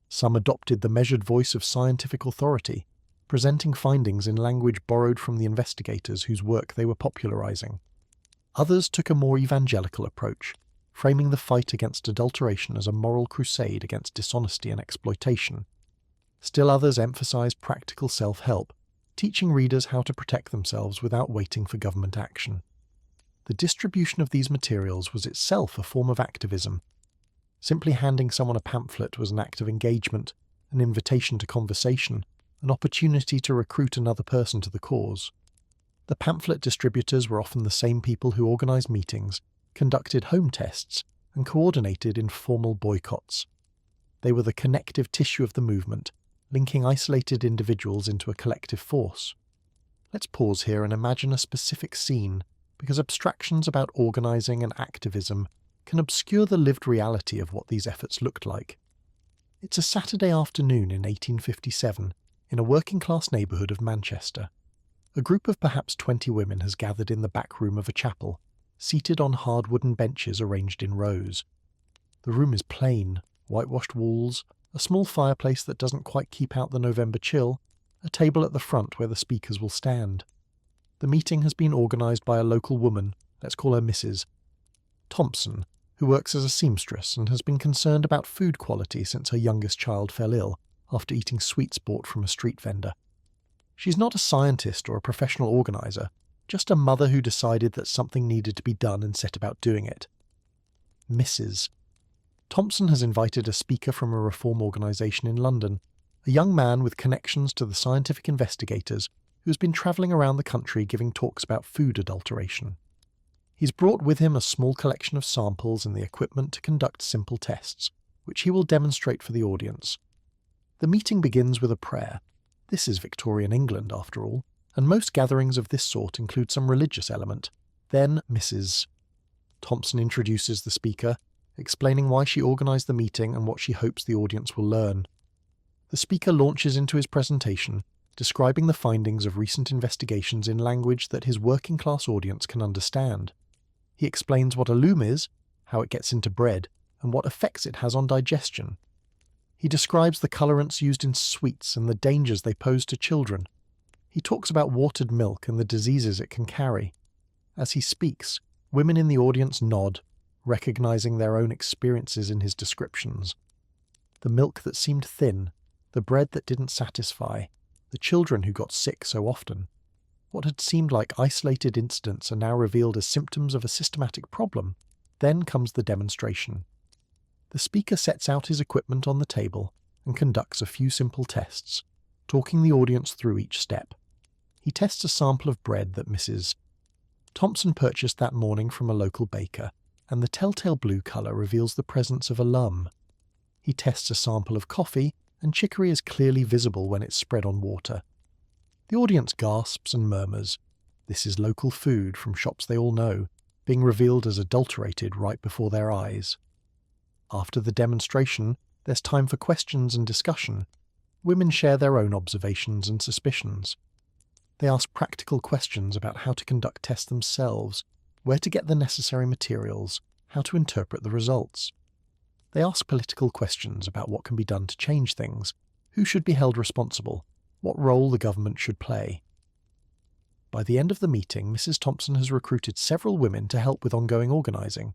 Some adopted the measured voice of scientific authority, presenting findings in language borrowed from the investigators whose work they were popularizing. Others took a more evangelical approach, framing the fight against adulteration as a moral crusade against dishonesty and exploitation. Still others emphasized practical self-help, teaching readers how to protect themselves without waiting for government action. The distribution of these materials was itself a form of activism. Simply handing someone a pamphlet was an act of engagement, an invitation to conversation, an opportunity to recruit another person to the cause. The pamphlet distributors were often the same people who organised meetings, conducted home tests, and coordinated informal boycotts. They were the connective tissue of the movement, linking isolated individuals into a collective force. Let's pause here and imagine a specific scene, because abstractions about organising and activism can obscure the lived reality of what these efforts looked like. It's a Saturday afternoon in 1857 in a working-class neighbourhood of Manchester. A group of perhaps 20 women has gathered in the back room of a chapel, seated on hard wooden benches arranged in rows. The room is plain, whitewashed walls, a small fireplace that doesn't quite keep out the November chill, a table at the front where the speakers will stand. The meeting has been organised by a local woman, let's call her Mrs. Thompson, who works as a seamstress and has been concerned about food quality since her youngest child fell ill after eating sweets bought from a street vendor. She's not a scientist or a professional organiser, just a mother who decided that something needed to be done and set about doing it. Mrs. Thompson has invited a speaker from a reform organisation in London, a young man with connections to the scientific investigators who has been travelling around the country giving talks about food adulteration. He's brought with him a small collection of samples and the equipment to conduct simple tests, which he will demonstrate for the audience. The meeting begins with a prayer. This is Victorian England, after all, and most gatherings of this sort include some religious element. Then Mrs. Thompson introduces the speaker, explaining why she organised the meeting and what she hopes the audience will learn. The speaker launches into his presentation, describing the findings of recent investigations in language that his working-class audience can understand. He explains what a loom is, how it gets into bread, and what effects it has on digestion. He describes the colorants used in sweets and the dangers they pose to children. He talks about watered milk and the diseases it can carry. As he speaks, women in the audience nod, recognizing their own experiences in his descriptions. The milk that seemed thin, the bread that didn't satisfy, the children who got sick so often. What had seemed like isolated incidents are now revealed as symptoms of a systematic problem. Then comes the demonstration. The speaker sets out his equipment on the table and conducts a few simple tests, talking the audience through each step. He tests a sample of bread that Mrs. Thompson purchased that morning from a local baker, and the telltale blue colour reveals the presence of alum. He tests a sample of coffee, and chicory is clearly visible when it's spread on water. The audience gasps and murmurs. This is local food from shops they all know, being revealed as adulterated right before their eyes. After the demonstration, there's time for questions and discussion. Women share their own observations and suspicions. They ask practical questions about how to conduct tests themselves, where to get the necessary materials, how to interpret the results. They ask political questions about what can be done to change things, who should be held responsible, what role the government should play. By the end of the meeting, Mrs. Thompson has recruited several women to help with ongoing organising.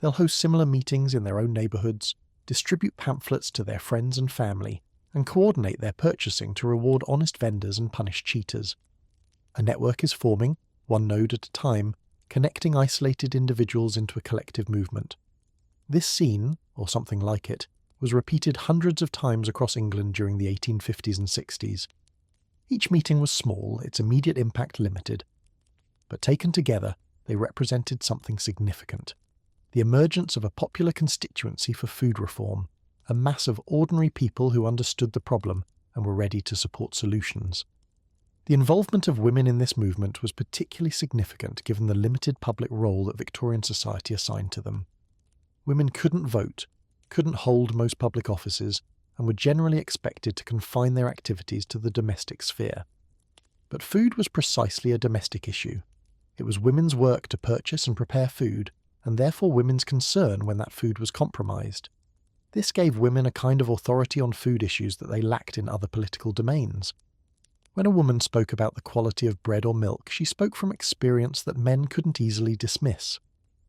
They'll host similar meetings in their own neighbourhoods, distribute pamphlets to their friends and family, and coordinate their purchasing to reward honest vendors and punish cheaters. A network is forming, one node at a time, connecting isolated individuals into a collective movement. This scene, or something like it, was repeated hundreds of times across England during the 1850s and 60s. Each meeting was small, its immediate impact limited, but taken together, they represented something significant. The emergence of a popular constituency for food reform, a mass of ordinary people who understood the problem and were ready to support solutions. The involvement of women in this movement was particularly significant given the limited public role that Victorian society assigned to them. Women couldn't vote, couldn't hold most public offices, and were generally expected to confine their activities to the domestic sphere. But food was precisely a domestic issue. It was women's work to purchase and prepare food, and therefore women's concern when that food was compromised. This gave women a kind of authority on food issues that they lacked in other political domains. When a woman spoke about the quality of bread or milk, she spoke from experience that men couldn't easily dismiss.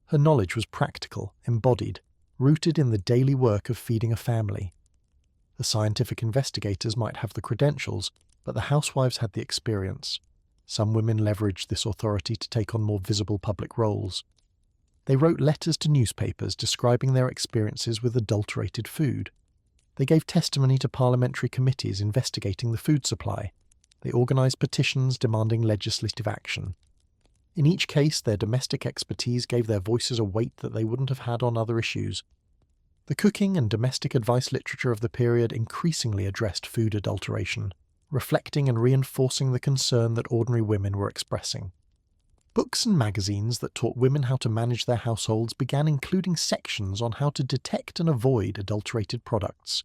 Her knowledge was practical, embodied, rooted in the daily work of feeding a family. The scientific investigators might have the credentials, but the housewives had the experience. Some women leveraged this authority to take on more visible public roles. They wrote letters to newspapers describing their experiences with adulterated food. They gave testimony to parliamentary committees investigating the food supply. They organised petitions demanding legislative action. In each case, their domestic expertise gave their voices a weight that they wouldn't have had on other issues. The cooking and domestic advice literature of the period increasingly addressed food adulteration, reflecting and reinforcing the concern that ordinary women were expressing. Books and magazines that taught women how to manage their households began including sections on how to detect and avoid adulterated products.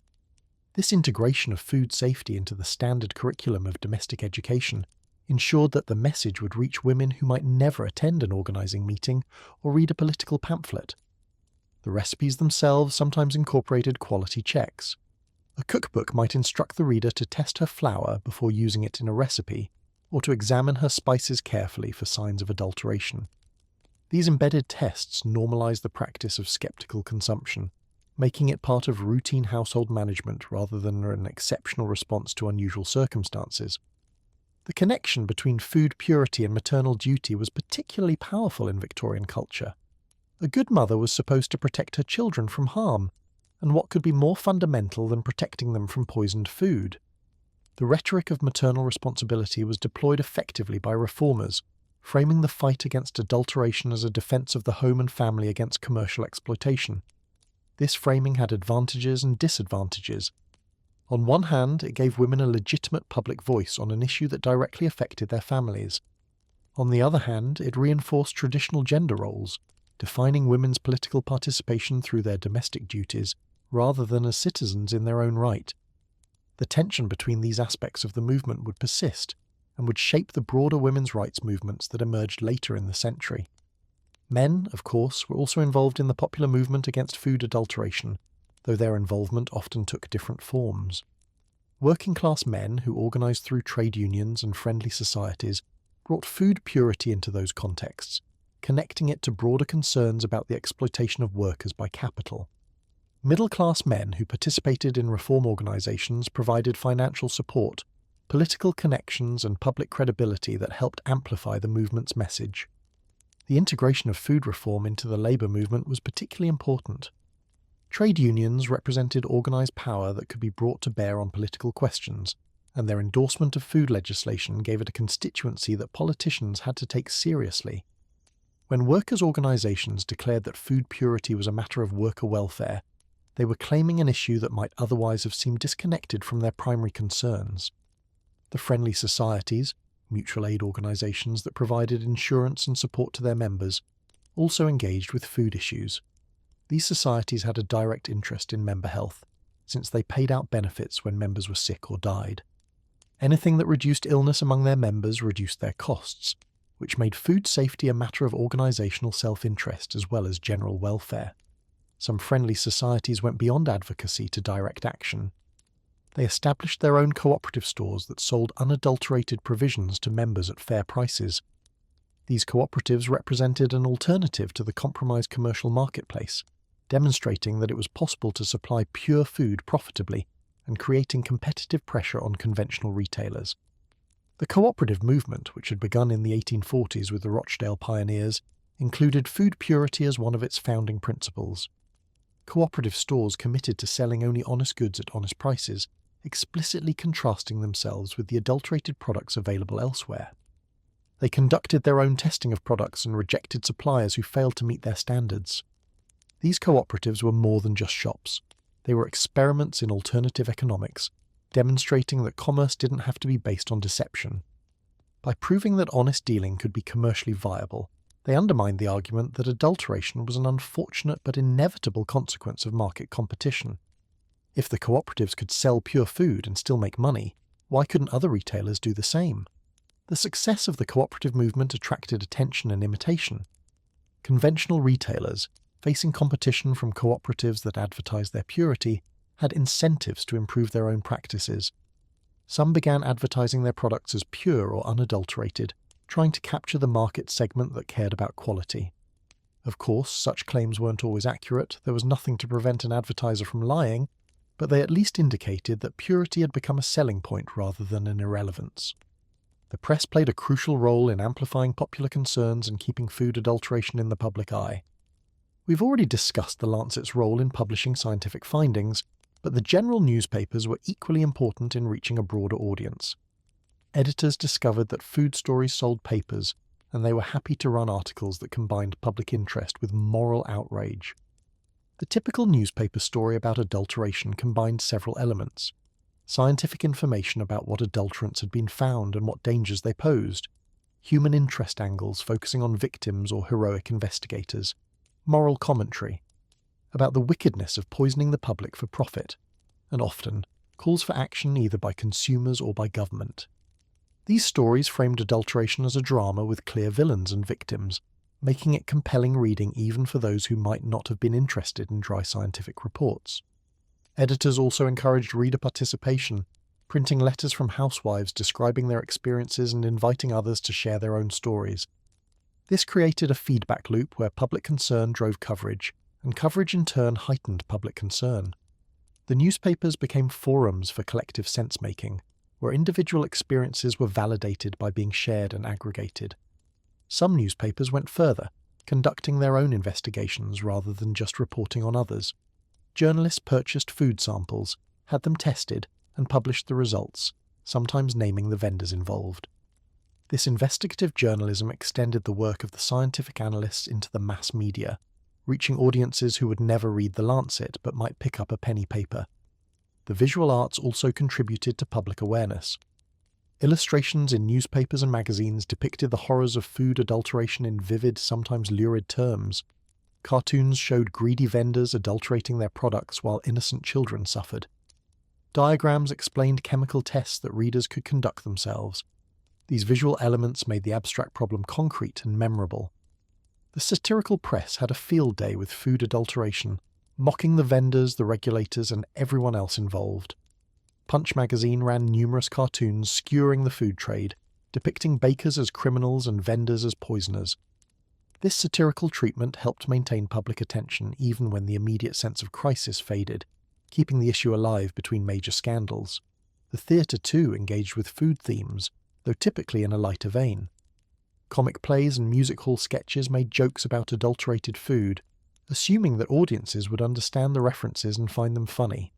This integration of food safety into the standard curriculum of domestic education ensured that the message would reach women who might never attend an organising meeting or read a political pamphlet. The recipes themselves sometimes incorporated quality checks. A cookbook might instruct the reader to test her flour before using it in a recipe, or to examine her spices carefully for signs of adulteration. These embedded tests normalised the practice of skeptical consumption, making it part of routine household management rather than an exceptional response to unusual circumstances. The connection between food purity and maternal duty was particularly powerful in Victorian culture. A good mother was supposed to protect her children from harm, and what could be more fundamental than protecting them from poisoned food? The rhetoric of maternal responsibility was deployed effectively by reformers, framing the fight against adulteration as a defence of the home and family against commercial exploitation. This framing had advantages and disadvantages. On one hand, it gave women a legitimate public voice on an issue that directly affected their families. On the other hand, it reinforced traditional gender roles, defining women's political participation through their domestic duties rather than as citizens in their own right. The tension between these aspects of the movement would persist and would shape the broader women's rights movements that emerged later in the century. Men, of course, were also involved in the popular movement against food adulteration, though their involvement often took different forms. Working-class men who organised through trade unions and friendly societies brought food purity into those contexts, connecting it to broader concerns about the exploitation of workers by capital. Middle-class men who participated in reform organisations provided financial support, political connections and public credibility that helped amplify the movement's message. The integration of food reform into the labour movement was particularly important. Trade unions represented organised power that could be brought to bear on political questions, and their endorsement of food legislation gave it a constituency that politicians had to take seriously. When workers' organisations declared that food purity was a matter of worker welfare, they were claiming an issue that might otherwise have seemed disconnected from their primary concerns. The friendly societies, mutual aid organisations that provided insurance and support to their members, also engaged with food issues. These societies had a direct interest in member health, since they paid out benefits when members were sick or died. Anything that reduced illness among their members reduced their costs, which made food safety a matter of organisational self-interest as well as general welfare. Some friendly societies went beyond advocacy to direct action. They established their own cooperative stores that sold unadulterated provisions to members at fair prices. These cooperatives represented an alternative to the compromised commercial marketplace, demonstrating that it was possible to supply pure food profitably and creating competitive pressure on conventional retailers. The cooperative movement, which had begun in the 1840s with the Rochdale pioneers, included food purity as one of its founding principles. Cooperative stores committed to selling only honest goods at honest prices, explicitly contrasting themselves with the adulterated products available elsewhere. They conducted their own testing of products and rejected suppliers who failed to meet their standards. These cooperatives were more than just shops. They were experiments in alternative economics, demonstrating that commerce didn't have to be based on deception. By proving that honest dealing could be commercially viable, they undermined the argument that adulteration was an unfortunate but inevitable consequence of market competition. If the cooperatives could sell pure food and still make money, why couldn't other retailers do the same? The success of the cooperative movement attracted attention and imitation. Conventional retailers, facing competition from cooperatives that advertised their purity, had incentives to improve their own practices. Some began advertising their products as pure or unadulterated, trying to capture the market segment that cared about quality. Of course, such claims weren't always accurate. There was nothing to prevent an advertiser from lying, but they at least indicated that purity had become a selling point rather than an irrelevance. The press played a crucial role in amplifying popular concerns and keeping food adulteration in the public eye. We've already discussed the Lancet's role in publishing scientific findings, But the general newspapers were equally important in reaching a broader audience. Editors discovered that food stories sold papers, and they were happy to run articles that combined public interest with moral outrage. The typical newspaper story about adulteration combined several elements: scientific information about what adulterants had been found and what dangers they posed, human interest angles focusing on victims or heroic investigators, moral commentary about the wickedness of poisoning the public for profit, and often calls for action either by consumers or by government. These stories framed adulteration as a drama with clear villains and victims, making it compelling reading even for those who might not have been interested in dry scientific reports. Editors also encouraged reader participation, printing letters from housewives describing their experiences and inviting others to share their own stories. This created a feedback loop where public concern drove coverage, and coverage in turn heightened public concern. The newspapers became forums for collective sense-making, where individual experiences were validated by being shared and aggregated. Some newspapers went further, conducting their own investigations rather than just reporting on others. Journalists purchased food samples, had them tested, and published the results, sometimes naming the vendors involved. This investigative journalism extended the work of the scientific analysts into the mass media, reaching audiences who would never read The Lancet but might pick up a penny paper. The visual arts also contributed to public awareness. Illustrations in newspapers and magazines depicted the horrors of food adulteration in vivid, sometimes lurid terms. Cartoons showed greedy vendors adulterating their products while innocent children suffered. Diagrams explained chemical tests that readers could conduct themselves. These visual elements made the abstract problem concrete and memorable. The satirical press had a field day with food adulteration, mocking the vendors, the regulators, and everyone else involved. Punch magazine ran numerous cartoons skewering the food trade, depicting bakers as criminals and vendors as poisoners. This satirical treatment helped maintain public attention even when the immediate sense of crisis faded, keeping the issue alive between major scandals. The theatre, too, engaged with food themes, though typically in a lighter vein. Comic plays and music hall sketches made jokes about adulterated food, assuming that audiences would understand the references and find them funny.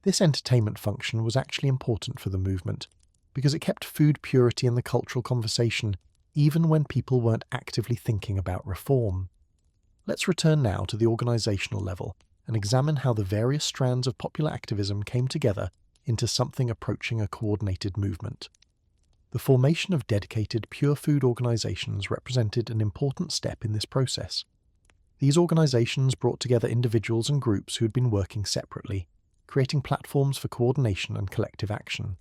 This entertainment function was actually important for the movement, because it kept food purity in the cultural conversation, even when people weren't actively thinking about reform. Let's return now to the organisational level and examine how the various strands of popular activism came together into something approaching a coordinated movement. The formation of dedicated pure food organisations represented an important step in this process. These organisations brought together individuals and groups who had been working separately, creating platforms for coordination and collective action.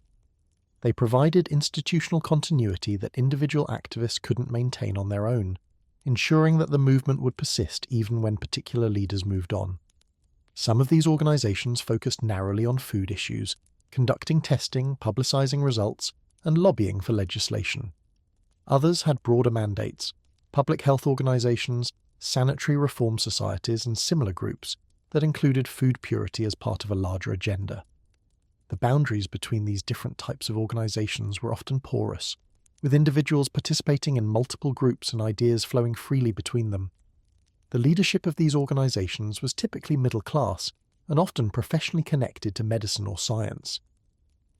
They provided institutional continuity that individual activists couldn't maintain on their own, ensuring that the movement would persist even when particular leaders moved on. Some of these organisations focused narrowly on food issues, conducting testing, publicising results, and lobbying for legislation. Others had broader mandates: public health organisations, sanitary reform societies, and similar groups that included food purity as part of a larger agenda. The boundaries between these different types of organisations were often porous, with individuals participating in multiple groups and ideas flowing freely between them. The leadership of these organisations was typically middle class and often professionally connected to medicine or science.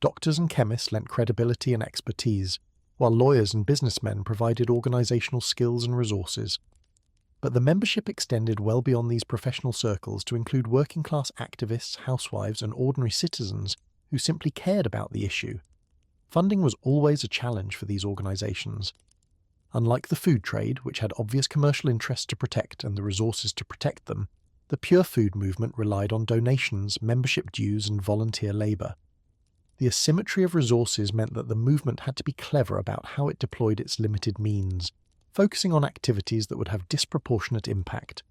Doctors and chemists lent credibility and expertise, while lawyers and businessmen provided organisational skills and resources. But the membership extended well beyond these professional circles to include working-class activists, housewives, and ordinary citizens who simply cared about the issue. Funding was always a challenge for these organisations. Unlike the food trade, which had obvious commercial interests to protect and the resources to protect them, the pure food movement relied on donations, membership dues, and volunteer labour. The asymmetry of resources meant that the movement had to be clever about how it deployed its limited means, focusing on activities that would have disproportionate impact.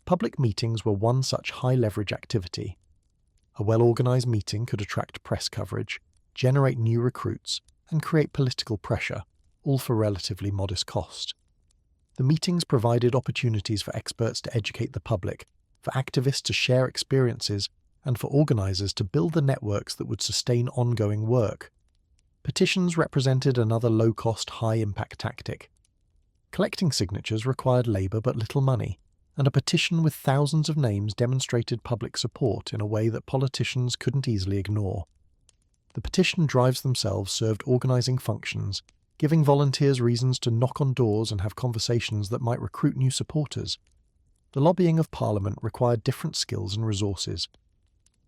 Public meetings were one such high-leverage activity. A well-organised meeting could attract press coverage, generate new recruits, and create political pressure, all for relatively modest cost. The meetings provided opportunities for experts to educate the public, for activists to share experiences, and for organisers to build the networks that would sustain ongoing work. Petitions represented another low-cost, high-impact tactic. Collecting signatures required labour but little money, and a petition with thousands of names demonstrated public support in a way that politicians couldn't easily ignore. The petition drives themselves served organising functions, giving volunteers reasons to knock on doors and have conversations that might recruit new supporters. The lobbying of Parliament required different skills and resources.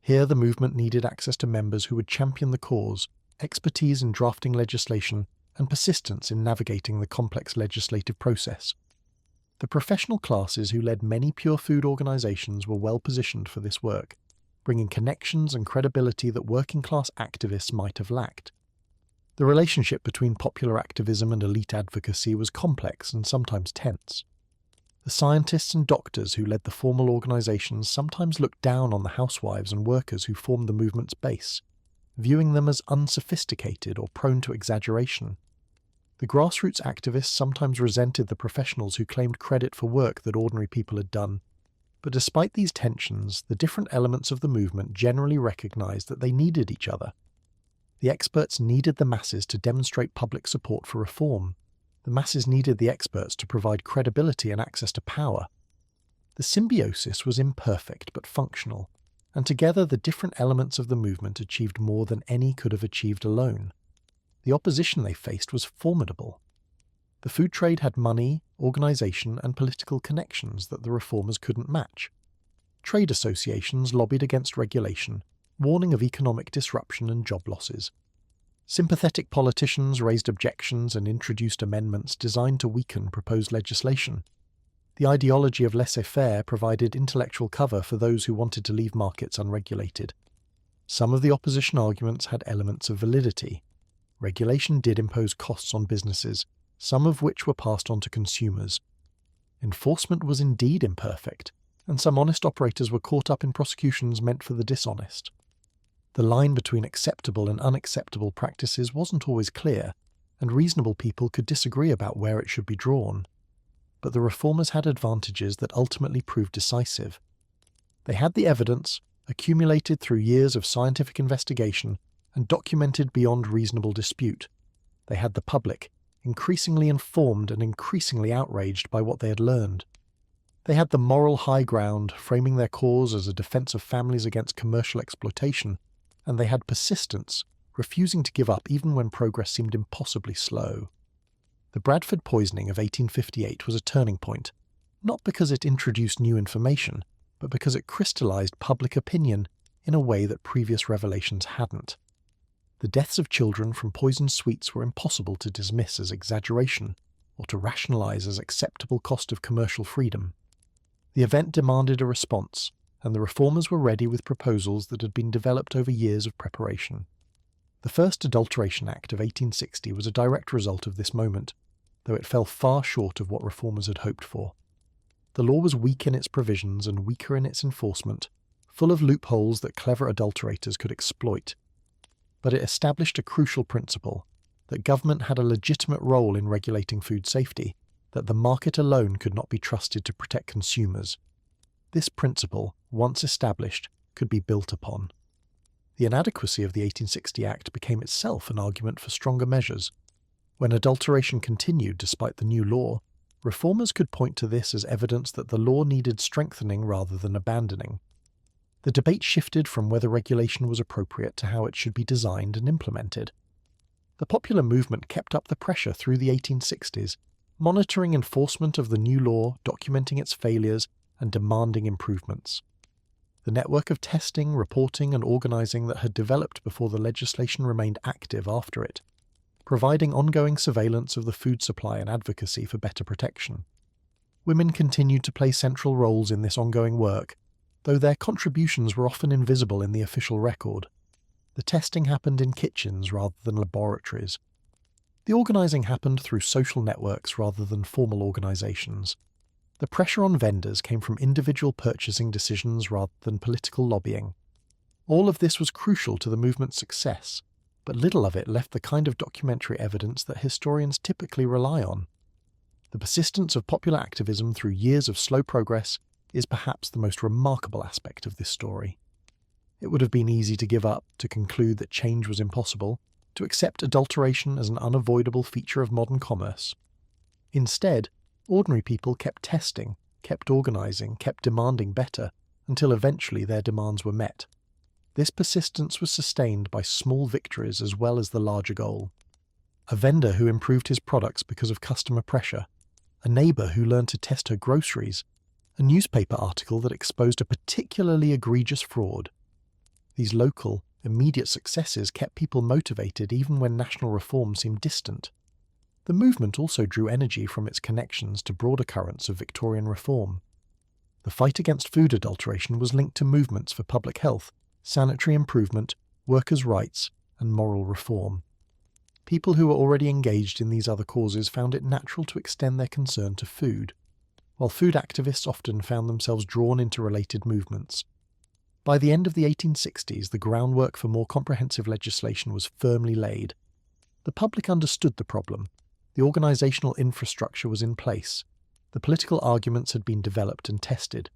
Here the movement needed access to members who would champion the cause, expertise in drafting legislation, and persistence in navigating the complex legislative process. The professional classes who led many pure food organisations were well positioned for this work, bringing connections and credibility that working-class activists might have lacked. The relationship between popular activism and elite advocacy was complex and sometimes tense. The scientists and doctors who led the formal organisations sometimes looked down on the housewives and workers who formed the movement's base, viewing them as unsophisticated or prone to exaggeration. The grassroots activists sometimes resented the professionals who claimed credit for work that ordinary people had done. But despite these tensions, the different elements of the movement generally recognised that they needed each other. The experts needed the masses to demonstrate public support for reform. The masses needed the experts to provide credibility and access to power. The symbiosis was imperfect but functional, and together the different elements of the movement achieved more than any could have achieved alone. The opposition they faced was formidable. The food trade had money, organisation, and political connections that the reformers couldn't match. Trade associations lobbied against regulation, warning of economic disruption and job losses. Sympathetic politicians raised objections and introduced amendments designed to weaken proposed legislation. The ideology of laissez-faire provided intellectual cover for those who wanted to leave markets unregulated. Some of the opposition arguments had elements of validity. Regulation did impose costs on businesses, some of which were passed on to consumers. Enforcement was indeed imperfect, and some honest operators were caught up in prosecutions meant for the dishonest. The line between acceptable and unacceptable practices wasn't always clear, and reasonable people could disagree about where it should be drawn. But the reformers had advantages that ultimately proved decisive. They had the evidence, accumulated through years of scientific investigation, and documented beyond reasonable dispute. They had the public, increasingly informed and increasingly outraged by what they had learned. They had the moral high ground, framing their cause as a defense of families against commercial exploitation, and they had persistence, refusing to give up even when progress seemed impossibly slow. The Bradford poisoning of 1858 was a turning point, not because it introduced new information, but because it crystallized public opinion in a way that previous revelations hadn't. The deaths of children from poisoned sweets were impossible to dismiss as exaggeration or to rationalize as acceptable cost of commercial freedom. The event demanded a response, and the reformers were ready with proposals that had been developed over years of preparation. The first Adulteration Act of 1860 was a direct result of this moment, though it fell far short of what reformers had hoped for. The law was weak in its provisions and weaker in its enforcement, full of loopholes that clever adulterators could exploit. But it established a crucial principle, that government had a legitimate role in regulating food safety, that the market alone could not be trusted to protect consumers. This principle, once established, could be built upon. The inadequacy of the 1860 Act became itself an argument for stronger measures. When adulteration continued despite the new law, reformers could point to this as evidence that the law needed strengthening rather than abandoning. The debate shifted from whether regulation was appropriate to how it should be designed and implemented. The popular movement kept up the pressure through the 1860s, monitoring enforcement of the new law, documenting its failures, and demanding improvements. The network of testing, reporting, and organising that had developed before the legislation remained active after it, providing ongoing surveillance of the food supply and advocacy for better protection. Women continued to play central roles in this ongoing work, though their contributions were often invisible in the official record. The testing happened in kitchens rather than laboratories. The organising happened through social networks rather than formal organisations. The pressure on vendors came from individual purchasing decisions rather than political lobbying. All of this was crucial to the movement's success, but little of it left the kind of documentary evidence that historians typically rely on. The persistence of popular activism through years of slow progress is perhaps the most remarkable aspect of this story. It would have been easy to give up, to conclude that change was impossible, to accept adulteration as an unavoidable feature of modern commerce. Instead, ordinary people kept testing, kept organising, kept demanding better, until eventually their demands were met. This persistence was sustained by small victories as well as the larger goal. A vendor who improved his products because of customer pressure, a neighbour who learned to test her groceries, a newspaper article that exposed a particularly egregious fraud. These local, immediate successes kept people motivated even when national reform seemed distant. The movement also drew energy from its connections to broader currents of Victorian reform. The fight against food adulteration was linked to movements for public health, sanitary improvement, workers' rights, and moral reform. People who were already engaged in these other causes found it natural to extend their concern to food, while food activists often found themselves drawn into related movements. By the end of the 1860s, the groundwork for more comprehensive legislation was firmly laid. The public understood the problem. The organisational infrastructure was in place. The political arguments had been developed and tested.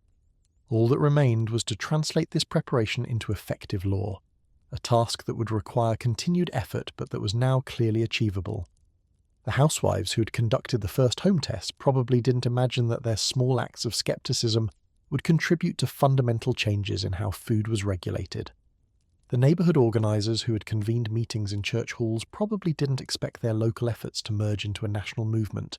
All that remained was to translate this preparation into effective law, a task that would require continued effort but that was now clearly achievable. The housewives who had conducted the first home tests probably didn't imagine that their small acts of scepticism would contribute to fundamental changes in how food was regulated. The neighbourhood organisers who had convened meetings in church halls probably didn't expect their local efforts to merge into a national movement.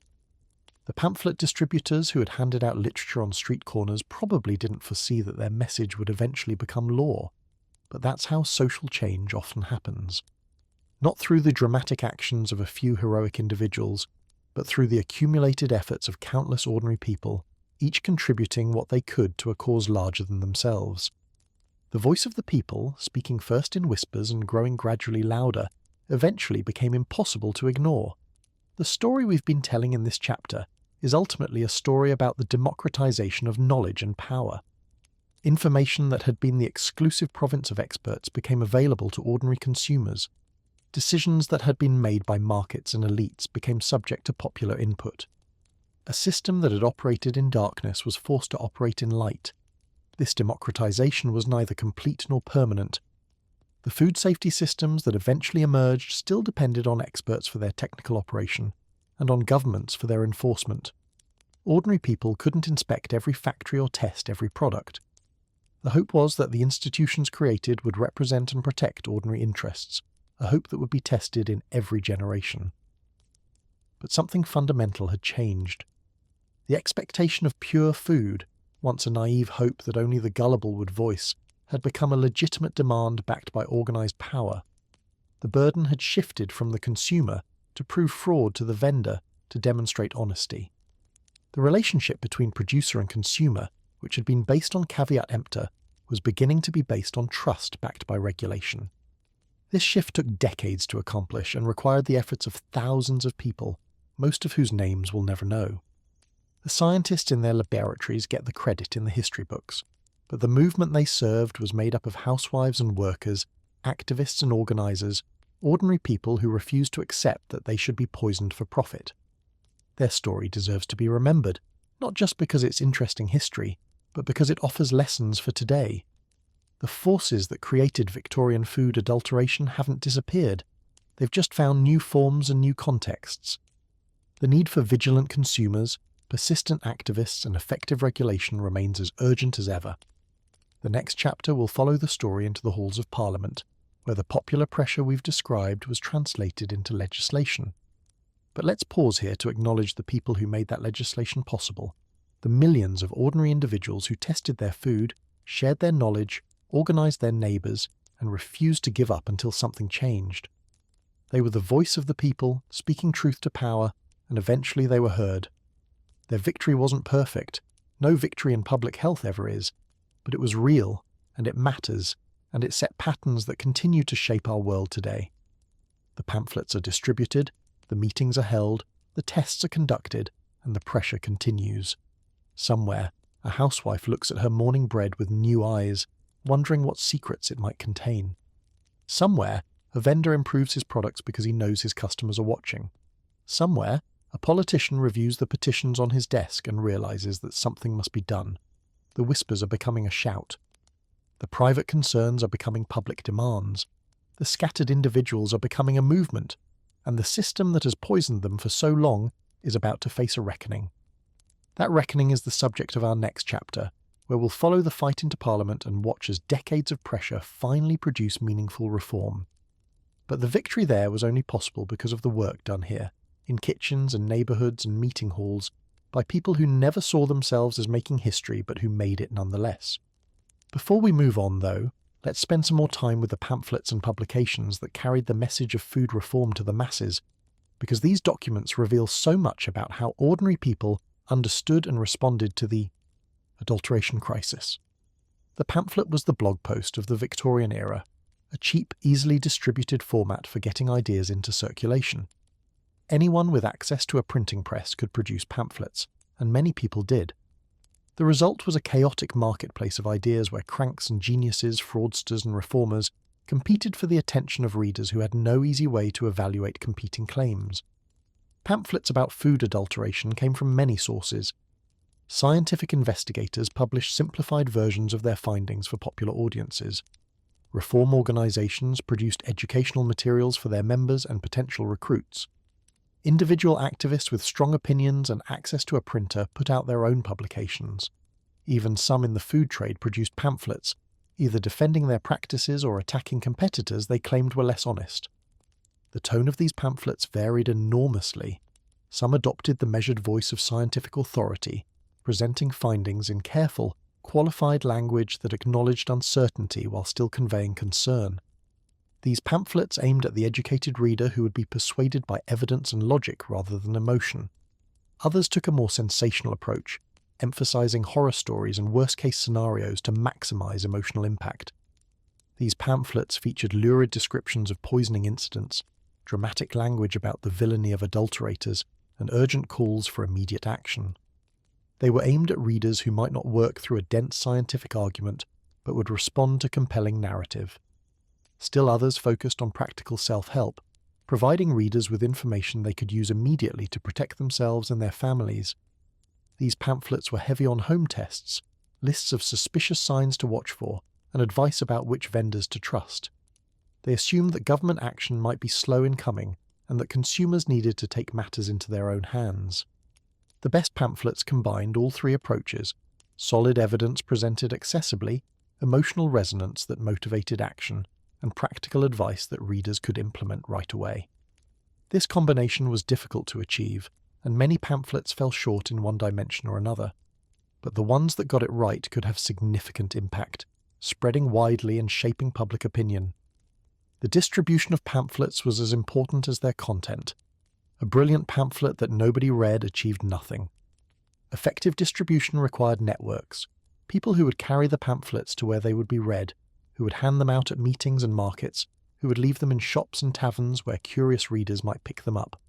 The pamphlet distributors who had handed out literature on street corners probably didn't foresee that their message would eventually become law. But that's how social change often happens. Not through the dramatic actions of a few heroic individuals, but through the accumulated efforts of countless ordinary people, each contributing what they could to a cause larger than themselves. The voice of the people, speaking first in whispers and growing gradually louder, eventually became impossible to ignore. The story we've been telling in this chapter is ultimately a story about the democratization of knowledge and power. Information that had been the exclusive province of experts became available to ordinary consumers. Decisions that had been made by markets and elites became subject to popular input. A system that had operated in darkness was forced to operate in light. This democratization was neither complete nor permanent. The food safety systems that eventually emerged still depended on experts for their technical operation, and on governments for their enforcement. Ordinary people couldn't inspect every factory or test every product. The hope was that the institutions created would represent and protect ordinary interests, a hope that would be tested in every generation. But something fundamental had changed. The expectation of pure food, once a naive hope that only the gullible would voice, had become a legitimate demand backed by organised power. The burden had shifted from the consumer to prove fraud to the vendor to demonstrate honesty. The relationship between producer and consumer, which had been based on caveat emptor, was beginning to be based on trust backed by regulation. This shift took decades to accomplish and required the efforts of thousands of people, most of whose names we'll never know. The scientists in their laboratories get the credit in the history books, but the movement they served was made up of housewives and workers, activists and organisers, ordinary people who refused to accept that they should be poisoned for profit. Their story deserves to be remembered, not just because it's interesting history, but because it offers lessons for today. The forces that created Victorian food adulteration haven't disappeared. They've just found new forms and new contexts. The need for vigilant consumers, persistent activists, and effective regulation remains as urgent as ever. The next chapter will follow the story into the halls of Parliament, where the popular pressure we've described was translated into legislation. But let's pause here to acknowledge the people who made that legislation possible, the millions of ordinary individuals who tested their food, shared their knowledge, organised their neighbours, and refused to give up until something changed. They were the voice of the people, speaking truth to power, and eventually they were heard. Their victory wasn't perfect. No victory in public health ever is. But it was real, and it matters, and it set patterns that continue to shape our world today. The pamphlets are distributed, the meetings are held, the tests are conducted, and the pressure continues. Somewhere, a housewife looks at her morning bread with new eyes, wondering what secrets it might contain. Somewhere, a vendor improves his products because he knows his customers are watching. Somewhere, a politician reviews the petitions on his desk and realizes that something must be done. The whispers are becoming a shout. The private concerns are becoming public demands. The scattered individuals are becoming a movement, and the system that has poisoned them for so long is about to face a reckoning. That reckoning is the subject of our next chapter, where we'll follow the fight into Parliament and watch as decades of pressure finally produce meaningful reform. But the victory there was only possible because of the work done here, in kitchens and neighbourhoods and meeting halls, by people who never saw themselves as making history but who made it nonetheless. Before we move on, though, let's spend some more time with the pamphlets and publications that carried the message of food reform to the masses, because these documents reveal so much about how ordinary people understood and responded to the adulteration crisis. The pamphlet was the blog post of the Victorian era, a cheap, easily distributed format for getting ideas into circulation. Anyone with access to a printing press could produce pamphlets, and many people did. The result was a chaotic marketplace of ideas where cranks and geniuses, fraudsters and reformers competed for the attention of readers who had no easy way to evaluate competing claims. Pamphlets about food adulteration came from many sources. Scientific investigators published simplified versions of their findings for popular audiences. Reform organisations produced educational materials for their members and potential recruits. Individual activists with strong opinions and access to a printer put out their own publications. Even some in the food trade produced pamphlets, either defending their practices or attacking competitors they claimed were less honest. The tone of these pamphlets varied enormously. Some adopted the measured voice of scientific authority, presenting findings in careful, qualified language that acknowledged uncertainty while still conveying concern. These pamphlets aimed at the educated reader who would be persuaded by evidence and logic rather than emotion. Others took a more sensational approach, emphasizing horror stories and worst-case scenarios to maximize emotional impact. These pamphlets featured lurid descriptions of poisoning incidents, dramatic language about the villainy of adulterators, and urgent calls for immediate action. They were aimed at readers who might not work through a dense scientific argument, but would respond to compelling narrative. Still others focused on practical self-help, providing readers with information they could use immediately to protect themselves and their families. These pamphlets were heavy on home tests, lists of suspicious signs to watch for, and advice about which vendors to trust. They assumed that government action might be slow in coming, and that consumers needed to take matters into their own hands. The best pamphlets combined all three approaches: solid evidence presented accessibly, emotional resonance that motivated action, and practical advice that readers could implement right away. This combination was difficult to achieve, and many pamphlets fell short in one dimension or another. But the ones that got it right could have significant impact, spreading widely and shaping public opinion. The distribution of pamphlets was as important as their content. A brilliant pamphlet that nobody read achieved nothing. Effective distribution required networks, people who would carry the pamphlets to where they would be read, who would hand them out at meetings and markets, who would leave them in shops and taverns where curious readers might pick them up.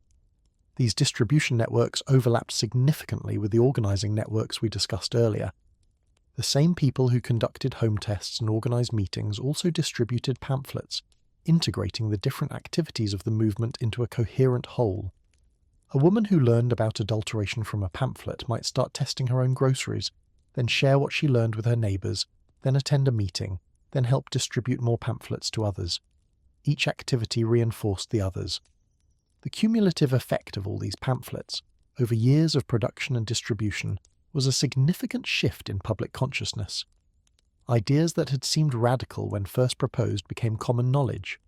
These distribution networks overlapped significantly with the organising networks we discussed earlier. The same people who conducted home tests and organised meetings also distributed pamphlets, integrating the different activities of the movement into a coherent whole. A woman who learned about adulteration from a pamphlet might start testing her own groceries, then share what she learned with her neighbours, then attend a meeting, then help distribute more pamphlets to others. Each activity reinforced the others. The cumulative effect of all these pamphlets, over years of production and distribution, was a significant shift in public consciousness. Ideas that had seemed radical when first proposed became common knowledge.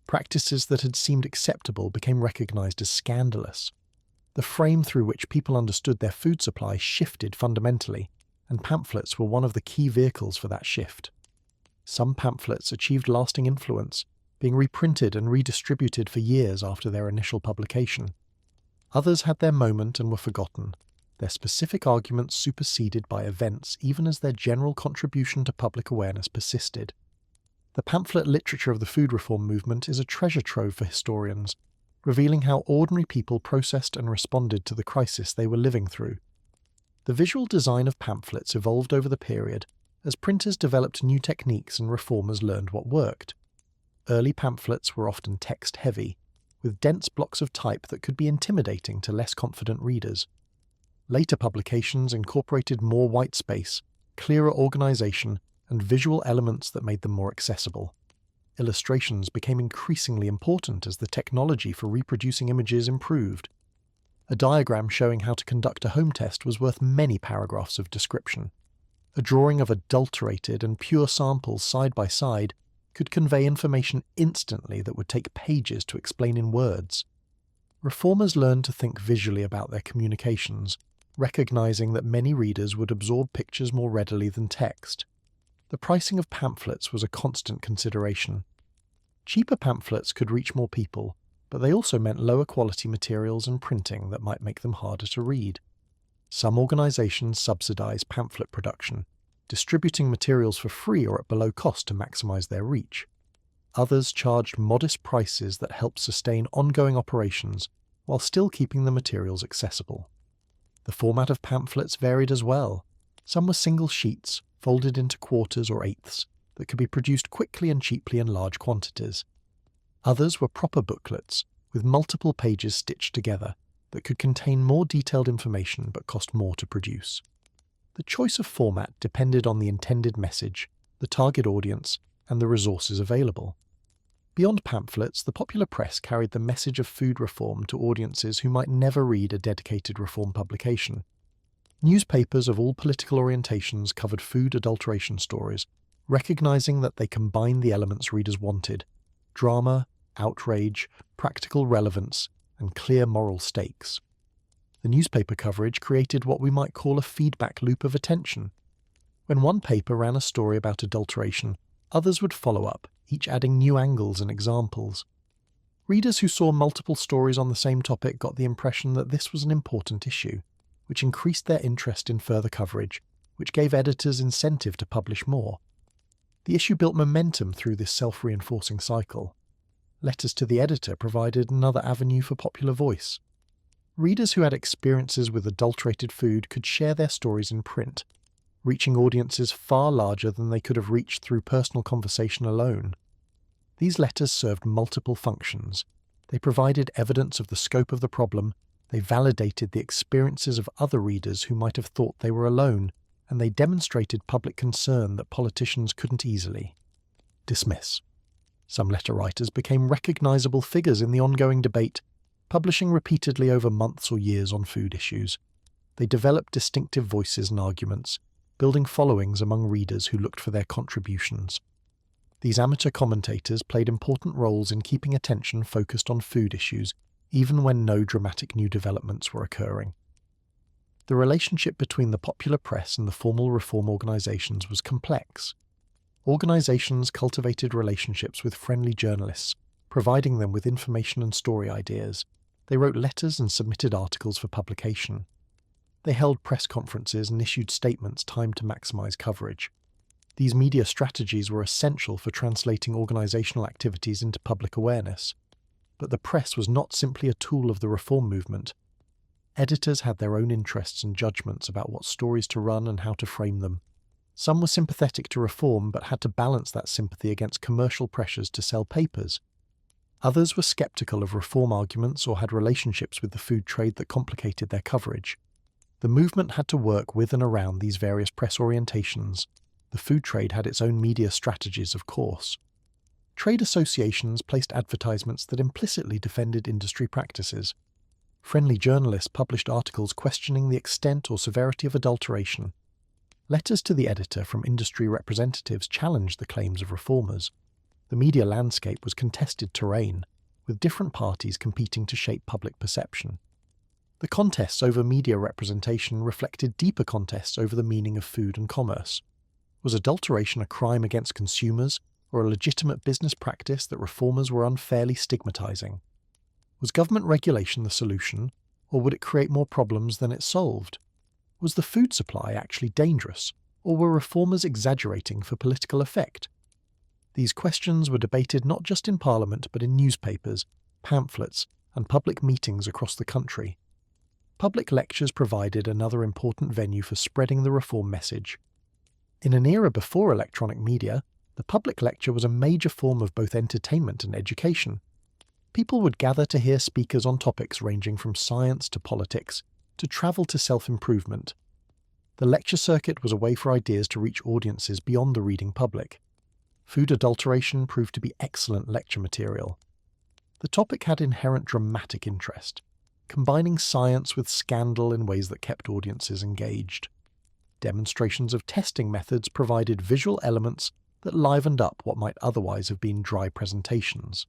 Practices that had seemed acceptable became recognized as scandalous. The frame through which people understood their food supply shifted fundamentally, and pamphlets were one of the key vehicles for that shift. Some pamphlets achieved lasting influence, being reprinted and redistributed for years after their initial publication. Others had their moment and were forgotten, their specific arguments superseded by events even as their general contribution to public awareness persisted. The pamphlet literature of the food reform movement is a treasure trove for historians, revealing how ordinary people processed and responded to the crisis they were living through. The visual design of pamphlets evolved over the period as printers developed new techniques and reformers learned what worked. Early pamphlets were often text-heavy, with dense blocks of type that could be intimidating to less confident readers. Later publications incorporated more white space, clearer organisation, and visual elements that made them more accessible. Illustrations became increasingly important as the technology for reproducing images improved. A diagram showing how to conduct a home test was worth many paragraphs of description. A drawing of adulterated and pure samples side by side could convey information instantly that would take pages to explain in words. Reformers learned to think visually about their communications, recognizing that many readers would absorb pictures more readily than text. The pricing of pamphlets was a constant consideration. Cheaper pamphlets could reach more people, but they also meant lower quality materials and printing that might make them harder to read. Some organizations subsidized pamphlet production, distributing materials for free or at below cost to maximize their reach. Others charged modest prices that helped sustain ongoing operations while still keeping the materials accessible. The format of pamphlets varied as well. Some were single sheets, folded into quarters or eighths, that could be produced quickly and cheaply in large quantities. Others were proper booklets, with multiple pages stitched together, that could contain more detailed information but cost more to produce. The choice of format depended on the intended message, the target audience, and the resources available. Beyond pamphlets, the popular press carried the message of food reform to audiences who might never read a dedicated reform publication. Newspapers of all political orientations covered food adulteration stories, recognizing that they combined the elements readers wanted: drama, outrage, practical relevance, and clear moral stakes. The newspaper coverage created what we might call a feedback loop of attention. When one paper ran a story about adulteration, others would follow up, each adding new angles and examples. Readers who saw multiple stories on the same topic got the impression that this was an important issue, which increased their interest in further coverage, which gave editors incentive to publish more. The issue built momentum through this self-reinforcing cycle. Letters to the editor provided another avenue for popular voice. Readers who had experiences with adulterated food could share their stories in print, reaching audiences far larger than they could have reached through personal conversation alone. These letters served multiple functions. They provided evidence of the scope of the problem, they validated the experiences of other readers who might have thought they were alone, and they demonstrated public concern that politicians couldn't easily dismiss. Some letter writers became recognizable figures in the ongoing debate, publishing repeatedly over months or years on food issues. They developed distinctive voices and arguments, building followings among readers who looked for their contributions. These amateur commentators played important roles in keeping attention focused on food issues, even when no dramatic new developments were occurring. The relationship between the popular press and the formal reform organizations was complex. Organizations cultivated relationships with friendly journalists, providing them with information and story ideas. They wrote letters and submitted articles for publication. They held press conferences and issued statements timed to maximize coverage. These media strategies were essential for translating organizational activities into public awareness. But the press was not simply a tool of the reform movement. Editors had their own interests and judgments about what stories to run and how to frame them. Some were sympathetic to reform but had to balance that sympathy against commercial pressures to sell papers. Others were skeptical of reform arguments or had relationships with the food trade that complicated their coverage. The movement had to work with and around these various press orientations. The food trade had its own media strategies, of course. Trade associations placed advertisements that implicitly defended industry practices. Friendly journalists published articles questioning the extent or severity of adulteration. Letters to the editor from industry representatives challenged the claims of reformers. The media landscape was contested terrain, with different parties competing to shape public perception. The contests over media representation reflected deeper contests over the meaning of food and commerce. Was adulteration a crime against consumers, or a legitimate business practice that reformers were unfairly stigmatizing? Was government regulation the solution, or would it create more problems than it solved? Was the food supply actually dangerous, or were reformers exaggerating for political effect? These questions were debated not just in Parliament but in newspapers, pamphlets, and public meetings across the country. Public lectures provided another important venue for spreading the reform message. In an era before electronic media, the public lecture was a major form of both entertainment and education. People would gather to hear speakers on topics ranging from science to politics, to travel to self-improvement. The lecture circuit was a way for ideas to reach audiences beyond the reading public. Food adulteration proved to be excellent lecture material. The topic had inherent dramatic interest. combining science with scandal in ways that kept audiences engaged. Demonstrations of testing methods provided visual elements that livened up what might otherwise have been dry presentations.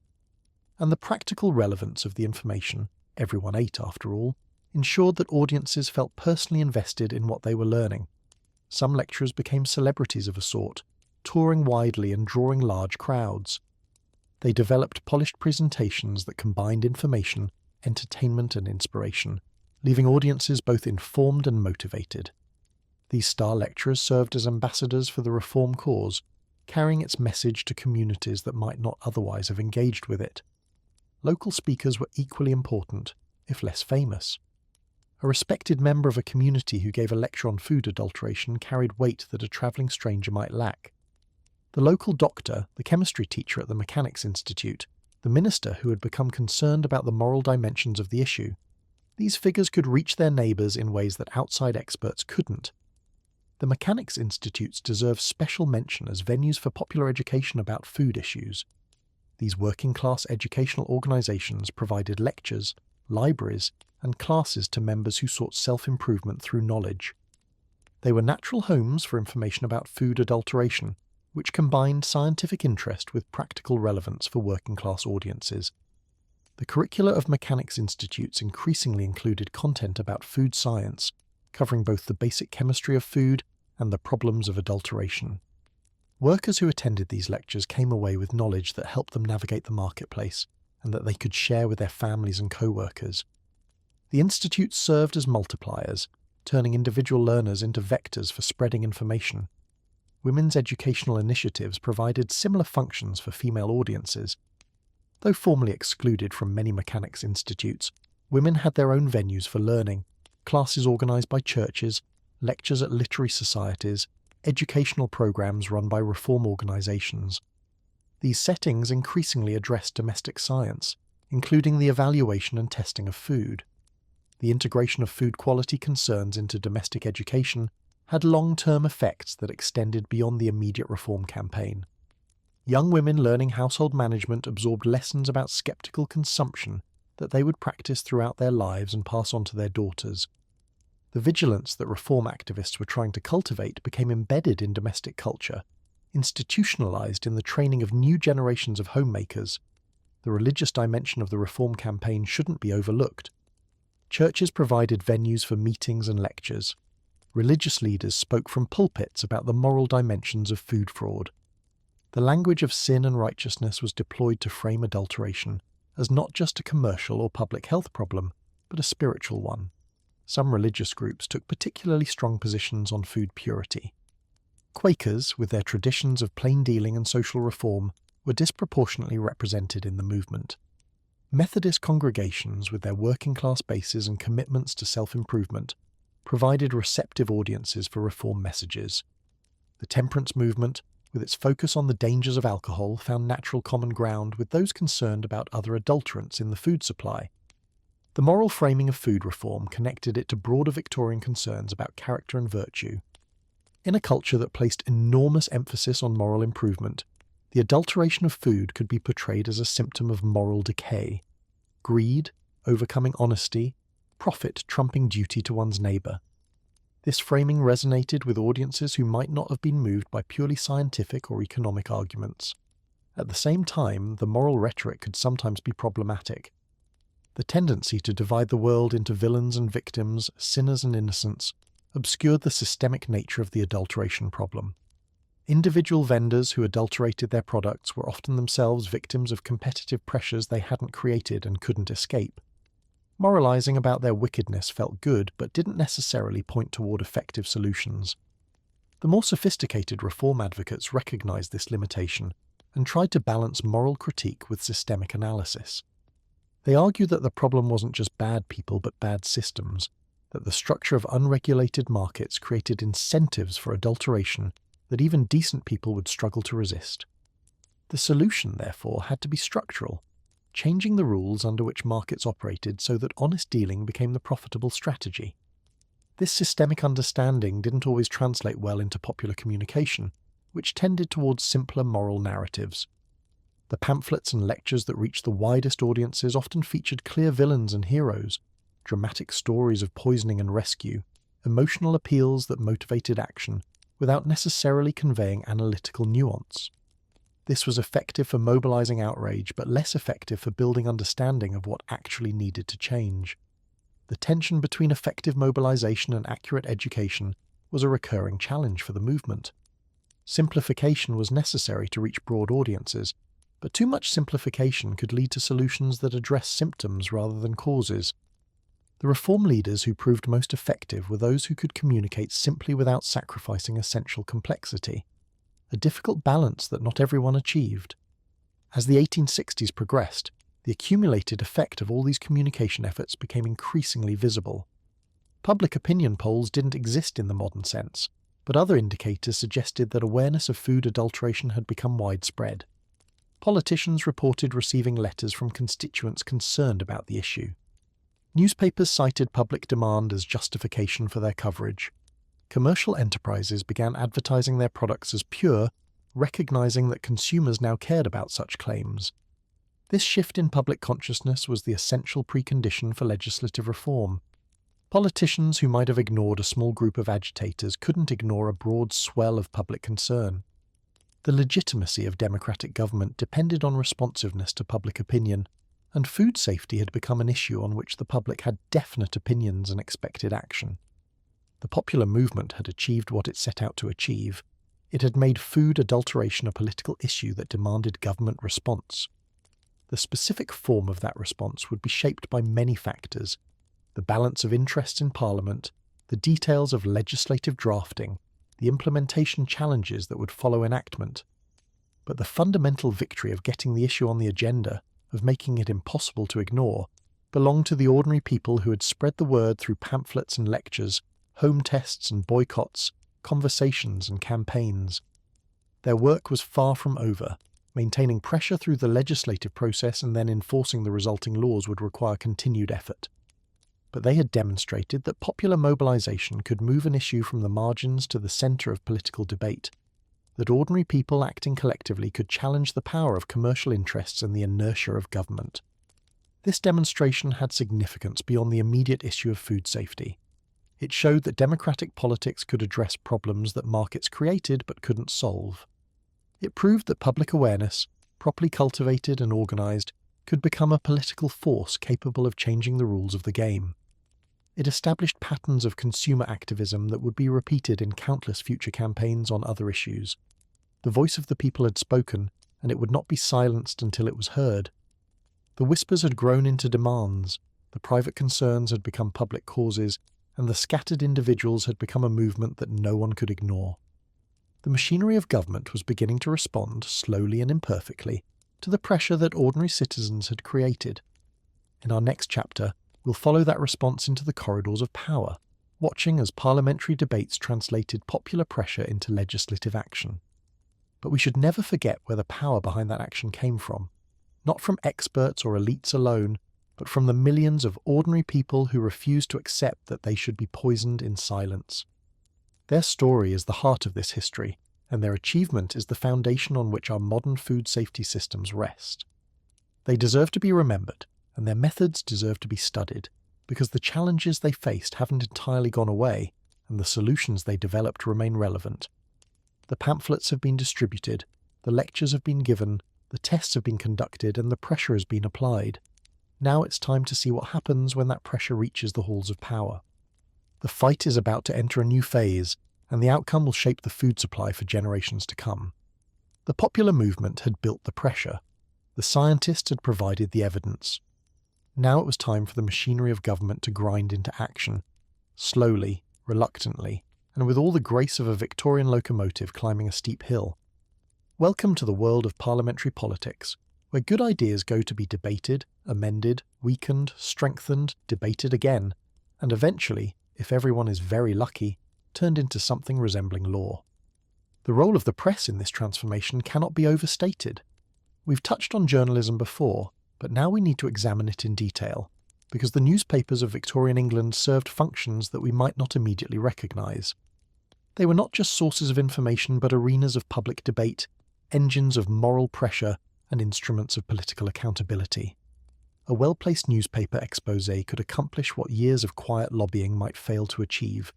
And the practical relevance of the information, everyone ate after all, ensured that audiences felt personally invested in what they were learning. Some lecturers became celebrities of a sort, touring widely and drawing large crowds. They developed polished presentations that combined information, entertainment and inspiration, leaving audiences both informed and motivated. These star lecturers served as ambassadors for the reform cause, carrying its message to communities that might not otherwise have engaged with it. Local speakers were equally important, if less famous. A respected member of a community who gave a lecture on food adulteration carried weight that a travelling stranger might lack. The local doctor, the chemistry teacher at the Mechanics' Institute, the minister who had become concerned about the moral dimensions of the issue, these figures could reach their neighbours in ways that outside experts couldn't. The Mechanics' Institutes deserve special mention as venues for popular education about food issues. These working-class educational organisations provided lectures, libraries, and classes to members who sought self-improvement through knowledge. They were natural homes for information about food adulteration, which combined scientific interest with practical relevance for working-class audiences. The curricula of Mechanics' Institutes increasingly included content about food science, covering both the basic chemistry of food and the problems of adulteration. Workers who attended these lectures came away with knowledge that helped them navigate the marketplace, and that they could share with their families and co-workers. The institutes served as multipliers, turning individual learners into vectors for spreading information. Women's educational initiatives provided similar functions for female audiences. Though formally excluded from many mechanics institutes, women had their own venues for learning, classes organised by churches, lectures at literary societies, educational programs run by reform organisations. These settings increasingly addressed domestic science, including the evaluation and testing of food. The integration of food quality concerns into domestic education had long-term effects that extended beyond the immediate reform campaign. Young women learning household management absorbed lessons about sceptical consumption that they would practice throughout their lives and pass on to their daughters. The vigilance that reform activists were trying to cultivate became embedded in domestic culture, institutionalized in the training of new generations of homemakers. The religious dimension of the reform campaign shouldn't be overlooked. Churches provided venues for meetings and lectures. Religious leaders spoke from pulpits about the moral dimensions of food fraud. The language of sin and righteousness was deployed to frame adulteration as not just a commercial or public health problem, but a spiritual one. Some religious groups took particularly strong positions on food purity. Quakers, with their traditions of plain dealing and social reform, were disproportionately represented in the movement. Methodist congregations, with their working-class bases and commitments to self-improvement, provided receptive audiences for reform messages. The temperance movement, with its focus on the dangers of alcohol, found natural common ground with those concerned about other adulterants in the food supply. The moral framing of food reform connected it to broader Victorian concerns about character and virtue. In a culture that placed enormous emphasis on moral improvement, the adulteration of food could be portrayed as a symptom of moral decay. Greed, overcoming honesty, profit trumping duty to one's neighbour. This framing resonated with audiences who might not have been moved by purely scientific or economic arguments. At the same time, the moral rhetoric could sometimes be problematic. The tendency to divide the world into villains and victims, sinners and innocents, obscured the systemic nature of the adulteration problem. Individual vendors who adulterated their products were often themselves victims of competitive pressures they hadn't created and couldn't escape. Moralizing about their wickedness felt good, but didn't necessarily point toward effective solutions. The more sophisticated reform advocates recognized this limitation and tried to balance moral critique with systemic analysis. They argued that the problem wasn't just bad people but bad systems, that the structure of unregulated markets created incentives for adulteration that even decent people would struggle to resist. The solution, therefore, had to be structural, changing the rules under which markets operated so that honest dealing became the profitable strategy. This systemic understanding didn't always translate well into popular communication, which tended towards simpler moral narratives. The pamphlets and lectures that reached the widest audiences often featured clear villains and heroes, dramatic stories of poisoning and rescue, emotional appeals that motivated action without necessarily conveying analytical nuance. This was effective for mobilizing outrage, but less effective for building understanding of what actually needed to change. The tension between effective mobilization and accurate education was a recurring challenge for the movement. Simplification was necessary to reach broad audiences, but too much simplification could lead to solutions that address symptoms rather than causes. The reform leaders who proved most effective were those who could communicate simply without sacrificing essential complexity, a difficult balance that not everyone achieved. As the 1860s progressed, the accumulated effect of all these communication efforts became increasingly visible. Public opinion polls didn't exist in the modern sense, but other indicators suggested that awareness of food adulteration had become widespread. Politicians reported receiving letters from constituents concerned about the issue. Newspapers cited public demand as justification for their coverage. Commercial enterprises began advertising their products as pure, recognizing that consumers now cared about such claims. This shift in public consciousness was the essential precondition for legislative reform. Politicians who might have ignored a small group of agitators couldn't ignore a broad swell of public concern. The legitimacy of democratic government depended on responsiveness to public opinion, and food safety had become an issue on which the public had definite opinions and expected action. The popular movement had achieved what it set out to achieve. It had made food adulteration a political issue that demanded government response. The specific form of that response would be shaped by many factors: the balance of interests in Parliament, the details of legislative drafting, the implementation challenges that would follow enactment. But the fundamental victory of getting the issue on the agenda, of making it impossible to ignore, belonged to the ordinary people who had spread the word through pamphlets and lectures, home tests and boycotts, conversations and campaigns. Their work was far from over. Maintaining pressure through the legislative process and then enforcing the resulting laws would require continued effort. But they had demonstrated that popular mobilization could move an issue from the margins to the center of political debate, that ordinary people acting collectively could challenge the power of commercial interests and the inertia of government. This demonstration had significance beyond the immediate issue of food safety. It showed that democratic politics could address problems that markets created but couldn't solve. It proved that public awareness, properly cultivated and organized, could become a political force capable of changing the rules of the game. It established patterns of consumer activism that would be repeated in countless future campaigns on other issues. The voice of the people had spoken, and it would not be silenced until it was heard. The whispers had grown into demands, the private concerns had become public causes, and the scattered individuals had become a movement that no one could ignore. The machinery of government was beginning to respond, slowly and imperfectly, to the pressure that ordinary citizens had created. In our next chapter, we'll follow that response into the corridors of power, watching as parliamentary debates translated popular pressure into legislative action. But we should never forget where the power behind that action came from, not from experts or elites alone, but from the millions of ordinary people who refused to accept that they should be poisoned in silence. Their story is the heart of this history, and their achievement is the foundation on which our modern food safety systems rest. They deserve to be remembered, and their methods deserve to be studied, because the challenges they faced haven't entirely gone away, and the solutions they developed remain relevant. The pamphlets have been distributed, the lectures have been given, the tests have been conducted, and the pressure has been applied. Now it's time to see what happens when that pressure reaches the halls of power. The fight is about to enter a new phase, and the outcome will shape the food supply for generations to come. The popular movement had built the pressure. The scientists had provided the evidence. Now it was time for the machinery of government to grind into action, slowly, reluctantly, and with all the grace of a Victorian locomotive climbing a steep hill. Welcome to the world of parliamentary politics, where good ideas go to be debated, amended, weakened, strengthened, debated again, and eventually, if everyone is very lucky, turned into something resembling law. The role of the press in this transformation cannot be overstated. We've touched on journalism before, but now we need to examine it in detail, because the newspapers of Victorian England served functions that we might not immediately recognise. They were not just sources of information but arenas of public debate, engines of moral pressure, and instruments of political accountability. a well-placed newspaper exposé could accomplish what years of quiet lobbying might fail to achieve.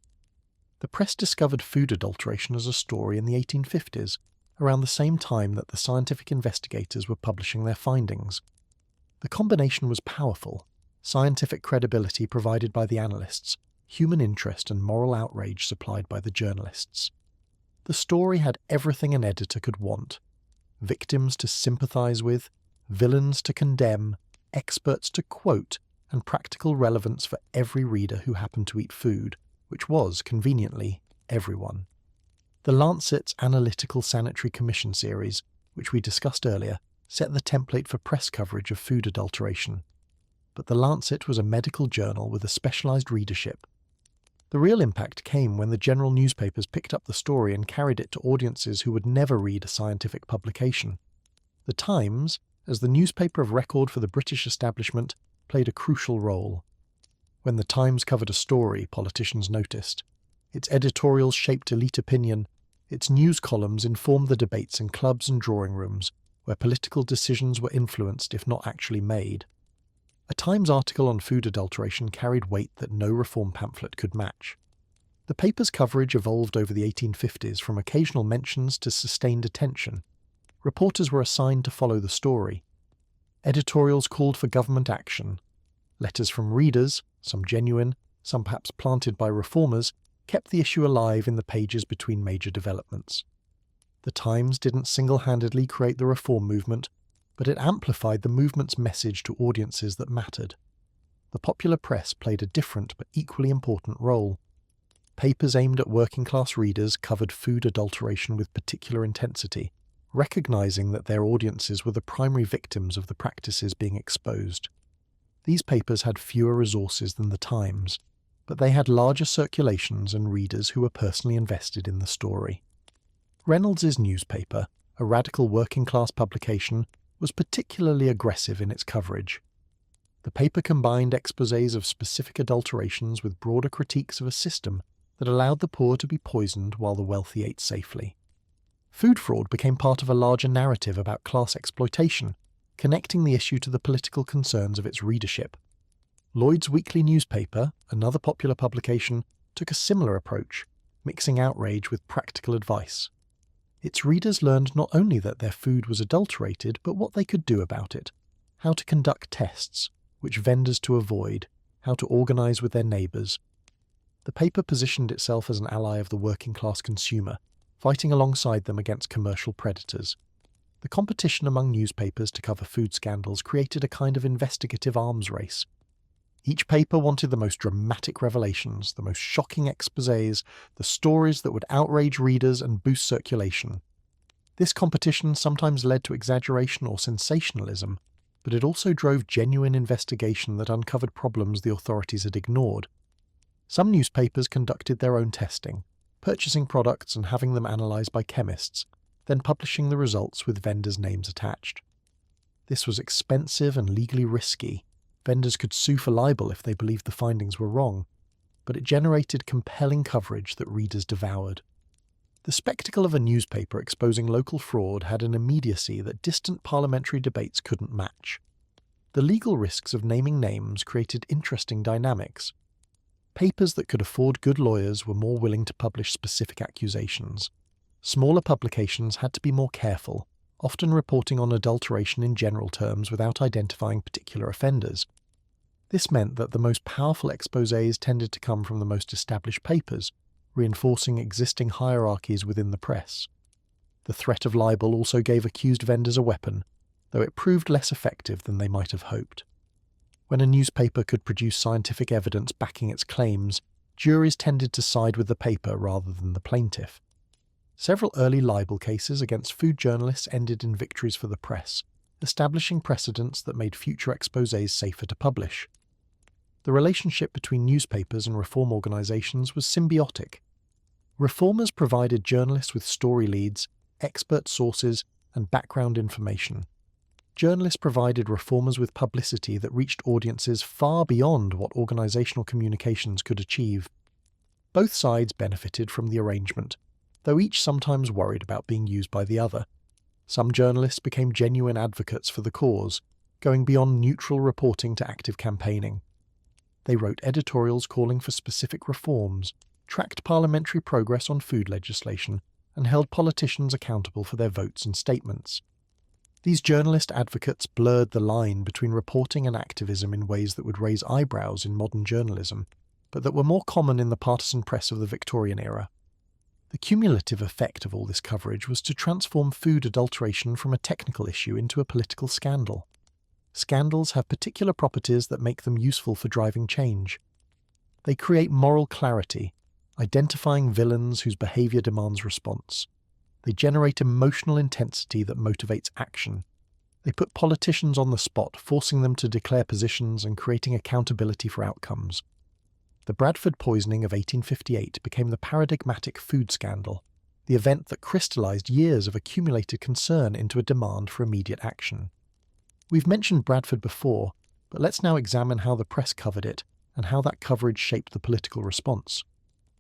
The press discovered food adulteration as a story in the 1850s, around the same time that the scientific investigators were publishing their findings. The combination was powerful: scientific credibility provided by the analysts, human interest and moral outrage supplied by the journalists. The story had everything an editor could want: victims to sympathize with, villains to condemn, experts to quote, and practical relevance for every reader who happened to eat food, which was, conveniently, everyone. The Lancet's Analytical Sanitary Commission series, which we discussed earlier, set the template for press coverage of food adulteration. But the Lancet was a medical journal with a specialized readership. The real impact came when the general newspapers picked up the story and carried it to audiences who would never read a scientific publication. The Times, as the newspaper of record for the British establishment, played a crucial role. When the Times covered a story, politicians noticed. Its editorials shaped elite opinion. Its news columns informed the debates in clubs and drawing rooms, where political decisions were influenced if not actually made. A Times article on food adulteration carried weight that no reform pamphlet could match. The paper's coverage evolved over the 1850s from occasional mentions to sustained attention. Reporters were assigned to follow the story. Editorials called for government action. Letters from readers, some genuine, some perhaps planted by reformers, kept the issue alive in the pages between major developments. The Times didn't single-handedly create the reform movement, but it amplified the movement's message to audiences that mattered. The popular press played a different but equally important role. Papers aimed at working-class readers covered food adulteration with particular intensity, recognizing that their audiences were the primary victims of the practices being exposed. These papers had fewer resources than the Times, but they had larger circulations and readers who were personally invested in the story. Reynolds's newspaper, a radical working-class publication, was particularly aggressive in its coverage. The paper combined exposés of specific adulterations with broader critiques of a system that allowed the poor to be poisoned while the wealthy ate safely. Food fraud became part of a larger narrative about class exploitation, connecting the issue to the political concerns of its readership. Lloyd's weekly newspaper, another popular publication, took a similar approach, mixing outrage with practical advice. Its readers learned not only that their food was adulterated, but what they could do about it, how to conduct tests, which vendors to avoid, how to organize with their neighbors. The paper positioned itself as an ally of the working-class consumer, fighting alongside them against commercial predators. The competition among newspapers to cover food scandals created a kind of investigative arms race. Each paper wanted the most dramatic revelations, the most shocking exposés, the stories that would outrage readers and boost circulation. This competition sometimes led to exaggeration or sensationalism, but it also drove genuine investigation that uncovered problems the authorities had ignored. Some newspapers conducted their own testing, purchasing products and having them analysed by chemists, then publishing the results with vendors' names attached. This was expensive and legally risky. Vendors could sue for libel if they believed the findings were wrong, but it generated compelling coverage that readers devoured. The spectacle of a newspaper exposing local fraud had an immediacy that distant parliamentary debates couldn't match. The legal risks of naming names created interesting dynamics. Papers that could afford good lawyers were more willing to publish specific accusations. Smaller publications had to be more careful, often reporting on adulteration in general terms without identifying particular offenders. This meant that the most powerful exposés tended to come from the most established papers, reinforcing existing hierarchies within the press. The threat of libel also gave accused vendors a weapon, though it proved less effective than they might have hoped. When a newspaper could produce scientific evidence backing its claims, juries tended to side with the paper rather than the plaintiff. Several early libel cases against food journalists ended in victories for the press, establishing precedents that made future exposés safer to publish. The relationship between newspapers and reform organisations was symbiotic. Reformers provided journalists with story leads, expert sources, and background information. Journalists provided reformers with publicity that reached audiences far beyond what organisational communications could achieve. Both sides benefited from the arrangement, though each sometimes worried about being used by the other. Some journalists became genuine advocates for the cause, going beyond neutral reporting to active campaigning. They wrote editorials calling for specific reforms, tracked parliamentary progress on food legislation, and held politicians accountable for their votes and statements. These journalist advocates blurred the line between reporting and activism in ways that would raise eyebrows in modern journalism, but that were more common in the partisan press of the Victorian era. The cumulative effect of all this coverage was to transform food adulteration from a technical issue into a political scandal. Scandals have particular properties that make them useful for driving change. They create moral clarity, identifying villains whose behaviour demands response. They generate emotional intensity that motivates action. They put politicians on the spot, forcing them to declare positions and creating accountability for outcomes. The Bradford poisoning of 1858 became the paradigmatic food scandal, the event that crystallised years of accumulated concern into a demand for immediate action. We've mentioned Bradford before, but let's now examine how the press covered it and how that coverage shaped the political response.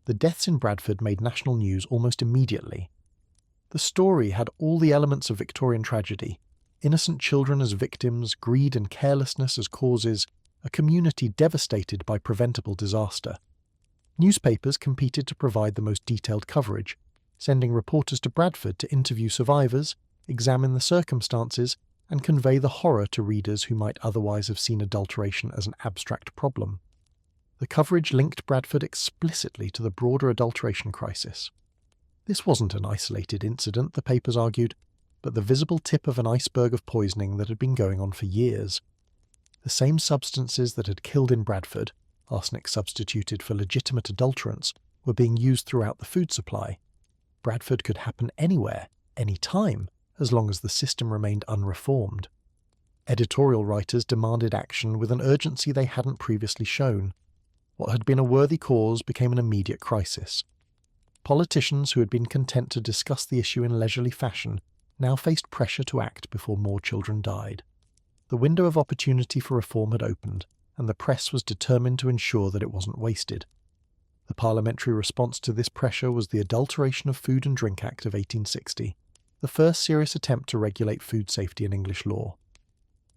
The deaths in Bradford made national news almost immediately. The story had all the elements of Victorian tragedy: innocent children as victims, greed and carelessness as causes, a community devastated by preventable disaster. Newspapers competed to provide the most detailed coverage, sending reporters to Bradford to interview survivors, examine the circumstances, and convey the horror to readers who might otherwise have seen adulteration as an abstract problem. The coverage linked Bradford explicitly to the broader adulteration crisis. This wasn't an isolated incident, the papers argued, but the visible tip of an iceberg of poisoning that had been going on for years. The same substances that had killed in Bradford, arsenic substituted for legitimate adulterants, were being used throughout the food supply. Bradford could happen anywhere, any time, as long as the system remained unreformed. Editorial writers demanded action with an urgency they hadn't previously shown. What had been a worthy cause became an immediate crisis. Politicians who had been content to discuss the issue in leisurely fashion now faced pressure to act before more children died. The window of opportunity for reform had opened, and the press was determined to ensure that it wasn't wasted. The parliamentary response to this pressure was the Adulteration of Food and Drink Act of 1860, the first serious attempt to regulate food safety in English law.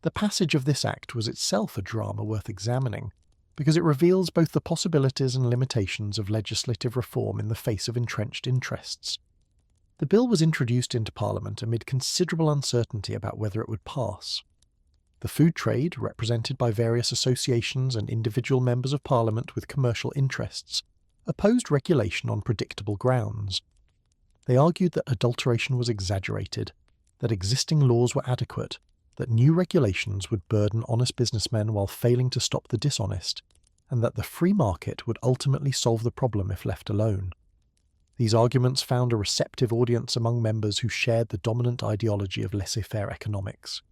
The passage of this act was itself a drama worth examining, because it reveals both the possibilities and limitations of legislative reform in the face of entrenched interests. The bill was introduced into Parliament amid considerable uncertainty about whether it would pass. The food trade, represented by various associations and individual members of Parliament with commercial interests, opposed regulation on predictable grounds. They argued that adulteration was exaggerated, that existing laws were adequate, that new regulations would burden honest businessmen while failing to stop the dishonest, and that the free market would ultimately solve the problem if left alone. These arguments found a receptive audience among members who shared the dominant ideology of laissez-faire economics.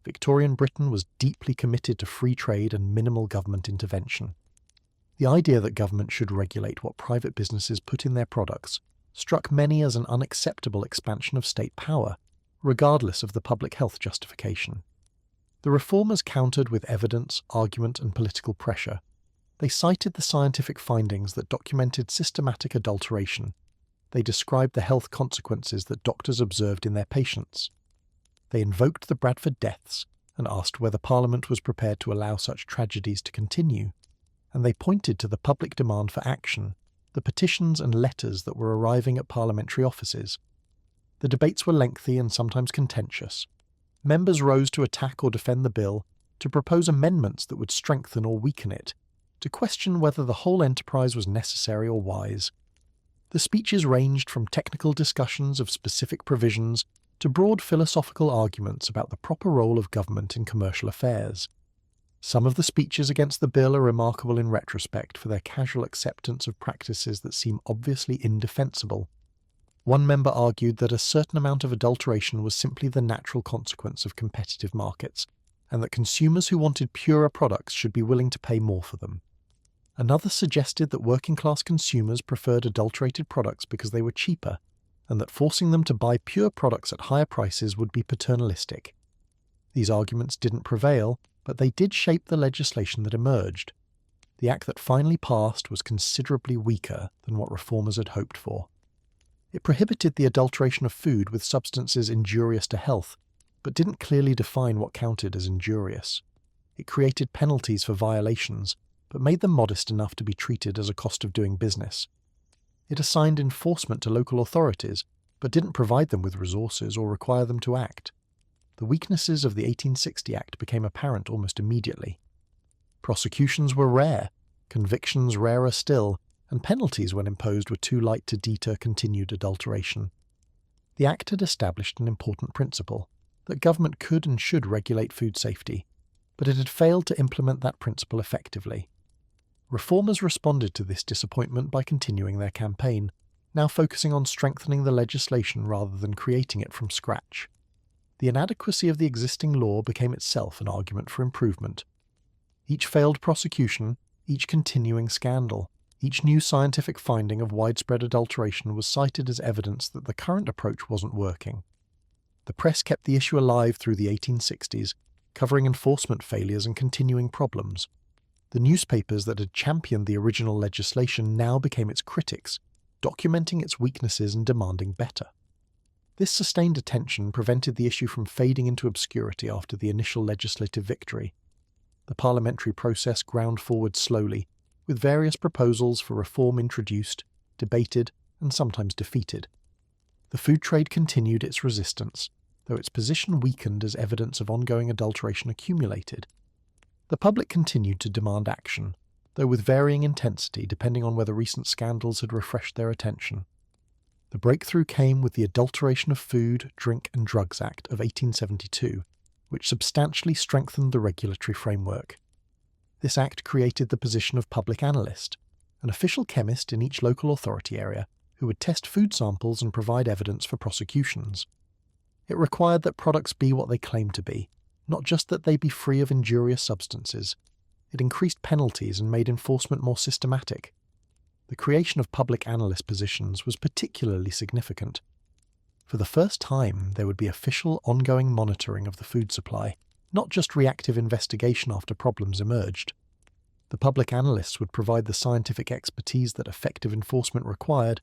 Victorian Britain was deeply committed to free trade and minimal government intervention. The idea that government should regulate what private businesses put in their products struck many as an unacceptable expansion of state power, regardless of the public health justification. The reformers countered with evidence, argument, and political pressure. They cited the scientific findings that documented systematic adulteration. They described the health consequences that doctors observed in their patients. They invoked the Bradford deaths and asked whether Parliament was prepared to allow such tragedies to continue, and they pointed to the public demand for action, the petitions and letters that were arriving at parliamentary offices. The debates were lengthy and sometimes contentious. Members rose to attack or defend the bill, to propose amendments that would strengthen or weaken it, to question whether the whole enterprise was necessary or wise. The speeches ranged from technical discussions of specific provisions to broad philosophical arguments about the proper role of government in commercial affairs. Some of the speeches against the bill are remarkable in retrospect for their casual acceptance of practices that seem obviously indefensible. One member argued that a certain amount of adulteration was simply the natural consequence of competitive markets, and that consumers who wanted purer products should be willing to pay more for them. Another suggested that working-class consumers preferred adulterated products because they were cheaper, and that forcing them to buy pure products at higher prices would be paternalistic. These arguments didn't prevail, but they did shape the legislation that emerged. The act that finally passed was considerably weaker than what reformers had hoped for. It prohibited the adulteration of food with substances injurious to health, but didn't clearly define what counted as injurious. It created penalties for violations, but made them modest enough to be treated as a cost of doing business. It assigned enforcement to local authorities, but didn't provide them with resources or require them to act. The weaknesses of the 1860 Act became apparent almost immediately. Prosecutions were rare, convictions rarer still, and penalties when imposed were too light to deter continued adulteration. The Act had established an important principle, that government could and should regulate food safety, but it had failed to implement that principle effectively. Reformers responded to this disappointment by continuing their campaign, now focusing on strengthening the legislation rather than creating it from scratch. The inadequacy of the existing law became itself an argument for improvement. Each failed prosecution, each continuing scandal, each new scientific finding of widespread adulteration was cited as evidence that the current approach wasn't working. The press kept the issue alive through the 1860s, covering enforcement failures and continuing problems. The newspapers that had championed the original legislation now became its critics, documenting its weaknesses and demanding better. This sustained attention prevented the issue from fading into obscurity after the initial legislative victory. The parliamentary process ground forward slowly, with various proposals for reform introduced, debated, and sometimes defeated. The food trade continued its resistance, though its position weakened as evidence of ongoing adulteration accumulated. The public continued to demand action, though with varying intensity depending on whether recent scandals had refreshed their attention. The breakthrough came with the Adulteration of Food, Drink and Drugs Act of 1872, which substantially strengthened the regulatory framework. This act created the position of public analyst, an official chemist in each local authority area who would test food samples and provide evidence for prosecutions. It required that products be what they claimed to be, not just that they be free of injurious substances. It increased penalties and made enforcement more systematic. The creation of public analyst positions was particularly significant. For the first time, there would be official, ongoing monitoring of the food supply, not just reactive investigation after problems emerged. The public analysts would provide the scientific expertise that effective enforcement required,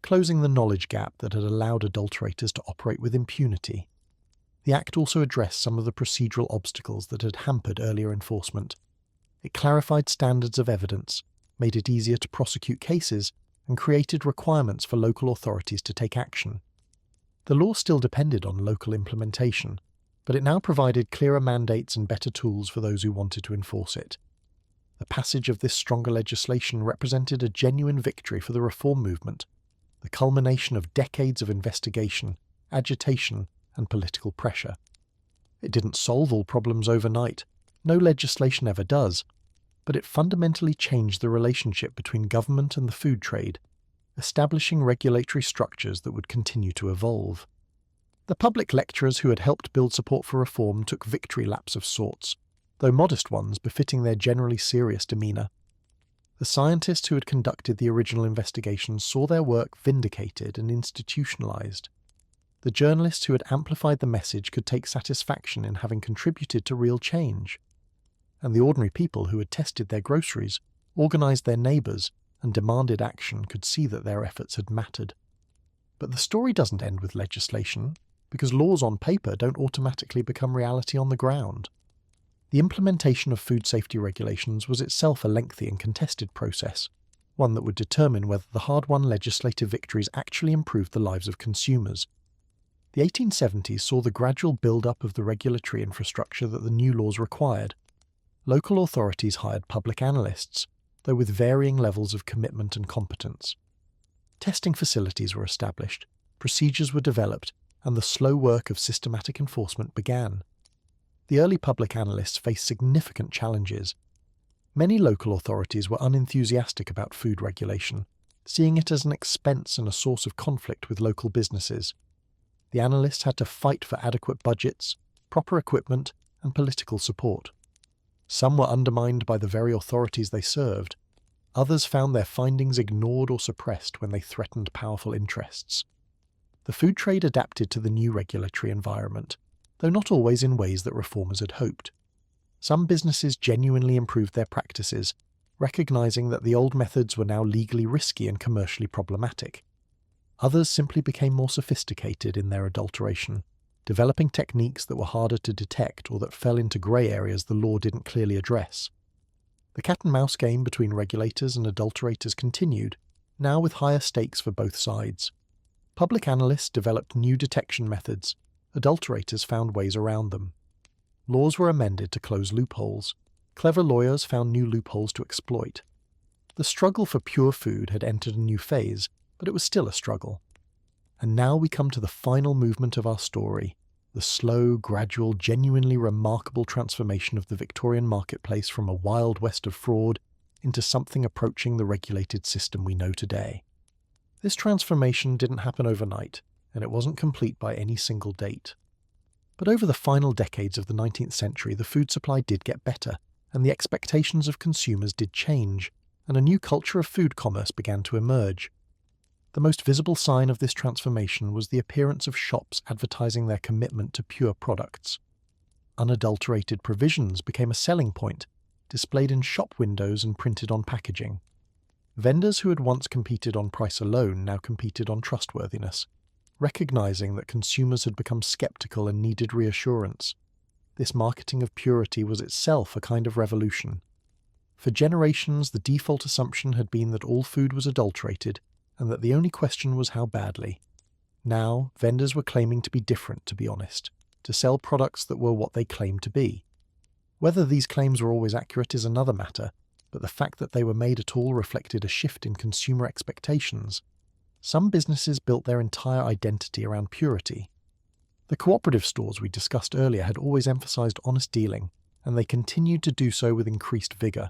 closing the knowledge gap that had allowed adulterators to operate with impunity. The Act also addressed some of the procedural obstacles that had hampered earlier enforcement. It clarified standards of evidence, made it easier to prosecute cases, and created requirements for local authorities to take action. The law still depended on local implementation, but it now provided clearer mandates and better tools for those who wanted to enforce it. The passage of this stronger legislation represented a genuine victory for the reform movement, the culmination of decades of investigation, agitation, and political pressure. It didn't solve all problems overnight. No legislation ever does, but it fundamentally changed the relationship between government and the food trade, establishing regulatory structures that would continue to evolve. The public lecturers who had helped build support for reform took victory laps of sorts, though modest ones befitting their generally serious demeanour. The scientists who had conducted the original investigations saw their work vindicated and institutionalized. The journalists who had amplified the message could take satisfaction in having contributed to real change. And the ordinary people who had tested their groceries, organized their neighbours, and demanded action could see that their efforts had mattered. But the story doesn't end with legislation, because laws on paper don't automatically become reality on the ground. The implementation of food safety regulations was itself a lengthy and contested process, one that would determine whether the hard-won legislative victories actually improved the lives of consumers. The 1870s saw the gradual build-up of the regulatory infrastructure that the new laws required. Local authorities hired public analysts, though with varying levels of commitment and competence. Testing facilities were established, procedures were developed, and the slow work of systematic enforcement began. The early public analysts faced significant challenges. Many local authorities were unenthusiastic about food regulation, seeing it as an expense and a source of conflict with local businesses. The analysts had to fight for adequate budgets, proper equipment, and political support. Some were undermined by the very authorities they served. Others found their findings ignored or suppressed when they threatened powerful interests. The food trade adapted to the new regulatory environment, though not always in ways that reformers had hoped. Some businesses genuinely improved their practices, recognizing that the old methods were now legally risky and commercially problematic. Others simply became more sophisticated in their adulteration. developing techniques that were harder to detect or that fell into grey areas the law didn't clearly address. The cat-and-mouse game between regulators and adulterators continued, now with higher stakes for both sides. Public analysts developed new detection methods. Adulterators found ways around them. Laws were amended to close loopholes. Clever lawyers found new loopholes to exploit. The struggle for pure food had entered a new phase, but it was still a struggle. And now we come to the final movement of our story, the slow, gradual, genuinely remarkable transformation of the Victorian marketplace from a wild west of fraud into something approaching the regulated system we know today. This transformation didn't happen overnight, and it wasn't complete by any single date. But over the final decades of the 19th century, the food supply did get better, and the expectations of consumers did change, and a new culture of food commerce began to emerge. The most visible sign of this transformation was the appearance of shops advertising their commitment to pure products. Unadulterated provisions became a selling point, displayed in shop windows and printed on packaging. Vendors who had once competed on price alone now competed on trustworthiness, recognizing that consumers had become skeptical and needed reassurance. This marketing of purity was itself a kind of revolution. For generations, the default assumption had been that all food was adulterated, and that the only question was how badly. Now, vendors were claiming to be different, to be honest, to sell products that were what they claimed to be. Whether these claims were always accurate is another matter, but the fact that they were made at all reflected a shift in consumer expectations. Some businesses built their entire identity around purity. The cooperative stores we discussed earlier had always emphasized honest dealing, and they continued to do so with increased vigor.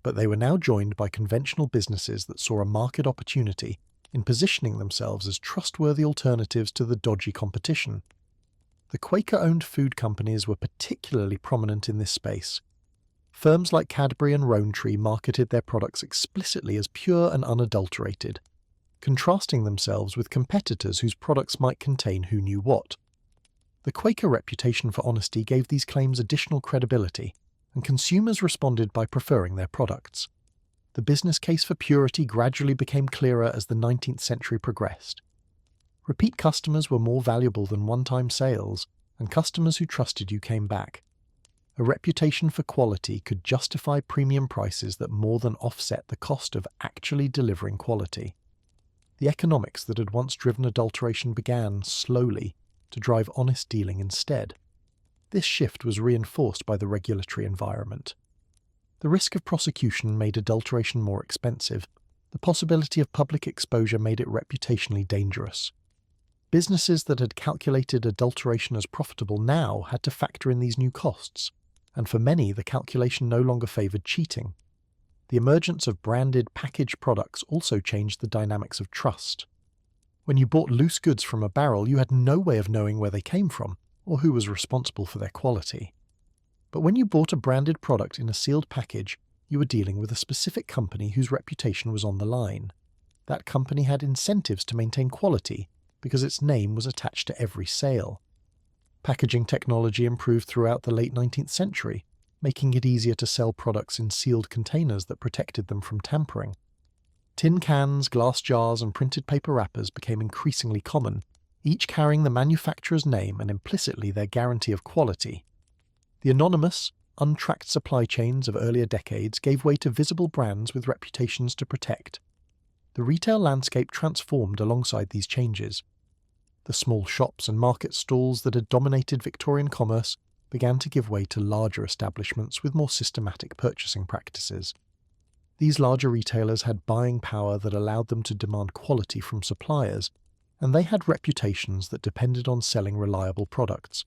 But they were now joined by conventional businesses that saw a market opportunity in positioning themselves as trustworthy alternatives to the dodgy competition. The Quaker-owned food companies were particularly prominent in this space. Firms like Cadbury and Rowntree marketed their products explicitly as pure and unadulterated, contrasting themselves with competitors whose products might contain who knew what. The Quaker reputation for honesty gave these claims additional credibility, and consumers responded by preferring their products. The business case for purity gradually became clearer as the 19th century progressed. Repeat customers were more valuable than one-time sales, and customers who trusted you came back. A reputation for quality could justify premium prices that more than offset the cost of actually delivering quality. The economics that had once driven adulteration began, slowly, to drive honest dealing instead. This shift was reinforced by the regulatory environment. The risk of prosecution made adulteration more expensive. The possibility of public exposure made it reputationally dangerous. Businesses that had calculated adulteration as profitable now had to factor in these new costs, and for many the calculation no longer favoured cheating. The emergence of branded, packaged products also changed the dynamics of trust. When you bought loose goods from a barrel, you had no way of knowing where they came from, or who was responsible for their quality. But when you bought a branded product in a sealed package, you were dealing with a specific company whose reputation was on the line. That company had incentives to maintain quality because its name was attached to every sale. Packaging technology improved throughout the late 19th century, making it easier to sell products in sealed containers that protected them from tampering. Tin cans, glass jars, and printed paper wrappers became increasingly common, each carrying the manufacturer's name and implicitly their guarantee of quality. The anonymous, untracked supply chains of earlier decades gave way to visible brands with reputations to protect. The retail landscape transformed alongside these changes. The small shops and market stalls that had dominated Victorian commerce began to give way to larger establishments with more systematic purchasing practices. These larger retailers had buying power that allowed them to demand quality from suppliers, and they had reputations that depended on selling reliable products.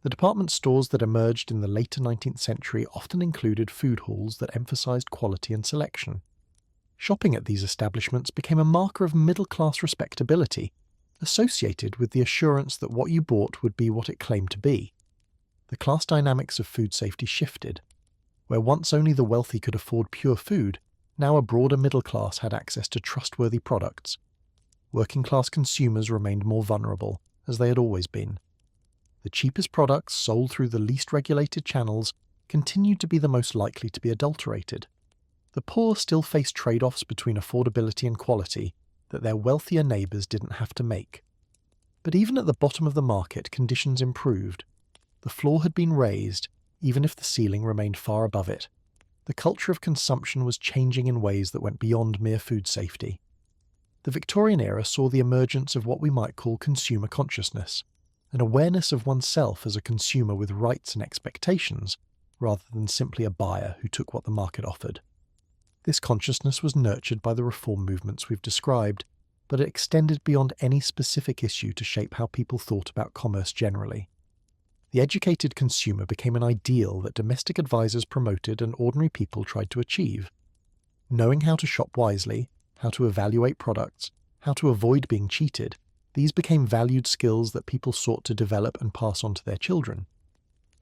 The department stores that emerged in the later 19th century often included food halls that emphasized quality and selection. Shopping at these establishments became a marker of middle-class respectability, associated with the assurance that what you bought would be what it claimed to be. The class dynamics of food safety shifted. Where once only the wealthy could afford pure food, now a broader middle class had access to trustworthy products. Working-class consumers remained more vulnerable, as they had always been. The cheapest products sold through the least regulated channels continued to be the most likely to be adulterated. The poor still faced trade-offs between affordability and quality that their wealthier neighbours didn't have to make. But even at the bottom of the market, conditions improved. The floor had been raised, even if the ceiling remained far above it. The culture of consumption was changing in ways that went beyond mere food safety. The Victorian era saw the emergence of what we might call consumer consciousness, an awareness of oneself as a consumer with rights and expectations, rather than simply a buyer who took what the market offered. This consciousness was nurtured by the reform movements we've described, but it extended beyond any specific issue to shape how people thought about commerce generally. The educated consumer became an ideal that domestic advisors promoted and ordinary people tried to achieve. Knowing how to shop wisely, how to evaluate products, how to avoid being cheated, these became valued skills that people sought to develop and pass on to their children.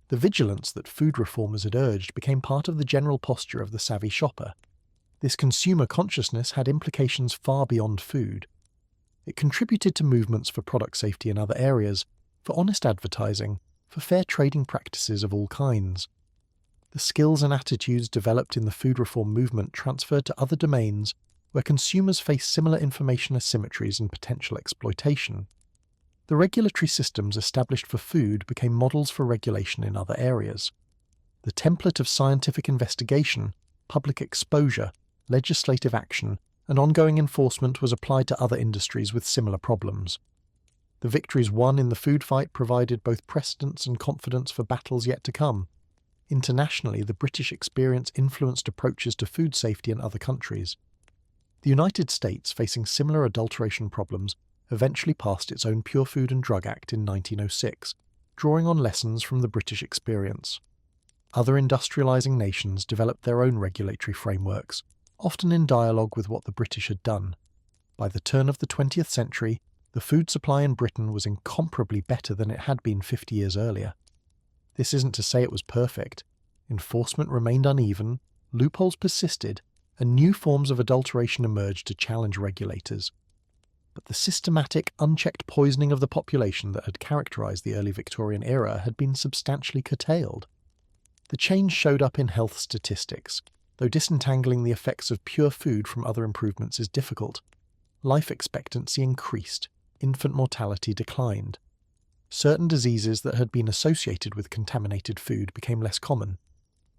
The vigilance that food reformers had urged became part of the general posture of the savvy shopper. This consumer consciousness had implications far beyond food. It contributed to movements for product safety in other areas, for honest advertising, for fair trading practices of all kinds. The skills and attitudes developed in the food reform movement transferred to other domains where consumers face similar information asymmetries and potential exploitation. The regulatory systems established for food became models for regulation in other areas. The template of scientific investigation, public exposure, legislative action, and ongoing enforcement was applied to other industries with similar problems. The victories won in the food fight provided both precedents and confidence for battles yet to come. Internationally, the British experience influenced approaches to food safety in other countries. The United States, facing similar adulteration problems, eventually passed its own Pure Food and Drug Act in 1906, drawing on lessons from the British experience. Other industrializing nations developed their own regulatory frameworks, often in dialogue with what the British had done. By the turn of the 20th century, the food supply in Britain was incomparably better than it had been 50 years earlier. This isn't to say it was perfect. Enforcement remained uneven, loopholes persisted, and new forms of adulteration emerged to challenge regulators. But the systematic, unchecked poisoning of the population that had characterized the early Victorian era had been substantially curtailed. The change showed up in health statistics, though disentangling the effects of pure food from other improvements is difficult. Life expectancy increased, infant mortality declined. Certain diseases that had been associated with contaminated food became less common.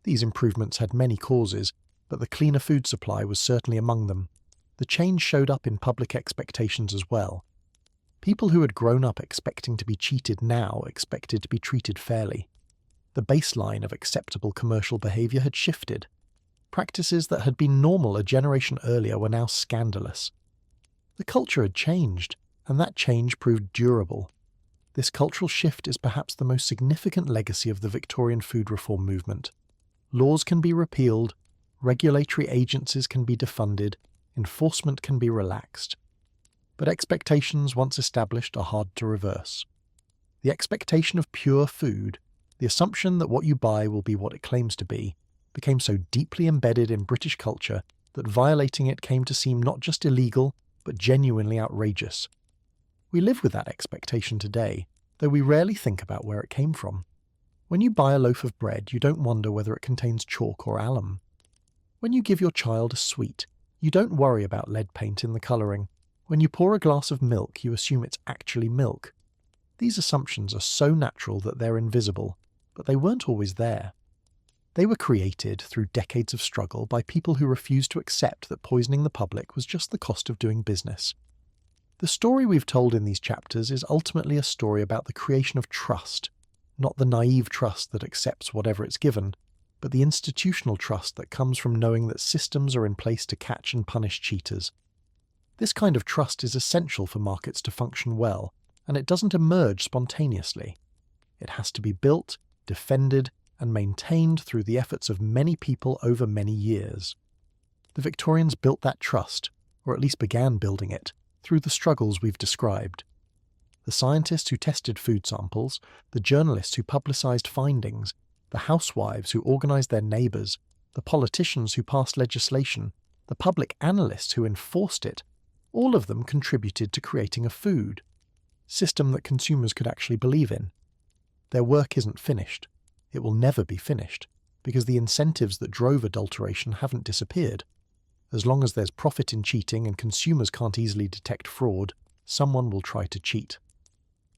These improvements had many causes, but the cleaner food supply was certainly among them. The change showed up in public expectations as well. People who had grown up expecting to be cheated now expected to be treated fairly. The baseline of acceptable commercial behaviour had shifted. Practices that had been normal a generation earlier were now scandalous. The culture had changed, and that change proved durable. This cultural shift is perhaps the most significant legacy of the Victorian food reform movement. Laws can be repealed, regulatory agencies can be defunded, enforcement can be relaxed. But expectations once established are hard to reverse. The expectation of pure food, the assumption that what you buy will be what it claims to be, became so deeply embedded in British culture that violating it came to seem not just illegal, but genuinely outrageous. We live with that expectation today, though we rarely think about where it came from. When you buy a loaf of bread, you don't wonder whether it contains chalk or alum. When you give your child a sweet, you don't worry about lead paint in the colouring. When you pour a glass of milk, you assume it's actually milk. These assumptions are so natural that they're invisible, but they weren't always there. They were created through decades of struggle by people who refused to accept that poisoning the public was just the cost of doing business. The story we've told in these chapters is ultimately a story about the creation of trust, not the naive trust that accepts whatever it's given, but the institutional trust that comes from knowing that systems are in place to catch and punish cheaters. This kind of trust is essential for markets to function well, and it doesn't emerge spontaneously. It has to be built, defended, and maintained through the efforts of many people over many years. The Victorians built that trust, or at least began building it, through the struggles we've described. The scientists who tested food samples, the journalists who publicised findings, the housewives who organised their neighbours, the politicians who passed legislation, the public analysts who enforced it, all of them contributed to creating a food system that consumers could actually believe in. Their work isn't finished. It will never be finished, because the incentives that drove adulteration haven't disappeared. As long as there's profit in cheating and consumers can't easily detect fraud, someone will try to cheat.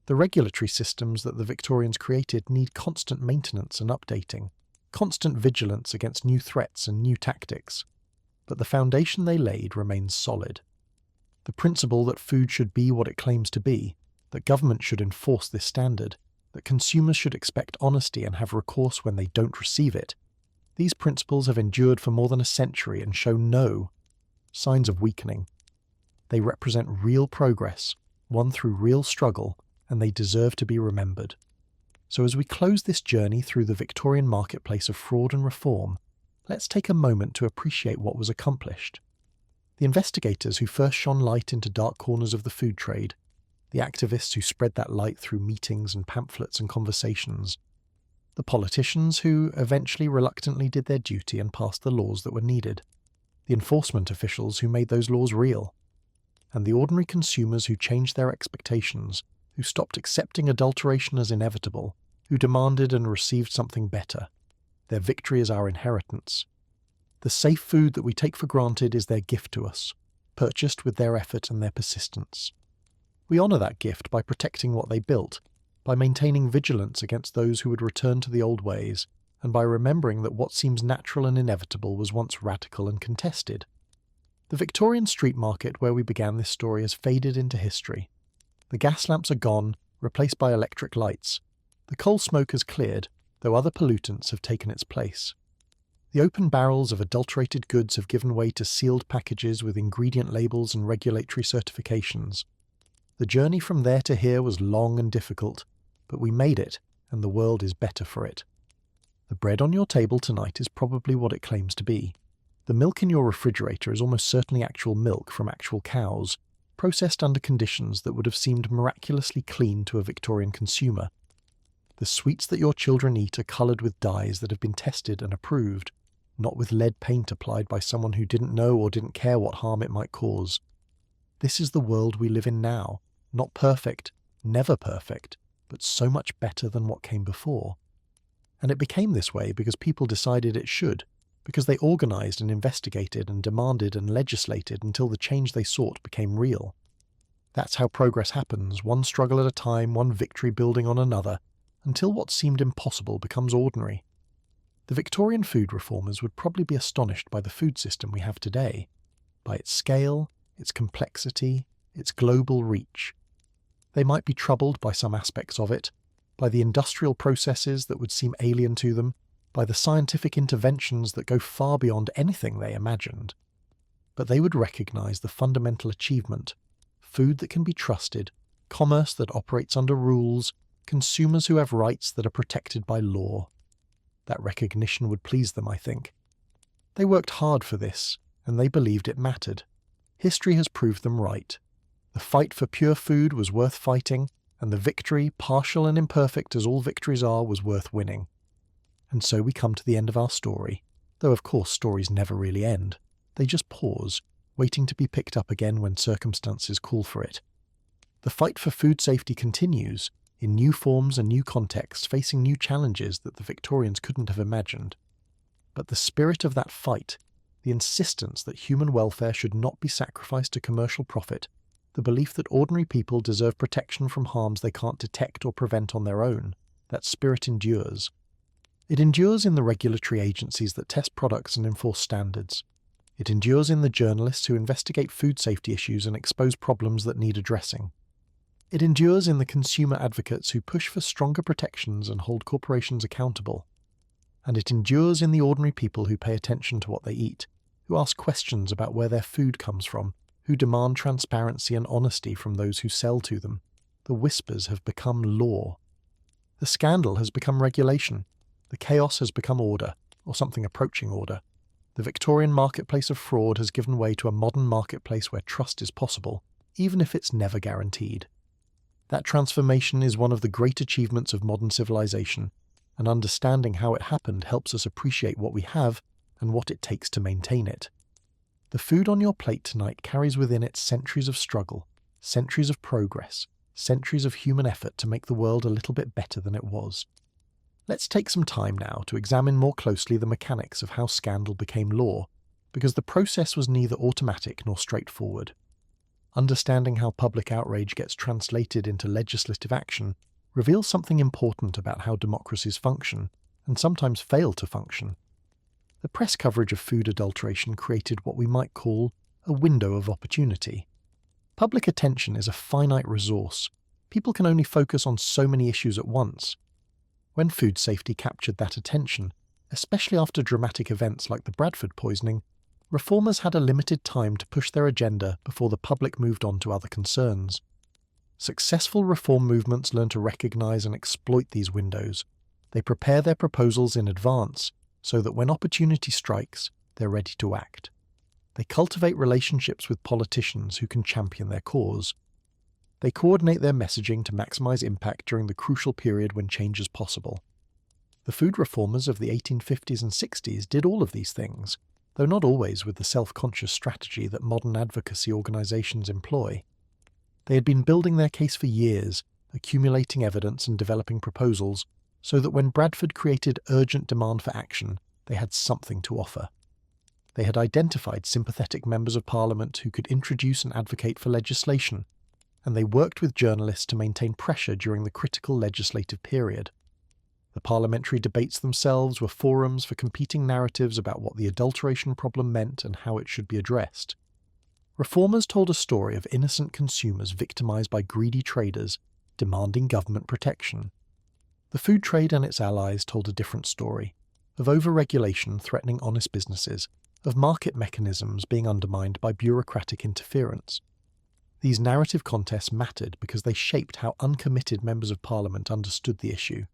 The regulatory systems that the Victorians created need constant maintenance and updating, constant vigilance against new threats and new tactics. But the foundation they laid remains solid. The principle that food should be what it claims to be, that government should enforce this standard, that consumers should expect honesty and have recourse when they don't receive it, these principles have endured for more than a century and show no signs of weakening. They represent real progress, won through real struggle, and they deserve to be remembered. So as we close this journey through the Victorian marketplace of fraud and reform, let's take a moment to appreciate what was accomplished. The investigators who first shone light into dark corners of the food trade, the activists who spread that light through meetings and pamphlets and conversations, the politicians who eventually reluctantly did their duty and passed the laws that were needed, the enforcement officials who made those laws real, and the ordinary consumers who changed their expectations, who stopped accepting adulteration as inevitable, who demanded and received something better. Their victory is our inheritance. The safe food that we take for granted is their gift to us, purchased with their effort and their persistence. We honour that gift by protecting what they built, by maintaining vigilance against those who would return to the old ways, and by remembering that what seems natural and inevitable was once radical and contested. The Victorian street market where we began this story has faded into history. The gas lamps are gone, replaced by electric lights. The coal smoke has cleared, though other pollutants have taken its place. The open barrels of adulterated goods have given way to sealed packages with ingredient labels and regulatory certifications. The journey from there to here was long and difficult, but we made it, and the world is better for it. The bread on your table tonight is probably what it claims to be. The milk in your refrigerator is almost certainly actual milk from actual cows, processed under conditions that would have seemed miraculously clean to a Victorian consumer. The sweets that your children eat are coloured with dyes that have been tested and approved, not with lead paint applied by someone who didn't know or didn't care what harm it might cause. This is the world we live in now, not perfect, never perfect, but so much better than what came before. And it became this way because people decided it should, because they organised and investigated and demanded and legislated until the change they sought became real. That's how progress happens, one struggle at a time, one victory building on another, until what seemed impossible becomes ordinary. The Victorian food reformers would probably be astonished by the food system we have today, by its scale, its complexity, its global reach. They might be troubled by some aspects of it, by the industrial processes that would seem alien to them, by the scientific interventions that go far beyond anything they imagined. But they would recognise the fundamental achievement: food that can be trusted, commerce that operates under rules, consumers who have rights that are protected by law. That recognition would please them, I think. They worked hard for this, and they believed it mattered. History has proved them right. The fight for pure food was worth fighting, and the victory, partial and imperfect as all victories are, was worth winning. And so we come to the end of our story, though of course stories never really end. They just pause, waiting to be picked up again when circumstances call for it. The fight for food safety continues, in new forms and new contexts, facing new challenges that the Victorians couldn't have imagined. But the spirit of that fight, the insistence that human welfare should not be sacrificed to commercial profit, the belief that ordinary people deserve protection from harms they can't detect or prevent on their own, that spirit endures. It endures in the regulatory agencies that test products and enforce standards. It endures in the journalists who investigate food safety issues and expose problems that need addressing. It endures in the consumer advocates who push for stronger protections and hold corporations accountable. And it endures in the ordinary people who pay attention to what they eat, who ask questions about where their food comes from, who demand transparency and honesty from those who sell to them. The whispers have become law. The scandal has become regulation. The chaos has become order, or something approaching order. The Victorian marketplace of fraud has given way to a modern marketplace where trust is possible, even if it's never guaranteed. That transformation is one of the great achievements of modern civilization, and understanding how it happened helps us appreciate what we have and what it takes to maintain it. The food on your plate tonight carries within it centuries of struggle, centuries of progress, centuries of human effort to make the world a little bit better than it was. Let's take some time now to examine more closely the mechanics of how scandal became law, because the process was neither automatic nor straightforward. Understanding how public outrage gets translated into legislative action reveals something important about how democracies function, and sometimes fail to function. The press coverage of food adulteration created what we might call a window of opportunity. Public attention is a finite resource. People can only focus on so many issues at once. When food safety captured that attention, especially after dramatic events like the Bradford poisoning, reformers had a limited time to push their agenda before the public moved on to other concerns. Successful reform movements learn to recognize and exploit these windows. They prepare their proposals in advance so that when opportunity strikes, they're ready to act. They cultivate relationships with politicians who can champion their cause. They coordinate their messaging to maximize impact during the crucial period when change is possible. The food reformers of the 1850s and 60s did all of these things, though not always with the self-conscious strategy that modern advocacy organizations employ. They had been building their case for years, accumulating evidence and developing proposals, so that when Bradford created urgent demand for action, they had something to offer. They had identified sympathetic members of Parliament who could introduce and advocate for legislation, and they worked with journalists to maintain pressure during the critical legislative period. The parliamentary debates themselves were forums for competing narratives about what the adulteration problem meant and how it should be addressed. Reformers told a story of innocent consumers victimized by greedy traders demanding government protection. The food trade and its allies told a different story, of over-regulation threatening honest businesses, of market mechanisms being undermined by bureaucratic interference. These narrative contests mattered because they shaped how uncommitted members of Parliament understood the issue.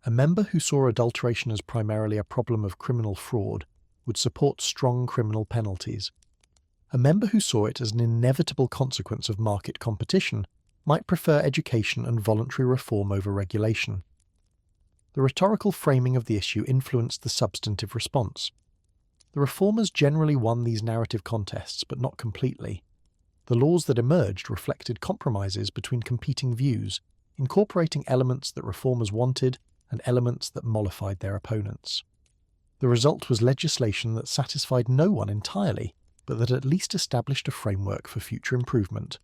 A member who saw adulteration as primarily a problem of criminal fraud would support strong criminal penalties. A member who saw it as an inevitable consequence of market competition might prefer education and voluntary reform over regulation. The rhetorical framing of the issue influenced the substantive response. The reformers generally won these narrative contests, but not completely. The laws that emerged reflected compromises between competing views, incorporating elements that reformers wanted and elements that mollified their opponents. The result was legislation that satisfied no one entirely, but that at least established a framework for future improvement.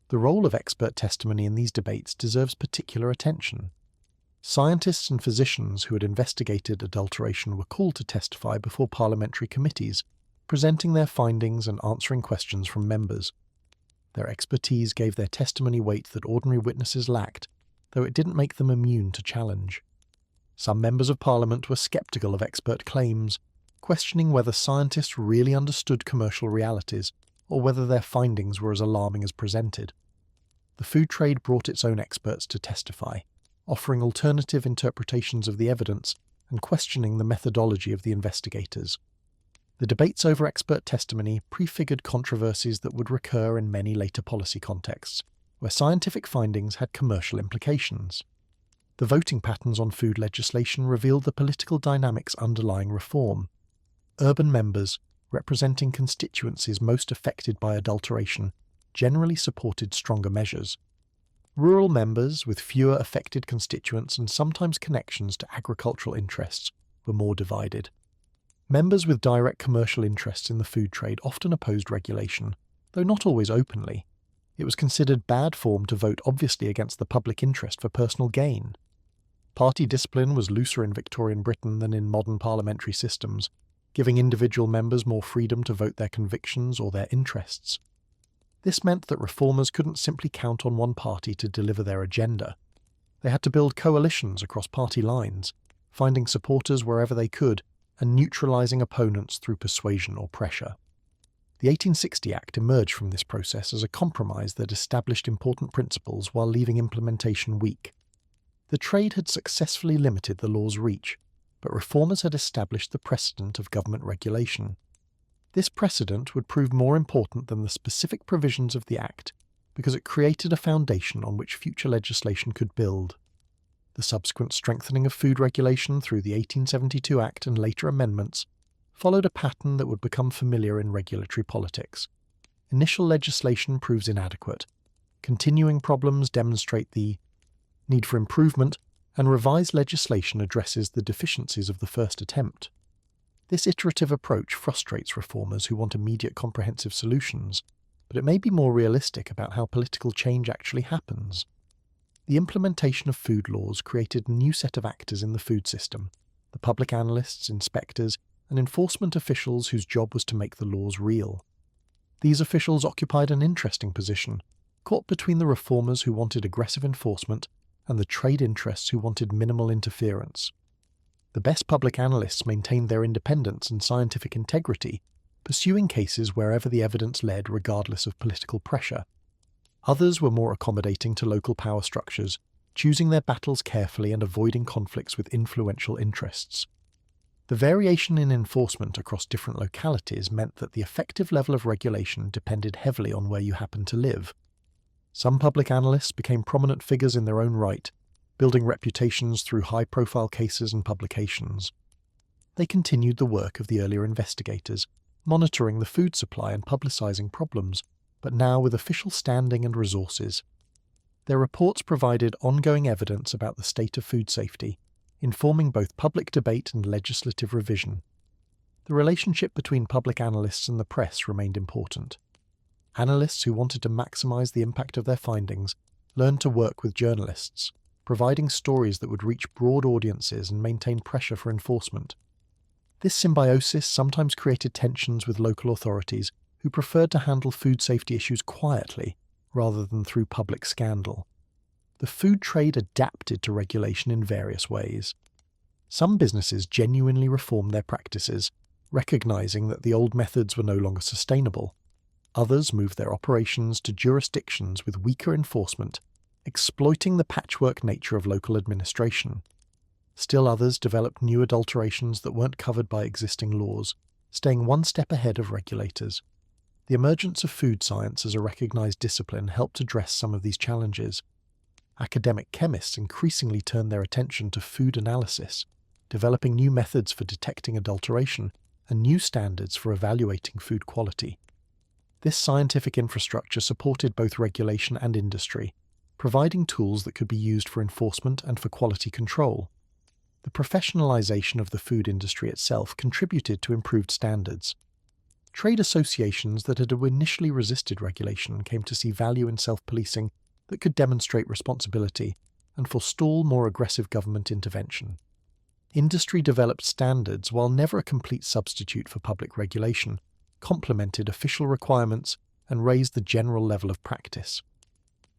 The role of expert testimony in these debates deserves particular attention. Scientists and physicians who had investigated adulteration were called to testify before parliamentary committees, presenting their findings and answering questions from members. Their expertise gave their testimony weight that ordinary witnesses lacked, though it didn't make them immune to challenge. Some members of Parliament were sceptical of expert claims, questioning whether scientists really understood commercial realities or whether their findings were as alarming as presented. The food trade brought its own experts to testify, offering alternative interpretations of the evidence and questioning the methodology of the investigators. The debates over expert testimony prefigured controversies that would recur in many later policy contexts, where scientific findings had commercial implications. The voting patterns on food legislation revealed the political dynamics underlying reform. Urban members, representing constituencies most affected by adulteration, generally supported stronger measures. Rural members, with fewer affected constituents and sometimes connections to agricultural interests, were more divided. Members with direct commercial interests in the food trade often opposed regulation, though not always openly. It was considered bad form to vote obviously against the public interest for personal gain. Party discipline was looser in Victorian Britain than in modern parliamentary systems, giving individual members more freedom to vote their convictions or their interests. This meant that reformers couldn't simply count on one party to deliver their agenda. They had to build coalitions across party lines, finding supporters wherever they could, and neutralising opponents through persuasion or pressure. The 1860 Act emerged from this process as a compromise that established important principles while leaving implementation weak. The trade had successfully limited the law's reach, but reformers had established the precedent of government regulation. This precedent would prove more important than the specific provisions of the Act, because it created a foundation on which future legislation could build. The subsequent strengthening of food regulation through the 1872 Act and later amendments followed a pattern that would become familiar in regulatory politics. Initial legislation proves inadequate. Continuing problems demonstrate the need for improvement, and revised legislation addresses the deficiencies of the first attempt. This iterative approach frustrates reformers who want immediate comprehensive solutions. but it may be more realistic about how political change actually happens. The implementation of food laws created a new set of actors in the food system: the public analysts, inspectors, and enforcement officials whose job was to make the laws real. These officials occupied an interesting position, caught between the reformers who wanted aggressive enforcement and the trade interests who wanted minimal interference. The best public analysts maintained their independence and scientific integrity, pursuing cases wherever the evidence led regardless of political pressure. Others were more accommodating to local power structures, choosing their battles carefully and avoiding conflicts with influential interests. The variation in enforcement across different localities meant that the effective level of regulation depended heavily on where you happened to live. Some public analysts became prominent figures in their own right, building reputations through high-profile cases and publications. They continued the work of the earlier investigators, monitoring the food supply and publicizing problems, but now with official standing and resources. Their reports provided ongoing evidence about the state of food safety, informing both public debate and legislative revision. The relationship between public analysts and the press remained important. Analysts who wanted to maximize the impact of their findings learned to work with journalists, providing stories that would reach broad audiences and maintain pressure for enforcement. This symbiosis sometimes created tensions with local authorities who preferred to handle food safety issues quietly rather than through public scandal. The food trade adapted to regulation in various ways. Some businesses genuinely reformed their practices, recognizing that the old methods were no longer sustainable. Others moved their operations to jurisdictions with weaker enforcement, exploiting the patchwork nature of local administration. Still others developed new adulterations that weren't covered by existing laws, staying one step ahead of regulators. The emergence of food science as a recognized discipline helped address some of these challenges. Academic chemists increasingly turned their attention to food analysis, developing new methods for detecting adulteration and new standards for evaluating food quality. This scientific infrastructure supported both regulation and industry, providing tools that could be used for enforcement and for quality control. The professionalization of the food industry itself contributed to improved standards. Trade associations that had initially resisted regulation came to see value in self-policing that could demonstrate responsibility and forestall more aggressive government intervention. Industry developed standards, while never a complete substitute for public regulation, complemented official requirements and raised the general level of practice.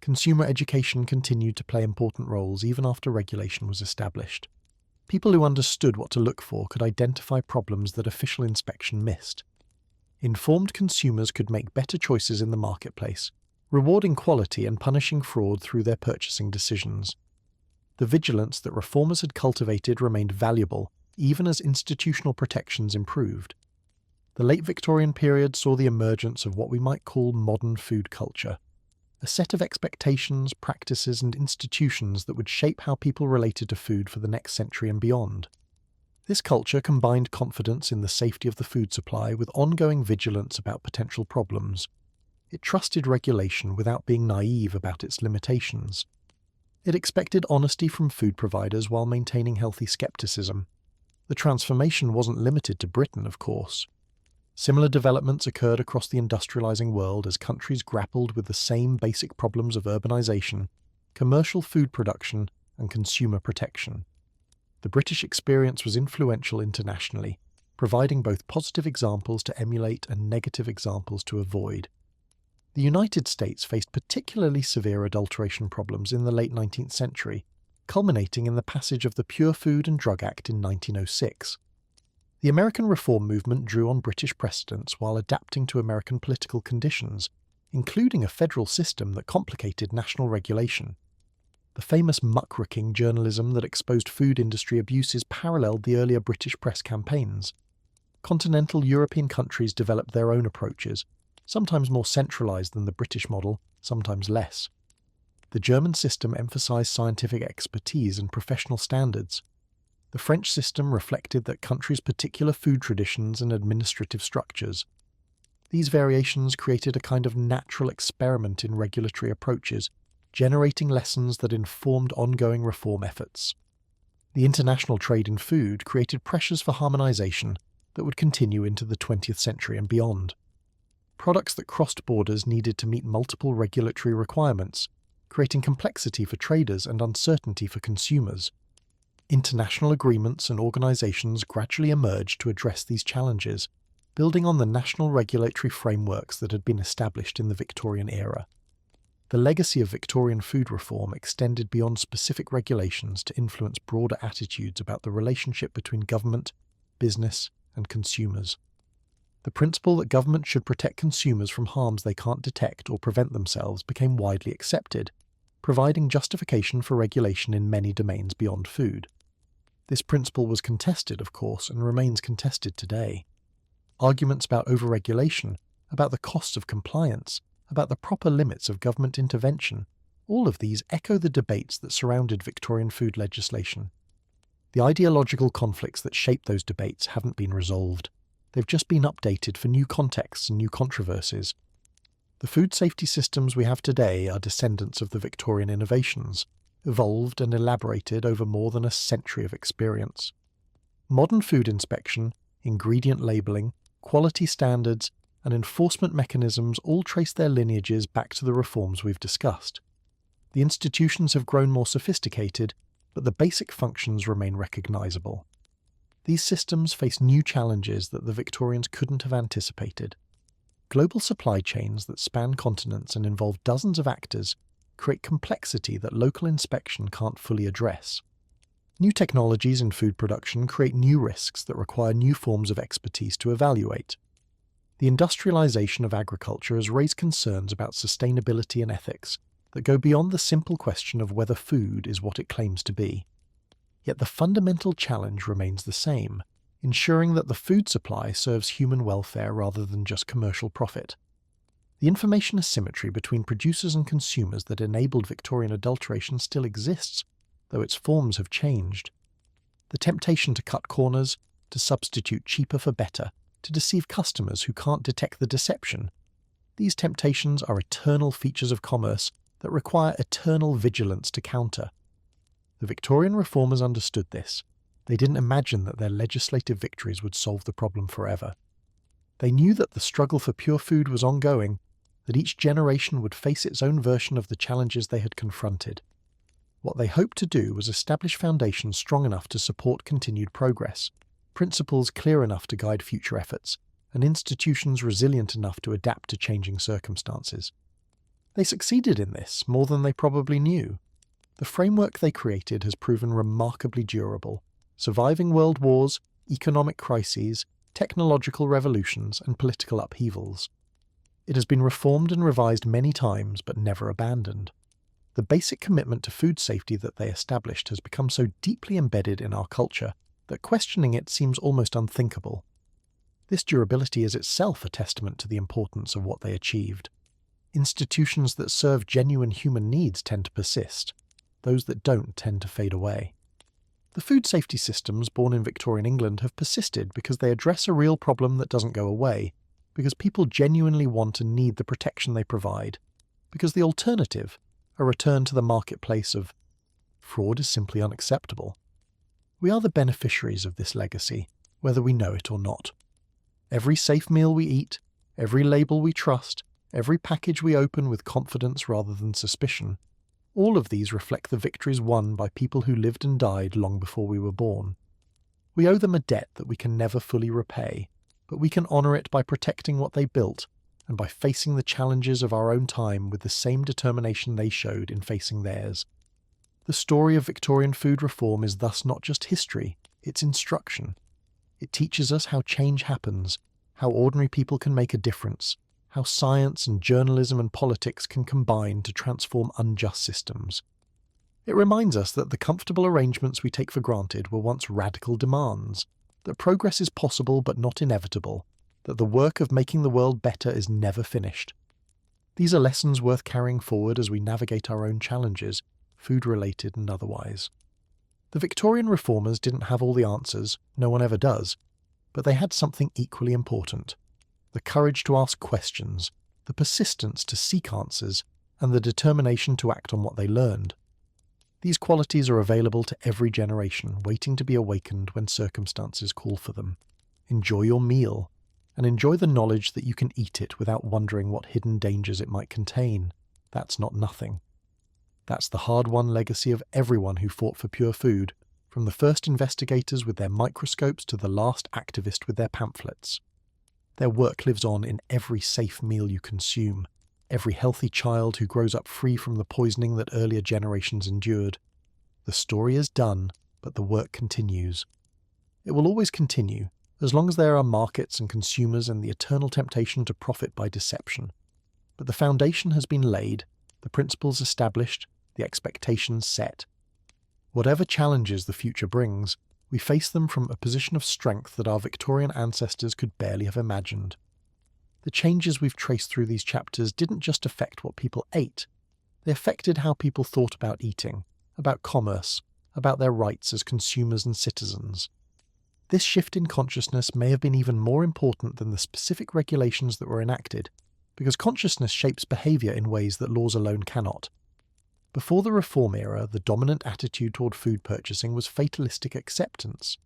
Consumer education continued to play important roles even after regulation was established. People who understood what to look for could identify problems that official inspection missed. Informed consumers could make better choices in the marketplace, rewarding quality and punishing fraud through their purchasing decisions. The vigilance that reformers had cultivated remained valuable, even as institutional protections improved. The late Victorian period saw the emergence of what we might call modern food culture, a set of expectations, practices, and institutions that would shape how people related to food for the next century and beyond. This culture combined confidence in the safety of the food supply with ongoing vigilance about potential problems. It trusted regulation without being naive about its limitations. It expected honesty from food providers while maintaining healthy skepticism. The transformation wasn't limited to Britain, of course. Similar developments occurred across the industrializing world as countries grappled with the same basic problems of urbanization, commercial food production, and consumer protection. The British experience was influential internationally, providing both positive examples to emulate and negative examples to avoid. The United States faced particularly severe adulteration problems in the late 19th century, culminating in the passage of the Pure Food and Drug Act in 1906. The American reform movement drew on British precedents while adapting to American political conditions, including a federal system that complicated national regulation. The famous muckraking journalism that exposed food industry abuses paralleled the earlier British press campaigns. Continental European countries developed their own approaches, sometimes more centralized than the British model, sometimes less. The German system emphasized scientific expertise and professional standards. The French system reflected that countries' particular food traditions and administrative structures. These variations created a kind of natural experiment in regulatory approaches, generating lessons that informed ongoing reform efforts. The international trade in food created pressures for harmonization that would continue into the 20th century and beyond. Products that crossed borders needed to meet multiple regulatory requirements, creating complexity for traders and uncertainty for consumers. International agreements and organisations gradually emerged to address these challenges, building on the national regulatory frameworks that had been established in the Victorian era. The legacy of Victorian food reform extended beyond specific regulations to influence broader attitudes about the relationship between government, business, and consumers. The principle that government should protect consumers from harms they can't detect or prevent themselves became widely accepted, providing justification for regulation in many domains beyond food. This principle was contested, of course, and remains contested today. Arguments about overregulation, about the costs of compliance, about the proper limits of government intervention, all of these echo the debates that surrounded Victorian food legislation. The ideological conflicts that shaped those debates haven't been resolved. They've just been updated for new contexts and new controversies. The food safety systems we have today are descendants of the Victorian innovations, evolved and elaborated over more than a century of experience. Modern food inspection, ingredient labelling, quality standards, and enforcement mechanisms all trace their lineages back to the reforms we've discussed. The institutions have grown more sophisticated, but the basic functions remain recognisable. These systems face new challenges that the Victorians couldn't have anticipated. Global supply chains that span continents and involve dozens of actors create complexity that local inspection can't fully address. New technologies in food production create new risks that require new forms of expertise to evaluate. The industrialization of agriculture has raised concerns about sustainability and ethics that go beyond the simple question of whether food is what it claims to be. Yet the fundamental challenge remains the same, ensuring that the food supply serves human welfare rather than just commercial profit. The information asymmetry between producers and consumers that enabled Victorian adulteration still exists, though its forms have changed. The temptation to cut corners, to substitute cheaper for better, to deceive customers who can't detect the deception. These temptations are eternal features of commerce that require eternal vigilance to counter. The Victorian reformers understood this. They didn't imagine that their legislative victories would solve the problem forever. They knew that the struggle for pure food was ongoing, that each generation would face its own version of the challenges they had confronted. What they hoped to do was establish foundations strong enough to support continued progress, principles clear enough to guide future efforts, and institutions resilient enough to adapt to changing circumstances. They succeeded in this more than they probably knew. The framework they created has proven remarkably durable, surviving world wars, economic crises, technological revolutions, and political upheavals. It has been reformed and revised many times, but never abandoned. The basic commitment to food safety that they established has become so deeply embedded in our culture that questioning it seems almost unthinkable. This durability is itself a testament to the importance of what they achieved. Institutions that serve genuine human needs tend to persist. Those that don't tend to fade away. The food safety systems born in Victorian England have persisted because they address a real problem that doesn't go away, because people genuinely want and need the protection they provide, because the alternative, a return to the marketplace of fraud, is simply unacceptable. We are the beneficiaries of this legacy, whether we know it or not. Every safe meal we eat, every label we trust, every package we open with confidence rather than suspicion, all of these reflect the victories won by people who lived and died long before we were born. We owe them a debt that we can never fully repay, but we can honour it by protecting what they built and by facing the challenges of our own time with the same determination they showed in facing theirs. The story of Victorian food reform is thus not just history, it's instruction. It teaches us how change happens, how ordinary people can make a difference, how science and journalism and politics can combine to transform unjust systems. It reminds us that the comfortable arrangements we take for granted were once radical demands, that progress is possible but not inevitable, that the work of making the world better is never finished. These are lessons worth carrying forward as we navigate our own challenges, food-related and otherwise. The Victorian reformers didn't have all the answers, no one ever does, but they had something equally important: the courage to ask questions, the persistence to seek answers, and the determination to act on what they learned. These qualities are available to every generation, waiting to be awakened when circumstances call for them. Enjoy your meal, and enjoy the knowledge that you can eat it without wondering what hidden dangers it might contain. That's not nothing. That's the hard-won legacy of everyone who fought for pure food, from the first investigators with their microscopes to the last activist with their pamphlets. Their work lives on in every safe meal you consume, every healthy child who grows up free from the poisoning that earlier generations endured. The story is done, but the work continues. It will always continue, as long as there are markets and consumers and the eternal temptation to profit by deception. But the foundation has been laid, the principles established, the expectations set. Whatever challenges the future brings, we face them from a position of strength that our Victorian ancestors could barely have imagined. The changes we've traced through these chapters didn't just affect what people ate. They affected how people thought about eating, about commerce, about their rights as consumers and citizens. This shift in consciousness may have been even more important than the specific regulations that were enacted, because consciousness shapes behaviour in ways that laws alone cannot. Before the Reform era, the dominant attitude toward food purchasing was fatalistic acceptance.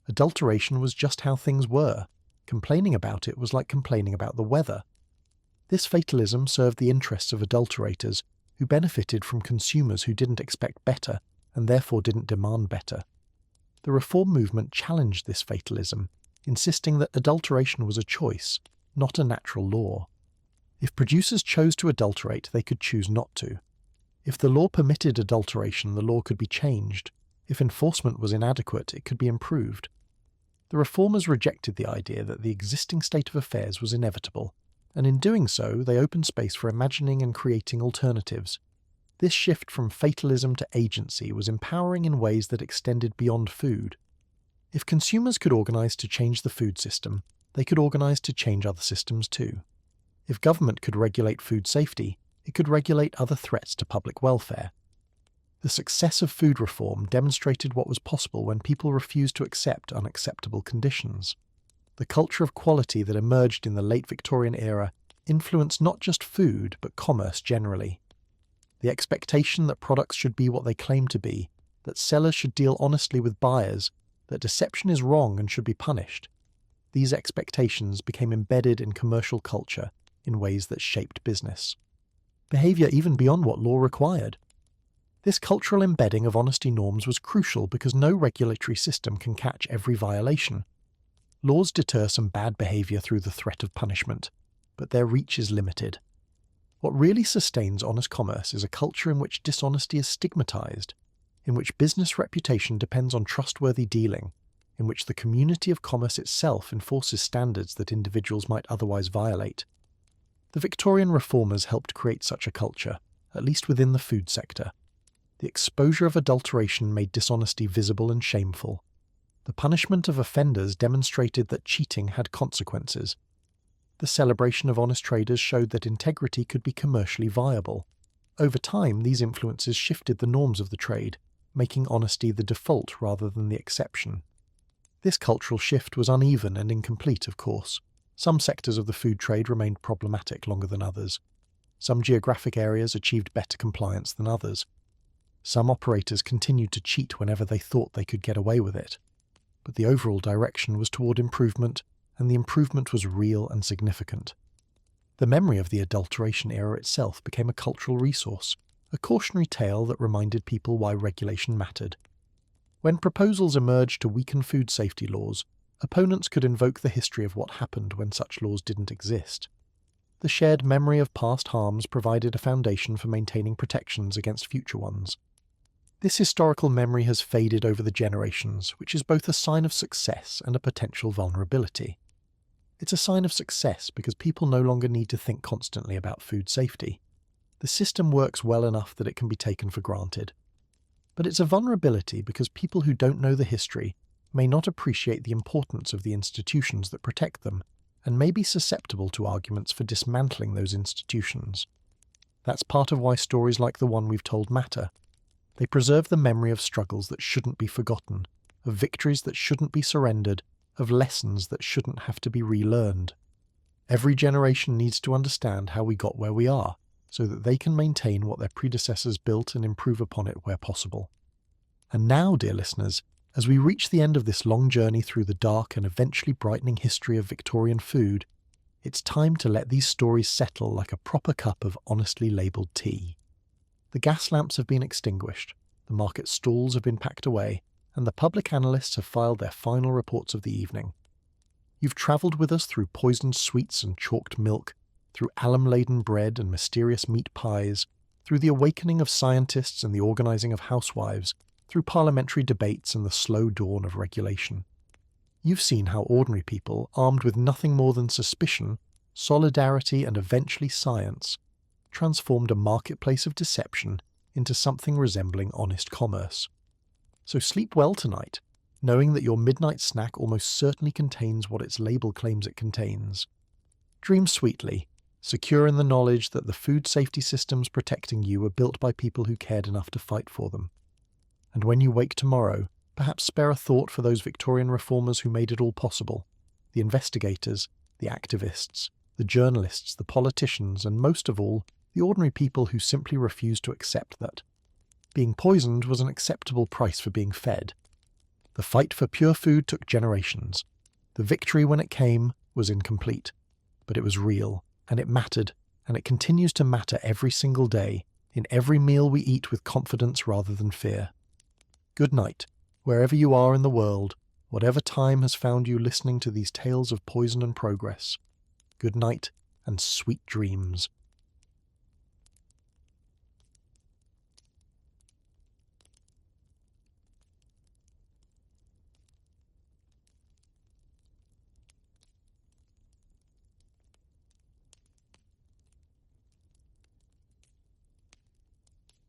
Adulteration was just how things were. Complaining about it was like complaining about the weather. This fatalism served the interests of adulterators, who benefited from consumers who didn't expect better, and therefore didn't demand better. The Reform movement challenged this fatalism, insisting that adulteration was a choice, not a natural law. If producers chose to adulterate, they could choose not to. If the law permitted adulteration, the law could be changed. If enforcement was inadequate, it could be improved. The Reformers rejected the idea that the existing state of affairs was inevitable, and in doing so, they opened space for imagining and creating alternatives. This shift from fatalism to agency was empowering in ways that extended beyond food. If consumers could organise to change the food system, they could organise to change other systems too. If government could regulate food safety, it could regulate other threats to public welfare. The success of food reform demonstrated what was possible when people refused to accept unacceptable conditions. The culture of quality that emerged in the late Victorian era influenced not just food, but commerce generally. The expectation that products should be what they claim to be, that sellers should deal honestly with buyers, that deception is wrong and should be punished. These expectations became embedded in commercial culture in ways that shaped business. Behaviour even beyond what law required. This cultural embedding of honesty norms was crucial because no regulatory system can catch every violation. Laws deter some bad behaviour through the threat of punishment, but their reach is limited. What really sustains honest commerce is a culture in which dishonesty is stigmatized, in which business reputation depends on trustworthy dealing, in which the community of commerce itself enforces standards that individuals might otherwise violate. The Victorian reformers helped create such a culture, at least within the food sector. The exposure of adulteration made dishonesty visible and shameful. The punishment of offenders demonstrated that cheating had consequences. The celebration of honest traders showed that integrity could be commercially viable. Over time, these influences shifted the norms of the trade, making honesty the default rather than the exception. This cultural shift was uneven and incomplete, of course. Some sectors of the food trade remained problematic longer than others. Some geographic areas achieved better compliance than others. Some operators continued to cheat whenever they thought they could get away with it. But the overall direction was toward improvement, and the improvement was real and significant. The memory of the adulteration era itself became a cultural resource, a cautionary tale that reminded people why regulation mattered. When proposals emerged to weaken food safety laws, opponents could invoke the history of what happened when such laws didn't exist. The shared memory of past harms provided a foundation for maintaining protections against future ones. This historical memory has faded over the generations, which is both a sign of success and a potential vulnerability. It's a sign of success because people no longer need to think constantly about food safety. The system works well enough that it can be taken for granted. But it's a vulnerability because people who don't know the history may not appreciate the importance of the institutions that protect them, and may be susceptible to arguments for dismantling those institutions. That's part of why stories like the one we've told matter. They preserve the memory of struggles that shouldn't be forgotten, of victories that shouldn't be surrendered, of lessons that shouldn't have to be relearned. Every generation needs to understand how we got where we are, so that they can maintain what their predecessors built and improve upon it where possible. And now, dear listeners, As we reach the end of this long journey through the dark and eventually brightening history of Victorian food, it's time to let these stories settle like a proper cup of honestly labelled tea. The gas lamps have been extinguished, the market stalls have been packed away, and the public analysts have filed their final reports of the evening. You've travelled with us through poisoned sweets and chalked milk, through alum-laden bread and mysterious meat pies, through the awakening of scientists and the organising of housewives, through parliamentary debates and the slow dawn of regulation. You've seen how ordinary people, armed with nothing more than suspicion, solidarity and eventually science, transformed a marketplace of deception into something resembling honest commerce. So sleep well tonight, knowing that your midnight snack almost certainly contains what its label claims it contains. Dream sweetly, secure in the knowledge that the food safety systems protecting you were built by people who cared enough to fight for them. And when you wake tomorrow, perhaps spare a thought for those Victorian reformers who made it all possible, the investigators, the activists, the journalists, the politicians, and most of all, the ordinary people who simply refused to accept that being poisoned was an acceptable price for being fed. The fight for pure food took generations. The victory, when it came, was incomplete. But it was real, and it mattered, and it continues to matter every single day, in every meal we eat with confidence rather than fear. Good night, wherever you are in the world, whatever time has found you listening to these tales of poison and progress. Good night, and sweet dreams.